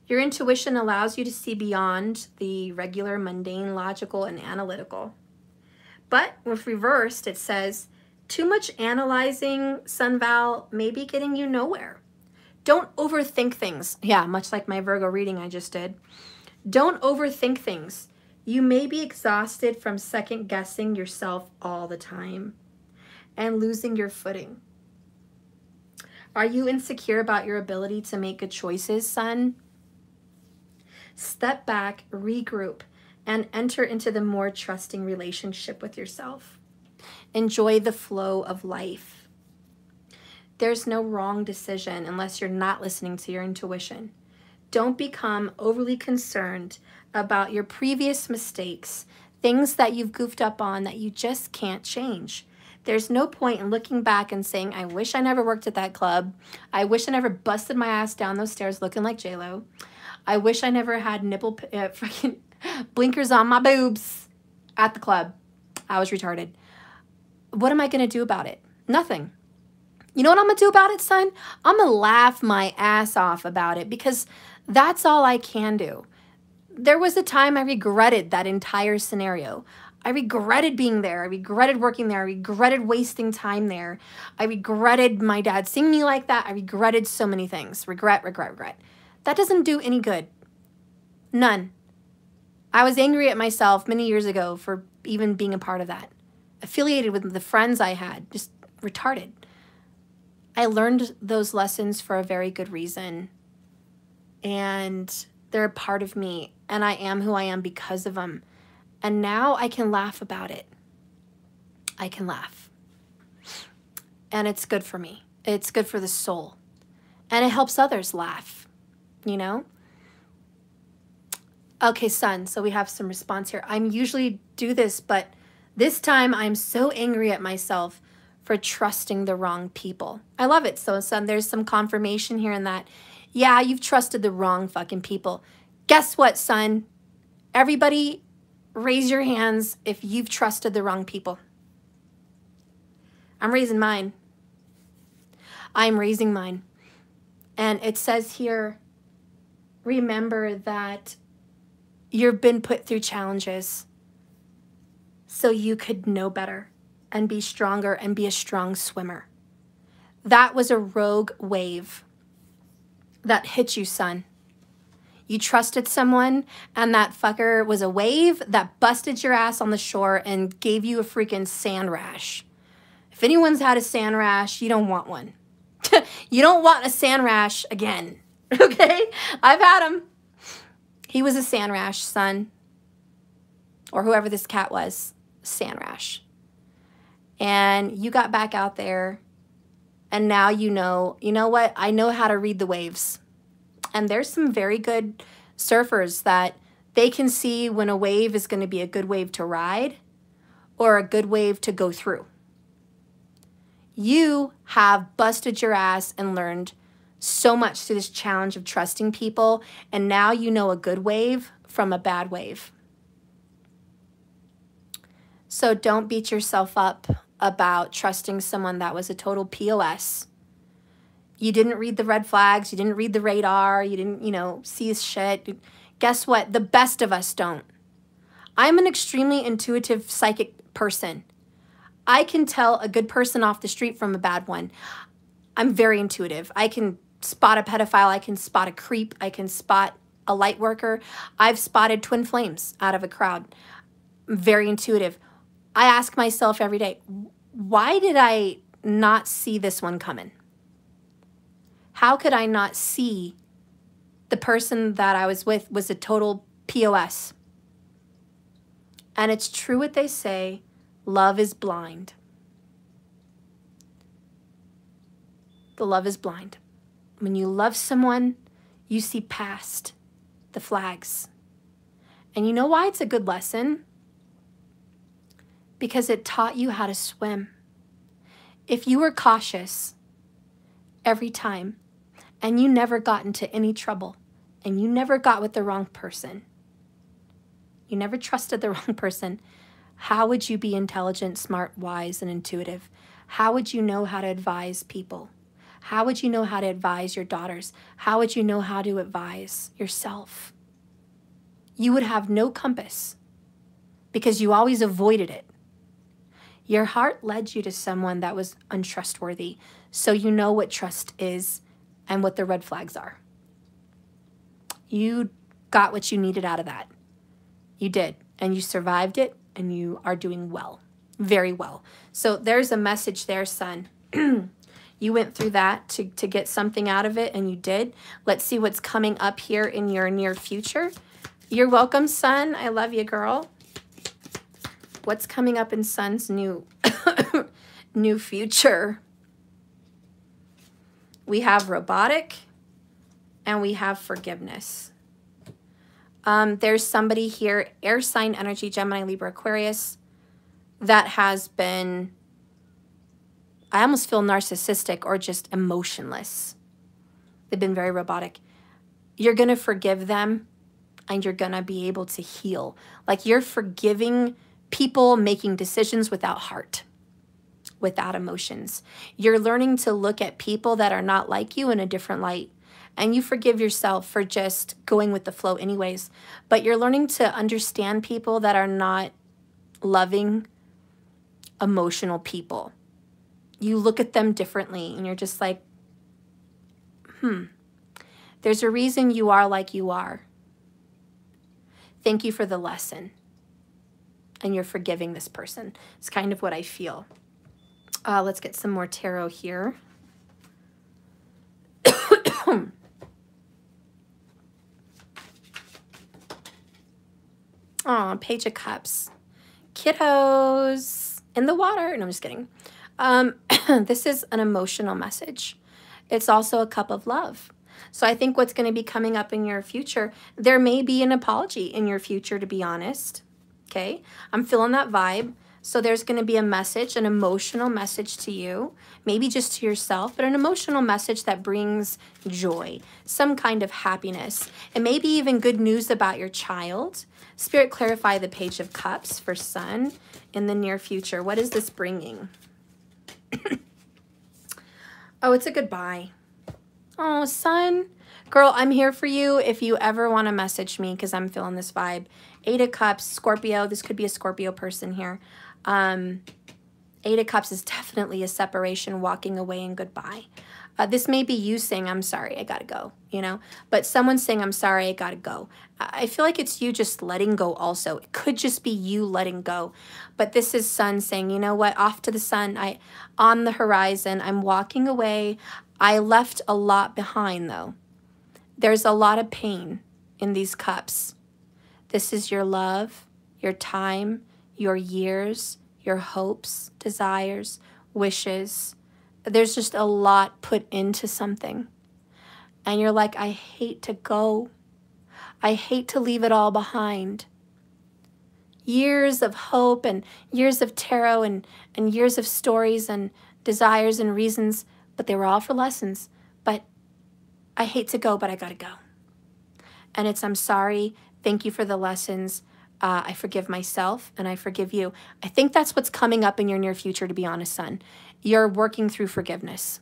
Your intuition allows you to see beyond the regular, mundane, logical, and analytical. But with reversed, it says, too much analyzing, Sunval, may be getting you nowhere. Don't overthink things. Yeah, much like my Virgo reading I just did. Don't overthink things. You may be exhausted from second guessing yourself all the time and losing your footing. Are you insecure about your ability to make good choices, Sun? Step back, regroup, and enter into the more trusting relationship with yourself. Enjoy the flow of life. There's no wrong decision unless you're not listening to your intuition. Don't become overly concerned about your previous mistakes, things that you've goofed up on that you just can't change. There's no point in looking back and saying, I wish I never worked at that club. I wish I never busted my ass down those stairs looking like J-Lo. I wish I never had freaking blinkers on my boobs at the club. I was retarded. What am I going to do about it? Nothing. You know what I'm going to do about it, Sun? I'm going to laugh my ass off about it because that's all I can do. There was a time I regretted that entire scenario. I regretted being there. I regretted working there. I regretted wasting time there. I regretted my dad seeing me like that. I regretted so many things. Regret, regret, regret. That doesn't do any good. None. I was angry at myself many years ago for even being a part of that. Affiliated with the friends I had. Just retarded. I learned those lessons for a very good reason. And they're a part of me. And I am who I am because of them. And now I can laugh about it. I can laugh. And it's good for me. It's good for the soul. And it helps others laugh. You know? Okay, Sun, so we have some response here. I usually do this, but this time I'm so angry at myself for trusting the wrong people. I love it. So, Sun, there's some confirmation here in that, yeah, you've trusted the wrong fucking people. Guess what, Sun? Everybody, raise your hands if you've trusted the wrong people. I'm raising mine. I'm raising mine. And it says here, remember that you've been put through challenges so you could know better and be stronger and be a strong swimmer. That was a rogue wave that hit you, Sun. You trusted someone and that fucker was a wave that busted your ass on the shore and gave you a freaking sand rash. If anyone's had a sand rash, you don't want one. You don't want a sand rash again. Okay? I've had him. He was a sand rash, Sun. Or whoever this cat was. Sand rash. And you got back out there. And now you know what? I know how to read the waves. And there's some very good surfers that they can see when a wave is going to be a good wave to ride or a good wave to go through. You have busted your ass and learned so much through this challenge of trusting people, and now you know a good wave from a bad wave. So don't beat yourself up about trusting someone that was a total POS. You didn't read the red flags, you didn't read the radar, you didn't, see his shit. Guess what? The best of us don't. I'm an extremely intuitive psychic person. I can tell a good person off the street from a bad one. I'm very intuitive. I can spot a pedophile. I can spot a creep. I can spot a light worker. I've spotted twin flames out of a crowd. I'm very intuitive. I ask myself every day, why did I not see this one coming? How could I not see the person that I was with was a total POS? And it's true what they say, love is blind. The love is blind. When you love someone, you see past the flags. And you know why it's a good lesson? Because it taught you how to swim. If you were cautious every time, and you never got into any trouble, and you never got with the wrong person, you never trusted the wrong person, how would you be intelligent, smart, wise, and intuitive? How would you know how to advise people? How would you know how to advise your daughters? How would you know how to advise yourself? You would have no compass because you always avoided it. Your heart led you to someone that was untrustworthy, so you know what trust is and what the red flags are. You got what you needed out of that. You did, and you survived it, and you are doing well, very well. So there's a message there, son. You went through that to get something out of it, and you did. Let's see what's coming up here in your near future. You're welcome, son. I love you, girl. What's coming up in son's new, new future? We have robotic, and we have forgiveness. There's somebody here, air sign energy, Gemini, Libra, Aquarius, that has been, I almost feel narcissistic or just emotionless. They've been very robotic. You're going to forgive them, and you're going to be able to heal. Like you're forgiving people making decisions without heart, without emotions. You're learning to look at people that are not like you in a different light. And you forgive yourself for just going with the flow anyways. But you're learning to understand people that are not loving, emotional people. You look at them differently and you're just like, there's a reason you are like you are. Thank you for the lesson. And you're forgiving this person. It's kind of what I feel. Let's get some more tarot here. Oh, Page of Cups. Kiddos in the water. No, I'm just kidding. This is an emotional message. It's also a cup of love. So I think what's going to be coming up in your future, there may be an apology in your future, to be honest. Okay? I'm feeling that vibe. So there's going to be a message, an emotional message to you, maybe just to yourself, but an emotional message that brings joy, some kind of happiness, and maybe even good news about your child. Spirit, clarify the Page of Cups for Sun in the near future. What is this bringing? Oh, it's a goodbye. Oh, Sun. Girl, I'm here for you if you ever want to message me because I'm feeling this vibe. 8 of Cups, Scorpio. This could be a Scorpio person here. 8 of Cups is definitely a separation, walking away, and goodbye. This may be you saying, I'm sorry, I gotta go, you know? But someone saying, I'm sorry, I gotta go. I feel like it's you just letting go also. It could just be you letting go. But this is Sun saying, you know what? Off to the sun, on the horizon, I'm walking away. I left a lot behind, though. There's a lot of pain in these cups. This is your love, your time, your years, your hopes, desires, wishes. There's just a lot put into something. And you're like, I hate to go. I hate to leave it all behind. Years of hope and years of tarot and years of stories and desires and reasons, but they were all for lessons. But I hate to go, but I gotta go. And it's, I'm sorry, thank you for the lessons. I forgive myself and I forgive you. I think that's what's coming up in your near future, to be honest, Sun. You're working through forgiveness.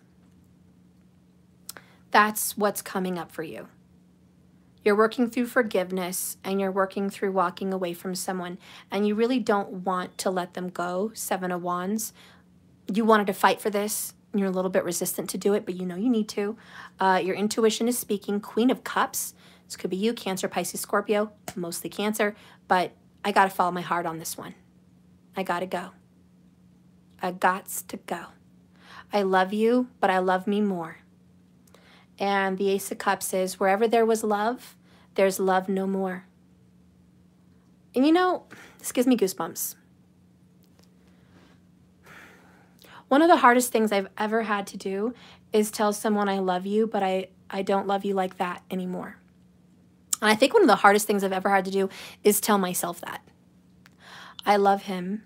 That's what's coming up for you. You're working through forgiveness, and you're working through walking away from someone, and you really don't want to let them go. 7 of Wands. You wanted to fight for this. You're a little bit resistant to do it, but you know you need to. Your intuition is speaking. Queen of Cups. This could be you, Cancer, Pisces, Scorpio, mostly Cancer, but I got to follow my heart on this one. I got to go. I gots to go. I love you, but I love me more. And the Ace of Cups is, wherever there was love, there's love no more. And you know, this gives me goosebumps. One of the hardest things I've ever had to do is tell someone I love you, but I don't love you like that anymore. And I think one of the hardest things I've ever had to do is tell myself that. I love him,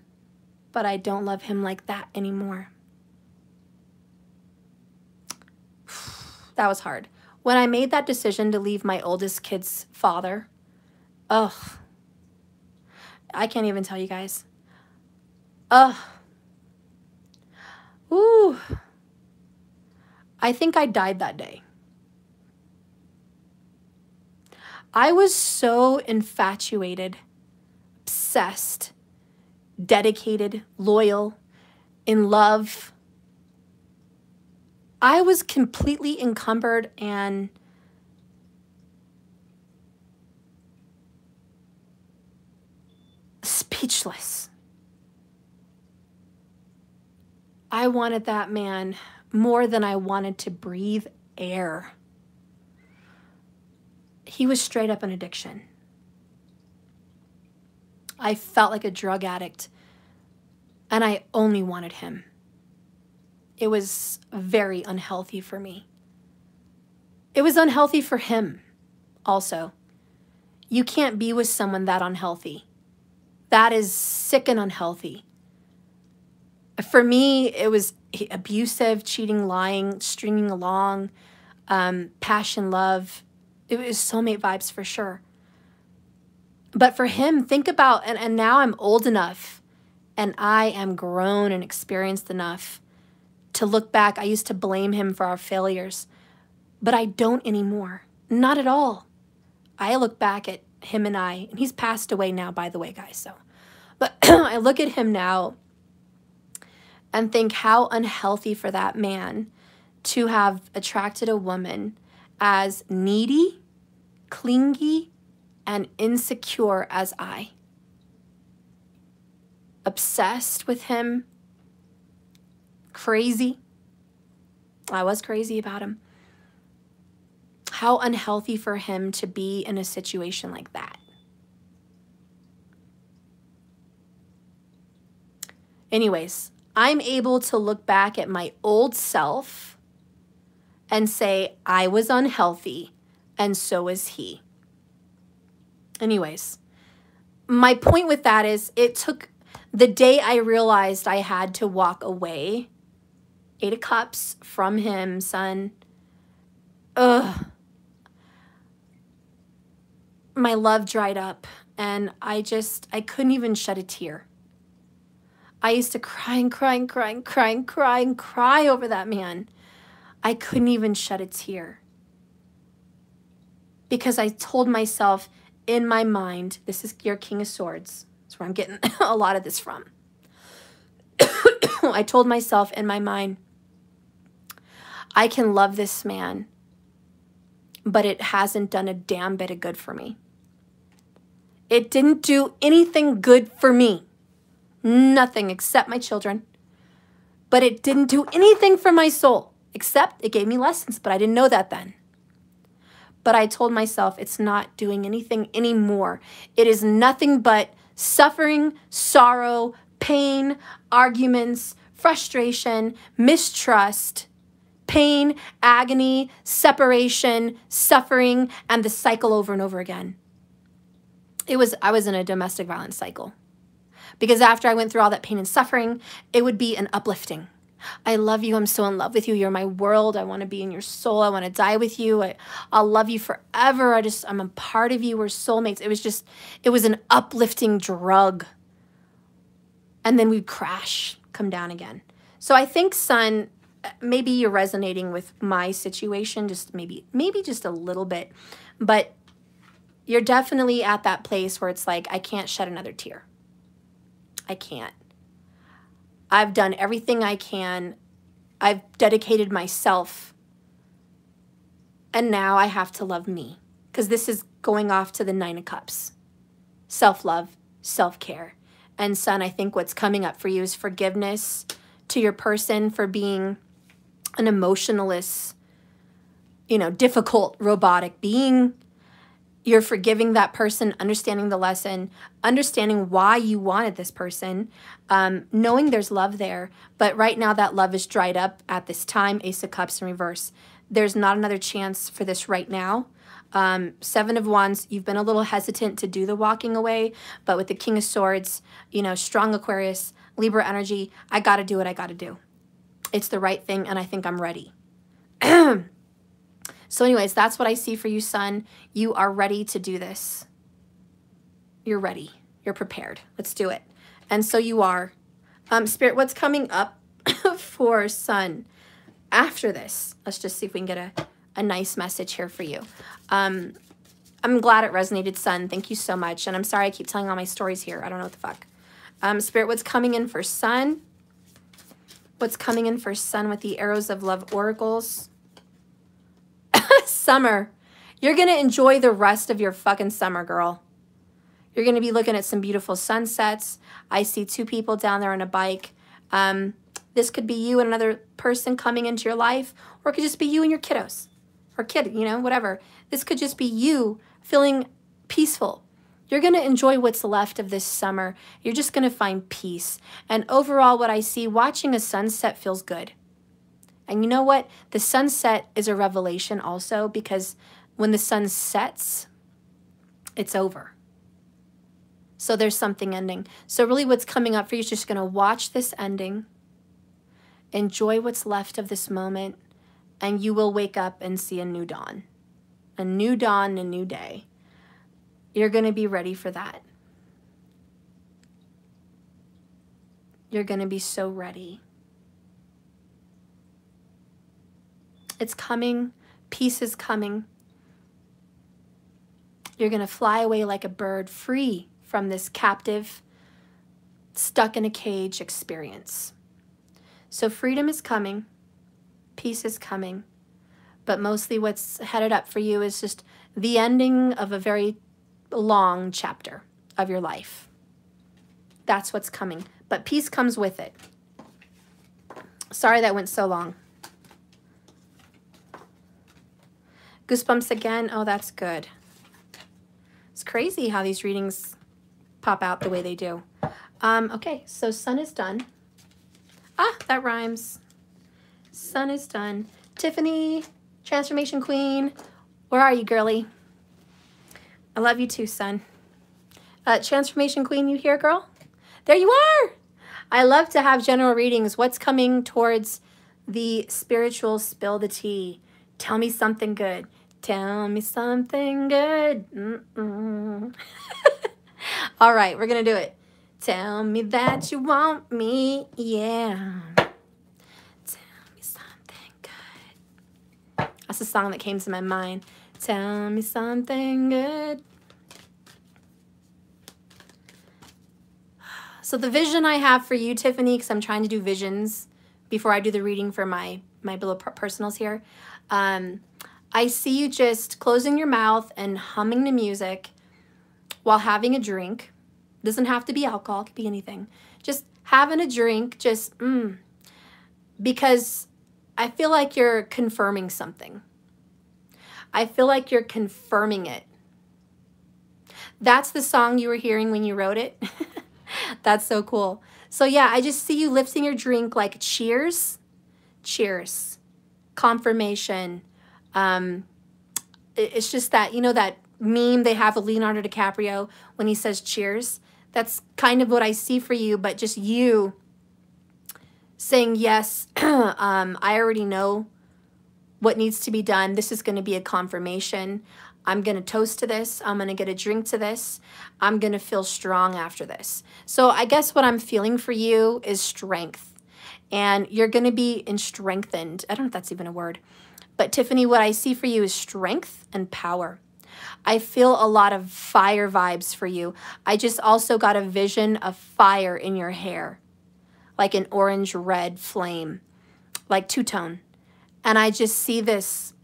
but I don't love him like that anymore. That was hard. When I made that decision to leave my oldest kid's father, ugh, I can't even tell you guys. Ugh. Ooh. I think I died that day. I was so infatuated, obsessed, dedicated, loyal, in love. I was completely encumbered and speechless. I wanted that man more than I wanted to breathe air. He was straight up an addiction. I felt like a drug addict, and I only wanted him. It was very unhealthy for me. It was unhealthy for him also. You can't be with someone that unhealthy. That is sick and unhealthy. For me, it was abusive, cheating, lying, stringing along, passion, love. It was soulmate vibes for sure. But for him, think about, and now I'm old enough, and I am grown and experienced enough to look back. I used to blame him for our failures, but I don't anymore. Not at all. I look back at him and he's passed away now, by the way, guys. So, but I look at him now and think how unhealthy for that man to have attracted a woman as needy, clingy, and insecure as I. Obsessed with him. Crazy. I was crazy about him. How unhealthy for him to be in a situation like that. Anyways, I'm able to look back at my old self and say, I was unhealthy, and so is he. Anyways, my point with that is it took the day I realized I had to walk away, 8 of Cups, from him, son. Ugh. My love dried up, and I couldn't even shed a tear. I used to cry and cry and cry and cry and cry and cry over that man. I couldn't even shed a tear. Because I told myself in my mind, this is your King of Swords. That's where I'm getting a lot of this from. I told myself in my mind, I can love this man, but it hasn't done a damn bit of good for me. It didn't do anything good for me. Nothing except my children. But it didn't do anything for my soul, except it gave me lessons, but I didn't know that then. But I told myself it's not doing anything anymore. It is nothing but suffering, sorrow, pain, arguments, frustration, mistrust, pain, agony, separation, suffering, and the cycle over and over again. I was in a domestic violence cycle. Because after I went through all that pain and suffering, it would be an uplifting. I love you. I'm so in love with you. You're my world. I want to be in your soul. I want to die with you. I'll love you forever. I'm a part of you. We're soulmates. It was an uplifting drug. And then we'd crash, come down again. So I think, son, maybe you're resonating with my situation, just maybe just a little bit. But you're definitely at that place where it's like, I can't shed another tear. I can't. I've done everything I can. I've dedicated myself. And now I have to love me. Because this is going off to the 9 of Cups. Self-love, self-care. And Sun, I think what's coming up for you is forgiveness to your person for being an emotionalist, you know, difficult, robotic being. You're forgiving that person, understanding the lesson, understanding why you wanted this person, knowing there's love there. But right now that love is dried up at this time, Ace of Cups in reverse. There's not another chance for this right now. 7 of Wands, you've been a little hesitant to do the walking away, but with the King of Swords, you know, strong Aquarius, Libra energy, I got to do what I got to do. It's the right thing, and I think I'm ready. So anyways, that's what I see for you, Sun. You are ready to do this. You're ready. You're prepared. Let's do it. And so you are. Spirit, what's coming up for Sun after this? Let's just see if we can get a nice message here for you. I'm glad it resonated, Sun. Thank you so much. And I'm sorry I keep telling all my stories here. I don't know what the fuck. Spirit, what's coming in for Sun? What's coming in for Sun with the Arrows of Love Oracles? Summer. You're going to enjoy the rest of your fucking summer, girl. You're going to be looking at some beautiful sunsets. I see 2 people down there on a bike. This could be you and another person coming into your life, or it could just be you and your kiddos. Or kid, you know, whatever. This could just be you feeling peaceful. You're going to enjoy what's left of this summer. You're just going to find peace. And overall, what I see, watching a sunset feels good. And you know what? The sunset is a revelation also, because when the sun sets, it's over. So there's something ending. So really what's coming up for you is just going to watch this ending, enjoy what's left of this moment, and you will wake up and see a new dawn. A new dawn, a new day. You're going to be ready for that. You're going to be so ready. It's coming. Peace is coming. You're going to fly away like a bird, free from this captive, stuck in a cage experience. So freedom is coming. Peace is coming. But mostly what's headed up for you is just the ending of a very long chapter of your life. That's what's coming. But peace comes with it. Sorry that went so long. Goosebumps again. Oh, that's good. It's crazy how these readings pop out the way they do. Okay, so Sun is done. Ah, that rhymes. Sun is done. Tiffany, Transformation Queen, where are you, girly? I love you too, Sun. Transformation Queen, you here, girl? There you are! I love to have general readings. What's coming towards the spiritual spill the tea? Tell me something good. Tell me something good. All right, we're going to do it. Tell me that you want me, yeah. Tell me something good. That's the song that came to my mind. Tell me something good. So the vision I have for you, Tiffany, because I'm trying to do visions before I do the reading for my little personals here. I see you just closing your mouth and humming the music while having a drink. Doesn't have to be alcohol, it could be anything. Just having a drink, just because I feel like you're confirming something. I feel like you're confirming it. That's the song you were hearing when you wrote it. That's so cool. So yeah, I just see you lifting your drink like cheers, cheers, confirmation. It's just that, you know, that meme they have of Leonardo DiCaprio when he says cheers. That's kind of what I see for you, but just you saying, yes, I already know what needs to be done. This is going to be a confirmation. I'm going to toast to this. I'm going to get a drink to this. I'm going to feel strong after this. So I guess what I'm feeling for you is strength. And you're going to be strengthened. I don't know if that's even a word. But Tiffany, what I see for you is strength and power. I feel a lot of fire vibes for you. I just also got a vision of fire in your hair, like an orange-red flame, like two-tone. And I just see this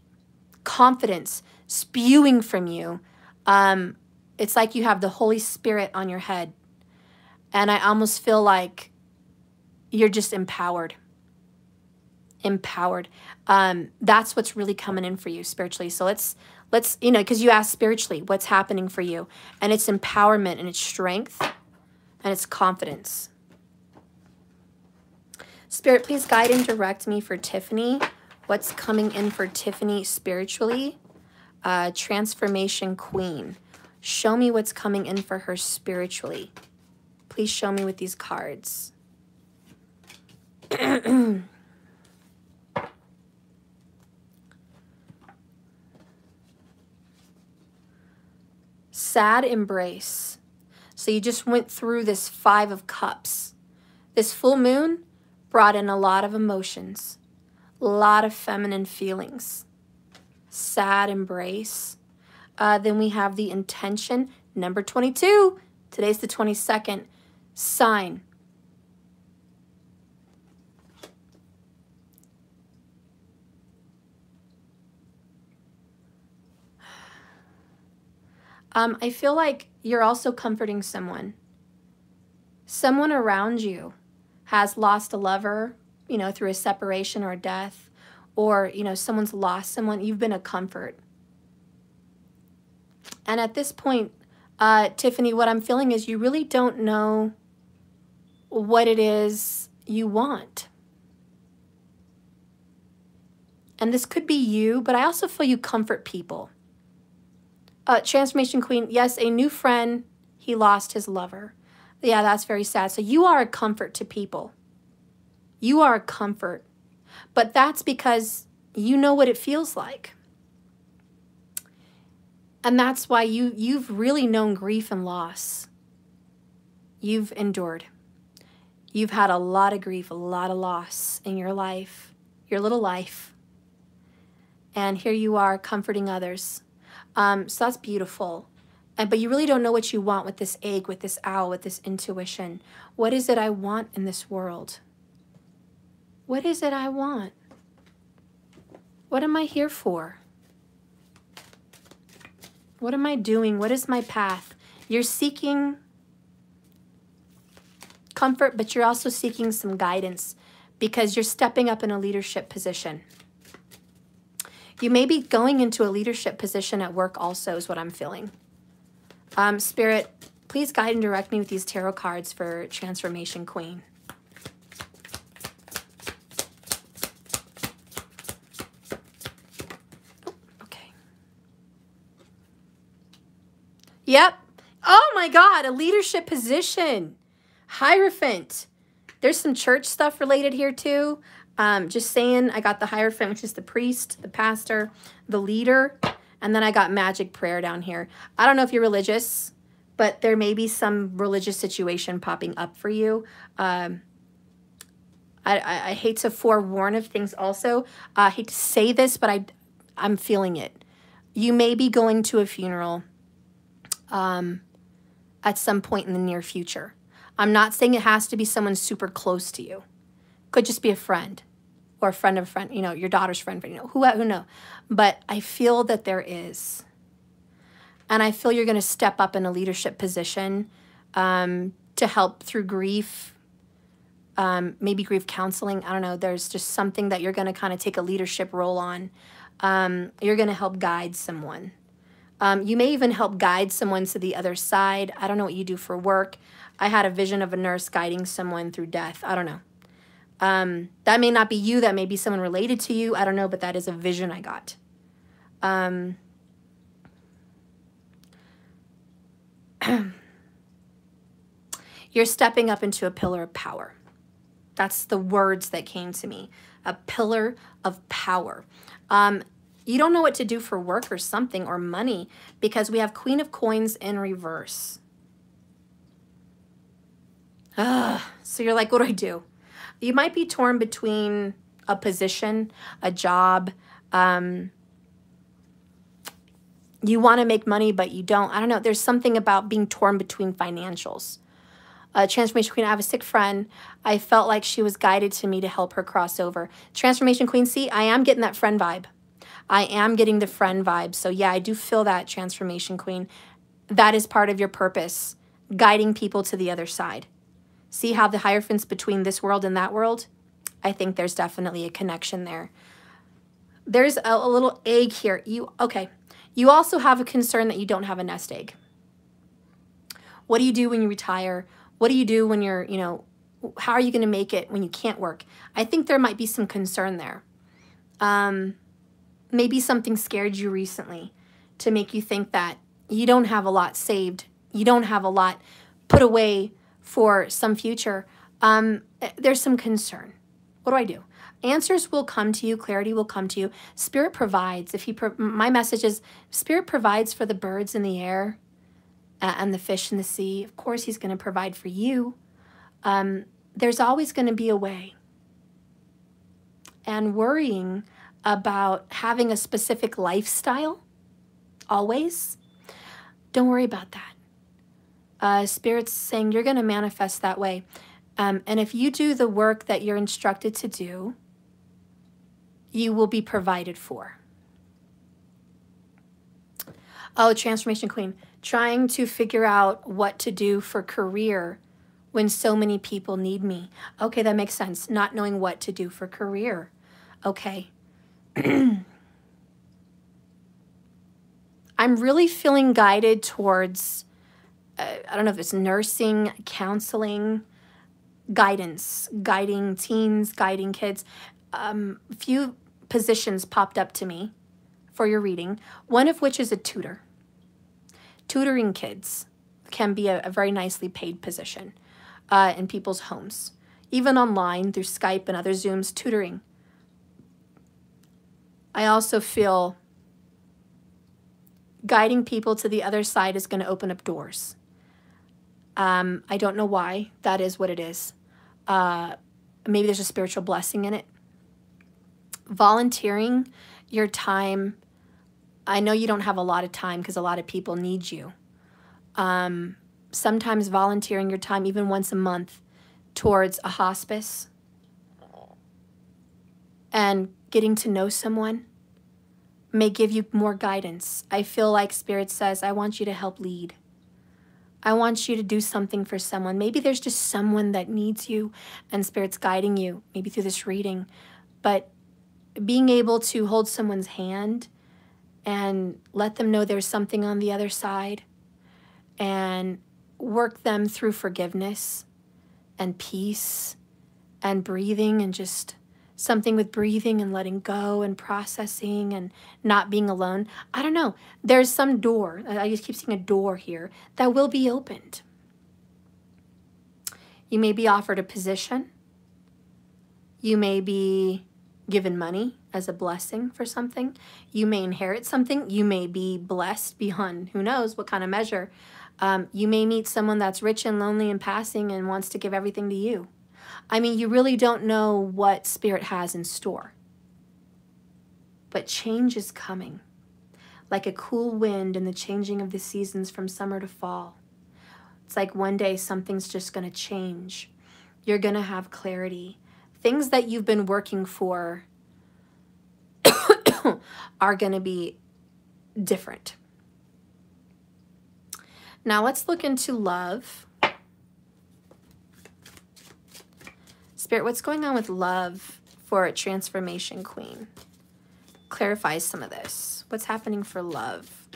confidence spewing from you. It's like you have the Holy Spirit on your head. And I almost feel like you're just empowered. Empowered. That's what's really coming in for you spiritually. So let's, you know, because you asked spiritually, what's happening for you? And it's empowerment and it's strength and it's confidence. Spirit, please guide and direct me for Tiffany. What's coming in for Tiffany spiritually? Transformation Queen. Show me what's coming in for her spiritually. Please show me with these cards. Sad embrace. So you just went through this 5 of Cups. This full moon brought in a lot of emotions, a lot of feminine feelings. Sad embrace. Then we have the intention, number 22. Today's the 22nd. Sign. I feel like you're also comforting someone. Someone around you has lost a lover, you know, through a separation or a death, or, you know, someone's lost someone. You've been a comfort. And at this point, Tiffany, what I'm feeling is you really don't know what it is you want. And this could be you, but I also feel you comfort people. Transformation Queen, yes, a new friend, he lost his lover. Yeah, that's very sad. So you are a comfort to people. You are a comfort. But that's because you know what it feels like. And that's why you've really known grief and loss. You've endured. You've had a lot of grief, a lot of loss in your life, your little life. And here you are comforting others. So that's beautiful. But you really don't know what you want with this egg, with this owl, with this intuition. What is it I want in this world? What is it I want? What am I here for? What am I doing? What is my path? You're seeking comfort, but you're also seeking some guidance because you're stepping up in a leadership position. You may be going into a leadership position at work also is what I'm feeling. Spirit, please guide and direct me with these tarot cards for Transformation Queen. Oh, okay. Yep. Oh my God, a leadership position. Hierophant. There's some church stuff related here too. Just saying, I got the Hierophant, which is the priest, the pastor, the leader, and then I got magic prayer down here. I don't know if you're religious, but there may be some religious situation popping up for you. I hate to forewarn of things also. I hate to say this, but I'm feeling it. You may be going to a funeral at some point in the near future. I'm not saying it has to be someone super close to you. Could just be a friend. Or a friend of a friend, you know, your daughter's friend, you know, who knows. But I feel that there is. And I feel you're going to step up in a leadership position to help through grief, maybe grief counseling. I don't know. There's just something that you're going to kind of take a leadership role on. You're going to help guide someone. You may even help guide someone to the other side. I don't know what you do for work. I had a vision of a nurse guiding someone through death. I don't know. That may not be you. That may be someone related to you. I don't know, but that is a vision I got. You're stepping up into a pillar of power. That's the words that came to me. A pillar of power. You don't know what to do for work or something or money because we have Queen of Coins in reverse. So you're like, what do I do? You might be torn between a position, a job, You want to make money, but you don't. I don't know. There's something about being torn between financials. Transformation Queen, I have a sick friend. I felt like she was guided to me to help her cross over. Transformation Queen, see, I am getting that friend vibe. I am getting the friend vibe. So yeah, I do feel that, Transformation Queen. That is part of your purpose, guiding people to the other side. See how the hierophants between this world and that world? I think there's definitely a connection there. There's a little egg here. Okay. You also have a concern that you don't have a nest egg. What do you do when you retire? What do you do when you're, you know, how are you going to make it when you can't work? I think there might be some concern there. Maybe something scared you recently to make you think that you don't have a lot saved. You don't have a lot put away for some future. There's some concern. What do I do? Answers will come to you. Clarity will come to you. Spirit provides. My message is Spirit provides for the birds in the air and the fish in the sea. Of course, he's going to provide for you. There's always going to be a way. And worrying about having a specific lifestyle, always, don't worry about that. Spirit's saying you're going to manifest that way. And if you do the work that you're instructed to do, you will be provided for. Oh, Transformation Queen, trying to figure out what to do for career when so many people need me. Okay, that makes sense. Not knowing what to do for career. Okay. I'm really feeling guided towards, I don't know if it's nursing, counseling, guidance, guiding teens, guiding kids. A few positions popped up to me for your reading, one of which is a tutor. Tutoring kids can be a very nicely paid position in people's homes, even online through Skype and other Zooms, tutoring. I also feel guiding people to the other side is going to open up doors. I don't know why. That is what it is. Maybe there's a spiritual blessing in it. Volunteering your time. I know you don't have a lot of time because a lot of people need you. Sometimes volunteering your time, even once a month, towards a hospice and getting to know someone may give you more guidance. I feel like Spirit says, I want you to help lead. I want you to do something for someone. Maybe there's just someone that needs you and Spirit's guiding you, maybe through this reading. But being able to hold someone's hand and let them know there's something on the other side and work them through forgiveness and peace and breathing and just something with breathing and letting go and processing and not being alone. I don't know. There's some door. I just keep seeing a door here that will be opened. You may be offered a position. You may be given money as a blessing for something. You may inherit something. You may be blessed beyond who knows what kind of measure. You may meet someone that's rich and lonely and passing and wants to give everything to you. I mean, you really don't know what Spirit has in store. But change is coming, like a cool wind in the changing of the seasons from summer to fall. It's like one day something's just going to change. You're going to have clarity. Things that you've been working for are going to be different. Now let's look into love. Spirit, what's going on with love for a Transformation Queen? Clarify some of this. What's happening for love?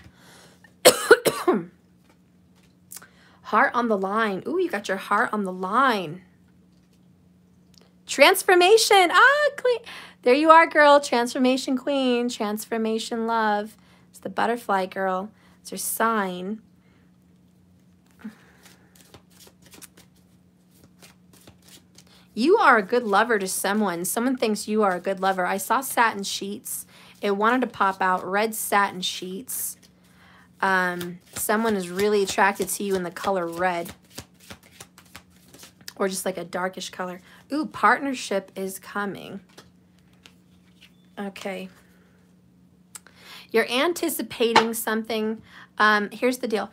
Heart on the line. Ooh, you got your heart on the line. Transformation. Ah, Queen. There you are, girl. Transformation Queen. Transformation love. It's the butterfly, girl. It's your sign. You are a good lover to someone. Someone thinks you are a good lover. I saw satin sheets. It wanted to pop out. Red satin sheets. Someone is really attracted to you in the color red. Or just like a darkish color. Ooh, partnership is coming. Okay. You're anticipating something. Here's the deal.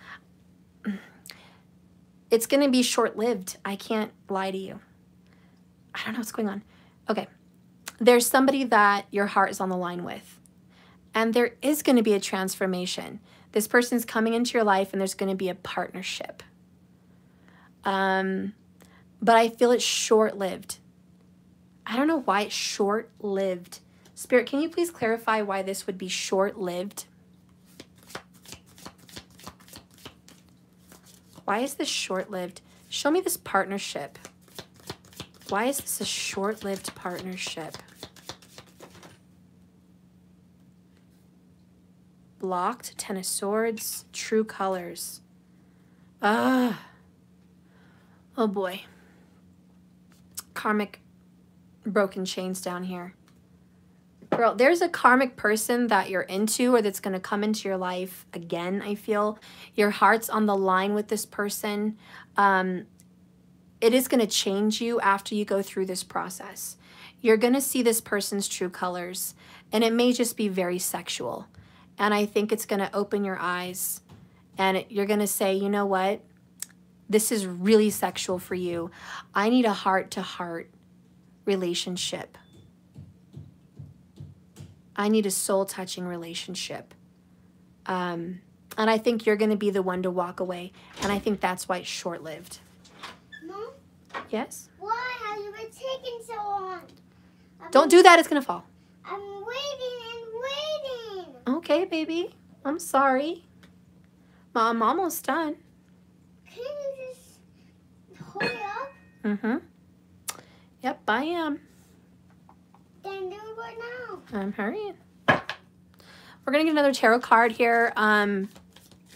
It's going to be short-lived. I can't lie to you. I don't know what's going on. Okay. There's somebody that your heart is on the line with. And there is going to be a transformation. This person's coming into your life and there's going to be a partnership. But I feel it's short-lived. I don't know why it's short-lived. Spirit, can you please clarify why this would be short-lived? Why is this short-lived? Show me this partnership. Why is this a short-lived partnership? Blocked, Ten of Swords, True Colors. Oh boy. Karmic broken chains down here. Girl, there's a karmic person that you're into or that's going to come into your life again, I feel. Your heart's on the line with this person. It is going to change you after you go through this process. You're going to see this person's true colors, and it may just be very sexual. And I think it's going to open your eyes, and you're going to say, you know what? This is really sexual for you. I need a heart-to-heart relationship. I need a soul-touching relationship. And I think you're going to be the one to walk away. And I think that's why it's short-lived. Mom? Yes? Why have you been taking so long? Don't do that. It's going to fall. I'm waiting and waiting. Okay, baby. I'm sorry. I'm almost done. Can you just hurry up? Mm-hmm. Yep, I am. Then do it right now. I'm hurrying. We're going to get another tarot card here,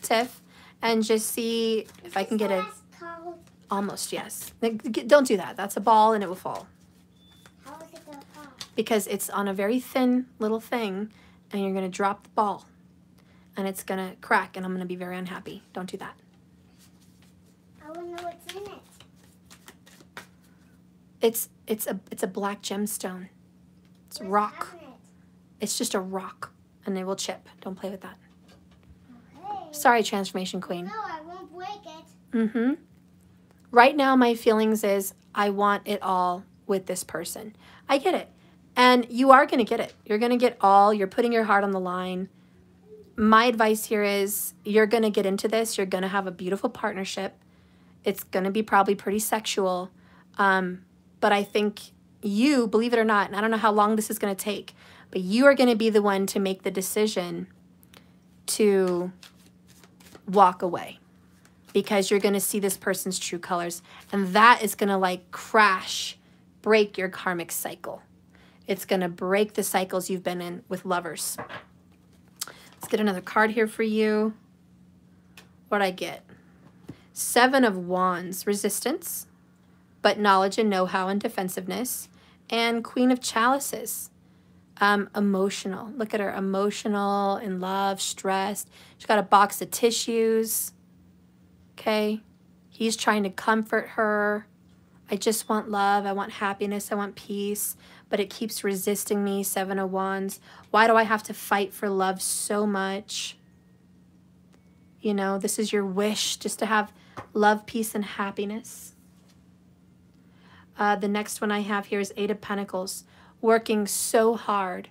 Tiff, and just see if I can get it. Almost, yes. Don't do that. That's a ball and it will fall. How is it going to fall? Because it's on a very thin little thing and you're going to drop the ball and it's going to crack and I'm going to be very unhappy. Don't do that. I want to know what's in it. It's a black gemstone. It's What's rock. happening? It's just a rock and it will chip. Don't play with that. Okay. Sorry, Transformation Queen. No, I won't break it. Mm-hmm. Right now, my feelings is I want it all with this person. I get it. And you are going to get it. You're going to get all. You're putting your heart on the line. My advice here is you're going to get into this. You're going to have a beautiful partnership. It's going to be probably pretty sexual. But I think you, believe it or not, and I don't know how long this is going to take, but you are going to be the one to make the decision to walk away. Because you're going to see this person's true colors. And that is going to like crash, break your karmic cycle. It's going to break the cycles you've been in with lovers. Let's get another card here for you. What'd I get? 7 of Wands, resistance, but knowledge and know-how and defensiveness. And Queen of Chalices, emotional. Look at her, emotional, in love, stressed. She's got a box of tissues. Okay, he's trying to comfort her. I just want love. I want happiness. I want peace. But it keeps resisting me. 7 of Wands. Why do I have to fight for love so much? You know, this is your wish, just to have love, peace, and happiness. The next one I have here is 8 of Pentacles. Working so hard,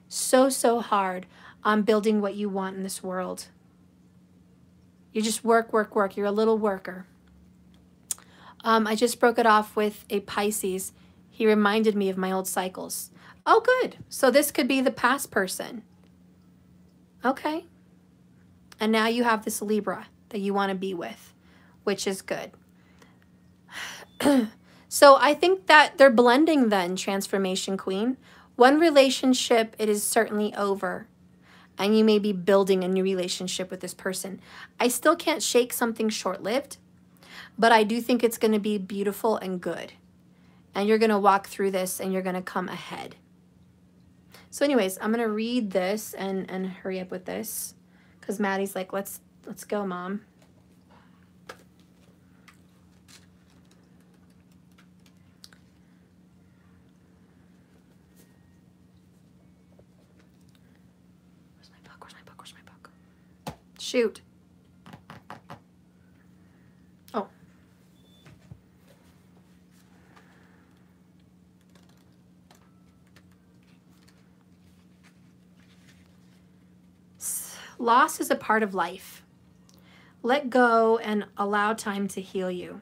so hard on building what you want in this world. You just work, work, work. You're a little worker. I just broke it off with a Pisces. He reminded me of my old cycles. Oh, good. So this could be the past person. Okay. And now you have this Libra that you want to be with, which is good. So I think that they're blending then, Transformation Queen. One relationship, it is certainly over. And you may be building a new relationship with this person. I still can't shake something short-lived, but I do think it's going to be beautiful and good. And you're going to walk through this and you're going to come ahead. So anyways, I'm going to read this and hurry up with this because Maddie's like, let's go, Mom. Where's my book? Where's my Shoot. Oh. Loss is a part of life. Let go and allow time to heal you.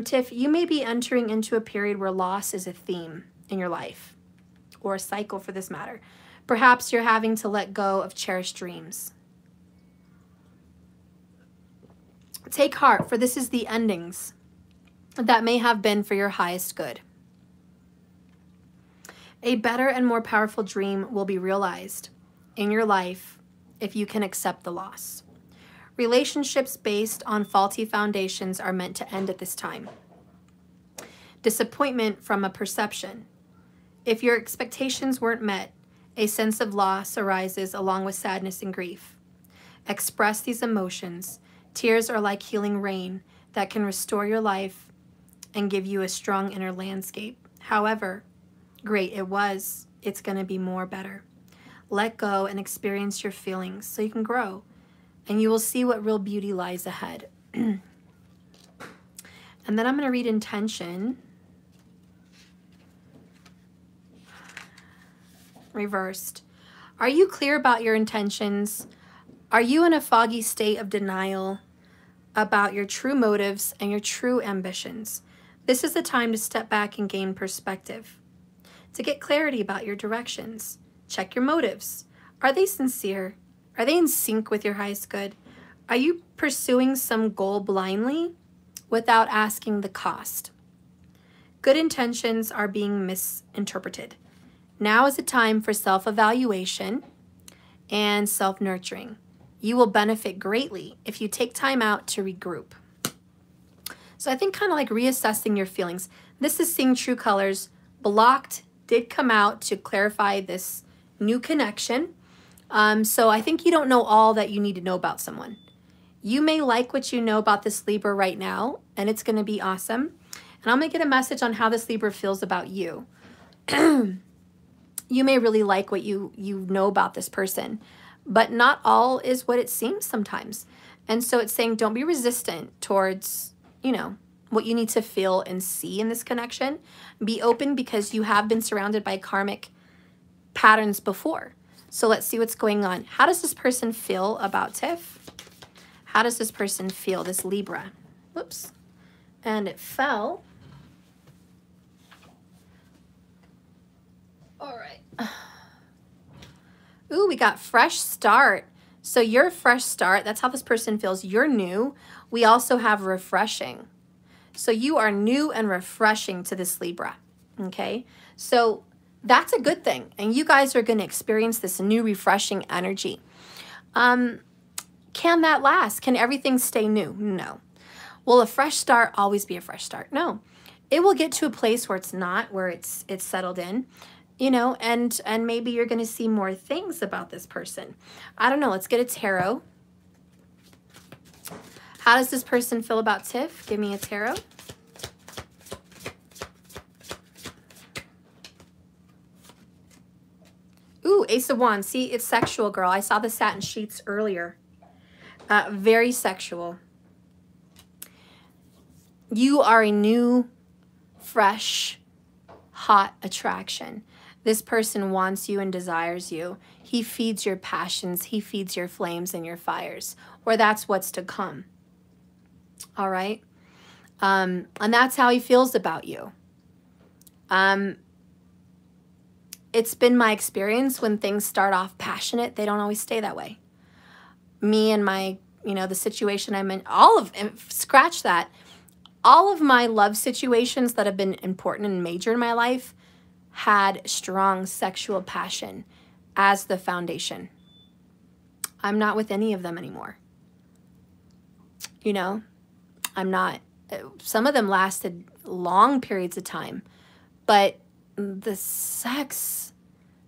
Tiff, you may be entering into a period where loss is a theme in your life, or a cycle for this matter. Perhaps you're having to let go of cherished dreams. Take heart, for this is the endings that may have been for your highest good. A better and more powerful dream will be realized in your life if you can accept the loss. Relationships based on faulty foundations are meant to end at this time. Disappointment from a perception. If your expectations weren't met, a sense of loss arises along with sadness and grief. Express these emotions. Tears are like healing rain that can restore your life and give you a strong inner landscape. However great it was, it's going to be more better. Let go and experience your feelings so you can grow, and you will see what real beauty lies ahead. And then I'm going to read intention. Reversed. Are you clear about your intentions? Are you in a foggy state of denial about your true motives and your true ambitions? This is the time to step back and gain perspective, to get clarity about your directions. Check your motives. Are they sincere? Are they in sync with your highest good? Are you pursuing some goal blindly without asking the cost? Good intentions are being misinterpreted. Now is the time for self-evaluation and self-nurturing. You will benefit greatly if you take time out to regroup. So I think kind of like reassessing your feelings. This is Seeing True Colors. Blocked did come out to clarify this new connection. So I think you don't know all that you need to know about someone. You may like what you know about this Libra right now, and it's going to be awesome. And I'm going to get a message on how this Libra feels about you. You may really like what you know about this person, but not all is what it seems sometimes. And so it's saying don't be resistant towards, what you need to feel and see in this connection. Be open because you have been surrounded by karmic patterns before. So let's see what's going on. How does this person feel about Tiff? How does this person feel, this Libra? Whoops. And it fell. All right. Ooh, we got fresh start. So you're a fresh start. That's how this person feels. You're new. We also have refreshing. So you are new and refreshing to this Libra. Okay. So that's a good thing. And you guys are going to experience this new refreshing energy. Can that last? Can everything stay new? No. Will a fresh start always be a fresh start? No. It will get to a place where it's not, where it's settled in, and maybe you're going to see more things about this person. I don't know. Let's get a tarot. How does this person feel about Tiff? Give me a tarot. Ooh, Ace of Wands. See, it's sexual, girl. I saw the satin sheets earlier. Very sexual. You are a new, fresh, hot attraction. This person wants you and desires you. He feeds your passions. He feeds your flames and your fires. Or that's what's to come. All right? And that's how he feels about you. It's been my experience when things start off passionate, they don't always stay that way. Me and my, the situation I'm in, scratch that. All of my love situations that have been important and major in my life had strong sexual passion as the foundation. I'm not with any of them anymore. I'm not. Some of them lasted long periods of time, but the sex,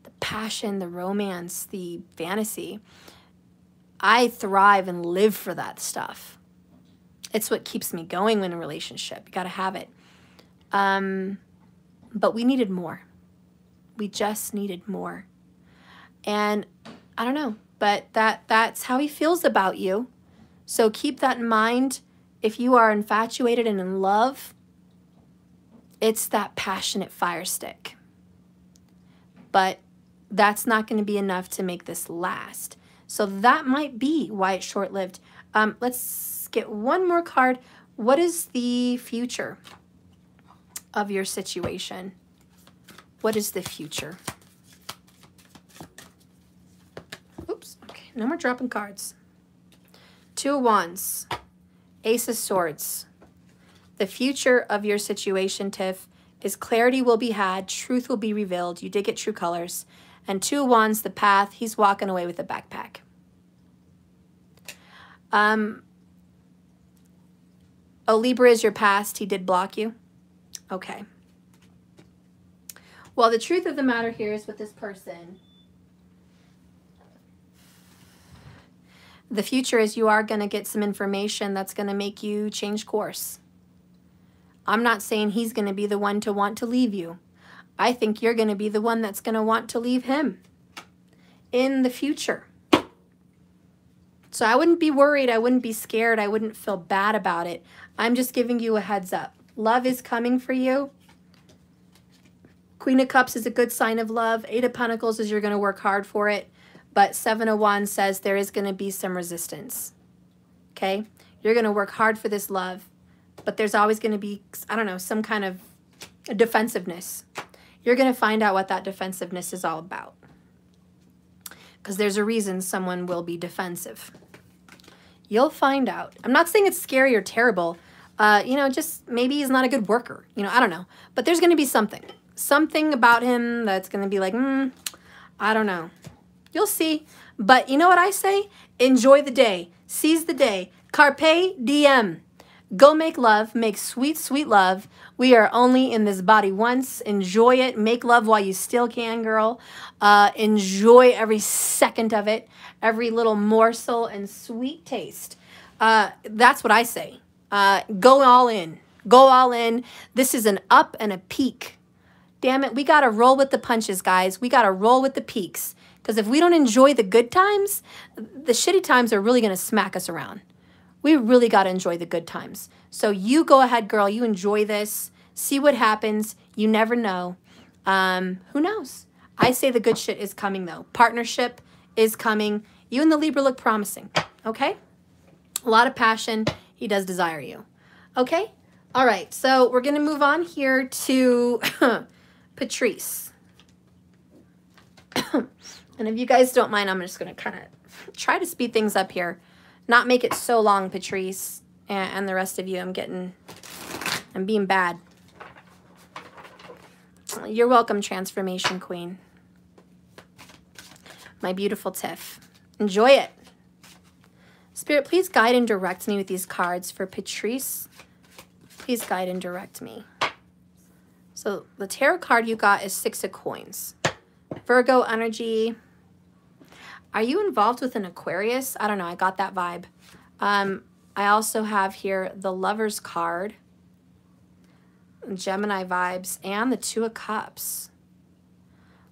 the passion, the romance, the fantasy, I thrive and live for that stuff. It's what keeps me going in a relationship. You got to have it. But we needed more. We just needed more. And I don't know. but that's how he feels about you. So keep that in mind. If you are infatuated and in love, it's that passionate fire stick. But that's not going to be enough to make this last. So that might be why it's short-lived. Let's get one more card. What is the future of your situation? What is the future? Oops, okay, no more dropping cards. Two of Wands, Ace of Swords. The future of your situation, Tiff, is clarity will be had, truth will be revealed. You did get true colors. And Two of Wands, the path, he's walking away with a backpack. Oh, Libra is your past. He did block you. Okay. Well, the truth of the matter here is with this person, the future is you are going to get some information that's going to make you change course. I'm not saying he's going to be the one to want to leave you. I think you're going to be the one that's going to want to leave him in the future. So I wouldn't be worried. I wouldn't be scared. I wouldn't feel bad about it. I'm just giving you a heads up. Love is coming for you. Queen of Cups is a good sign of love. Eight of Pentacles is you're going to work hard for it. But Seven of Wands says there is going to be some resistance. Okay? You're going to work hard for this love. But there's always going to be, I don't know, some kind of defensiveness. You're going to find out what that defensiveness is all about. Because there's a reason someone will be defensive. You'll find out. I'm not saying it's scary or terrible. You know, just maybe he's not a good worker. You know, I don't know. But there's going to be something. Something about him that's going to be like, I don't know. You'll see. But you know what I say? Enjoy the day. Seize the day. Carpe diem. Go make love. Make sweet, sweet love. We are only in this body once. Enjoy it. Make love while you still can, girl. Enjoy every second of it. Every little morsel and sweet taste. That's what I say. Go all in. Go all in. This is an up and a peak. Damn it. We got to roll with the punches, guys. We got to roll with the peaks. Because if we don't enjoy the good times, the shitty times are really going to smack us around. We really got to enjoy the good times. So you go ahead, girl. You enjoy this. See what happens. You never know. Who knows? I say the good shit is coming, though. Partnership is coming. You and the Libra look promising. Okay? A lot of passion. He does desire you. Okay? All right. So we're going to move on here to Patrice. And if you guys don't mind, I'm just going to kind of try to speed things up here. Not make it so long, Patrice, and the rest of you. I'm being bad. You're welcome, Transformation Queen. My beautiful Tiff. Enjoy it. Spirit, please guide and direct me with these cards for Patrice. Please guide and direct me. So the tarot card you got is Six of Coins. Virgo energy. Are you involved with an Aquarius? I don't know. I got that vibe. I also have here the Lover's card, Gemini vibes, and the Two of Cups.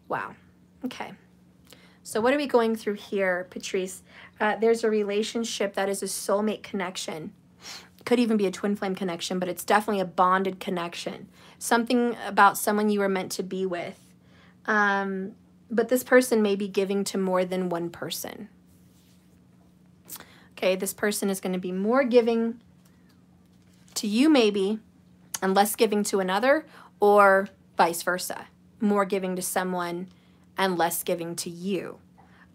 Wow. Okay. So what are we going through here, Patrice? There's a relationship that is a soulmate connection. Could even be a twin flame connection, but it's definitely a bonded connection. Something about someone you were meant to be with. But this person may be giving to more than one person. Okay, this person is going to be more giving to you maybe and less giving to another, or vice versa. More giving to someone and less giving to you.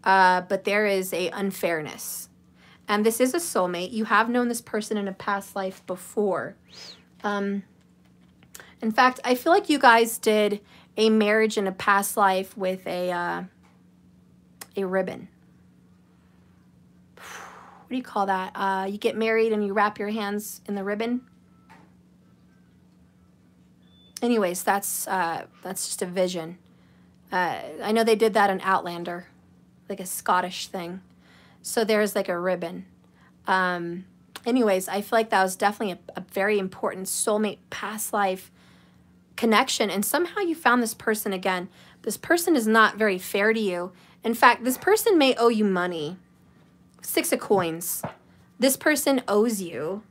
But there is a unfairness. And this is a soulmate. You have known this person in a past life before. In fact, I feel like you guys did a marriage in a past life with a ribbon. What do you call that? You get married and you wrap your hands in the ribbon. Anyways, that's just a vision. I know they did that in Outlander, like a Scottish thing. So there's like a ribbon. Anyways, I feel like that was definitely a very important soulmate past life connection, and somehow you found this person again. This person is not very fair to you, In fact, this person may owe you money. 6 of coins. This person owes you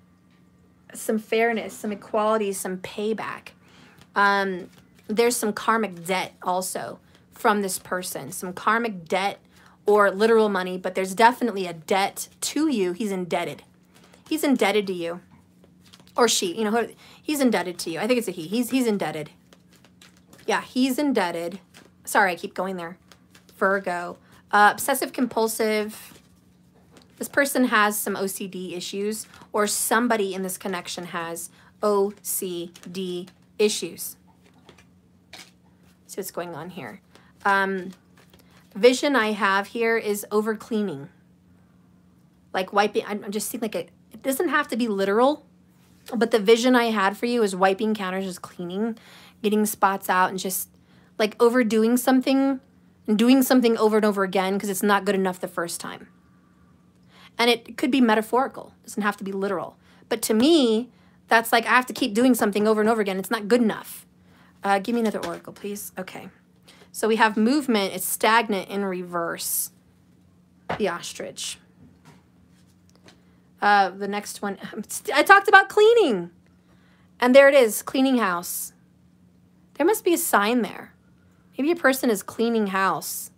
some fairness, some equality, some payback. There's some karmic debt also from this person. Some karmic debt or literal money, but there's definitely a debt to you. He's indebted. He's indebted to you. Or she, you know, he's indebted to you. I think it's a he. He's indebted. Yeah, he's indebted. Sorry, I keep going there. Virgo. Obsessive compulsive. This person has some OCD issues, or somebody in this connection has OCD issues. See what's going on here. Vision I have here is over cleaning. Like wiping, I'm just seeing like it doesn't have to be literal, but the vision I had for you is wiping counters, just cleaning, getting spots out, and just like overdoing something and doing something over and over again because it's not good enough the first time. And it could be metaphorical. It doesn't have to be literal. But to me, that's like I have to keep doing something over and over again. It's not good enough. Give me another oracle, please. Okay. So we have movement. It's stagnant in reverse. The ostrich. The next one. I talked about cleaning. And there it is. Cleaning house. There must be a sign there. Maybe a person is cleaning house.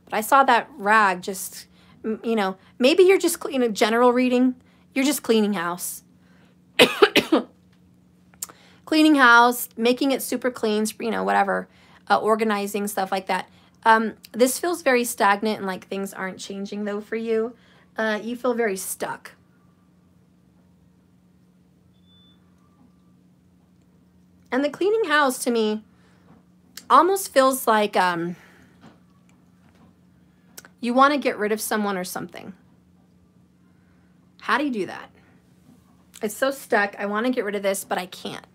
But I saw that rag just... You know, maybe you're just, you know, general reading. You're just cleaning house. Cleaning house, making it super clean, you know, whatever. Organizing, stuff like that. This feels very stagnant and like things aren't changing, though, for you. You feel very stuck. And the cleaning house, to me, almost feels like... you want to get rid of someone or something. How do you do that? It's so stuck. I want to get rid of this, but I can't.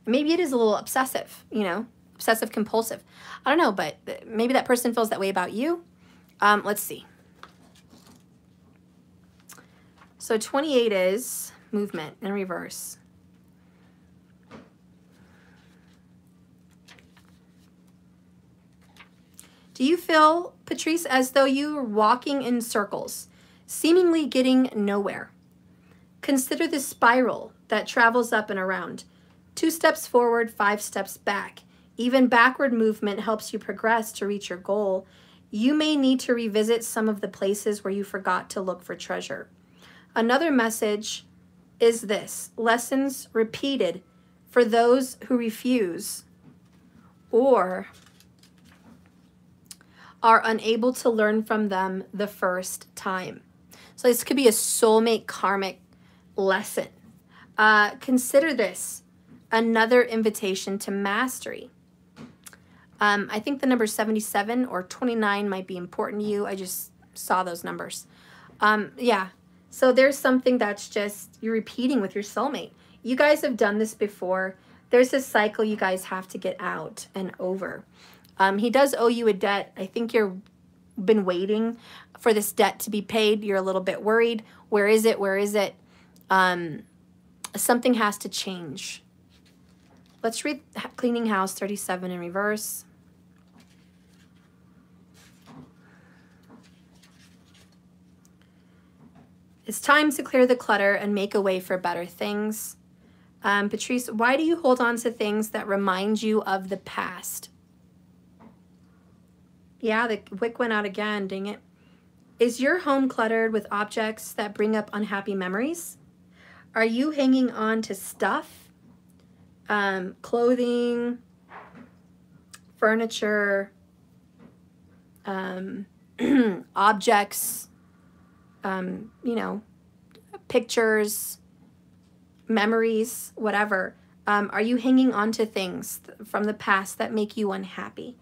Maybe it is a little obsessive, you know, obsessive compulsive. I don't know, but maybe that person feels that way about you. Let's see. So 28 is movement in reverse. Do you feel, Patrice, as though you're walking in circles, seemingly getting nowhere? Consider the spiral that travels up and around. 2 steps forward, 5 steps back. Even backward movement helps you progress to reach your goal. You may need to revisit some of the places where you forgot to look for treasure. Another message is this: lessons repeated for those who refuse or are unable to learn from them the first time. So this could be a soulmate karmic lesson. Consider this another invitation to mastery. I think the number 77 or 29 might be important to you. I just saw those numbers. Yeah, so there's something that's just you're repeating with your soulmate. You guys have done this before. There's a cycle you guys have to get out and over. He does owe you a debt. I think you've been waiting for this debt to be paid. You're a little bit worried. Where is it? Where is it? Something has to change. Let's read Cleaning House 37 in reverse. It's time to clear the clutter and make a way for better things. Patrice, why do you hold on to things that remind you of the past? Yeah, the wick went out again, dang it. Is your home cluttered with objects that bring up unhappy memories? Are you hanging on to stuff, clothing, furniture, objects, you know, pictures, memories, whatever? Are you hanging on to things from the past that make you unhappy?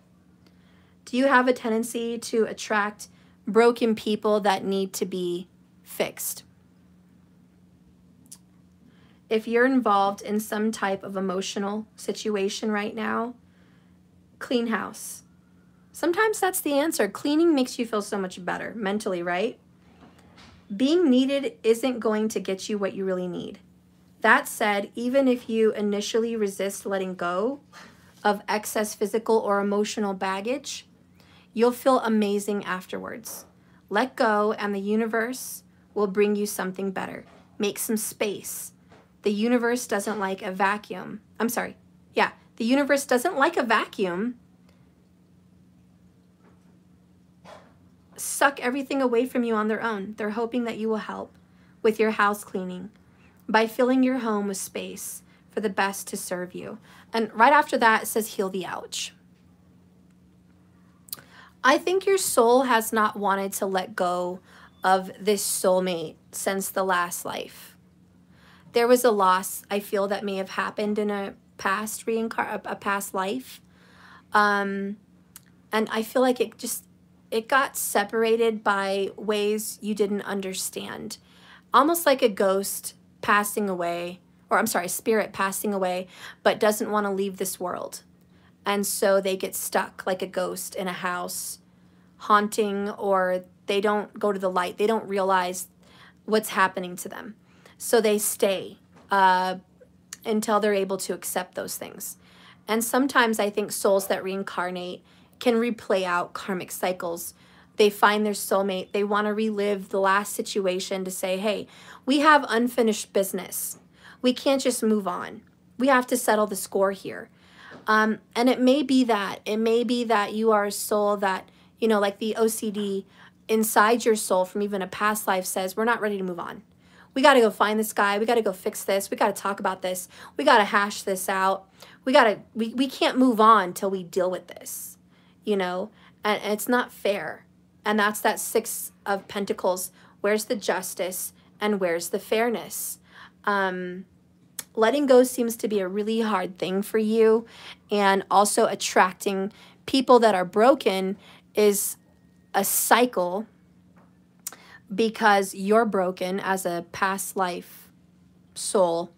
Do you have a tendency to attract broken people that need to be fixed? If you're involved in some type of emotional situation right now, clean house. Sometimes that's the answer. Cleaning makes you feel so much better mentally, right? Being needed isn't going to get you what you really need. That said, even if you initially resist letting go of excess physical or emotional baggage, You'll feel amazing afterwards. Let go, and the universe will bring you something better. Make some space. The universe doesn't like a vacuum. I'm sorry. Yeah, the universe doesn't like a vacuum. Suck everything away from you on their own. They're hoping that you will help with your house cleaning by filling your home with space for the best to serve you. And right after that, it says heal the ouch. I think your soul has not wanted to let go of this soulmate since the last life. There was a loss I feel that may have happened in a past past life. And I feel like it got separated by ways you didn't understand. Almost like a ghost passing away, or I'm sorry, spirit passing away, but doesn't want to leave this world. And so they get stuck like a ghost in a house, haunting, or they don't go to the light. They don't realize what's happening to them. So they stay until they're able to accept those things. And sometimes I think souls that reincarnate can replay out karmic cycles. They find their soulmate. They want to relive the last situation to say, hey, we have unfinished business. We can't just move on. We have to settle the score here. And it may be that. It may be that you are a soul that, you know, like the OCD inside your soul from even a past life says, we're not ready to move on. We got to go find this guy. We got to go fix this. We got to talk about this. We got to hash this out. We can't move on till we deal with this, you know, and it's not fair. And that's that Six of Pentacles. Where's the justice and where's the fairness? Letting go seems to be a really hard thing for you, and also attracting people that are broken is a cycle because you're broken as a past life soul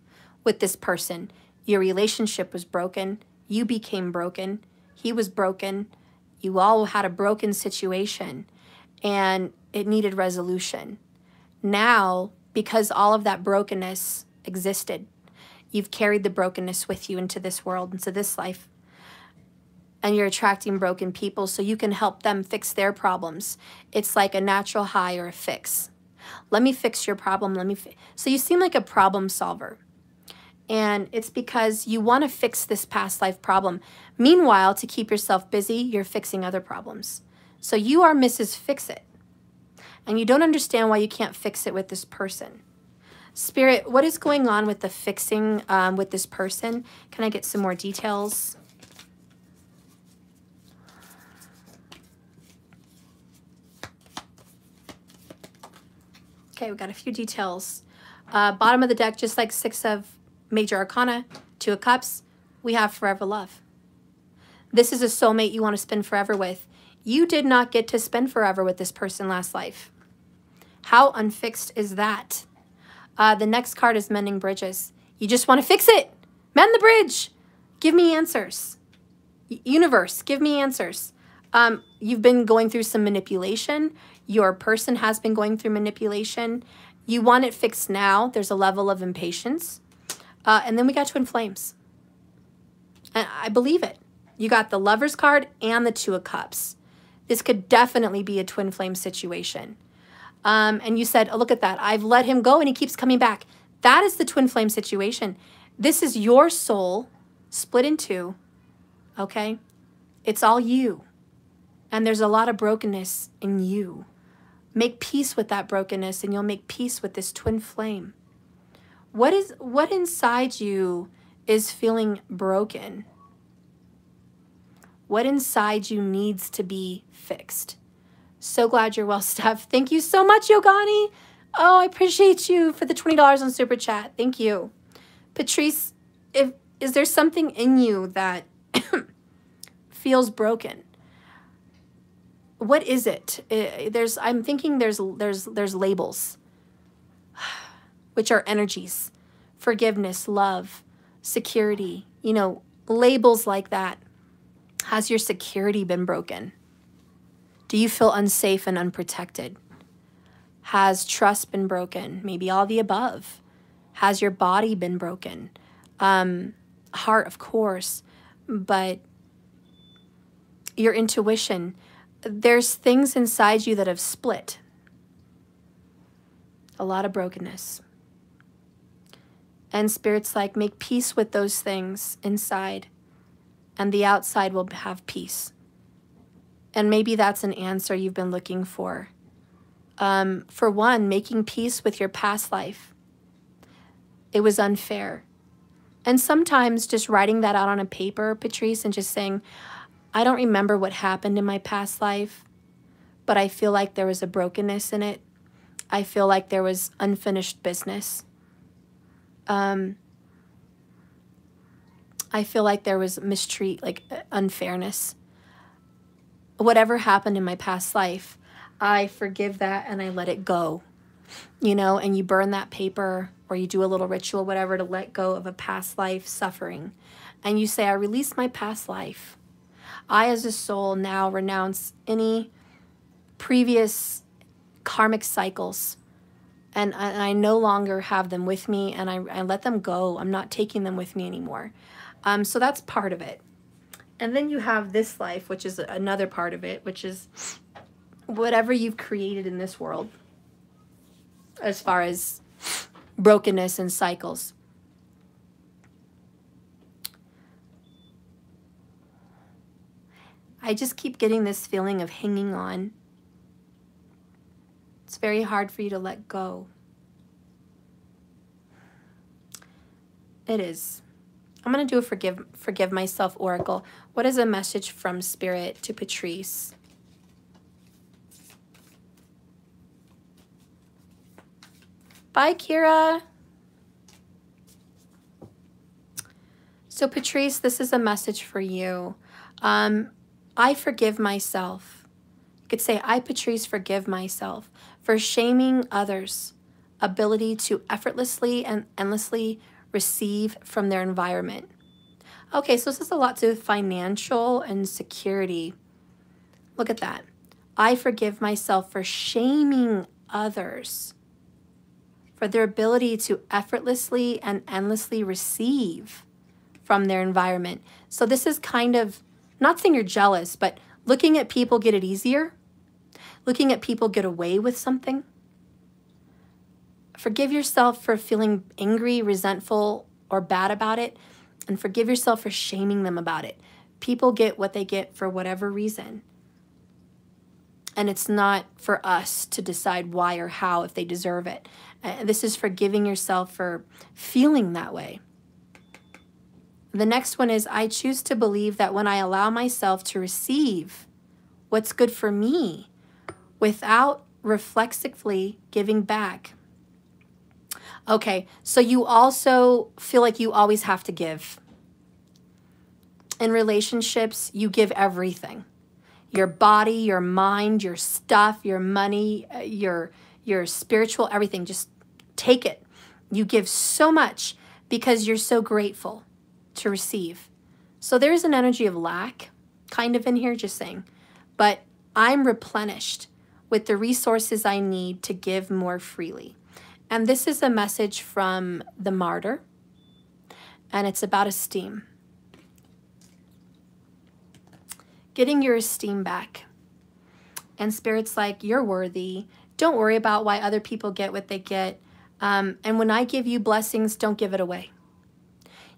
with this person. Your relationship was broken. You became broken. He was broken. You all had a broken situation and it needed resolution. Now, because all of that brokenness existed, you've carried the brokenness with you into this world, into this life. And you're attracting broken people so you can help them fix their problems. It's like a natural high or a fix. Let me fix your problem. So you seem like a problem solver. And it's because you want to fix this past life problem. Meanwhile, to keep yourself busy, you're fixing other problems. So you are Mrs. Fix-It. And you don't understand why you can't fix it with this person. Spirit, what is going on with the fixing with this person? Can I get some more details? Okay, we got a few details. Bottom of the deck, just like Six of Major Arcana, Two of Cups, we have forever love. This is a soulmate you want to spend forever with. You did not get to spend forever with this person last life. How unfixed is that? The next card is Mending Bridges. You just want to fix it. Mend the bridge. Give me answers. Universe, give me answers. You've been going through some manipulation. Your person has been going through manipulation. You want it fixed now. There's a level of impatience. And then we got Twin Flames. And I believe it. You got the Lover's card and the Two of Cups. This could definitely be a Twin Flame situation. And you said, oh, look at that. I've let him go and he keeps coming back. That is the Twin Flame situation. This is your soul split in two, okay? It's all you. And there's a lot of brokenness in you. Make peace with that brokenness and you'll make peace with this Twin Flame. What inside you is feeling broken? What inside you needs to be fixed? So glad you're well, Steph. Thank you so much, Yogani. Oh, I appreciate you for the $20 on Super Chat. Thank you. Patrice, is there something in you that feels broken? What is it? I'm thinking there's labels, which are energies, forgiveness, love, security, you know, labels like that. Has your security been broken? Do you feel unsafe and unprotected? Has trust been broken? Maybe all the above. Has your body been broken? Heart, of course, but your intuition. there's things inside you that have split. A lot of brokenness. And Spirit's like, make peace with those things inside, and the outside will have peace. And maybe that's an answer you've been looking for. For one, making peace with your past life. It was unfair. And sometimes just writing that out on a paper, Patrice, and just saying, I don't remember what happened in my past life, but I feel like there was a brokenness in it. I feel like there was unfinished business. I feel like there was unfairness. Whatever happened in my past life, I forgive that and I let it go. You know, and you burn that paper or you do a little ritual, whatever, to let go of a past life suffering. And you say, I release my past life. I, as a soul, now renounce any previous karmic cycles. And I no longer have them with me, and I let them go. I'm not taking them with me anymore. So that's part of it. And then you have this life, which is another part of it, which is whatever you've created in this world as far as brokenness and cycles. I just keep getting this feeling of hanging on. It's very hard for you to let go. It is. I'm going to do a forgive myself oracle. What is a message from Spirit to Patrice? Bye, Kira. So Patrice, this is a message for you. I forgive myself. You could say, I, Patrice, forgive myself for shaming others' ability to effortlessly and endlessly receive from their environment. Okay, so this has a lot to do with financial and security. Look at that. I forgive myself for shaming others for their ability to effortlessly and endlessly receive from their environment. So this is kind of, not saying you're jealous, but looking at people get it easier. Looking at people get away with something. Forgive yourself for feeling angry, resentful, or bad about it, and forgive yourself for shaming them about it. People get what they get for whatever reason. And it's not for us to decide why or how, if they deserve it. This is forgiving yourself for feeling that way. The next one is, I choose to believe that when I allow myself to receive what's good for me without reflexively giving back. Okay, so you also feel like you always have to give. In relationships, you give everything. Your body, your mind, your stuff, your money, your spiritual, everything. Just take it. You give so much because you're so grateful to receive. So there's an energy of lack kind of in here, just saying. But I'm replenished with the resources I need to give more freely. And this is a message from the Martyr, and it's about esteem. Getting your esteem back. And Spirit's like, you're worthy. Don't worry about why other people get what they get. And when I give you blessings, don't give it away.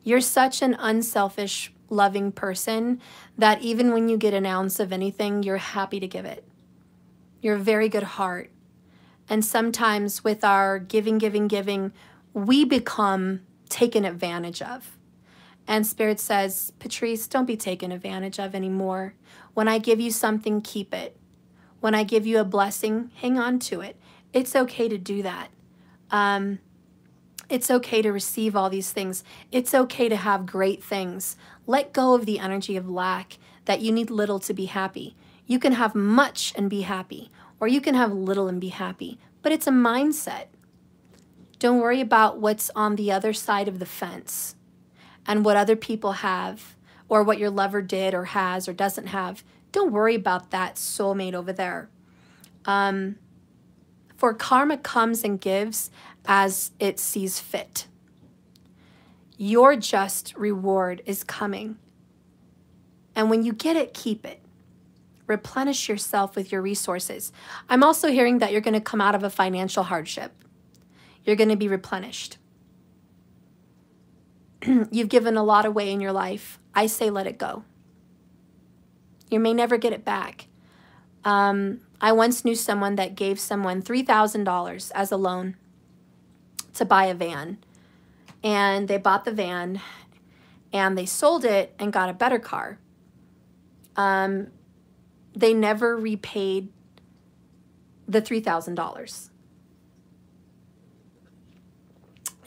You're such an unselfish, loving person that even when you get an ounce of anything, you're happy to give it. You're a very good heart. And sometimes with our giving, we become taken advantage of. And Spirit says, Patrice, don't be taken advantage of anymore. When I give you something, keep it. When I give you a blessing, hang on to it. It's okay to do that. It's okay to receive all these things. It's okay to have great things. Let go of the energy of lack, that you need little to be happy. You can have much and be happy, or you can have little and be happy, but it's a mindset. Don't worry about what's on the other side of the fence and what other people have, or what your lover did or has or doesn't have. Don't worry about that soulmate over there. For karma comes and gives as it sees fit. Your just reward is coming. And when you get it, keep it. replenish yourself with your resources. I'm also hearing that you're going to come out of a financial hardship. You're going to be replenished. You've given a lot away in your life. I say let it go. You may never get it back. I once knew someone that gave someone $3,000 as a loan to buy a van. And they bought the van and they sold it and got a better car. They never repaid the $3,000.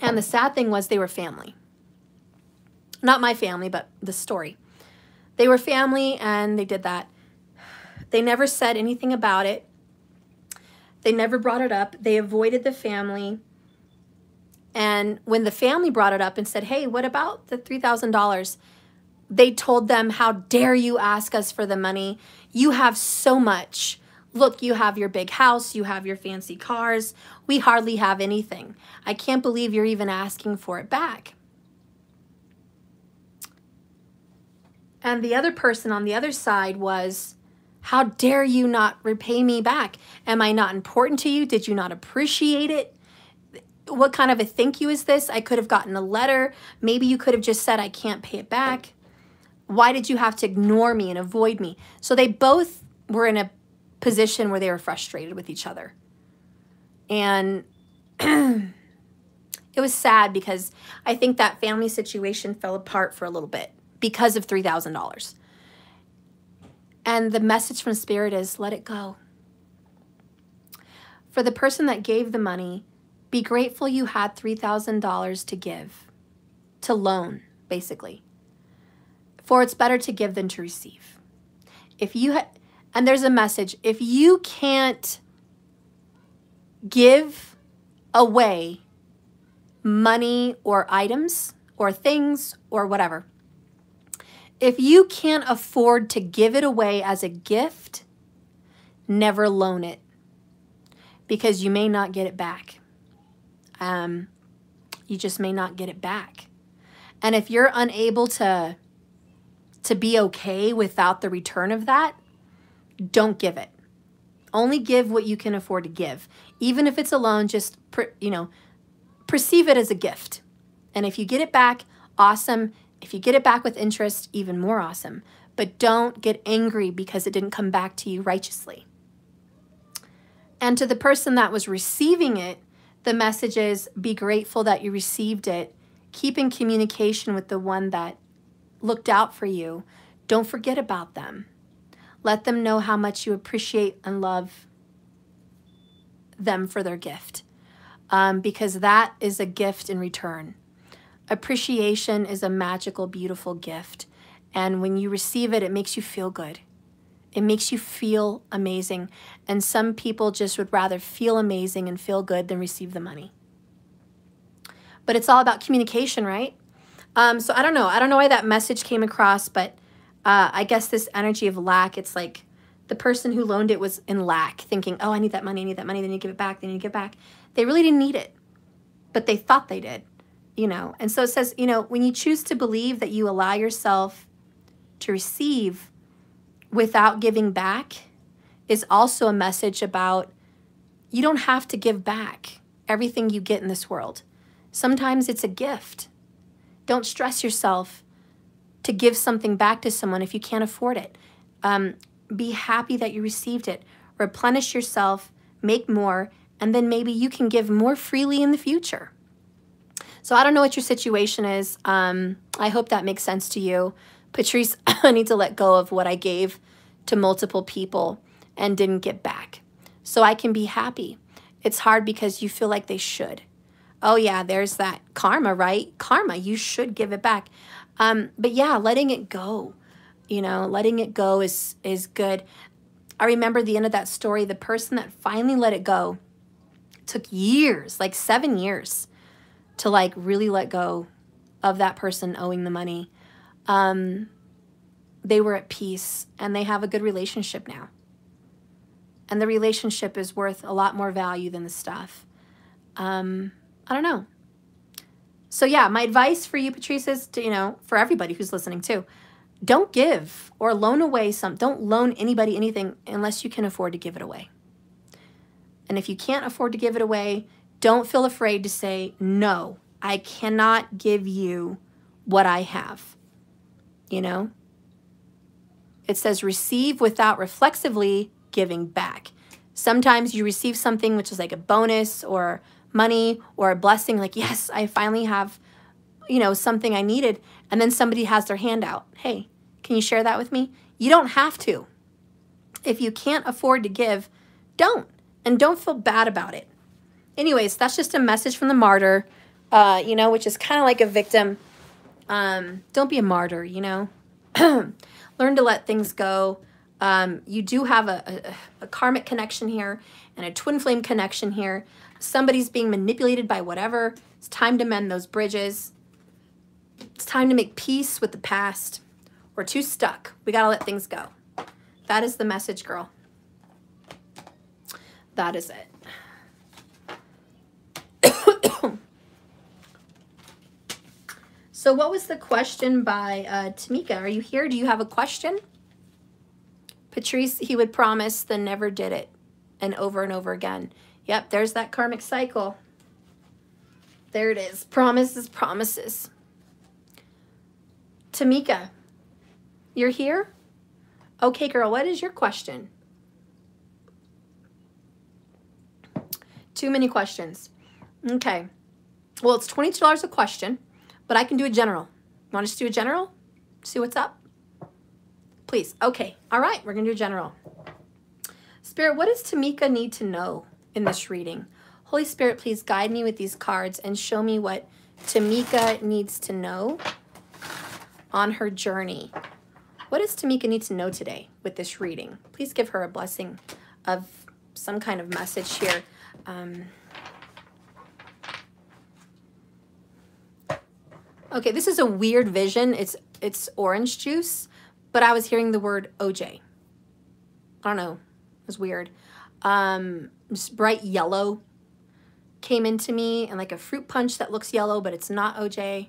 And the sad thing was they were family. Not my family, but the story. They were family and they did that. They never said anything about it. They never brought it up. They avoided the family. And when the family brought it up and said, hey, what about the $3,000? They told them, how dare you ask us for the money? You have so much. Look, you have your big house. You have your fancy cars. We hardly have anything. I can't believe you're even asking for it back. And the other person on the other side was, how dare you not repay me back? Am I not important to you? Did you not appreciate it? What kind of a thank you is this? I could have gotten a letter. Maybe you could have just said, I can't pay it back. Why did you have to ignore me and avoid me? So they both were in a position where they were frustrated with each other. And it was sad because I think that family situation fell apart for a little bit because of $3,000. And the message from Spirit is, let it go. For the person that gave the money, be grateful you had $3,000 to give, to loan, basically. For it's better to give than to receive. If you and there's a message, if you can't give away money or items or things or whatever, if you can't afford to give it away as a gift, never loan it, because you may not get it back. You just may not get it back. And if you're unable to be okay without the return of that, don't give it. Only give what you can afford to give. Even if it's a loan, just perceive it as a gift. And if you get it back, awesome. If you get it back with interest, even more awesome. But don't get angry because it didn't come back to you righteously. And to the person that was receiving it, the message is, be grateful that you received it. Keep in communication with the one that looked out for you. Don't forget about them. Let them know how much you appreciate and love them for their gift. Because that is a gift in return. Appreciation is a magical, beautiful gift. And when you receive it, it makes you feel good. It makes you feel amazing. And some people just would rather feel amazing and feel good than receive the money. But it's all about communication, right? So I don't know. I don't know why that message came across, but I guess this energy of lack, it's like the person who loaned it was in lack, thinking, oh, I need that money, they need to give it back, they need to give it back. They really didn't need it, but they thought they did, And so it says, when you choose to believe that you allow yourself to receive without giving back is also a message about you don't have to give back everything you get in this world. Sometimes it's a gift. Don't stress yourself to give something back to someone if you can't afford it. Be happy that you received it. Replenish yourself, make more, and then maybe you can give more freely in the future. So I don't know what your situation is. I hope that makes sense to you. Patrice, I need to let go of what I gave to multiple people and didn't get back. So I can be happy. It's hard because you feel like they should. Oh yeah, there's that karma, right? Karma, you should give it back. But yeah, letting it go, letting it go is good. I remember the end of that story, the person that finally let it go took years, like 7 years to really let go of that person owing the money. They were at peace and they have a good relationship now. And the relationship is worth a lot more value than the stuff. I don't know. So yeah, my advice for you, Patrice, is to, for everybody who's listening too, don't give or loan away don't loan anybody anything unless you can afford to give it away. And if you can't afford to give it away, don't feel afraid to say, no, I cannot give you what I have. You know? It says receive without reflexively giving back. Sometimes you receive something which is like a bonus or money or a blessing, like, yes, I finally have, you know, something I needed. And then somebody has their hand out. Hey, can you share that with me? You don't have to. If you can't afford to give, don't. And don't feel bad about it. Anyways, that's just a message from the martyr, you know, which is kind of like a victim. Don't be a martyr, you know. Learn to let things go. You do have a karmic connection here and a twin flame connection here. Somebody's being manipulated by whatever. It's time to mend those bridges. It's time to make peace with the past. We're too stuck. We got to let things go. That is the message, girl. That is it. So what was the question by Tamika? Are you here? Do you have a question? Patrice, he would promise, then never did it. And over again. Yep, there's that karmic cycle. There it is. Promises, promises. Tamika, you're here? Okay, girl, what is your question? Too many questions. Okay. Well, it's $22 a question, but I can do a general. Want to just do a general? See what's up? Please. Okay. All right. We're going to do a general. Spirit, what does Tamika need to know in this reading? Holy Spirit, please guide me with these cards and show me what Tamika needs to know on her journey. What does Tamika need to know today with this reading? Please give her a blessing of some kind of message here. Okay, this is a weird vision. It's orange juice, but I was hearing the word OJ. I don't know. It was weird. Just bright yellow came into me, and like a fruit punch that looks yellow, but it's not OJ.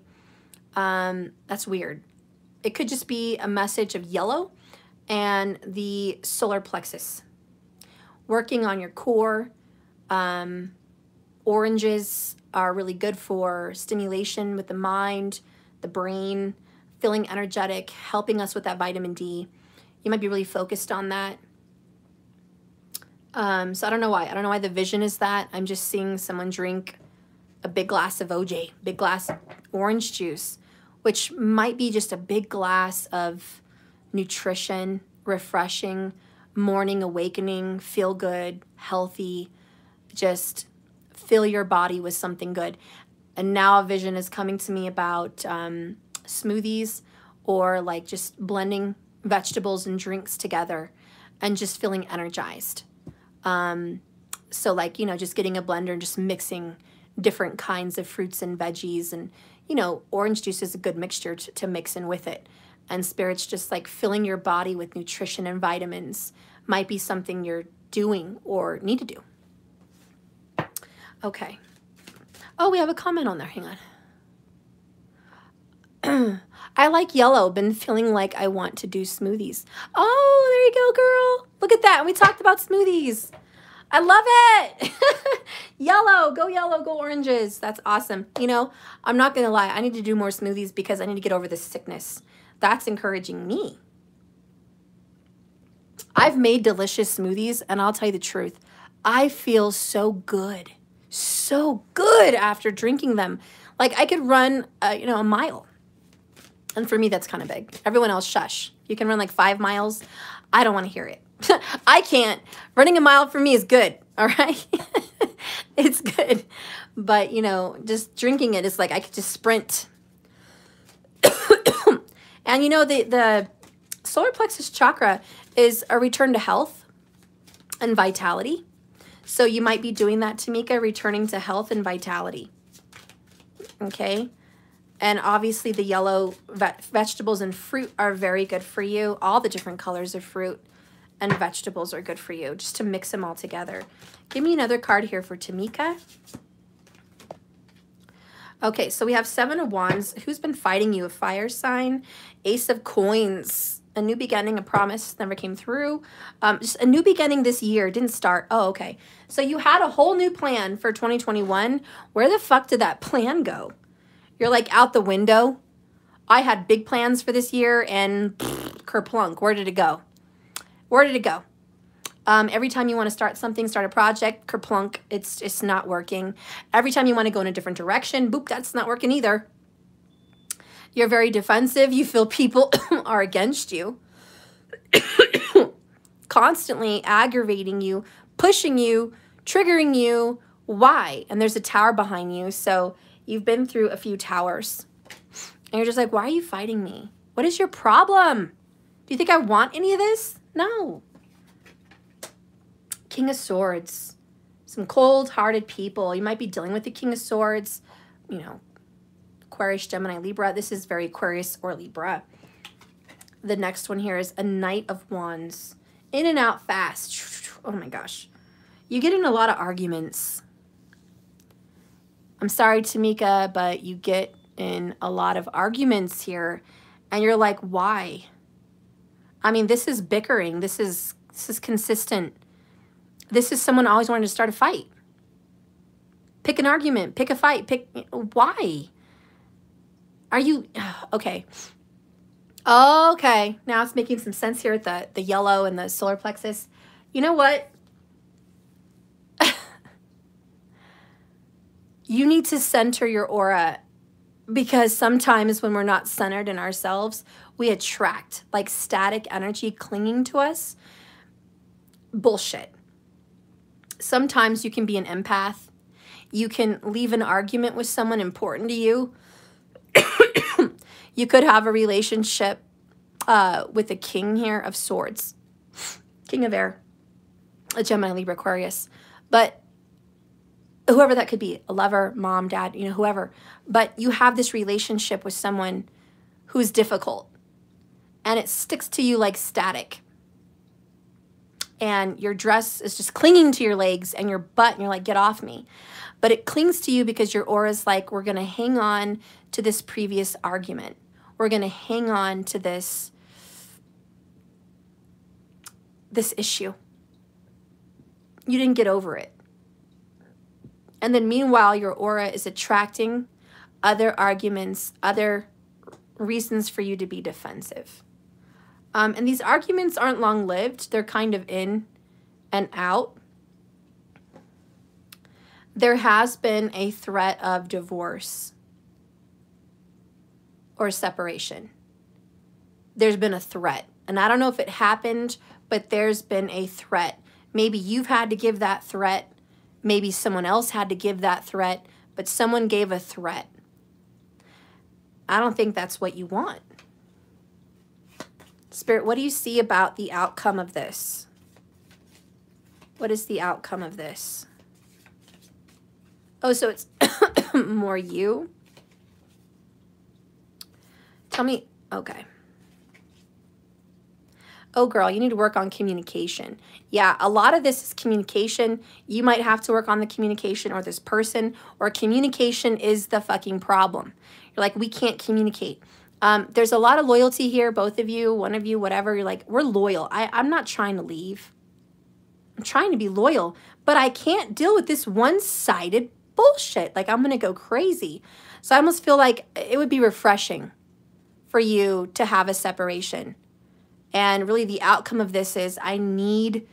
That's weird. It could just be a message of yellow and the solar plexus. Working on your core. Oranges are really good for stimulation with the mind, the brain, feeling energetic, helping us with that vitamin D. You might be really focused on that. So I don't know why. I don't know why the vision is that. I'm just seeing someone drink a big glass of OJ, big glass of orange juice, which might be just a big glass of nutrition, refreshing, morning awakening, feel good, healthy, just fill your body with something good. And now a vision is coming to me about smoothies or like just blending vegetables and drinks together and just feeling energized. So like, you know, just getting a blender and just mixing different kinds of fruits and veggies. And, you know, orange juice is a good mixture to mix in with it. And Spirit's just like filling your body with nutrition and vitamins might be something you're doing or need to do. Okay. Oh, we have a comment on there. Hang on. I like yellow. Been feeling like I want to do smoothies. Oh, there you go, girl. Look at that. And we talked about smoothies. I love it. Yellow. Go oranges. That's awesome. You know, I'm not going to lie. I need to do more smoothies because I need to get over this sickness. That's encouraging me. I've made delicious smoothies, and I'll tell you the truth. I feel so good. So good after drinking them. Like I could run, you know, a mile. And for me, that's kind of big. Everyone else, shush. You can run like 5 miles. I don't want to hear it. I can't. Running a mile for me is good. All right. It's good. But, you know, just drinking it is like I could just sprint. And, you know, the solar plexus chakra is a return to health and vitality. So you might be doing that, Tamika, returning to health and vitality. Okay. And obviously the yellow vegetables and fruit are very good for you. All the different colors of fruit and vegetables are good for you, just to mix them all together. Give me another card here for Tamika. Okay, so we have 7 of Wands. Who's been fighting you? A fire sign. Ace of Coins. A new beginning, a promise, never came through. Just a new beginning this year, didn't start. Oh, okay. So you had a whole new plan for 2021. Where the fuck did that plan go? You're like out the window. I had big plans for this year and kerplunk. Where did it go? Where did it go? Every time you want to start something, start a project, kerplunk, it's not working. Every time you want to go in a different direction, boop, that's not working either. You're very defensive. You feel people are against you. Constantly aggravating you, pushing you, triggering you. Why? And there's a tower behind you. So you've been through a few towers. And you're just like, why are you fighting me? What is your problem? Do you think I want any of this? No. King of Swords. Some cold-hearted people. You might be dealing with the King of Swords. You know, Aquarius, Gemini, Libra. This is very Aquarius or Libra. The next one here is a Knight of Wands. In and out fast. Oh my gosh. You get in a lot of arguments. I'm sorry, Tamika, but you get in a lot of arguments here. And you're like, why? I mean, this is bickering. This is consistent. This is someone always wanting to start a fight. Pick an argument. Pick a fight. Pick. Why? Are you... Okay. Okay. Now it's making some sense here with the yellow and the solar plexus. You know what? You need to center your aura, because sometimes when we're not centered in ourselves, we attract like static energy clinging to us. Bullshit. Sometimes you can be an empath. You can leave an argument with someone important to you. You could have a relationship with the King here of Swords. King of Air. A Gemini, Libra, Aquarius. But whoever that could be, a lover, mom, dad, you know, whoever. But you have this relationship with someone who's difficult. And it sticks to you like static. And your dress is just clinging to your legs and your butt, and you're like, get off me. But it clings to you because your aura is like, we're going to hang on to this previous argument. We're going to hang on to this issue. You didn't get over it. And then meanwhile, your aura is attracting other arguments, other reasons for you to be defensive. And these arguments aren't long-lived. They're kind of in and out. There has been a threat of divorce or separation. There's been a threat. And I don't know if it happened, but there's been a threat. Maybe you've had to give that threat. Maybe someone else had to give that threat, but someone gave a threat. I don't think that's what you want. Spirit, what do you see about the outcome of this? What is the outcome of this? Oh, so it's more you? Tell me, okay. Oh, girl, you need to work on communication. Yeah, a lot of this is communication. You might have to work on the communication, or this person, or communication is the fucking problem. You're like, we can't communicate. There's a lot of loyalty here, both of you, one of you, whatever. You're like, we're loyal. I'm not trying to leave. I'm trying to be loyal, but I can't deal with this one-sided bullshit. Like, I'm going to go crazy. So I almost feel like it would be refreshing for you to have a separation. And really the outcome of this is I need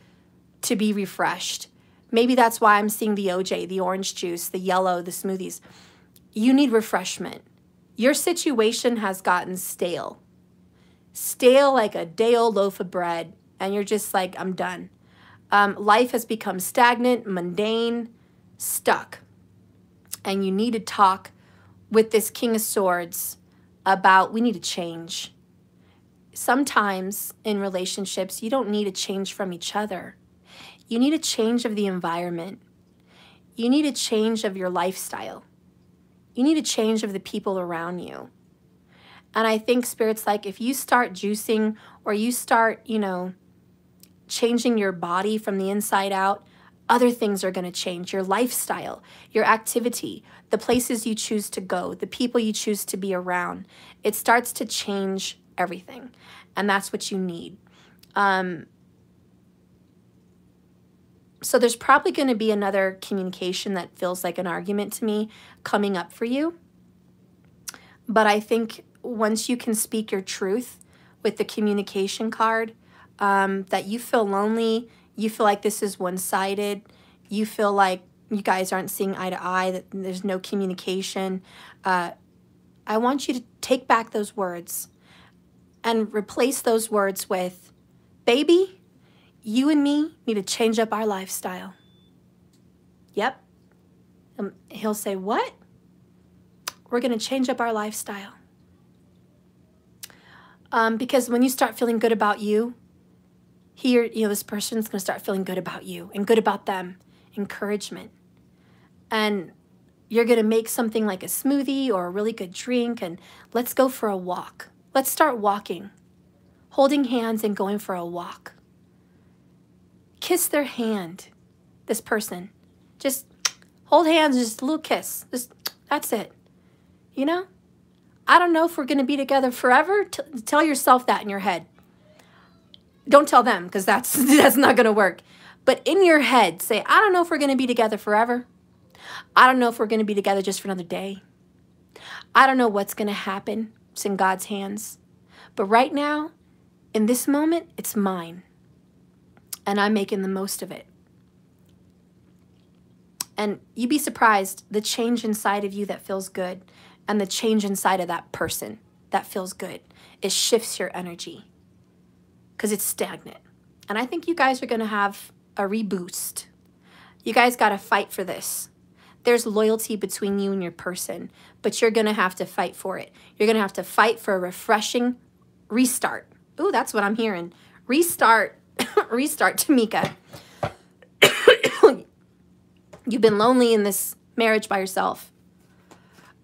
to be refreshed. Maybe that's why I'm seeing the OJ, the orange juice, the yellow, the smoothies. You need refreshment. Your situation has gotten stale. Stale like a day-old loaf of bread. And you're just like, I'm done. Life has become stagnant, mundane, stuck. And you need to talk with this King of Swords about we need to change. Sometimes in relationships, you don't need a change from each other. You need a change of the environment. You need a change of your lifestyle. You need a change of the people around you. And I think Spirit's like, if you start juicing or you start, you know, changing your body from the inside out, other things are going to change. Your lifestyle, your activity, the places you choose to go, the people you choose to be around. It starts to change everything. And that's what you need. So there's probably going to be another communication that feels like an argument to me coming up for you. But I think once you can speak your truth with the communication card, that you feel lonely, you feel like this is one-sided, you feel like you guys aren't seeing eye to eye, that there's no communication, I want you to take back those words and replace those words with, baby, you and me need to change up our lifestyle. Yep. He'll say, what? We're going to change up our lifestyle. Because when you start feeling good about you, this person's going to start feeling good about you and good about them. Encouragement. And you're going to make something like a smoothie or a really good drink, and let's go for a walk. Let's start walking, holding hands and going for a walk. Kiss their hand, this person. Just hold hands, just a little kiss. That's it. You know? I don't know if we're going to be together forever. Tell yourself that in your head. Don't tell them, because that's not going to work. But in your head, say, I don't know if we're going to be together forever. I don't know if we're going to be together just for another day. I don't know what's going to happen. It's in God's hands. But right now, in this moment, it's mine. And I'm making the most of it. And you'd be surprised the change inside of you that feels good and the change inside of that person that feels good. It shifts your energy because it's stagnant. And I think you guys are going to have a reboost. You guys got to fight for this. There's loyalty between you and your person, but you're going to have to fight for it. You're going to have to fight for a refreshing restart. Ooh, that's what I'm hearing. Restart. Restart, Tamika. You've been lonely in this marriage by yourself.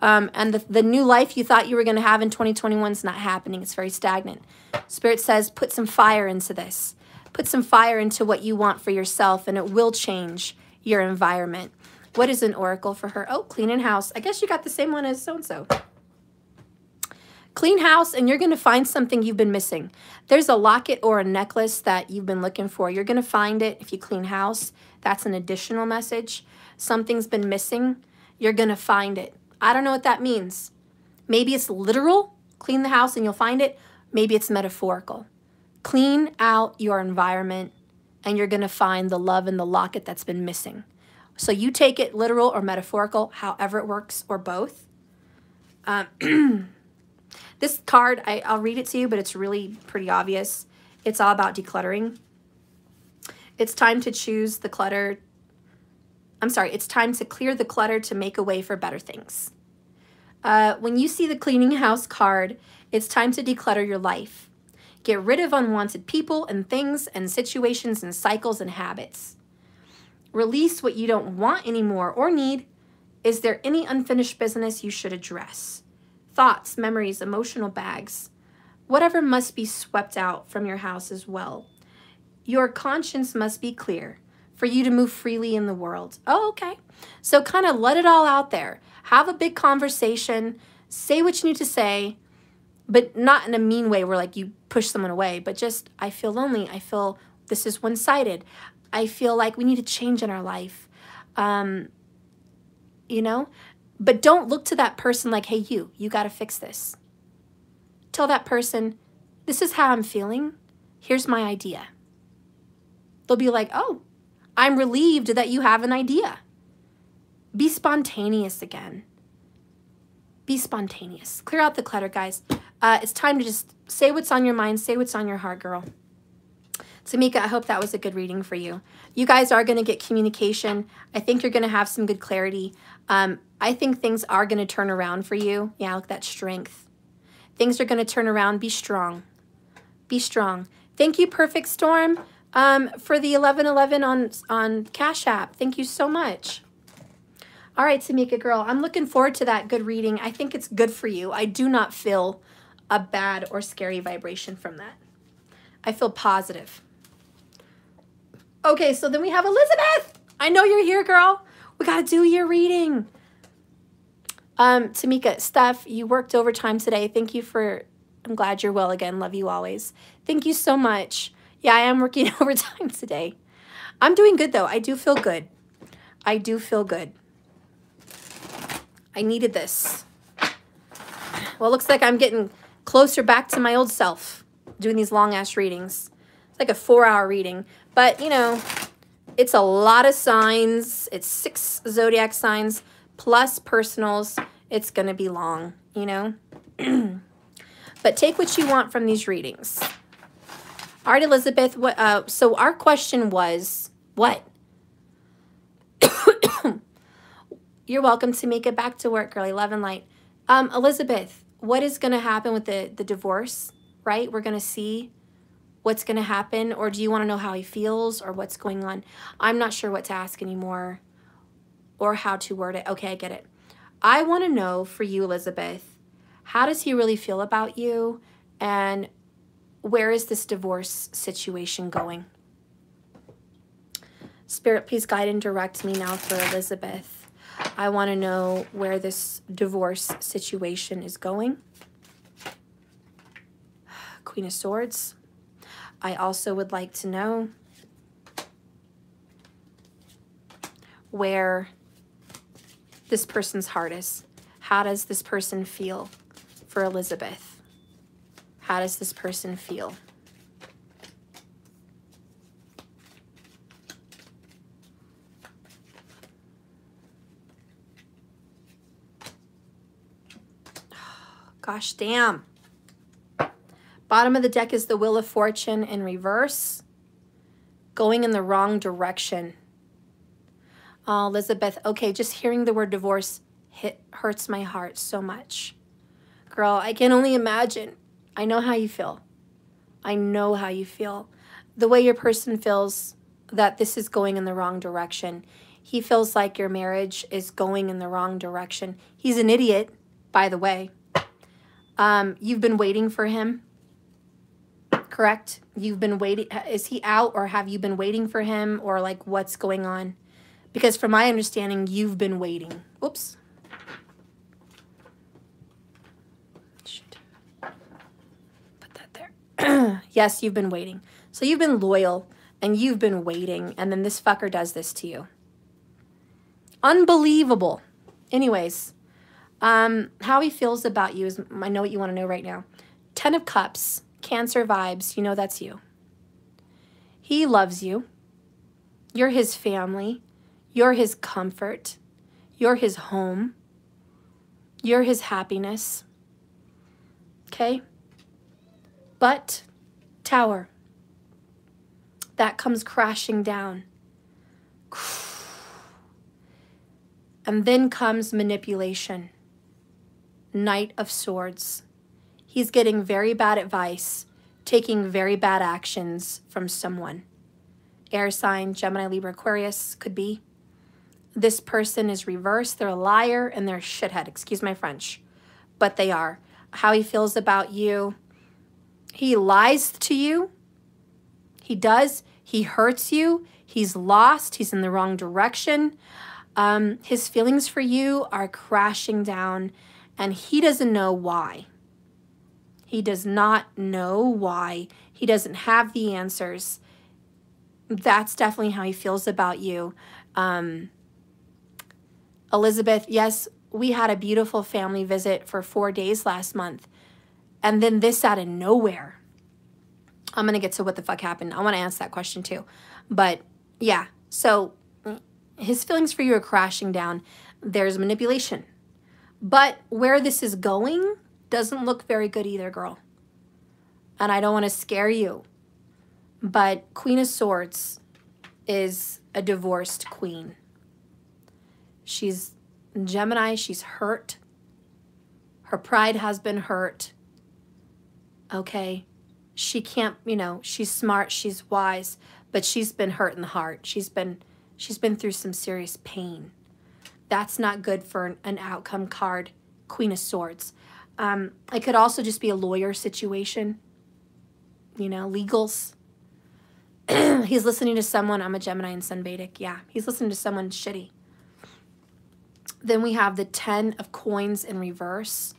And the new life you thought you were going to have in 2021 is not happening. It's very stagnant. Spirit says, put some fire into this. Put some fire into what you want for yourself, and it will change your environment. What is an oracle for her? Oh, clean and house. I guess you got the same one as so-and-so. Clean house, and you're going to find something you've been missing. There's a locket or a necklace that you've been looking for. You're going to find it if you clean house. That's an additional message. Something's been missing. You're going to find it. I don't know what that means. Maybe it's literal. Clean the house and you'll find it. Maybe it's metaphorical. Clean out your environment and you're going to find the love in the locket that's been missing. So you take it literal or metaphorical, however it works, or both. This card, I'll read it to you, but it's really pretty obvious. It's all about decluttering. It's time to choose the clutter. I'm sorry, it's time to clear the clutter to make a way for better things. When you see the cleaning house card, it's time to declutter your life. Get rid of unwanted people and things and situations and cycles and habits. Release what you don't want anymore or need. Is there any unfinished business you should address? Thoughts, memories, emotional bags. Whatever must be swept out from your house as well. Your conscience must be clear for you to move freely in the world. Oh, okay. So kind of let it all out there. Have a big conversation. Say what you need to say, but not in a mean way where like you push someone away, but just, I feel lonely. I feel this is one-sided. I feel like we need to change in our life. You know, but don't look to that person like, hey, you got to fix this. Tell that person, this is how I'm feeling. Here's my idea. They'll be like, oh, I'm relieved that you have an idea. Be spontaneous again. Be spontaneous. Clear out the clutter, guys. It's time to just say what's on your mind. Say what's on your heart, girl. Tamika, I hope that was a good reading for you. You guys are going to get communication. I think you're going to have some good clarity. I think things are going to turn around for you. Yeah, look at that strength. Things are going to turn around. Be strong. Be strong. Thank you, Perfect Storm, for the 1111 on Cash App. Thank you so much. All right, Tamika, girl, I'm looking forward to that good reading. I think it's good for you. I do not feel a bad or scary vibration from that. I feel positive. Okay, so then we have Elizabeth. I know you're here, girl. We got to do your reading. Tamika, Steph, you worked overtime today. Thank you for, I'm glad you're well again. Love you always. Thank you so much. Yeah, I am working overtime today. I'm doing good, though. I do feel good. I do feel good. I needed this. Well, it looks like I'm getting closer back to my old self doing these long-ass readings. It's like a 4-hour reading. But, you know, it's a lot of signs. It's 6 zodiac signs plus personals. It's going to be long, you know. But take what you want from these readings. All right, Elizabeth. So our question was, what? You're welcome to make it back to work, girlie. Love and light. Elizabeth, what is going to happen with the divorce, right? We're going to see what's going to happen, or do you want to know how he feels or what's going on? I'm not sure what to ask anymore or how to word it. Okay, I get it. I want to know for you, Elizabeth, how does he really feel about you, and where is this divorce situation going? Spirit, please guide and direct me now for Elizabeth. I want to know where this divorce situation is going. Queen of Swords. I also would like to know where this person's heart is. How does this person feel for Elizabeth? How does this person feel? Gosh damn. Bottom of the deck is the Wheel of Fortune in reverse. Going in the wrong direction. Oh, Elizabeth, okay, just hearing the word divorce hurts my heart so much. Girl, I can only imagine. I know how you feel. I know how you feel. The way your person feels that this is going in the wrong direction. He feels like your marriage is going in the wrong direction. He's an idiot, by the way. You've been waiting for him, correct? You've been waiting. Is he out, or have you been waiting for him, or like what's going on? Because from my understanding, you've been waiting. Oops. Shoot. Put that there. Yes, you've been waiting. So you've been loyal and you've been waiting, and then this fucker does this to you. Unbelievable. Anyways. How he feels about you is, I know what you want to know right now. 10 of Cups, Cancer vibes, you know that's you. He loves you. You're his family. You're his comfort. You're his home. You're his happiness. Okay? But, Tower, that comes crashing down. And then comes manipulation. Knight of Swords. He's getting very bad advice, taking very bad actions from someone. Air sign, Gemini, Libra, Aquarius, could be. This person is reversed. They're a liar and they're a shithead. Excuse my French. But they are. How he feels about you. He lies to you. He does. He hurts you. He's lost. He's in the wrong direction. His feelings for you are crashing down, and he doesn't know why. He does not know why. He doesn't have the answers. That's definitely how he feels about you. Elizabeth, yes, we had a beautiful family visit for 4 days last month, and then this out of nowhere. I'm going to get to what the fuck happened. I want to answer that question too. But yeah, so his feelings for you are crashing down. There's manipulation. But where this is going doesn't look very good either, girl. And I don't want to scare you. But Queen of Swords is a divorced queen. She's Gemini. She's hurt. Her pride has been hurt. Okay. She can't, you know, she's smart. She's wise. But she's been hurt in the heart. She's been through some serious pain. That's not good for an outcome card, Queen of Swords. It could also just be a lawyer situation, you know, legals. He's listening to someone. I'm a Gemini and Sun Vedic. Yeah, he's listening to someone shitty. Then we have the 10 of coins in reverse.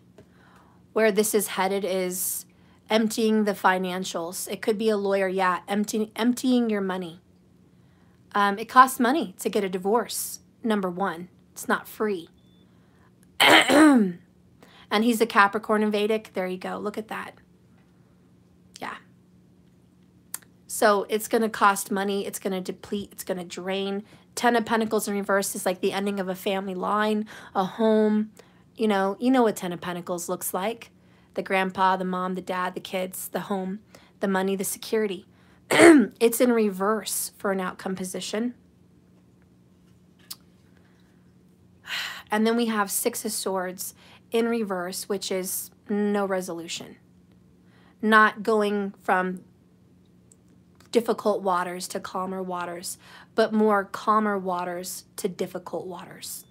Where this is headed is emptying the financials. It could be a lawyer, yeah, emptying your money. It costs money to get a divorce, number one. It's not free. And he's a Capricorn in Vedic. There you go. Look at that. Yeah. So it's going to cost money. It's going to deplete. It's going to drain. 10 of Pentacles in reverse is like the ending of a family line, a home. You know what 10 of Pentacles looks like. The grandpa, the mom, the dad, the kids, the home, the money, the security. It's in reverse for an outcome position. And then we have 6 of Swords in reverse, which is no resolution. Not going from difficult waters to calmer waters, but more calmer waters to difficult waters.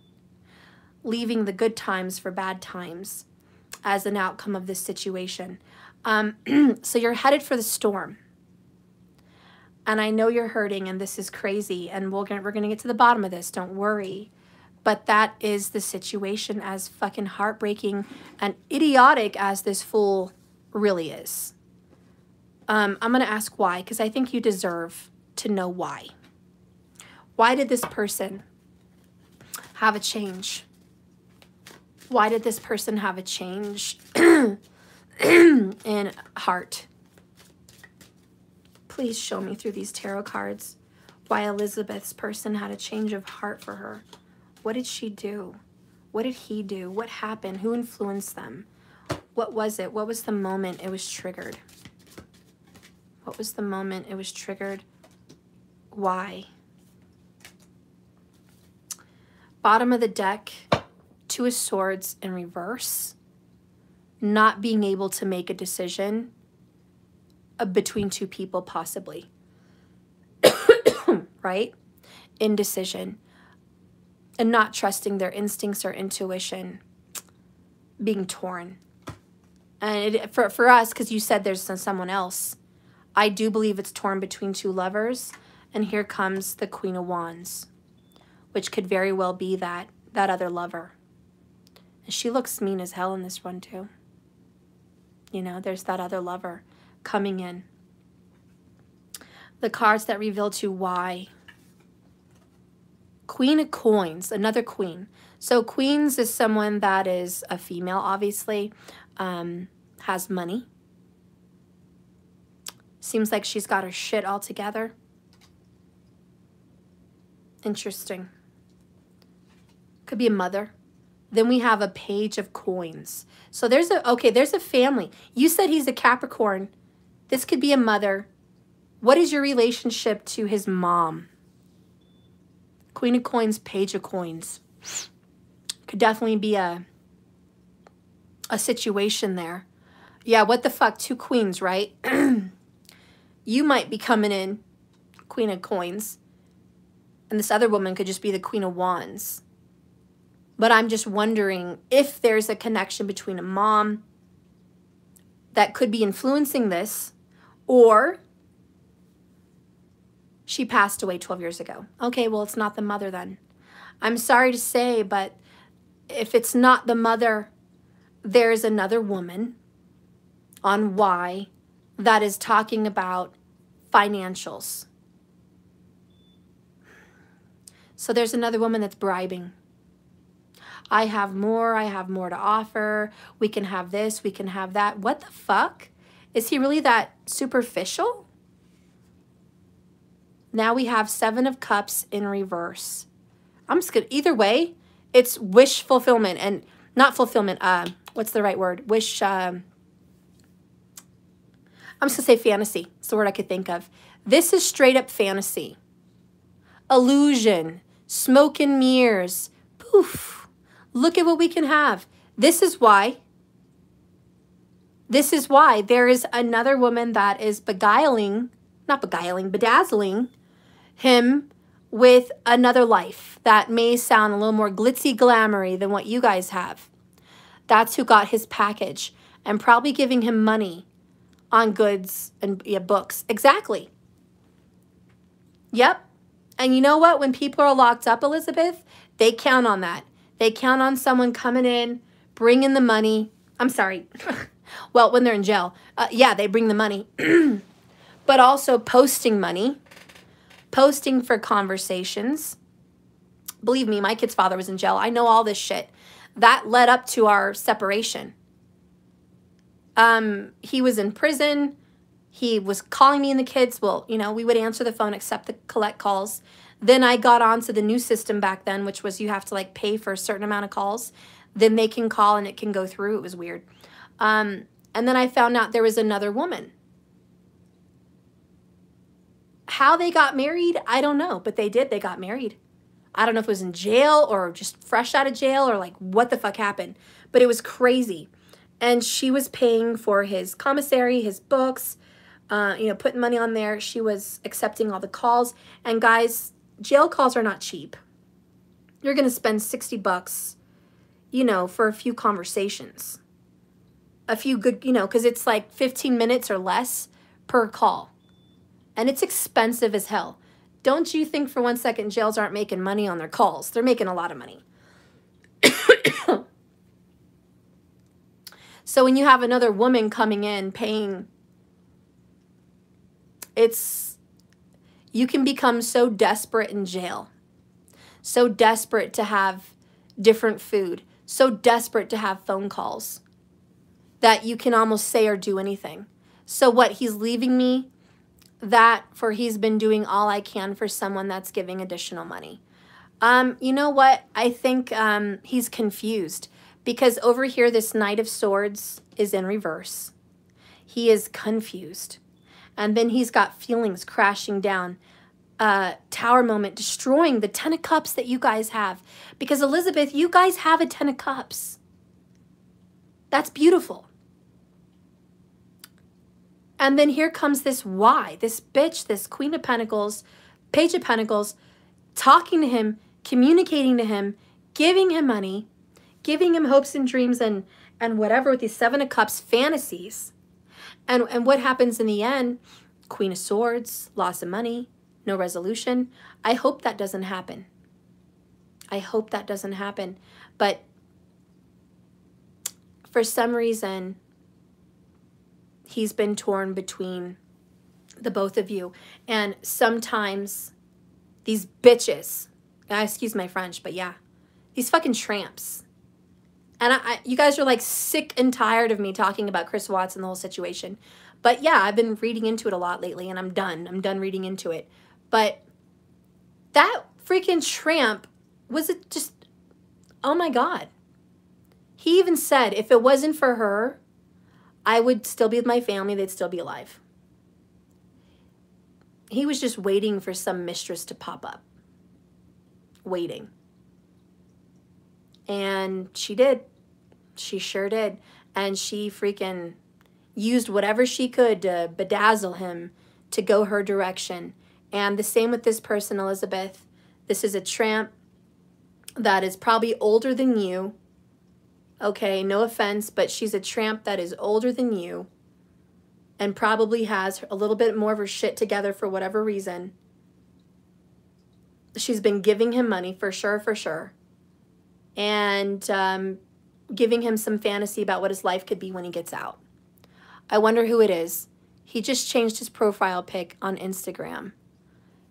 Leaving the good times for bad times as an outcome of this situation. So you're headed for the storm. And I know you're hurting and this is crazy and we're gonna get to the bottom of this, don't worry. But that is the situation, as fucking heartbreaking and idiotic as this fool really is. I'm going to ask why, because I think you deserve to know why. Why did this person have a change? Why did this person have a change in heart? Please show me through these tarot cards why Elizabeth's person had a change of heart for her. What did she do? What did he do? What happened? Who influenced them? What was it? What was the moment it was triggered? What was the moment it was triggered? Why? Bottom of the deck, 2 of Swords in reverse. Not being able to make a decision between 2 people, possibly. Right? Indecision. And not trusting their instincts or intuition, being torn. And for us, because you said there's someone else, I do believe it's torn between 2 lovers. And here comes the Queen of Wands, which could very well be that other lover. And she looks mean as hell in this one too. You know, there's that other lover coming in. The cards that reveal to why. Queen of Coins, another queen. So queens is someone that is a female, obviously, has money. Seems like she's got her shit all together. Interesting. Could be a mother. Then we have a Page of Coins. So there's a family. You said he's a Capricorn. This could be a mother. What is your relationship to his mom? Queen of Coins, Page of Coins. Could definitely be a situation there. Yeah, what the fuck? 2 queens, right? You might be coming in, Queen of Coins. And this other woman could just be the Queen of Wands. But I'm just wondering if there's a connection between a mom that could be influencing this, or she passed away 12 years ago. Okay, well, it's not the mother then. I'm sorry to say, but if it's not the mother, there's another woman on why that is talking about financials. So there's another woman that's bribing. I have more to offer. We can have this, we can have that. What the fuck? Is he really that superficial? Now we have 7 of Cups in reverse. I'm just gonna, either way, it's wish fulfillment and not fulfillment. What's the right word? Wish, I'm just gonna say fantasy. It's the word I could think of. This is straight up fantasy. Illusion, smoke and mirrors. Poof. Look at what we can have. This is why there is another woman that is bedazzling him with another life that may sound a little more glitzy glamoury than what you guys have. That's who got his package and probably giving him money on goods and books. Exactly. Yep. And you know what? When people are locked up, Elizabeth, they count on that. They count on someone coming in, bringing the money. I'm sorry. Well, when they're in jail, yeah, they bring the money. But also posting money, posting for conversations. Believe me, my kid's father was in jail. I know all this shit. That led up to our separation. He was in prison. He was calling me and the kids. Well, you know, we would answer the phone, accept the collect calls. Then I got onto the new system back then, which was you have to like pay for a certain amount of calls. Then they can call and it can go through. It was weird. And then I found out there was another woman. How they got married, I don't know. But they did. They got married. I don't know if it was in jail or just fresh out of jail or like what the fuck happened. But it was crazy. And she was paying for his commissary, his books, you know, putting money on there. She was accepting all the calls. And guys, jail calls are not cheap. You're going to spend 60 bucks, you know, for a few conversations. A few good, you know, because it's like 15 minutes or less per call. And it's expensive as hell. Don't you think for 1 second jails aren't making money on their calls? They're making a lot of money. So when you have another woman coming in paying, you can become so desperate in jail. So desperate to have different food. So desperate to have phone calls that you can almost say or do anything. So what, he's leaving me that for he's been doing all I can for someone that's giving additional money. You know what? I think he's confused because over here this Knight of Swords is in reverse. He is confused. And then he's got feelings crashing down. Tower moment, destroying the 10 of Cups that you guys have. Because Elizabeth, you guys have a 10 of Cups. That's beautiful. And then here comes this why, this bitch, this Queen of Pentacles, Page of Pentacles, talking to him, communicating to him, giving him money, giving him hopes and dreams and whatever with these 7 of Cups fantasies. And what happens in the end? Queen of Swords, loss of money, no resolution. I hope that doesn't happen. I hope that doesn't happen. But for some reason, he's been torn between the both of you. And sometimes these bitches, excuse my French, but yeah, these fucking tramps. And you guys are like sick and tired of me talking about Chris Watts and the whole situation. But yeah, I've been reading into it a lot lately and I'm done. I'm done reading into it. But that freaking tramp was it just, oh my God. He even said, if it wasn't for her, I would still be with my family. They'd still be alive. He was just waiting for some mistress to pop up. Waiting. And she did. She sure did. And she freaking used whatever she could to bedazzle him to go her direction. And the same with this person, Elizabeth. This is a tramp that is probably older than you. Okay, no offense, but she's a tramp that is older than you and probably has a little bit more of her shit together for whatever reason. She's been giving him money for sure, for sure. And giving him some fantasy about what his life could be when he gets out. I wonder who it is. He just changed his profile pic on Instagram.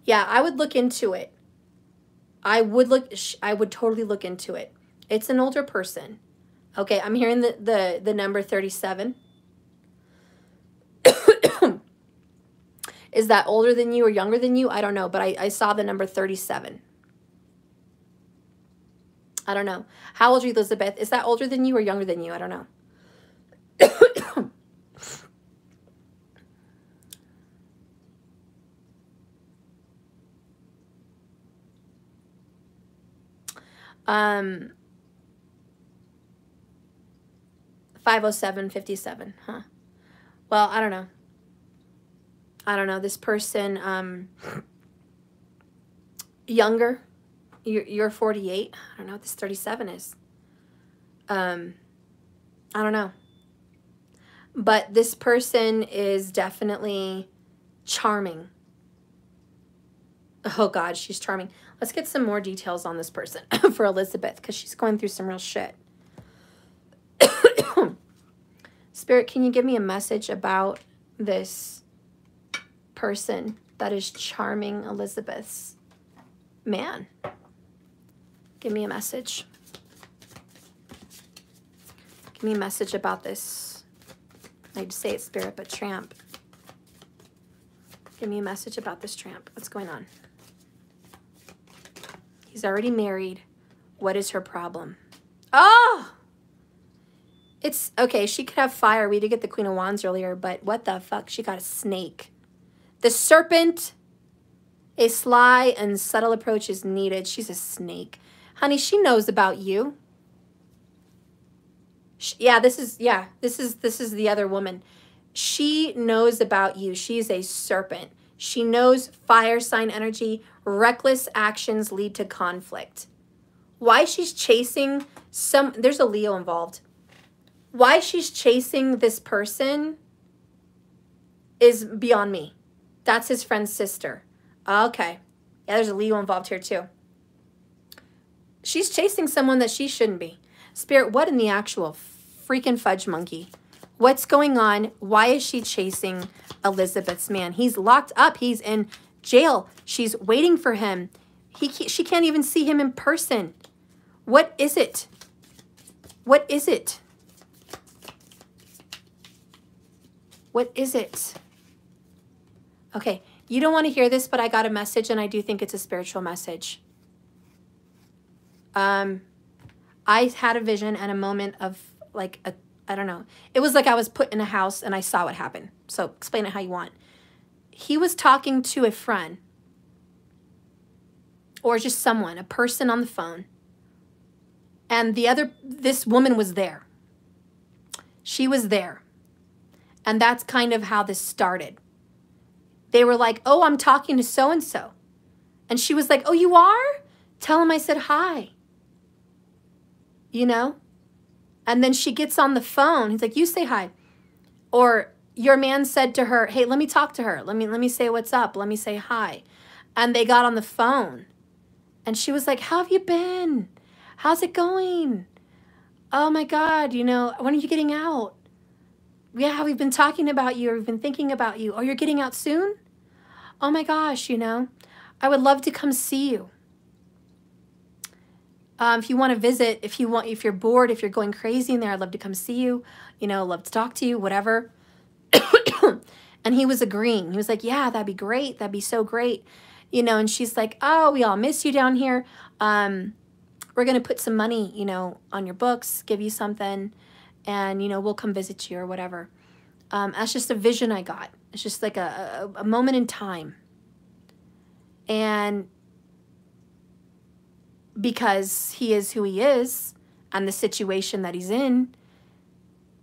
Yeah, I would look into it. I would totally look into it. It's an older person. Okay, I'm hearing the number 37. Is that older than you or younger than you? I don't know, but I saw the number 37. I don't know. How old are you, Elizabeth? Is that older than you or younger than you? I don't know. Um, 50757, huh? Well, I don't know. I don't know. This person, younger, you're 48. I don't know what this 37 is. I don't know. But this person is definitely charming. Oh, God, she's charming. Let's get some more details on this person for Elizabeth, because she's going through some real shit. Spirit, can you give me a message about this person that is charming Elizabeth's man? Give me a message. Give me a message about this. I'd say it's spirit, but tramp. Give me a message about this tramp. What's going on? He's already married. What is her problem? Oh! It's, okay, she could have fire. We did get the Queen of Wands earlier, but what the fuck? She got a snake. The serpent, a sly and subtle approach is needed. She's a snake. Honey, she knows about you. This is the other woman. She knows about you. She's a serpent. She knows fire sign energy. Reckless actions lead to conflict. Why she's chasing there's a Leo involved. Why she's chasing this person is beyond me. That's his friend's sister. Okay. Yeah, there's a Leo involved here too. She's chasing someone that she shouldn't be. Spirit, what in the actual freaking fudge monkey? What's going on? Why is she chasing Elizabeth's man? He's locked up. He's in jail. She's waiting for him. She can't even see him in person. What is it? What is it? What is it? Okay, you don't want to hear this, but I got a message, and I do think it's a spiritual message. I had a vision and a moment of like I don't know. It was like I was put in a house and I saw what happened. So explain it how you want. He was talking to a friend or just someone, a person on the phone. And this woman was there. She was there. And that's kind of how this started. They were like, oh, I'm talking to so-and-so. And she was like, oh, you are? Tell him I said hi. You know? And then she gets on the phone. He's like, you say hi. Or your man said to her, hey, let me talk to her. Let me say what's up. Let me say hi. And they got on the phone. And she was like, how have you been? How's it going? Oh, my God, you know, when are you getting out? Yeah, we've been talking about you, or we've been thinking about you. Oh, you're getting out soon? Oh, my gosh, you know, I would love to come see you. If you want to visit, if you're bored, if you're going crazy in there, I'd love to come see you. You know, love to talk to you, whatever. And he was agreeing. He was like, yeah, that'd be great. That'd be so great. You know, and she's like, oh, we all miss you down here. We're going to put some money, you know, on your books, give you something, and, you know, we'll come visit you or whatever. That's just a vision I got. It's just like a moment in time. And because he is who he is and the situation that he's in,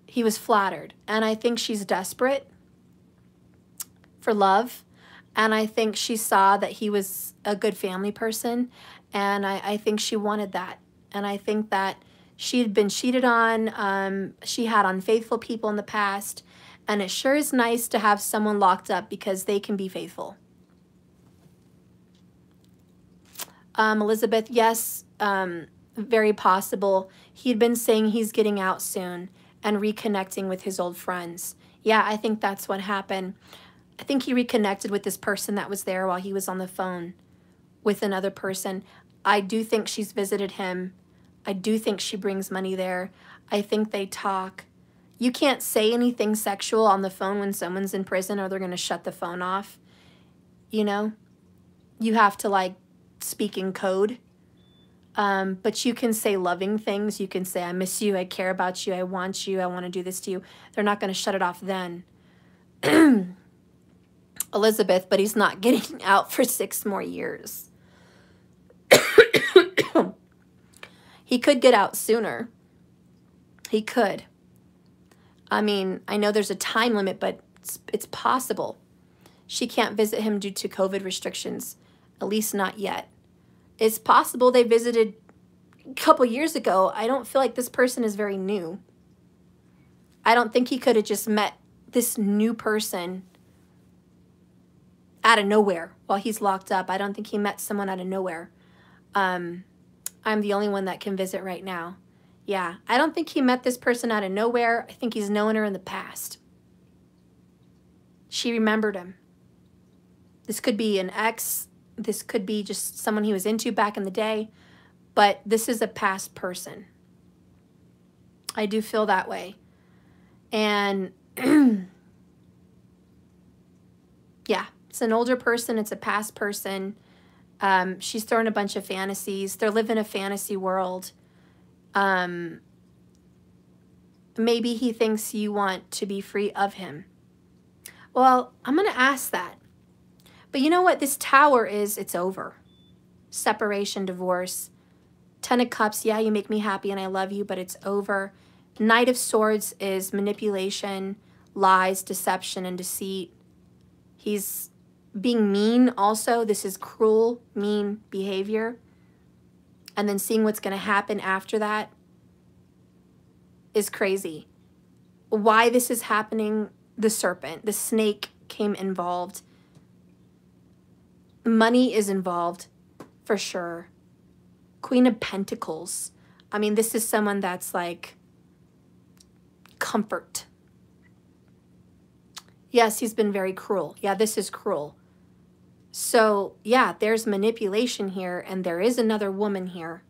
he was flattered. And I think she's desperate for love. And I think she saw that he was a good family person. And I think she wanted that. And I think that she had been cheated on. She had unfaithful people in the past. And it sure is nice to have someone locked up because they can be faithful. Elizabeth, yes, very possible. He'd been saying he's getting out soon and reconnecting with his old friends. Yeah, I think that's what happened. I think he reconnected with this person that was there while he was on the phone with another person. I do think she's visited him. I do think she brings money there. I think they talk. You can't say anything sexual on the phone when someone's in prison or they're going to shut the phone off. You know? You have to, like, speak in code. But you can say loving things. You can say, I miss you, I care about you, I want to do this to you. They're not going to shut it off then. Elizabeth, but he's not getting out for 6 more years. He could get out sooner. He could. I mean, I know there's a time limit, but it's possible. She can't visit him due to COVID restrictions, at least not yet. It's possible they visited a couple years ago. I don't feel like this person is very new. I don't think he could have just met this new person out of nowhere while he's locked up. I don't think he met someone out of nowhere. I'm the only one that can visit right now. Yeah, I don't think he met this person out of nowhere. I think he's known her in the past. She remembered him. This could be an ex. This could be just someone he was into back in the day. But this is a past person. I do feel that way. And yeah, it's an older person. It's a past person. She's throwing a bunch of fantasies. They're living a fantasy world. Maybe he thinks you want to be free of him. Well, I'm going to ask that. But you know what this Tower is? It's over. Separation, divorce. 10 of Cups, yeah, you make me happy and I love you, but it's over. Knight of Swords is manipulation, lies, deception, and deceit. He's being mean also. This is cruel, mean behavior. And then seeing what's going to happen after that is crazy. Why this is happening, the serpent, the snake came involved. Money is involved for sure. Queen of Pentacles. I mean, this is someone that's like comfort. Yes, he's been very cruel. Yeah, this is cruel. So, yeah, there's manipulation here, and there is another woman here,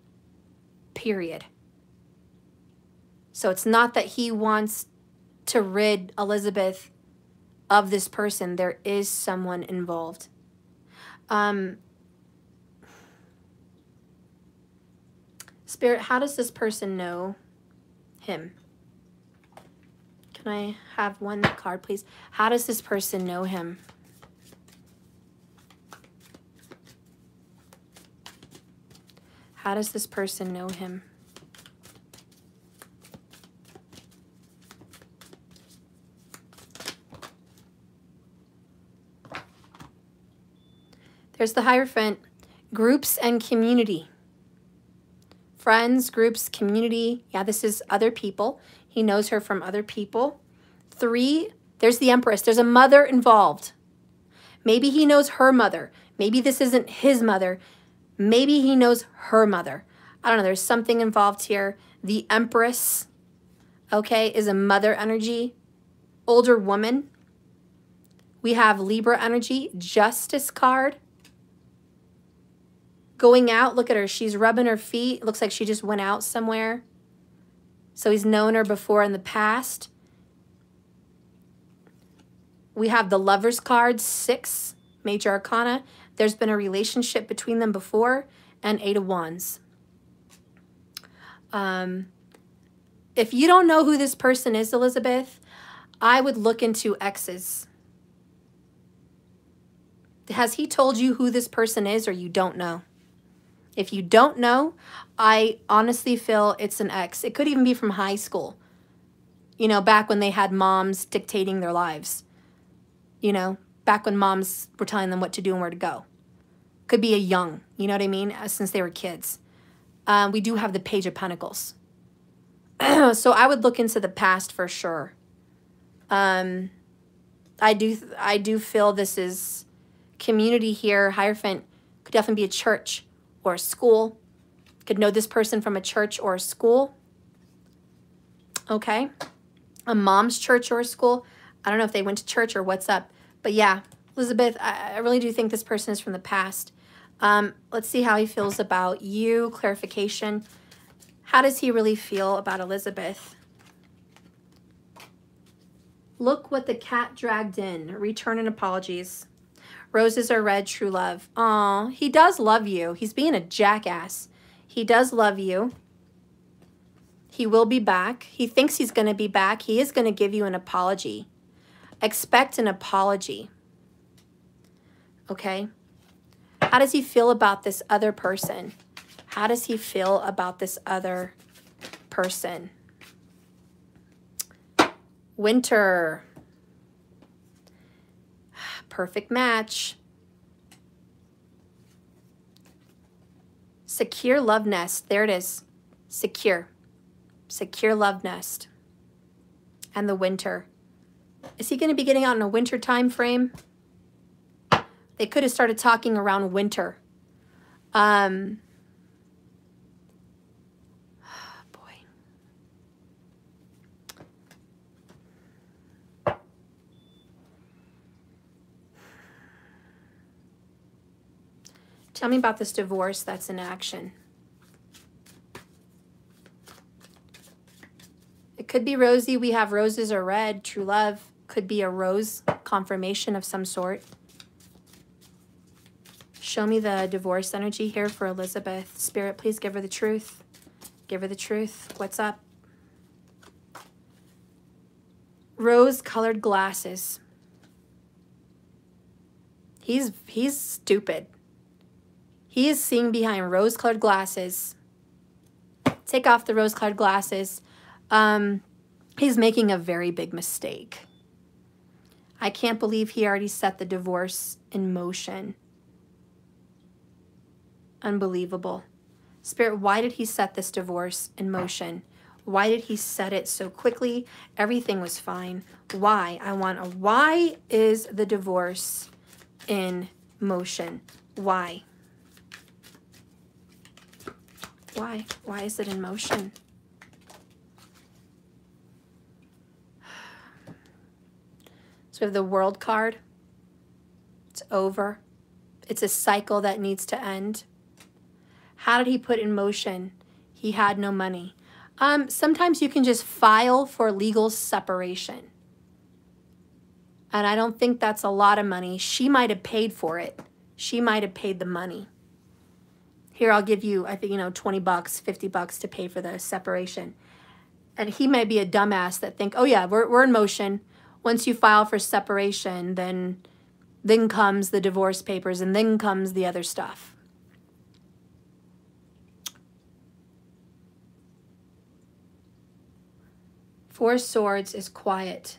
period. So it's not that he wants to rid Elizabeth of this person. There is someone involved. Spirit, how does this person know him? Can I have one card, please? How does this person know him? How does this person know him? There's the Hierophant. Groups and community. Friends, groups, community. Yeah, this is other people. He knows her from other people. 3, there's the Empress. There's a mother involved. Maybe he knows her mother. Maybe this isn't his mother. Maybe he knows her mother. I don't know. There's something involved here. The Empress, okay, is a mother energy. Older woman. We have Libra energy. Justice card. Going out. Look at her. She's rubbing her feet. It looks like she just went out somewhere. So he's known her before in the past. We have the Lovers card. 6. Major Arcana. There's been a relationship between them before, and 8 of Wands. If you don't know who this person is, Elizabeth, I would look into exes. Has he told you who this person is, or you don't know? If you don't know, I honestly feel it's an ex. It could even be from high school. You know, back when they had moms dictating their lives. You know, back when moms were telling them what to do and where to go. Could be a young, you know what I mean, since they were kids. We do have the Page of Pentacles. So I would look into the past for sure. I do feel this is community here. Hierophant could definitely be a church or a school. Could know this person from a church or a school. Okay. A mom's church or a school. I don't know if they went to church or what's up. But yeah, Elizabeth, I really do think this person is from the past. Let's see how he feels about you. Clarification. How does he really feel about Elizabeth? Look what the cat dragged in. Return and apologies. Roses are red, true love. Aw, he does love you. He's being a jackass. He does love you. He will be back. He thinks he's going to be back. He is going to give you an apology. Expect an apology. Okay? How does he feel about this other person? How does he feel about this other person? Winter. Perfect match. Secure love nest. There it is. Secure. Secure love nest. And the winter. Is he going to be getting out in a winter time frame? They could have started talking around winter. Boy. Tell me about this divorce that's in action. It could be rosy. We have roses or red. True love. Could be a rose confirmation of some sort. Show me the divorce energy here for Elizabeth. Spirit, please give her the truth. Give her the truth. What's up? Rose-colored glasses. He's stupid. He is seeing behind rose-colored glasses. Take off the rose-colored glasses. He's making a very big mistake. I can't believe he already set the divorce in motion. Unbelievable. Spirit, why did he set this divorce in motion? Why did he set it so quickly? Everything was fine. Why? Why is the divorce in motion? Why? Why? Why is it in motion? So we have the World card. It's over. It's a cycle that needs to end. How did he put in motion? He had no money. Sometimes you can just file for legal separation. And I don't think that's a lot of money. She might have paid for it. She might have paid the money. Here, I'll give you, I think, $20, $50 to pay for the separation. And he may be a dumbass that think, oh yeah, we're in motion. Once you file for separation, then comes the divorce papers, and then comes the other stuff. Four of Swords is quiet.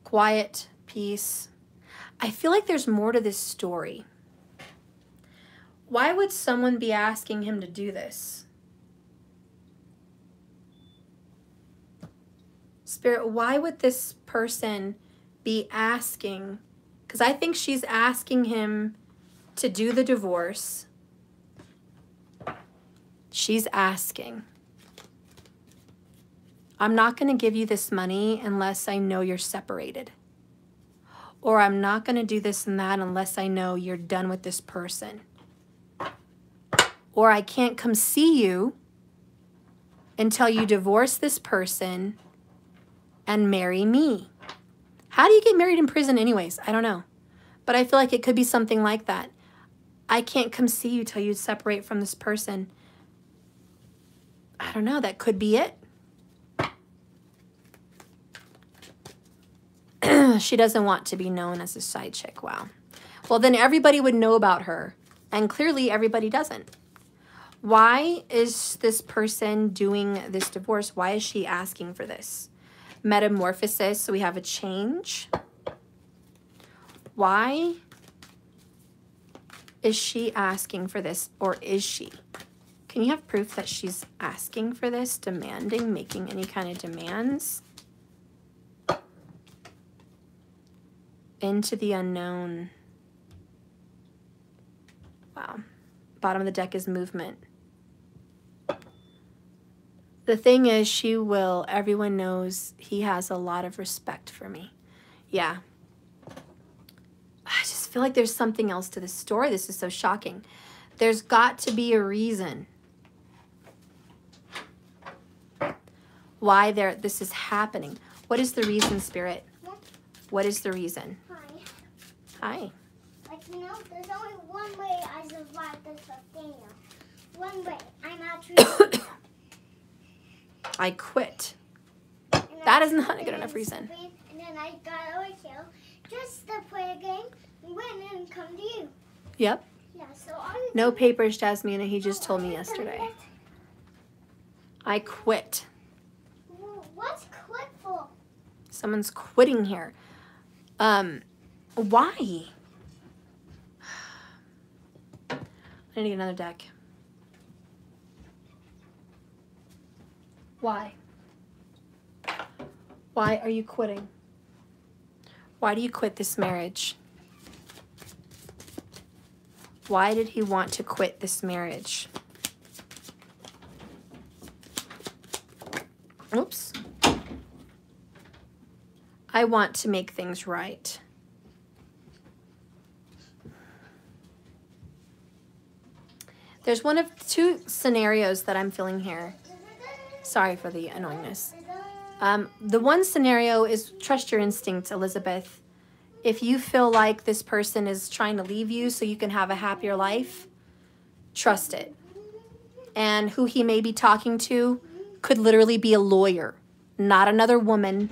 Quiet, peace. I feel like there's more to this story. Why would someone be asking him to do this? Spirit, why would this person be asking? Because I think she's asking him to do the divorce. She's asking. I'm not going to give you this money unless I know you're separated. Or I'm not going to do this and that unless I know you're done with this person. Or I can't come see you until you divorce this person and marry me. How do you get married in prison anyways? I don't know. But I feel like it could be something like that. I can't come see you till you separate from this person. I don't know. That could be it. She doesn't want to be known as a side chick. Wow. Well, then everybody would know about her. And clearly everybody doesn't. Why is this person doing this divorce? Why is she asking for this? Metamorphosis, so we have a change. Why is she asking for this, or is she? Can you have proof that she's asking for this, demanding, making any kind of demands? Into the unknown. Wow. Bottom of the deck is movement. The thing is, she will, everyone knows he has a lot of respect for me. Yeah. I just feel like there's something else to this story. This is so shocking. There's got to be a reason why this is happening. What is the reason, Spirit? What is the reason? Hi. Like, there's only one way I survived this volcano. One way. I'm actually... I quit. That is not a good enough reason. And then I got over here just to play a game and went and come to you. Yep. Yeah, so no papers, Jasmine. He just told me yesterday. I quit. What's quit for? Someone's quitting here. Why? I need to get another deck. Why? Why are you quitting? Why do you quit this marriage? Why did he want to quit this marriage? Oops. I want to make things right. There's one of two scenarios that I'm feeling here. Sorry for the annoyingness. The one scenario is trust your instinct, Elizabeth. If you feel like this person is trying to leave you so you can have a happier life, trust it. And who he may be talking to could literally be a lawyer, not another woman,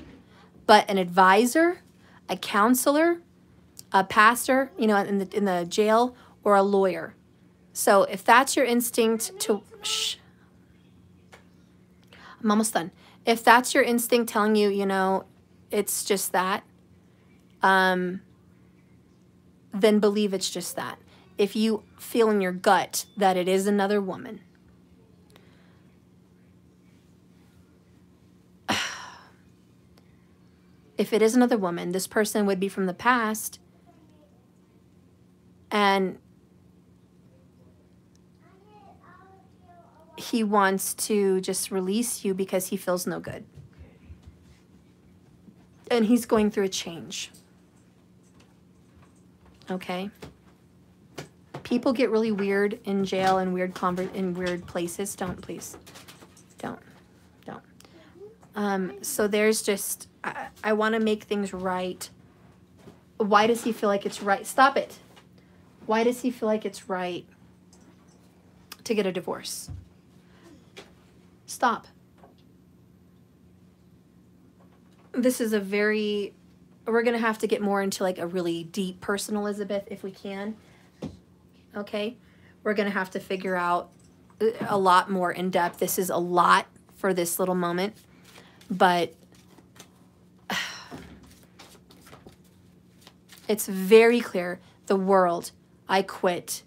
but an advisor, a counselor, a pastor, you know, in the jail, or a lawyer. So if that's your instinct to, I'm almost done. If that's your instinct telling you, you know, it's just that, then believe it's just that. If you feel in your gut that it is another woman, if it is another woman, this person would be from the past, and he wants to just release you because he feels no good. And he's going through a change. Okay? People get really weird in jail and weird places. Don't, please. Don't. So there's just, I want to make things right. Why does he feel like it's right? Stop it. Why does he feel like it's right to get a divorce? Stop. This is a very, we're going to have to get more into like a really deep person, Elizabeth, if we can. Okay? We're going to have to figure out a lot more in depth. This is a lot for this little moment. But it's very clear. The World, I quit.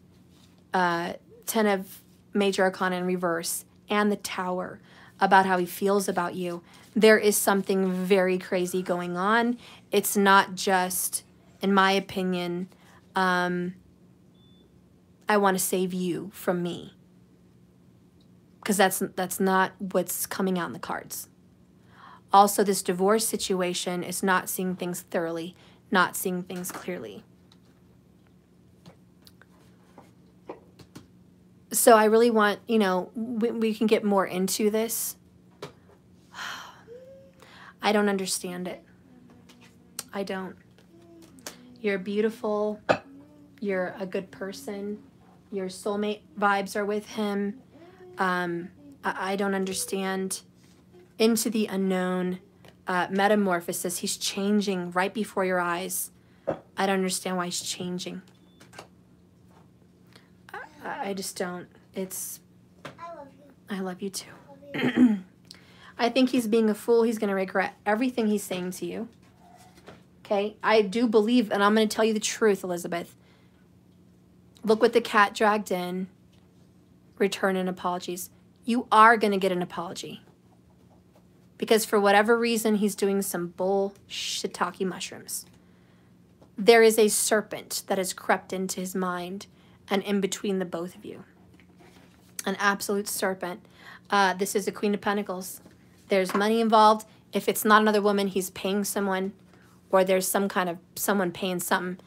10 of Major Arcana in reverse. And the Tower, about how he feels about you. There is something very crazy going on. It's not just, in my opinion, I want to save you from me. Because that's not what's coming out in the cards. Also, this divorce situation is not seeing things thoroughly, not seeing things clearly. So I really want, you know, we can get more into this. I don't understand it. I don't. You're beautiful. You're a good person. Your soulmate vibes are with him. I don't understand. Into the unknown, metamorphosis. He's changing right before your eyes. I don't understand why he's changing. I just don't. It's... I love you. I love you too. Love you. I think he's being a fool. He's going to regret everything he's saying to you. Okay? I do believe, and I'm going to tell you the truth, Elizabeth. Look what the cat dragged in. Return and apologies. You are going to get an apology. Because for whatever reason, he's doing some bullshit-talky mushrooms. There is a serpent that has crept into his mind and in between the both of you. An absolute serpent. This is a Queen of Pentacles. There's money involved. If it's not another woman, he's paying someone, or there's some kind of someone paying something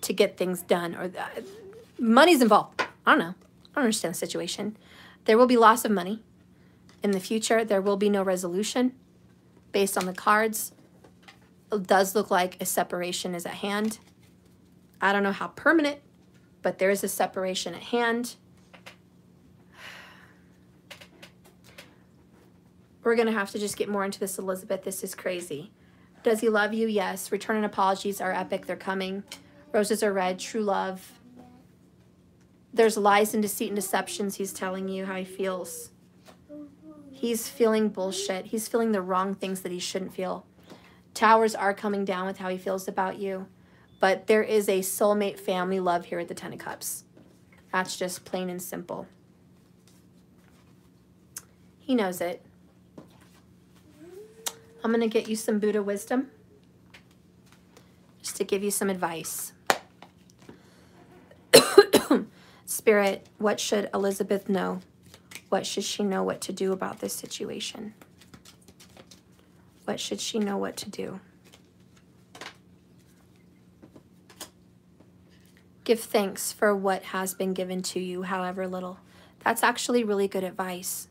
to get things done, or money's involved. I don't know. I don't understand the situation. There will be loss of money. In the future, there will be no resolution based on the cards. It does look like a separation is at hand. I don't know how permanent, but there is a separation at hand. We're going to have to just get more into this, Elizabeth. This is crazy. Does he love you? Yes. Return and apologies are epic. They're coming. Roses are red. True love. There's lies and deceit and deceptions. He's telling you how he feels. He's feeling bullshit. He's feeling the wrong things that he shouldn't feel. Towers are coming down with how he feels about you. But there is a soulmate family love here at the Ten of Cups. That's just plain and simple. He knows it. I'm going to get you some Buddha wisdom. to give you some advice. Spirit, what should Elizabeth know? What should she know what to do about this situation? What should she know what to do? Give thanks for what has been given to you, however little. That's actually really good advice.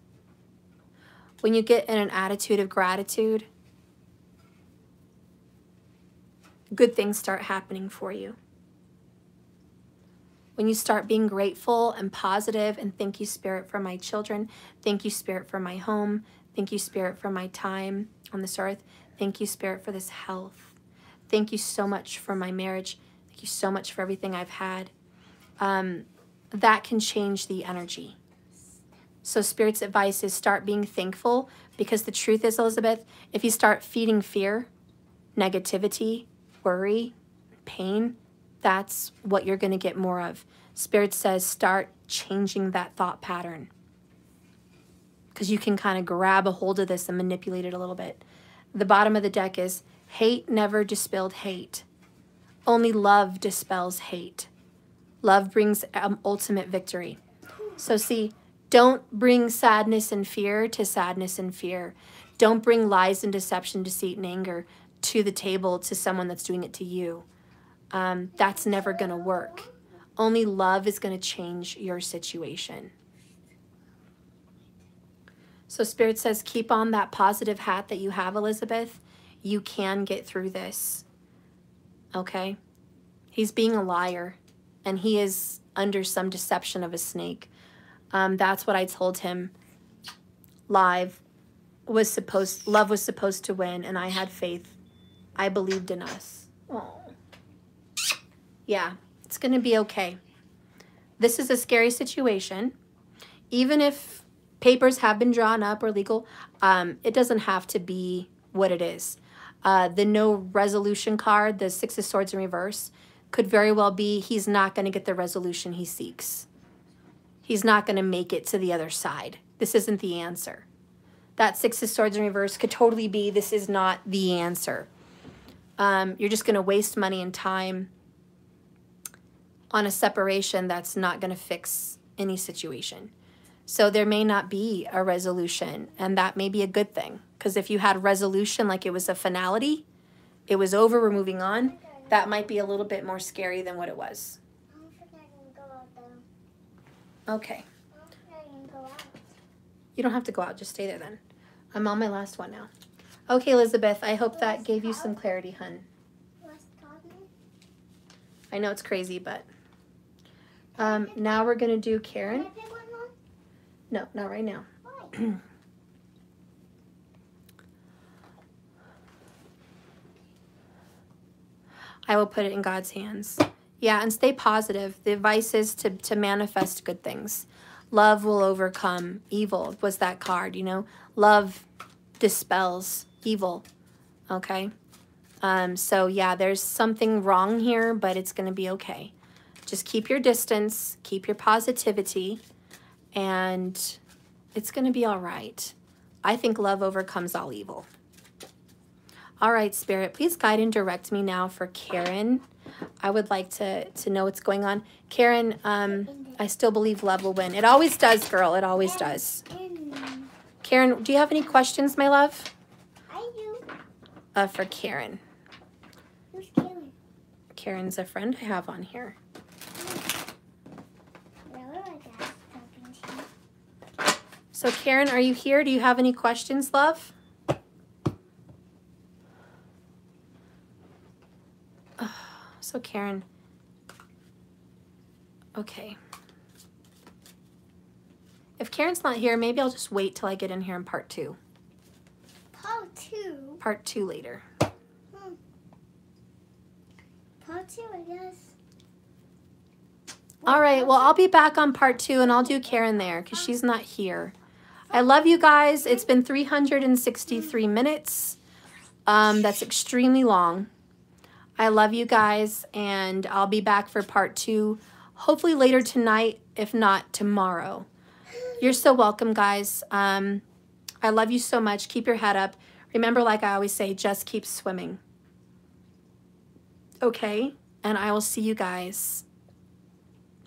When you get in an attitude of gratitude, good things start happening for you. When you start being grateful and positive and thank you, Spirit, for my children. Thank you, Spirit, for my home. Thank you, Spirit, for my time on this earth. Thank you, Spirit, for this health. Thank you so much for my marriage. Thank you so much for everything I've had. That can change the energy. So Spirit's advice is start being thankful, because the truth is, Elizabeth, if you start feeding fear, negativity, worry, pain, that's what you're going to get more of. Spirit says start changing that thought pattern, because you can kind of grab a hold of this and manipulate it a little bit. The bottom of the deck is hate never dispelled hate. Only love dispels hate. Love brings ultimate victory. So see, don't bring sadness and fear to sadness and fear. Don't bring lies and deception, deceit, and anger to the table to someone that's doing it to you. That's never going to work. Only love is going to change your situation. So Spirit says, keep on that positive hat that you have, Elizabeth. You can get through this. Okay? He's being a liar, and he is under some deception of a snake. That's what I told him live. Love was supposed to win, and I had faith. I believed in us. Oh. Yeah, it's going to be okay. This is a scary situation. Even if papers have been drawn up or legal, it doesn't have to be what it is. The no resolution card, the Six of Swords in reverse, could very well be he's not going to get the resolution he seeks. He's not going to make it to the other side. This isn't the answer. That Six of Swords in reverse could totally be this is not the answer. You're just going to waste money and time on a separation that's not going to fix any situation. So there may not be a resolution, and that may be a good thing. Because if you had resolution like it was a finality, it was over, we're moving on, that might be a little bit more scary than what it was. Okay. You don't have to go out, just stay there then. I'm on my last one now. Okay, Elizabeth, I hope that gave you some clarity, hun. I know it's crazy, but now we're going to do Karen. No, not right now. I will put it in God's hands. Yeah, and stay positive. The advice is to manifest good things. Love will overcome evil was that card, you know. Love dispels evil, okay? So, yeah, there's something wrong here, but it's going to be okay. Just keep your distance, keep your positivity, and it's going to be all right. I think love overcomes all evil. All right, Spirit, please guide and direct me now for Karen. I would like to know what's going on. Karen, I still believe love will win. It always does, girl. It always does. Karen, do you have any questions, my love? I do. For Karen. Who's Karen? Karen's a friend I have on here. So, Karen, are you here? Do you have any questions, love? So, Karen, okay. If Karen's not here, maybe I'll just wait till I get in here in part 2. Part 2? Part 2 later. Part 2, I guess. All right, well, I'll be back on part 2, and I'll do Karen there because she's not here. I love you guys. It's been 363 minutes. That's extremely long. I love you guys, and I'll be back for part 2, hopefully later tonight, if not tomorrow. You're so welcome, guys. I love you so much. Keep your head up. Remember, like I always say, just keep swimming. okay? And I will see you guys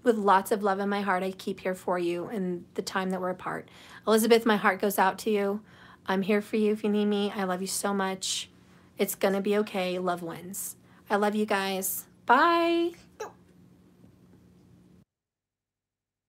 with lots of love in my heart. I keep here for you in the time that we're apart. Elizabeth, my heart goes out to you. I'm here for you if you need me. I love you so much. It's going to be okay. Love wins. I love you guys. Bye.